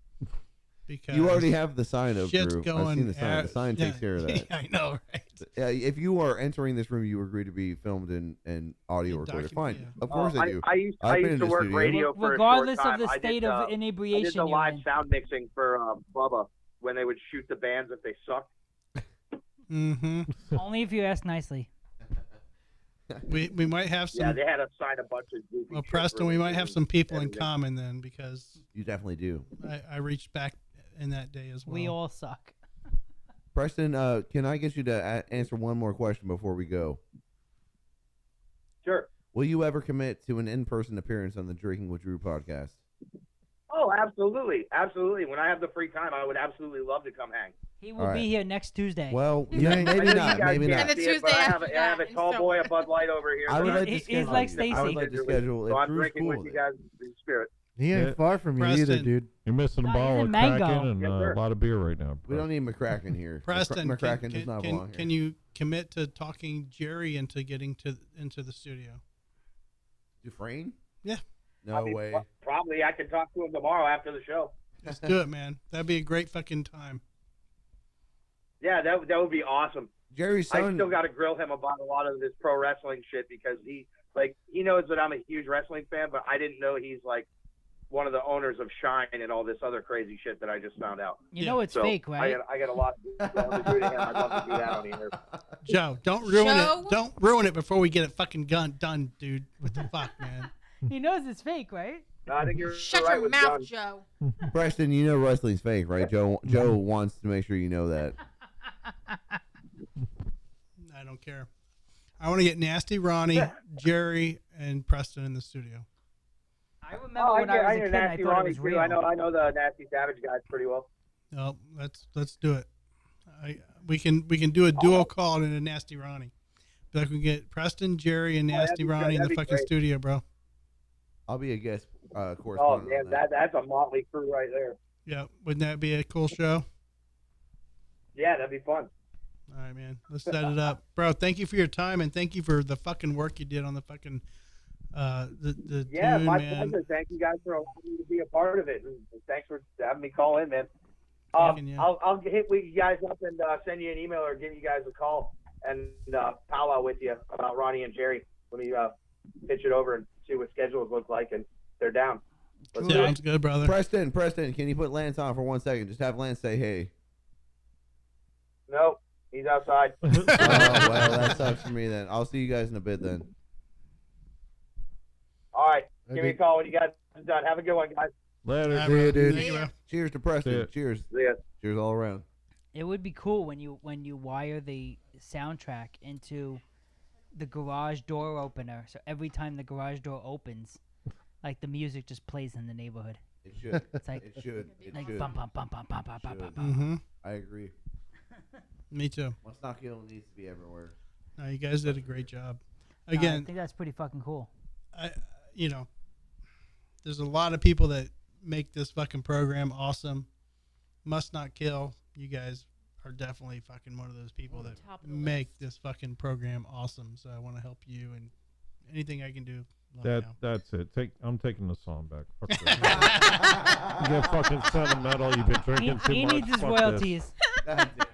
because You already have the sign up, shit's Drew. going. I've seen the sign. The sign yeah, takes care of that. I know, right? If you are entering this room, you agree to be filmed and audio And recorded. document- Fine. yeah. Of course I do. I used I've been to in the work studio. radio for Regardless a short of the time. state I of did inebriation the you're live in. sound mixing for Bubba when they would shoot the bands if they sucked. Mm-hmm. Only if you ask nicely. We might have some. Yeah, they had to sign a bunch of goofy Well, shit Preston, for we me might have and some people in everything. common then, because You definitely do. I reached back in that day as well. We all suck. Preston, can I get you to answer one more question before we go? Sure. Will you ever commit to an in-person appearance on the Drinking with Drew podcast? Oh, absolutely, absolutely. When I have the free time, I would absolutely love to come hang. He will All right. be here next Tuesday. Well, You ain't- maybe I know not. you guys Maybe can't not. And the see it, but Tuesday I have, after I have a that, tall so- boy, a Bud Light over here. I would so like to He's schedule. like I Stacy. would like to schedule. So If I'm Drew's drinking cool with with you it. guys in spirit. He ain't Yeah. far from you either, Preston. dude. You're missing a No, he's bottle in of Mango. Kraken and Yes, a sir. lot of beer right now. We don't need McCracken here. Preston, McCracken does not belong here. can you commit to talking Jerry into getting into the studio? Dufresne? Yeah. No I mean, way. Probably I can talk to him tomorrow after the show. Let's do it, man. That'd be a great fucking time. Yeah, that would be awesome. Jerry's I son. still got to grill him about a lot of this pro wrestling shit because he knows that I'm a huge wrestling fan, but I didn't know he's like one of the owners of Shine and all this other crazy shit that I just found out. You know it's So fake, right? I got a lot to do to him. I'd love to do that on the air. Joe, don't ruin Joe? it. Don't ruin it before we get it fucking done, dude. What the fuck, man? He knows it's fake, right? No, I think you're Shut right your with mouth, John. Joe. Preston, you know wrestling's fake, right? Joe wants to make sure you know that. I don't care. I want to get Nasty Ronnie, Jerry, and Preston in the studio. I remember when I was a kid, I Nasty thought it Ronnie was too. real. I know the Nasty Savage guys pretty well. No, let's do it. We can do a duo call in a Nasty Ronnie. But I can get Preston, Jerry, and Nasty Ronnie in the that'd be fucking great. studio, bro. I'll be a guest Oh correspondent. man, on that. that's a motley crew right there. Yeah, wouldn't that be a cool show? Yeah, that'd be fun. All right, man. Let's set it up, bro. Thank you for your time and thank you for the fucking work you did on the fucking the Yeah, tune, my man. pleasure. Thank you guys for allowing me to be a part of it, and thanks for having me call in, man. Thanking you. I'll hit you guys up and send you an email or give you guys a call and powwow with you about Ronnie and Jerry when we pitch it over and see what schedules look like, and they're down. Let's do it. Sounds good, brother. Preston, can you put Lance on for 1 second? Just have Lance say hey. No, he's outside. Oh, well, that sucks for me then. I'll see you guys in a bit then. All right, give me a Okay. call when you guys are done. Have a good one, guys. Later. All See ya, bro. dude. Thank you, bro. Cheers to Preston. Yeah. Cheers. See ya. Cheers all around. It would be cool when you wire the soundtrack into the garage door opener. So every time the garage door opens, like the music just plays in the neighborhood. It should. It's like It should. It like should. bum bum bum bum bum bum bum bum. Should. bum. Mm-hmm. I agree. Me too. What's not killing needs to be everywhere. No, you guys did a great job. I Again, think that's pretty fucking cool. there's a lot of people that make this fucking program awesome. Must Not Kill. You guys are definitely fucking one of those people that Top of the make this fucking program awesome. So I want to help you and anything I can do. Let me know. That's it. I'm taking the song back. Fuck this. You get fucking sentimental. You've been drinking too He much. needs his Fuck royalties. God damn it.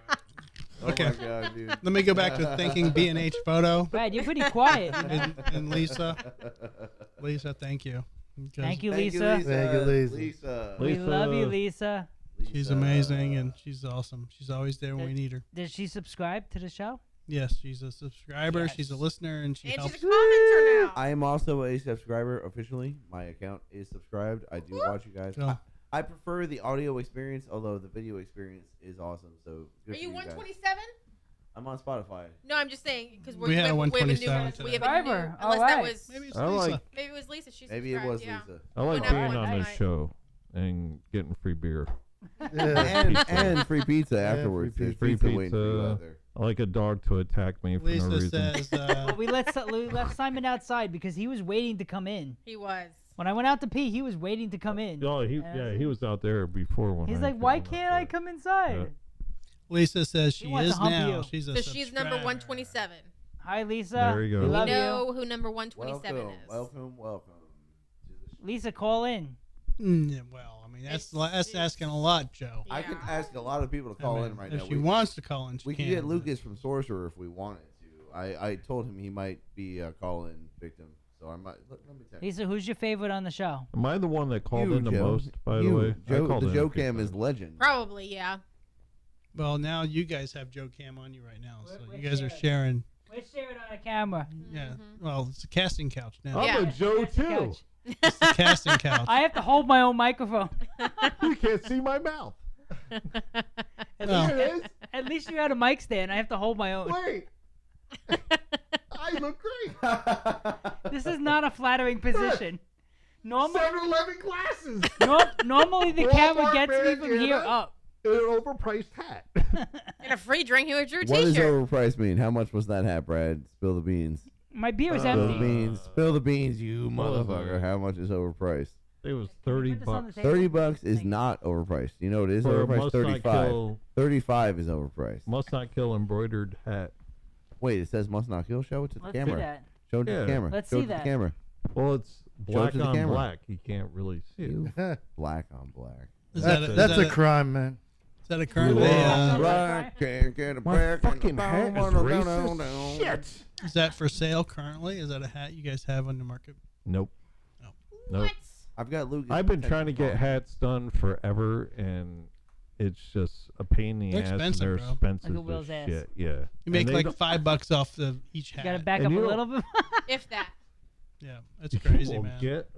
Oh Okay. my God, dude. Let me go back to thanking B&H Photo Brad, you're pretty quiet. and Lisa. Lisa, thank you. Because Thank you, Thank you, Lisa. Lisa. Thank you, Lisa. Lisa. We Lisa. love you, Lisa. She's Lisa. amazing and she's awesome. She's always there when we need her. Did she subscribe to the show? Yes, she's a subscriber. Yes. She's a listener, and she And helps. she's a commenter now. I am also a subscriber officially. My account is subscribed. I do watch you guys. Cool. I prefer the audio experience, although the video experience is awesome. So good Are for you guys. 127? I'm on Spotify. No, I'm just saying because We had a we have a new 127 we have a new, today. unless that Alright. was Maybe it's I Lisa. like- maybe it was Lisa. She Maybe it was subscribed, yeah. Lisa. I like Went out being one on this night. show and getting free beer. Yeah. and free pizza afterwards. free There's Free pizza waiting for you pizza. out there. I like a dog to attack me for no Lisa reason. says, Well, we left Simon outside because he was waiting to come in. He was. When I went out to pee, he was waiting to come in. Oh, he was out there before when He's I like, came why on can't I outside." come inside? Yeah. Lisa says He she wants is to hump now. you. She's a So she's number subscriber. 127. Hi, Lisa. There you go. We We love we you. know who number 127 Welcome, is. welcome, welcome. To the Lisa, call in. Well, I mean that's asking a lot, Joe. I can Yeah. ask a lot of people to call in right if now. she wants to call in, she We can. can get but- Lucas from Sorcerer if we wanted to. I told him he might be a call-in victim, so I might let me text. Lisa, who's your favorite on the show? Am I the one that called You, in the Joe. most? By You. the way, I Joe, called the in Joe a few Cam is times. legend. Probably, yeah. Well, now you guys have Joe Cam on you right now, so We're you guys are sharing. sharing. We're sharing on a camera. Yeah. Mm-hmm. Well, it's a casting couch now. I'm Yeah. a Joe That's the too. couch. It's the casting couch. I have to hold my own microphone. You can't see my mouth. Well, There it is. At least you had a mic stand. I have to hold my own. Wait. I look great. This is not a flattering position. Normally, 7-Eleven glasses. normally the Walmart camera gets me from bandana. here up. An overpriced hat. And a free drink with your What does t-shirt. overpriced mean? How much was that hat, Brad? Spill the beans. My beer is Spill the empty. beans. Spill the beans, you what was motherfucker. it? How much is overpriced? It was Can you 30 put this on bucks. the table? $30 is not overpriced. You know what it is For a overpriced? must not 35. kill, 35 is overpriced. must not kill embroidered hat. Wait, it says must not kill. Show it to the Let's see camera. that. Show it to Yeah. the camera. Let's Show see it to that. the camera. Well, it's Show it black to the on camera. black. You can't really see it. Black on black. is That's, that a, that's is that a crime, man. Is that a currently? are. Black can't get a My black fucking and a hat is brown one, racist. no. Shit. Is that for sale currently? Is that a hat you guys have on the market? Nope. No. Nope. What? I've got Lucas. I've been trying to get hats done forever, and it's just a pain in the They're ass. expensive, and they're bro. expensive Like a Will's as ass. shit. Yeah. You And make they like don't- $5 off the each hat. You gotta back And up a you little bit. If that. Yeah, that's you crazy, will man. Get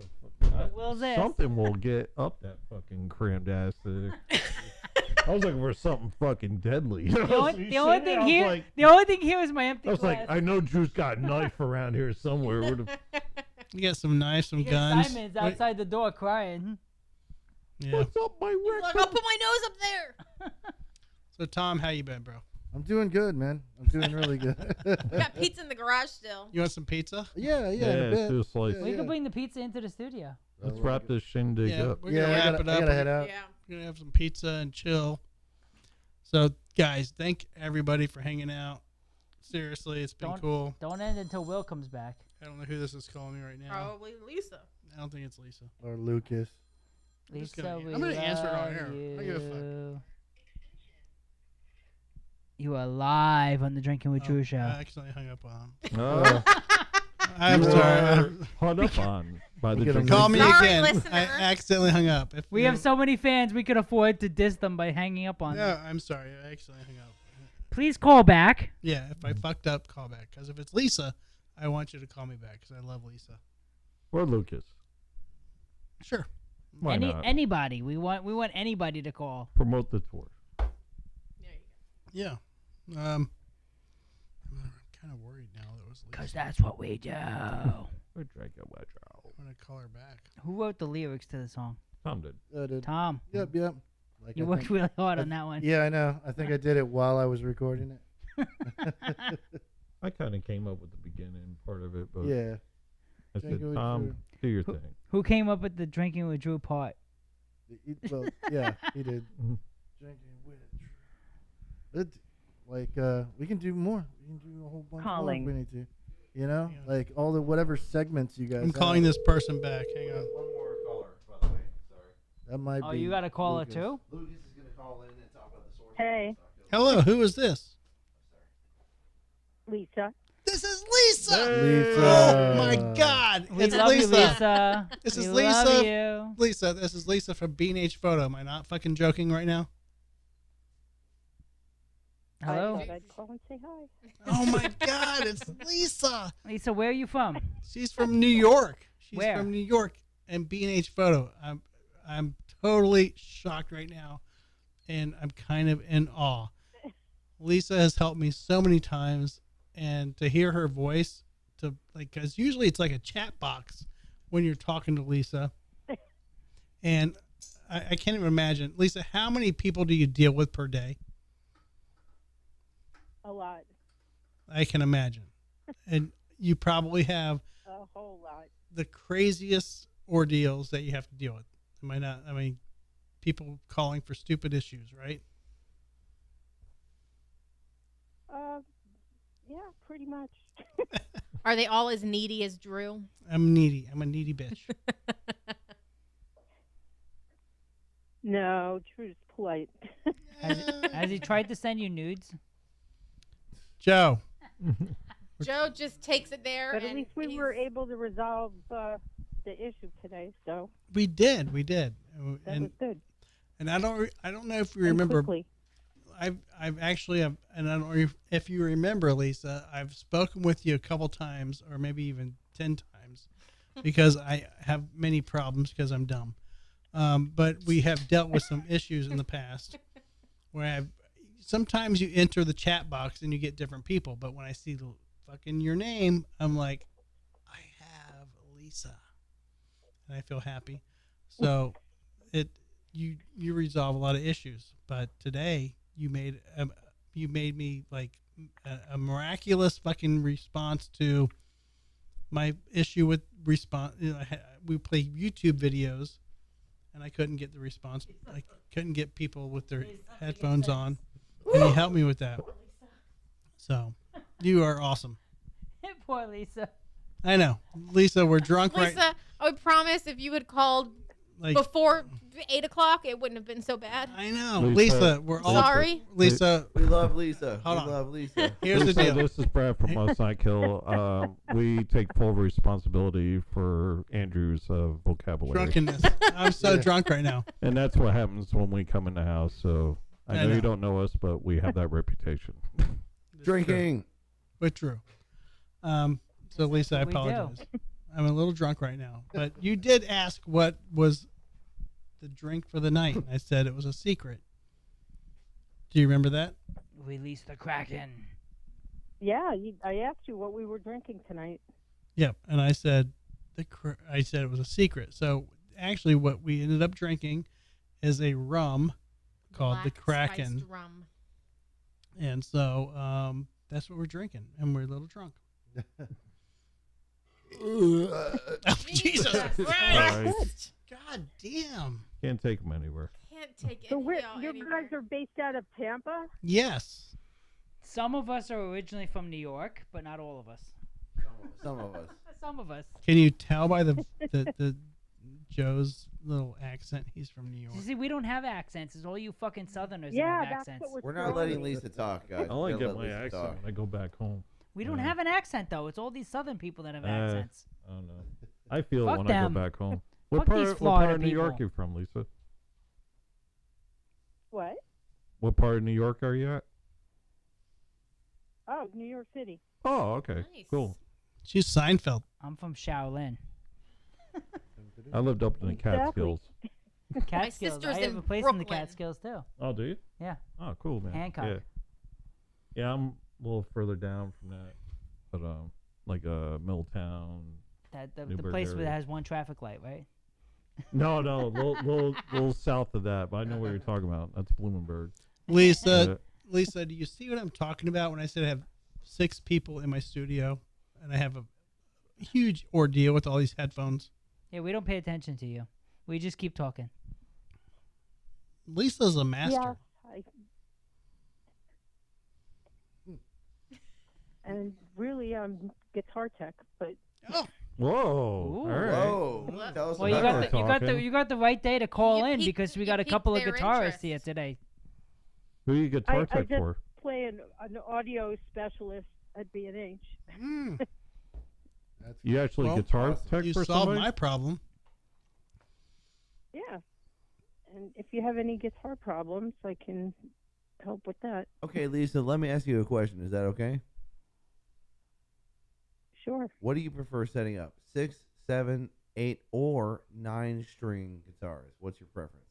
Will's ass. something will get up that fucking crammed ass. I was looking for something fucking deadly. The only thing here, the only thing here is my empty I was glass. like, I know Drew's got a knife around here somewhere. Where the You got some knives, some You got guns. Simon's What- outside the door crying. Yeah. What's up, my He's like, I'll put my nose up there. So Tom, how you been, bro? I'm doing good, man. I'm doing really good. Got pizza in the garage still. You want some pizza? yeah, Yeah, in a let's bit. do a slice. Yeah, We yeah. could bring the pizza into the studio. Let's wrap this shindig Yeah, up. we're Yeah, gonna I wrap gotta, it I up. gotta head out. Yeah. We're gonna have some pizza and chill. So, guys, thank everybody for hanging out. Seriously, it's been Don't- cool. Don't end until Will comes back. I don't know who this is calling me right now. Probably Lisa. I don't think it's Lisa. Or Lucas. I'm just Lisa, gonna- we I'm gonna answer it on love air. I don't give a fuck. you. You are live on the Drinking with Drew show. I accidentally hung up on him. Oh, I'm you sorry. are hung up on by the Look at him. drink. Call me Sorry, again. listener. I accidentally hung up. If We have so many fans, we could afford to diss them by hanging up on No, them. I'm sorry. I accidentally hung up. Please call back. Yeah, if I fucked up, call back. Because if it's Lisa, I want you to call me back because I love Lisa. Or Lucas. Sure. Why not? Anybody. We want anybody to call. Promote the tour. There you Yeah. I'm kind of worried now that it was Lisa. Because that's what we do. We're drinking Wedge. I'm going to call her back. Who wrote the lyrics to the song? Tom did. Tom. Yep. Like You I worked think- really hard on that one. Yeah, I know. I think I did it while I was recording it. I kind of came up with the beginning part of it, but Yeah. I Drinking said, with Tom, Drew. do your Who- thing. Who came up with the Drinking with Drew part? Well, yeah, he did. Mhm. Drinking with Drew. We can do more. We can do a whole bunch Calling. more if we need to. You know, Yeah. like all the whatever segments you guys. I'm calling have. this person back. Hang on. One more caller, by the way. Sorry. That might Oh, be. you got a caller Lucas. too? Lucas is going to call in and talk about the source. Hey. Hello, who is this? Lisa. This is Lisa. Lisa. Oh my God! We It's love Lisa. you, Lisa. This We is love Lisa. you. Lisa, this is Lisa from B&H Photo. Am I not fucking joking right now? Hello? I thought I'd call and say hi. Oh my God, it's Lisa. Lisa, where are you from? She's from New York. She's Where? from New York and B&H Photo. I'm totally shocked right now, and I'm kind of in awe. Lisa has helped me so many times, and to hear her voice, because usually it's like a chat box when you're talking to Lisa, and I can't even imagine. Lisa, how many people do you deal with per day? A lot. I can imagine, and you probably have A whole lot. the craziest ordeals that you have to deal with. Am I not? I mean, people calling for stupid issues, right? Yeah, pretty much. Are they all as needy as Drew? I'm needy. I'm a needy bitch. No, Drew's polite. Has he tried to send you nudes? Joe. Joe just takes it there. But at and least we were able to resolve the issue today, so We did. that And was good. and I don't know if you And remember. quickly. I've actually and I don't know if you remember, Lisa. I've spoken with you a couple times, or maybe even 10 times, because I have many problems because I'm dumb. But we have dealt with some issues in the past where sometimes you enter the chat box and you get different people, but when I see fucking your name, I'm like, I have Lisa, and I feel happy. So you resolve a lot of issues, but today you made me like a miraculous fucking response to my issue with response. We play YouTube videos, and I couldn't get the response. I couldn't get people with their headphones on, and you helped me with that. So you are awesome. Poor Lisa. I know, Lisa. We're drunk Lisa, right. I would promise if you had called Like before 8 o'clock, it wouldn't have been so bad. I know, Lisa, Lisa. We're all Sorry. Lisa. We love Lisa. Hold we on. love Lisa. Here's the Lisa, deal. this is Brad from Mosaic Hill. We take full responsibility for Andrew's vocabulary. Drunkenness. I'm so drunk right now. And that's what happens when we come in the house. So I I know know. you don't know us, but we have that reputation. Drinking. But true. So Lisa, I what we do. apologize. I'm a little drunk right now. But you did ask what was the drink for the night. I said it was a secret. Do you remember that? Release the Kraken. Yeah, I asked you what we were drinking tonight. Yep. And I said I said it was a secret. So actually, what we ended up drinking is a rum called the Black Kraken, spiced rum. and so that's what we're drinking, and we're a little drunk. Oh, Jesus Jesus Christ! God damn! Can't take them anywhere. Can't take it. So you your anywhere. guys are based out of Tampa? Yes. Some of us are originally from New York, but not all of us. Some of us. Some of us. Can you tell by the Joe's little accent? He's from New York. You see, we don't have accents. It's all you fucking Southerners Yeah, that have that's accents. what We're was not letting throwing me. Lisa talk, guys. I only We get gotta my let Lisa accent talk. when I go back home. We don't have an accent though. It's all these Southern people that have Uh, accents. I don't know. I feel Fuck it when them. I go back home. Fuck What part, these what part Florida of New York people. you from, Lisa? What? What part of New York are you at? Oh, New York City. Oh, okay. Nice. Cool. She's Seinfeld. I'm from Shaolin. I lived up in the Exactly. Catskills. Catskills. sister's I have in a place in the Brooklyn. Catskills too. Oh, do you? Yeah. Oh, cool, man. Hancock. Yeah. Yeah, I'm a little further down from that, but like Milltown. The Newburgh place where it area. has one traffic light, right? No, little south of that, but I know what you're talking about. That's Blumenberg. Lisa, Lisa, do you see what I'm talking about when I said I have 6 people in my studio and I have a huge ordeal with all these headphones? Yeah, we don't pay attention to you. We just keep talking. Lisa's a master. Yeah. And really, guitar tech, but Whoa! Ooh. All right. Whoa. Tell us Well, you about got it. you got the right day to call You in piqued- because we you got a piqued couple of their guitarists interest. here today. Who you guitar I tech just for? play an audio specialist at B&H. Mm. That's You actually Well, guitar awesome. tech You for solved somebody? my problem. Yeah. And if you have any guitar problems, I can help with that. Okay, Lisa, let me ask you a question. Is that okay? Sure. What do you prefer setting up? 6, 7, 8, or 9-string guitars? What's your preference?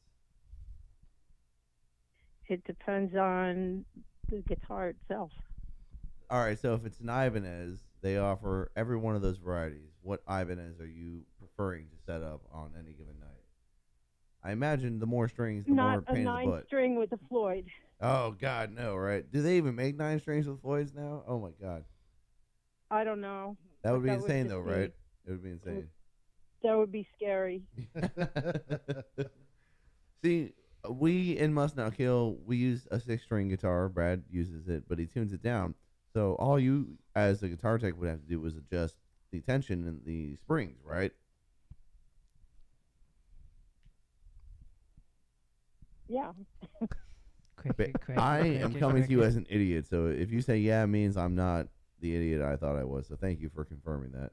It depends on the guitar itself. All right, so if it's an Ibanez, they offer every one of those varieties. What Ibanez are you preferring to set up on any given night? I imagine the more strings, the more Not a pain in the butt. 9-string with a Floyd. Oh, God, no, right? Do they even make 9 strings with Floyds now? Oh, my God. I don't know. That would be That would insane, just though, be- right? It would be insane. That would be scary. See, we in Must Not Kill, we use a 6-string guitar. Brad uses it, but he tunes it down. So all you, as a guitar tech, would have to do was adjust the tension and the springs, right? Yeah. I am coming to you as an idiot, so if you say yeah, it means I'm not the idiot I thought I was. So thank you for confirming that.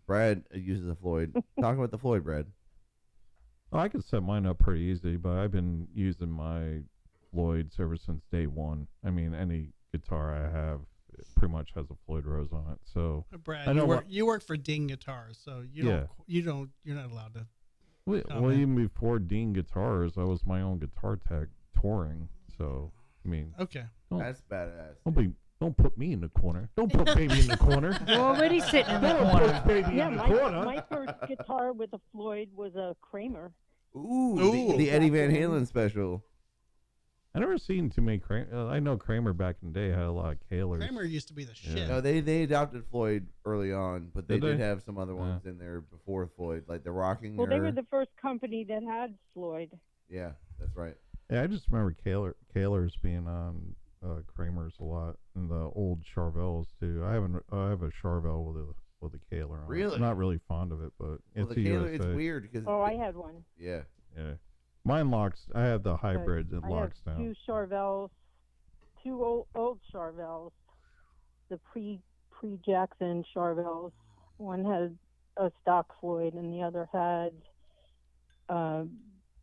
Brad uses a Floyd. Talk about the Floyd, Brad. Oh, I could set mine up pretty easy, but I've been using my Floyd's ever since day one. I mean, any guitar I have it pretty much has a Floyd Rose on it. So Brad, I know you work for Ding Guitars, so you're not allowed to. Well, even before Dean Guitars, I was my own guitar tech touring. So I mean, okay, that's badass. Don't put me in the corner. Don't put baby in the corner. You're already sitting in the Don't corner. put baby in the corner. My first guitar with a Floyd was a Kramer. Ooh. The Eddie Van Halen special. I never seen too many Kramer. I know Kramer back in the day had a lot of Kahlers. Kramer used to be the shit. No, they adopted Floyd early on, but they Did they? have some other ones in there before Floyd, like the Rocking. Well, they were the first company that had Floyd. Yeah, that's right. Yeah, I just remember Kahlers being on Kramer's a lot, and the old Charvels too. I have a Charvel with a Kahler on it. Really? I'm not really fond of it, but it's the a Kahler, USA. it's weird because I had one. Yeah. Mine locks. I have the hybrid that I locks have down. two Charvels, two old Charvels, the pre-Jackson Charvels. One had a stock Floyd, and the other had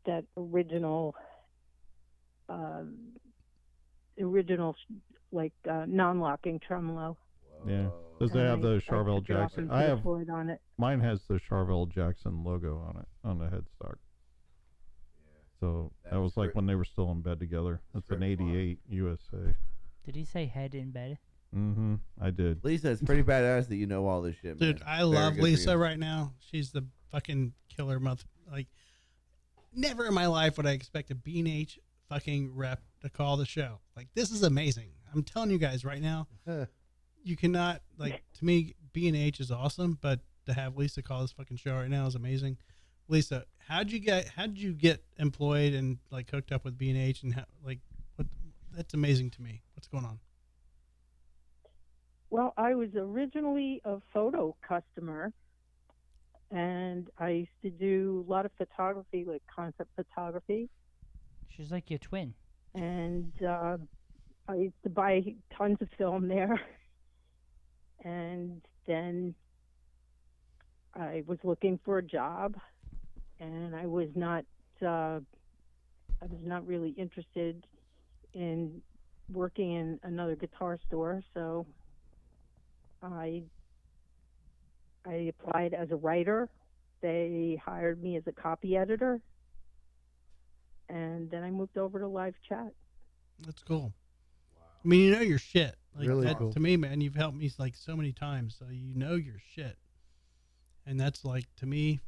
that original non-locking tremolo. Yeah. Does it have the Charvel took it off Jackson? and I put a have. Floyd on it. Mine has the Charvel Jackson logo on it on the headstock. So that was like when they were still in bed together. That's an '88 USA. Did he say head in bed? Mm-hmm. I did. Lisa, it's pretty badass that you know all this shit, man. Dude, I Very love good for Lisa you. right now. She's the fucking killer month. Like, never in my life would I expect a B&H fucking rep to call the show. Like, this is amazing. I'm telling you guys right now, you cannot, like, to me, B&H is awesome, but to have Lisa call this fucking show right now is amazing. Lisa, how'd you get employed and like hooked up with B&H and what? That's amazing to me. What's going on? Well, I was originally a photo customer, and I used to do a lot of photography, like concept photography. She's like your twin. And I used to buy tons of film there. And then I was looking for a job, and I was not really interested in working in another guitar store, so I applied as a writer. They hired me as a copy editor, and then I moved over to live chat. That's cool. I mean, you know your shit. Like, Really that, cool. To me, man, you've helped me like so many times, so you know your shit. And that's like, to me,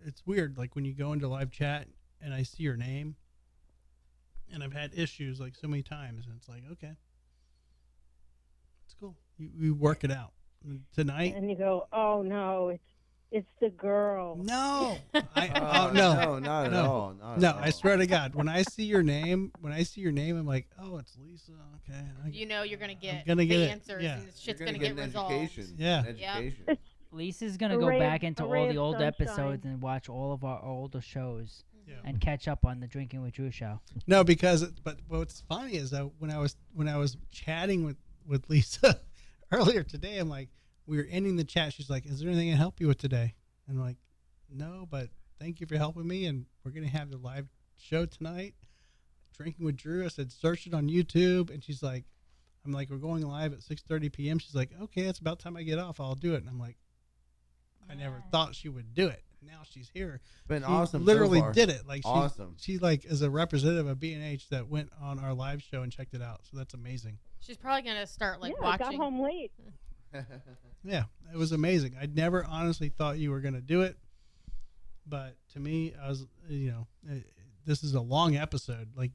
it's weird. Like when you go into live chat and I see your name, and I've had issues like so many times, and it's like, okay, it's cool. You work it out. Tonight, And you go, oh no, it's the girl. no, no, no, not at all. Not no. at all. I swear to God, when I see your name, I'm like, oh, it's Lisa. Okay, You know you're gonna get gonna get the it. answers, Yeah. and this shit's You're gonna get get an resolved. education. Yeah. An Yeah. education. Lisa's gonna A go ray back of- into a all ray the of old sunshine. episodes and watch all of our older shows Yeah. and catch up on the Drinking with Drew show. No, because but what's funny is that when I was chatting with Lisa earlier today, I'm like, we were ending the chat. She's like, "Is there anything I can help you with today?" And I'm like, "No, but thank you for helping me. And we're gonna have the live show tonight, Drinking with Drew." I said, "Search it on YouTube." And she's like, "I'm like, we're going live at 6:30 p.m." She's like, "Okay, it's about time I get off. I'll do it." And I'm like, I never thought she would do it. Now she's here. Been She awesome. Literally so far. did it. Like awesome. She like is a representative of B&H that went on our live show and checked it out. So that's amazing. She's probably gonna start like yeah, I got watching. home late. Yeah, it was amazing. I never honestly thought you were gonna do it, but to me, I was, this is a long episode. Like,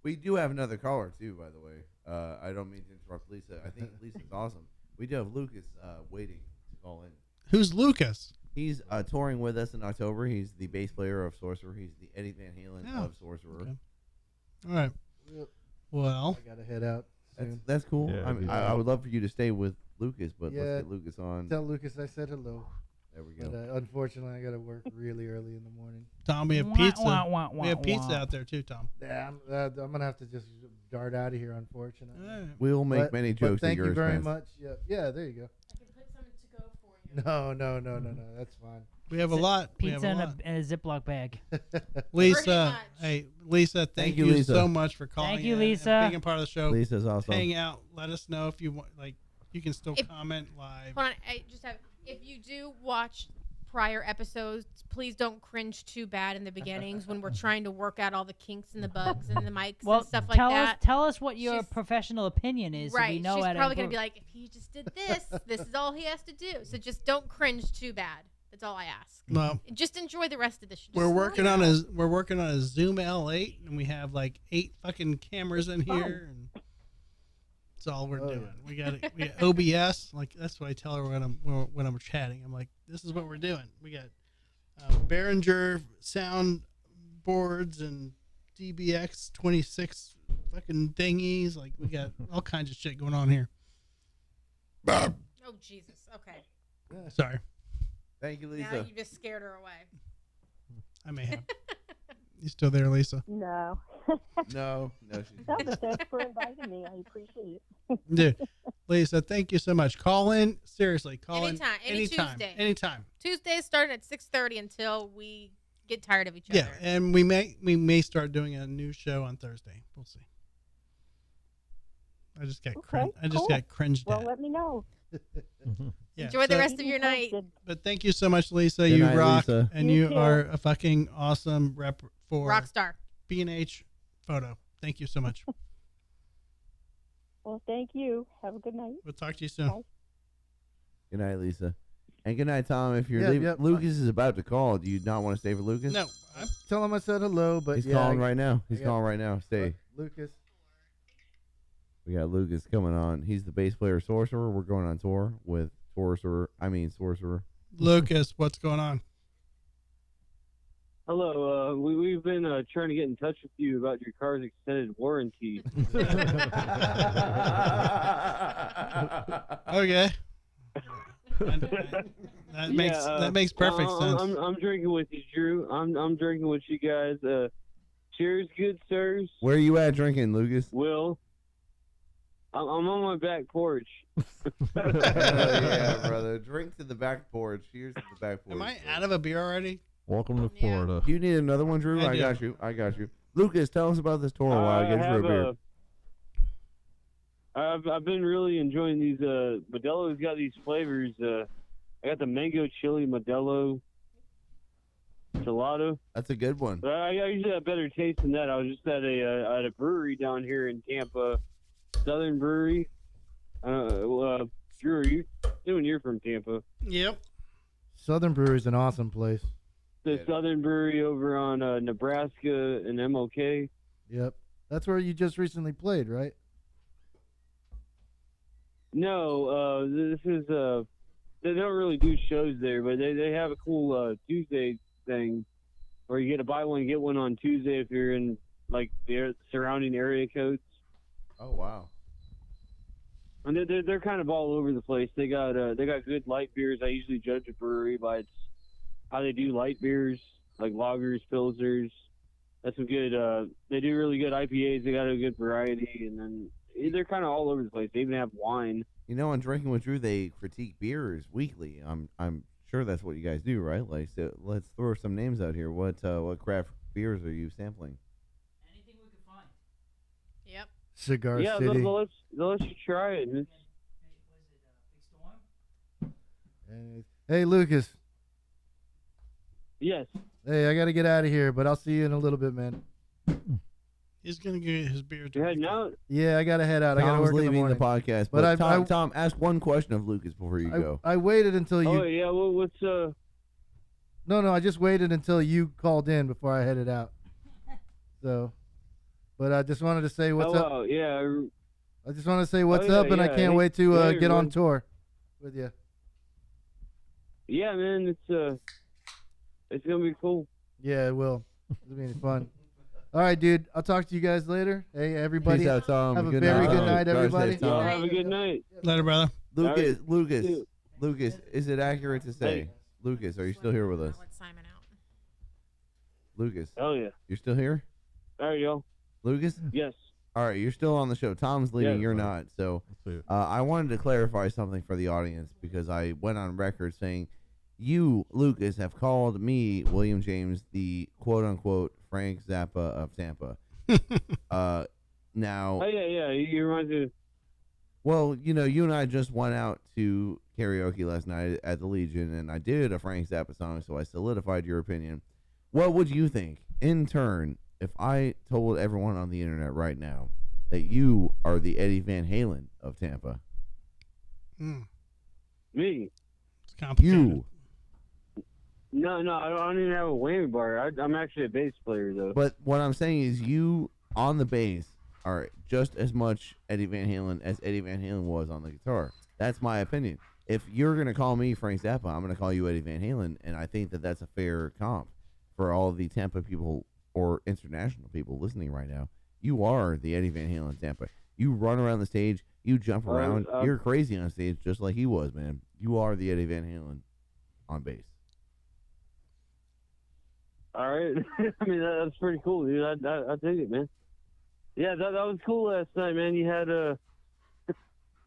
We do have another caller too, by the way. I don't mean to interrupt Lisa. I think Lisa's awesome. We do have Lucas waiting to call in. who's Lucas? He's touring with us in October. He's the bass player of Sorcerer. He's the Eddie Van Halen Oh, of Sorcerer. okay. All right. Well, I gotta head out soon. That's cool. Yeah, I mean, yeah. I would love for you to stay with Lucas, but Yeah. let's get Lucas on. Tell Lucas I said hello. There we But go. unfortunately, I got to work really early in the morning. Tom, we have Wah, pizza. wah, wah, We have wah, pizza wah. out there too, Tom. Yeah, I'm gonna have to just dart out of here, unfortunately. All right. We'll make But- many but jokes at thank your you very expense. much. Yeah, there you go. I can put some to go for you. No, that's fine. We have a lot. We have Pizza a in lot. a Ziploc bag. Lisa, much. hey, Lisa, thank you, you Lisa. so much for calling. Thank you, in Lisa. and being a part of the show. Lisa's awesome. Hang out. Let us know if you want. Like, you can still If- comment live. Hold on, I just have. If you do watch prior episodes, please don't cringe too bad in the beginnings when we're trying to work out all the kinks and the bugs and the mics Well, and stuff like tell that. tell us what your She's- professional opinion is. So we Right, know she's how to probably gonna improve. be like, if he just did this, this is all he has to do. So just don't cringe too bad. That's all I ask. Well, Just enjoy the rest of the show. we're working on a Zoom L8, and we have like 8 fucking cameras in here, and that's all we're doing. We got OBS. Like, that's what I tell her when I'm chatting. I'm like, this is what we're doing. We got Behringer sound boards and DBX 26 fucking thingies. Like, we got all kinds of shit going on here. Oh Jesus. Okay. Sorry, Thank you, Now Lisa. you just scared her away. I may have. You still there, Lisa? No. No, she's No, but thanks for inviting me. I appreciate it. Dude, Lisa, thank you so much. Call in. Seriously, call Anytime, in. any Tuesday. Anytime. Tuesdays starting at 6:30 until we get tired of each Yeah, other. and we may start doing a new show on Thursday. We'll see. I just got Okay, cool. got cringed Well, at. let me know. Yeah, Enjoy the so- rest of your night. But thank you so much, Lisa. Good you night, rock, Lisa. and You you too. are a fucking awesome rep for Rockstar. B&H Photo. Thank you so much. Well, thank you. Have a good night. We'll talk to you soon. Bye. Good night, Lisa. And good night, Tom. If you're Yep, leaving, yep. Lucas is about to call. Do you not want to stay for Lucas? No, I'm, Tell him I said hello, but He's yeah, calling right now. He's got- calling right now. Stay. Lucas. We got Lucas coming on. He's the bass player Sorcerer. We're going on tour with Sorcerer. Lucas, what's going on? Hello, we've been trying to get in touch with you about your car's extended warranty. Okay. That makes perfect sense. I'm drinking with you, Drew. I'm drinking with you guys. Cheers, good sirs. Where are you at drinking, Lucas? Will. I'm on my back porch. Yeah, brother. Drink to the back porch. Cheers to the back porch. Am I out of a beer already? Welcome to Yeah. Florida. Do you need another one, Drew? I I do. got you. Lucas, tell us about this tour while I get you a beer. I've been really enjoying these. Modelo's got these flavors. I got the mango chili Modelo gelato. That's a good one. But I usually have better taste than that. I was just at a brewery down here in Tampa, Southern Brewery. Drew, are you doing? You're from Tampa. Yep. Southern Brewery's an awesome place. The Southern Brewery over on Nebraska and MLK. Yep. That's where you just recently played, right? No, this is they don't really do shows there, but they have a cool Tuesday thing where you get a buy one get one on Tuesday if you're in like the surrounding area codes. Oh wow. And they're kind of all over the place. They got good light beers. I usually judge a brewery by how they do light beers, like lagers, pilsners. That's some good. They do really good IPAs. They got a good variety, and then they're kind of all over the place. They even have wine. You know, on Drinking with Drew, they critique beers weekly. I'm sure that's what you guys do, right? Like, so let's throw some names out here. What craft beers are you sampling? Anything we can find. Yep. Cigar Yeah, City. they'll let you try it. It's, Hey, Lucas. yes. Hey, I got to get out of here, but I'll see you in a little bit, man. He's gonna get his beer. You're heading out. Yeah, I got to head out. I got to Tom's work in the leaving morning. podcast, But but I- Tom, ask one question of Lucas before you go. I waited until you. Oh yeah. Well, what's No, I just waited until you called in before I headed out. So, but I just wanted to say what's up. Oh yeah. I just want to say what's yeah, up, and I yeah. can't wait to Hey, get on everyone. tour with you. Yeah, man. It's gonna be cool. Yeah, it will. It'll be fun. All right, dude. I'll talk to you guys later. Hey, everybody. Peace out, Tom. Have a Good very night. good night, Drive safe, everybody. Tom. Have a good night. Later, brother. Lucas, All right. Lucas, is it accurate to say Lucas, are you still here with us? Let Simon out. Lucas, Oh yeah. you're still here? There you go. Lucas? Yes. All right, you're still on the show. Tom's leading, Yeah. you're not. So I wanted to clarify something for the audience because I went on record saying you, Lucas, have called me, William James, the quote-unquote Frank Zappa of Tampa. Now, Oh yeah. You remind me. well, you and I just went out to karaoke last night at the Legion, and I did a Frank Zappa song, so I solidified your opinion. What would you think, in turn, if I told everyone on the internet right now that you are the Eddie Van Halen of Tampa? Me. It's complicated. You. No, I don't even have a whammy bar. I'm actually a bass player though. But what I'm saying is you on the bass are just as much Eddie Van Halen as Eddie Van Halen was on the guitar. That's my opinion. If you're going to call me Frank Zappa, I'm going to call you Eddie Van Halen, and I think that that's a fair comp for all of the Tampa people or international people listening right now. You are the Eddie Van Halen of Tampa. You run around the stage, you jump around, you're crazy on stage just like he was, man. You are the Eddie Van Halen on bass. All right. I mean, that's pretty cool, dude. I dig it, man. Yeah, that was cool last night, man. You had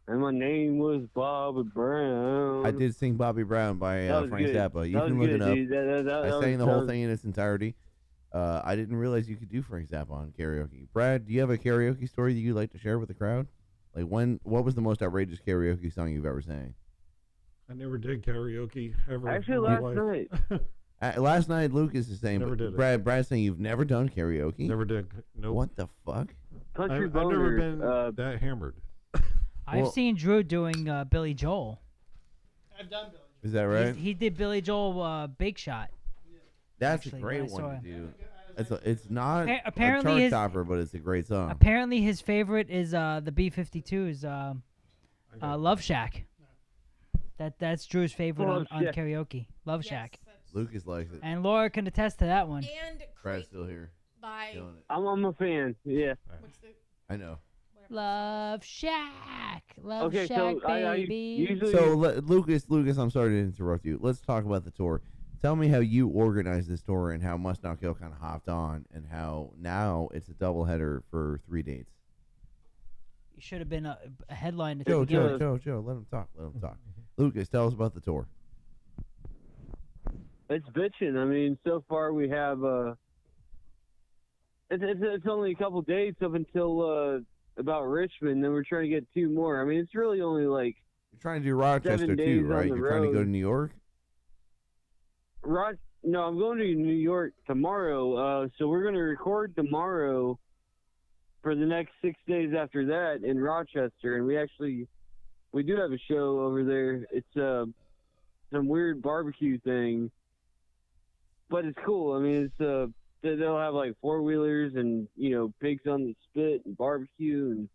and my name was Bobby Brown. I did sing Bobby Brown by That was Frank good. Zappa. You That can was look good, it up. dude. I sang the whole thing in its entirety. I didn't realize you could do Frank Zappa on karaoke. Brad, do you have a karaoke story that you'd like to share with the crowd? Like what was the most outrageous karaoke song you've ever sang? I never did karaoke ever. Actually, in my last life. night. Last night, Lucas is saying, Never did it. Brad's saying you've never done karaoke. Never did. Nope. What the fuck? Country I've never Boner. been that hammered. I've Well- seen Drew doing Billy Joel. I've done Billy. Is that right? He did Billy Joel Big Shot. That's actually, a great when I saw one it. to do. It's not Apparently a chart his- topper, but it's a great song. Apparently his favorite is the B-52's Love Shack. That's Drew's favorite Love on Shack. karaoke. Love Shack. Lucas likes it. And Laura can attest to that one. And Brad's still here. by Killing it. I'm a fan. Yeah. what's the I know. Love Shack. Love Okay, Shack, so I baby. usually. So Lucas, I'm sorry to interrupt you. Let's talk about the tour. Tell me how you organized this tour and how Must Not Kill kind of hopped on, and how now it's a doubleheader for 3 dates. You should have been a headline to Joe, begin with. Joe, let him talk. Lucas, tell us about the tour. It's bitching. I mean, so far we have it's only a couple dates up until about Richmond. Then we're trying to get 2 more. I mean, it's really only like You're trying to do Rochester 7 days too, on right? the You're trying to go road. to New York. No, I'm going to New York tomorrow. So we're going to record tomorrow for the next 6 days after that in Rochester, and we do have a show over there. It's some weird barbecue thing, but it's cool. I mean, it's they'll have like 4-wheelers and pigs on the spit and barbecue and.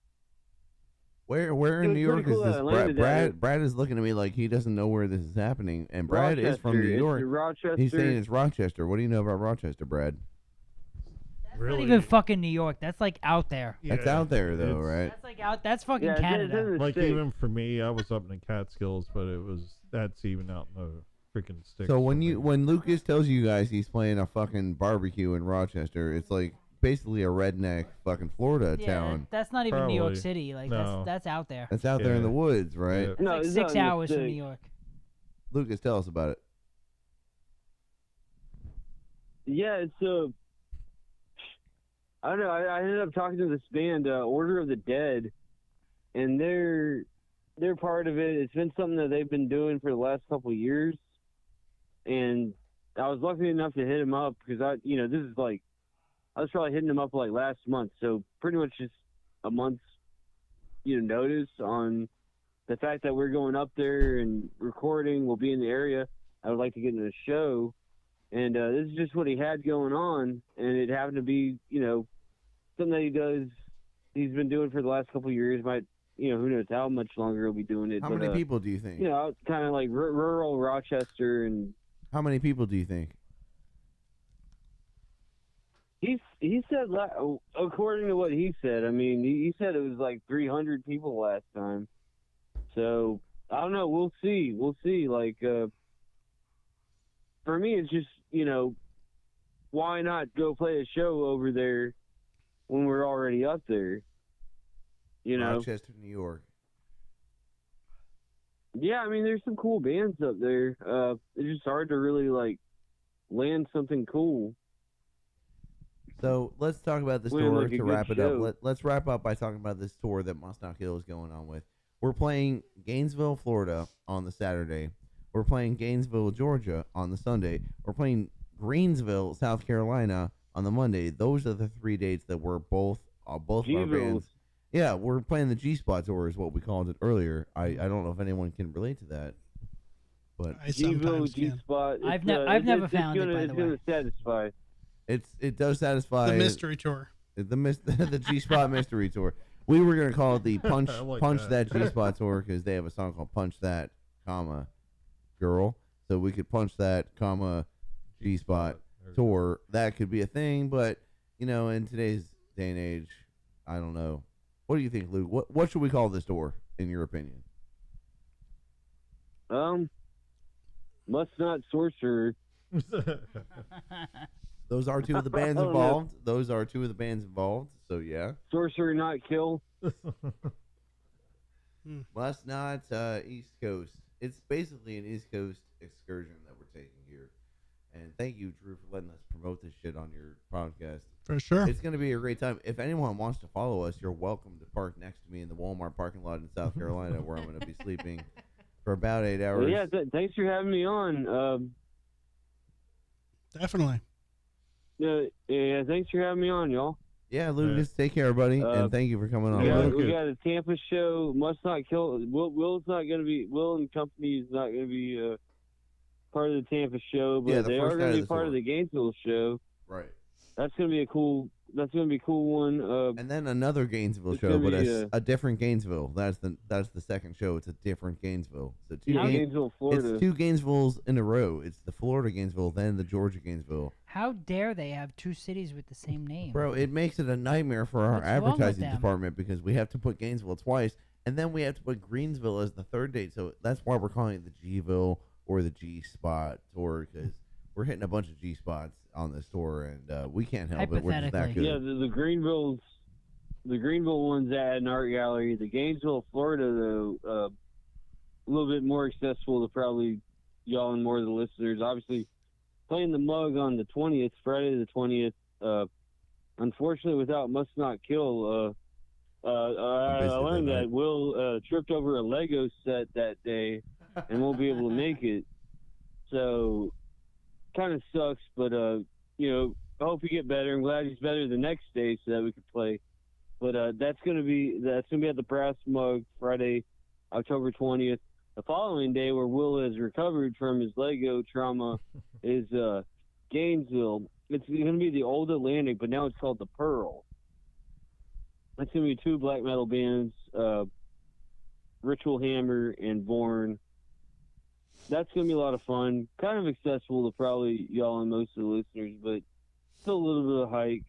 Where It in was New York pretty is cool this? that I landed Brad is looking at me like he doesn't know where this is happening, and Brad is from Rochester. New It's York. Rochester. He's saying it's Rochester. What do you know about Rochester, Brad? That's Really? not even fucking New York. That's like out there. That's Yeah, out there though, it's- right? That's like out. That's fucking Yeah, it's in Canada. the Like States. even for me, I was up in the Catskills, but that's even out in the freaking sticks. So for when me. Lucas tells you guys he's playing a fucking barbecue in Rochester, it's like basically a redneck fucking Florida Yeah, town. that's not even New York Probably. City. Like No. that's out there. That's out there in the Yeah. woods, right? Yeah. It's No, like it's 6 not in the hours from New States. York. Lucas, tell us about it. Yeah, it's I don't know. I ended up talking to this band, Order of the Dead, and they're part of it. It's been something that they've been doing for the last couple of years, and I was lucky enough to hit them up because this is like I was probably hitting them up like last month, so pretty much just a month's notice on the fact that we're going up there and recording. We'll be in the area. I would like to get in the show. And this is just what he had going on, and it happened to be, something that he does. He's been doing for the last couple of years. Might, who knows how much longer he'll be doing it. How but, many people do you think? Kind of like rural Rochester, and How many people do you think? he said, according to what he said, I mean, he said it was like 300 people last time. So I don't know. We'll see. Like, for me, it's just, why not go play a show over there when we're already up there? Rochester, New York. Yeah, I mean, there's some cool bands up there. It's just hard to really land something cool. So let's talk about this Win, tour like, a to good wrap it show. up. Let's wrap up by talking about this tour that Must Not Kill is going on with. We're playing Gainesville, Florida on the Saturday. We're playing Gainesville, Georgia on the Sunday. We're playing Greensville, South Carolina on the Monday. Those are the 3 dates that we're both of our G-Ville. bands. Yeah, we're playing the G-Spot tour is what we called it earlier. I don't know if anyone can relate to that. But I G-Ville, sometimes can. G-Spot. I've never found it, by It's the going way. to satisfy. it does satisfy The mystery tour. the G-Spot mystery tour. We were gonna call it the Punch I like Punch that. That G-Spot tour because they have a song called Punch That, Girl. So we could Punch That, G-Spot tour. That could be a thing, but in today's day and age, I don't know. What do you think, Luke? What should we call this tour, in your opinion? Must Not Sorcerer. Those are two of the bands I don't know. involved. Those are two of the bands involved. So yeah. Sorcerer Not Kill. Must Not East Coast. It's basically an East Coast excursion that we're taking here. And thank you, Drew, for letting us promote this shit on your podcast. For sure. It's going to be a great time. If anyone wants to follow us, you're welcome to park next to me in the Walmart parking lot in South Carolina, where I'm going to be sleeping for about 8 hours. Well, yeah, thanks for having me on. Definitely. Yeah, thanks for having me on, y'all. Yeah, Lucas, take care, buddy, and thank you for coming on. We got a Tampa show. Must Not Kill. Will's not going to be. Will and company is not going to be part of the Tampa show, but Yeah, the they first are night going to of be the part tour. of the Gainesville show. Right. That's going to be a cool. That's going to be a cool one. And then another Gainesville it's show, gonna but be, a different Gainesville. That's the second show. It's a different Gainesville. So Gainesville, Florida. It's two Gainesvilles in a row. It's the Florida Gainesville, then the Georgia Gainesville. How dare they have two cities with the same name? Bro, it makes it a nightmare for our What's wrong with advertising them? department because we have to put Gainesville twice, and then we have to put Greensville as the third date. So that's why we're calling it the G-Ville or the G-Spot tour, because we're hitting a bunch of G-Spots on this tour, and we can't help it. We're just that good. Yeah, the Greenville one's at an art gallery. The Gainesville, Florida, though, a little bit more accessible to probably y'all and more of the listeners. Obviously, playing the Mug on the 20th, Friday the 20th. Unfortunately, without Must Not Kill, I learned that Will tripped over a Lego set that day and won't be able to make it. So, kind of sucks, but I hope you get better. I'm glad he's better the next day so that we could play. But that's gonna be at the Brass Mug Friday, October 20th. The following day, where Will has recovered from his Lego trauma, is Gainesville. It's gonna be the Old Atlantic, but now it's called the Pearl. It's gonna be two black metal bands, Ritual Hammer and Vorn. That's gonna be a lot of fun. Kind of accessible to probably y'all and most of the listeners, but still a little bit of a hike.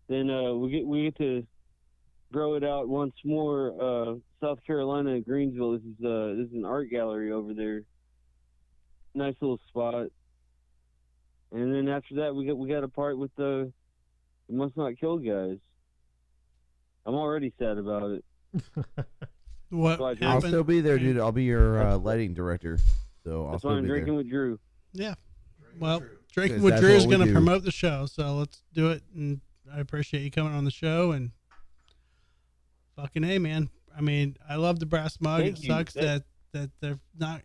Then we get to grow it out once more. South Carolina, Greensville. This is an art gallery over there. Nice little spot. And then after that, we got a part with the Must Not Kill guys. I'm already sad about it. What So I I'll drink- still be there, dude. I'll be your lighting director. So I'll That's still why I'm be drinking there. with Drew. Yeah. Well, Drinking Because with that's Drew is what we going to do. promote the show, so let's do it. And I appreciate you coming on the show. And fucking A, man. I mean, I love the Brass Mug. Thank It you. sucks that they're not,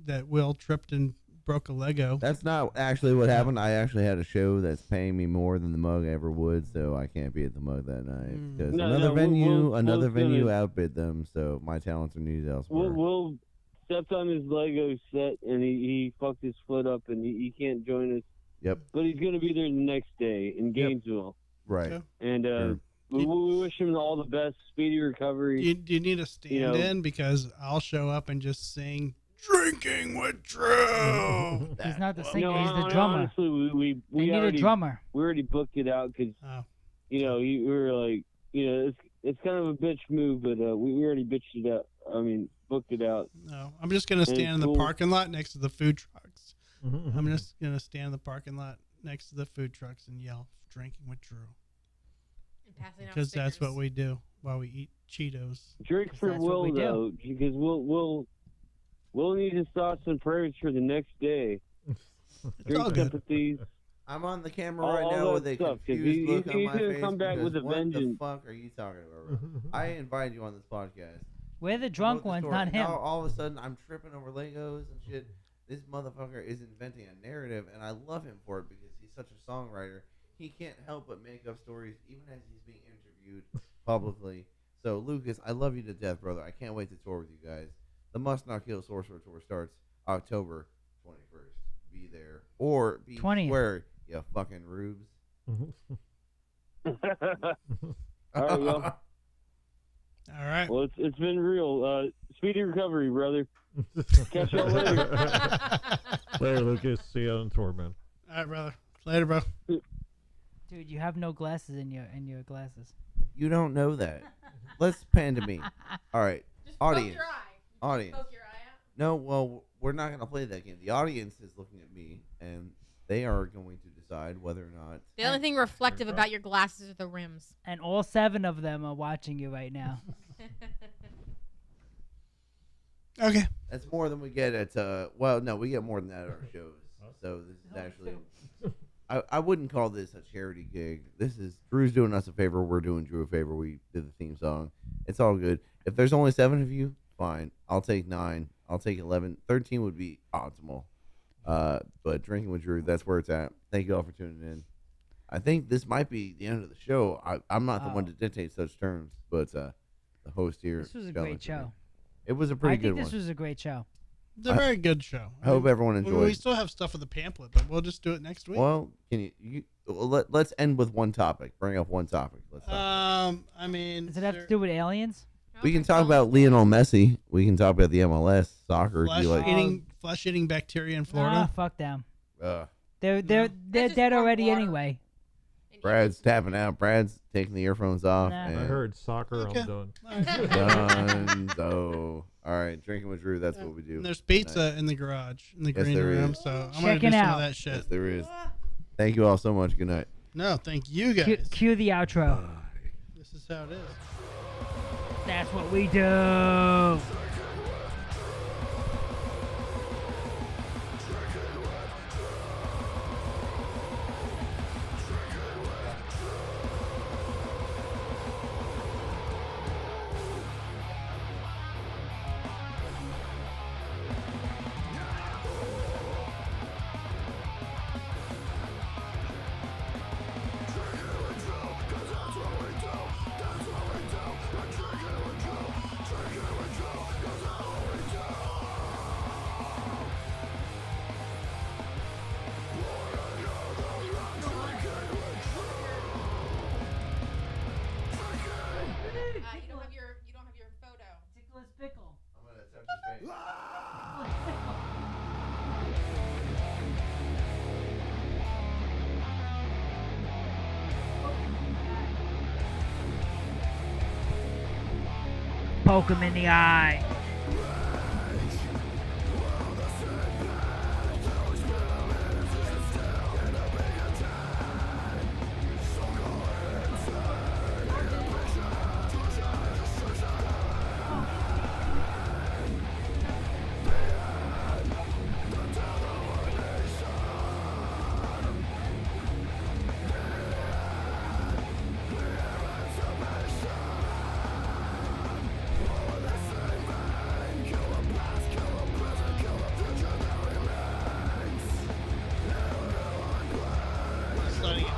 that Will tripped and broke a Lego. That's not actually what happened. I actually had a show that's paying me more than the Mug ever would, so I can't be at the Mug that night because No, another no, venue, Will's venue gonna- outbid them. So my talents are needed elsewhere. Will stepped on his Lego set and he fucked his foot up and he can't join us. Yep. But he's going to be there the next day in Gainesville. Right. Okay. And we wish him all the best, speedy recovery. Do you need a stand-in? Because I'll show up and just sing "Drinking with Drew." He's not the singer. No, he's the drummer. Honestly, we They need already, a drummer. We already booked it out because, we were like, it's kind of a bitch move, but we already bitched it out. I mean, booked it out. No, I'm just gonna And stand in the cool. parking lot next to the food trucks I'm just gonna stand in the parking lot next to the food trucks and yell, "Drinking with Drew," And passing out because that's what stickers. we do while we eat Cheetos. Drink for that's what Will we do. though, because we'll need his thoughts and prayers for the next day. all Drink good. sympathies. I'm on the camera All- right all now that with a stuff, 'cause confused look he's on my gonna face. come back because with a what vengeance. the fuck are you talking about, bro? I invited you on this podcast. We're the About drunk the ones, story. not him. Now all of a sudden I'm tripping over Legos and shit. This motherfucker is inventing a narrative, and I love him for it because he's such a songwriter. He can't help but make up stories even as he's being interviewed publicly. So Lucas, I love you to death, brother. I can't wait to tour with you guys. The Must Not Kill Sorcerer tour starts October 21st. Be there or be 20th. square, you fucking rubes. All right, well, All right. well, it's been real. Speedy recovery, brother. Catch y'all later. Later, Lucas. See you on tour, man. All right, brother. Later, bro. Dude, you have no glasses in your glasses. You don't know that. Let's pan to me. All right, Just poke audience. your eye. Audience. Poke your eye out. No, well, we're not going to play that game. The audience is looking at me, and they are going to decide whether or not. The only thing reflective about your glasses are the rims. And all 7 of them are watching you right now. Okay. That's more than we get at. Well, no, we get more than that at our shows. So this is actually. I wouldn't call this a charity gig. This is Drew's doing us a favor. We're doing Drew a favor. We did the theme song. It's all good. If there's only 7 of you, fine. I'll take 9. I'll take 11. 13 would be optimal. But Drinking with Drew, that's where it's at. Thank you all for tuning in. I think this might be the end of the show. I'm not the one to dictate such terms, but the host here. This was a spelled great it to me. show. It was a I pretty think good this one. was a great show. It's a very good show. I hope everyone We enjoyed. still have stuff with the pamphlet, but we'll just do it next week. Well, can you let's end with one topic. Bring up one topic. Let's talk. I mean, Does it have to do with aliens? We can talk about Lionel Messi. We can talk about the MLS soccer. Do you like? flesh-eating bacteria in Nah, Florida. fuck them. Uh, They're just dead warm already water. anyway. Brad's tapping out. Brad's taking the earphones off. Nah. I And heard soccer. Okay. I'm done. done. So, all right, Drinking with Drew. That's what we do. And there's pizza in the garage, in the Yes, green there room. is. So I'm Check gonna do it some out. of that shit. Yes, there is. Thank you all so much. Good night. No, thank you guys. Cue the outro. This is how it is. That's what we do. You don't have your photo. Ticklish pickle. I'm gonna touch his face. Poke him in the eye. Just letting it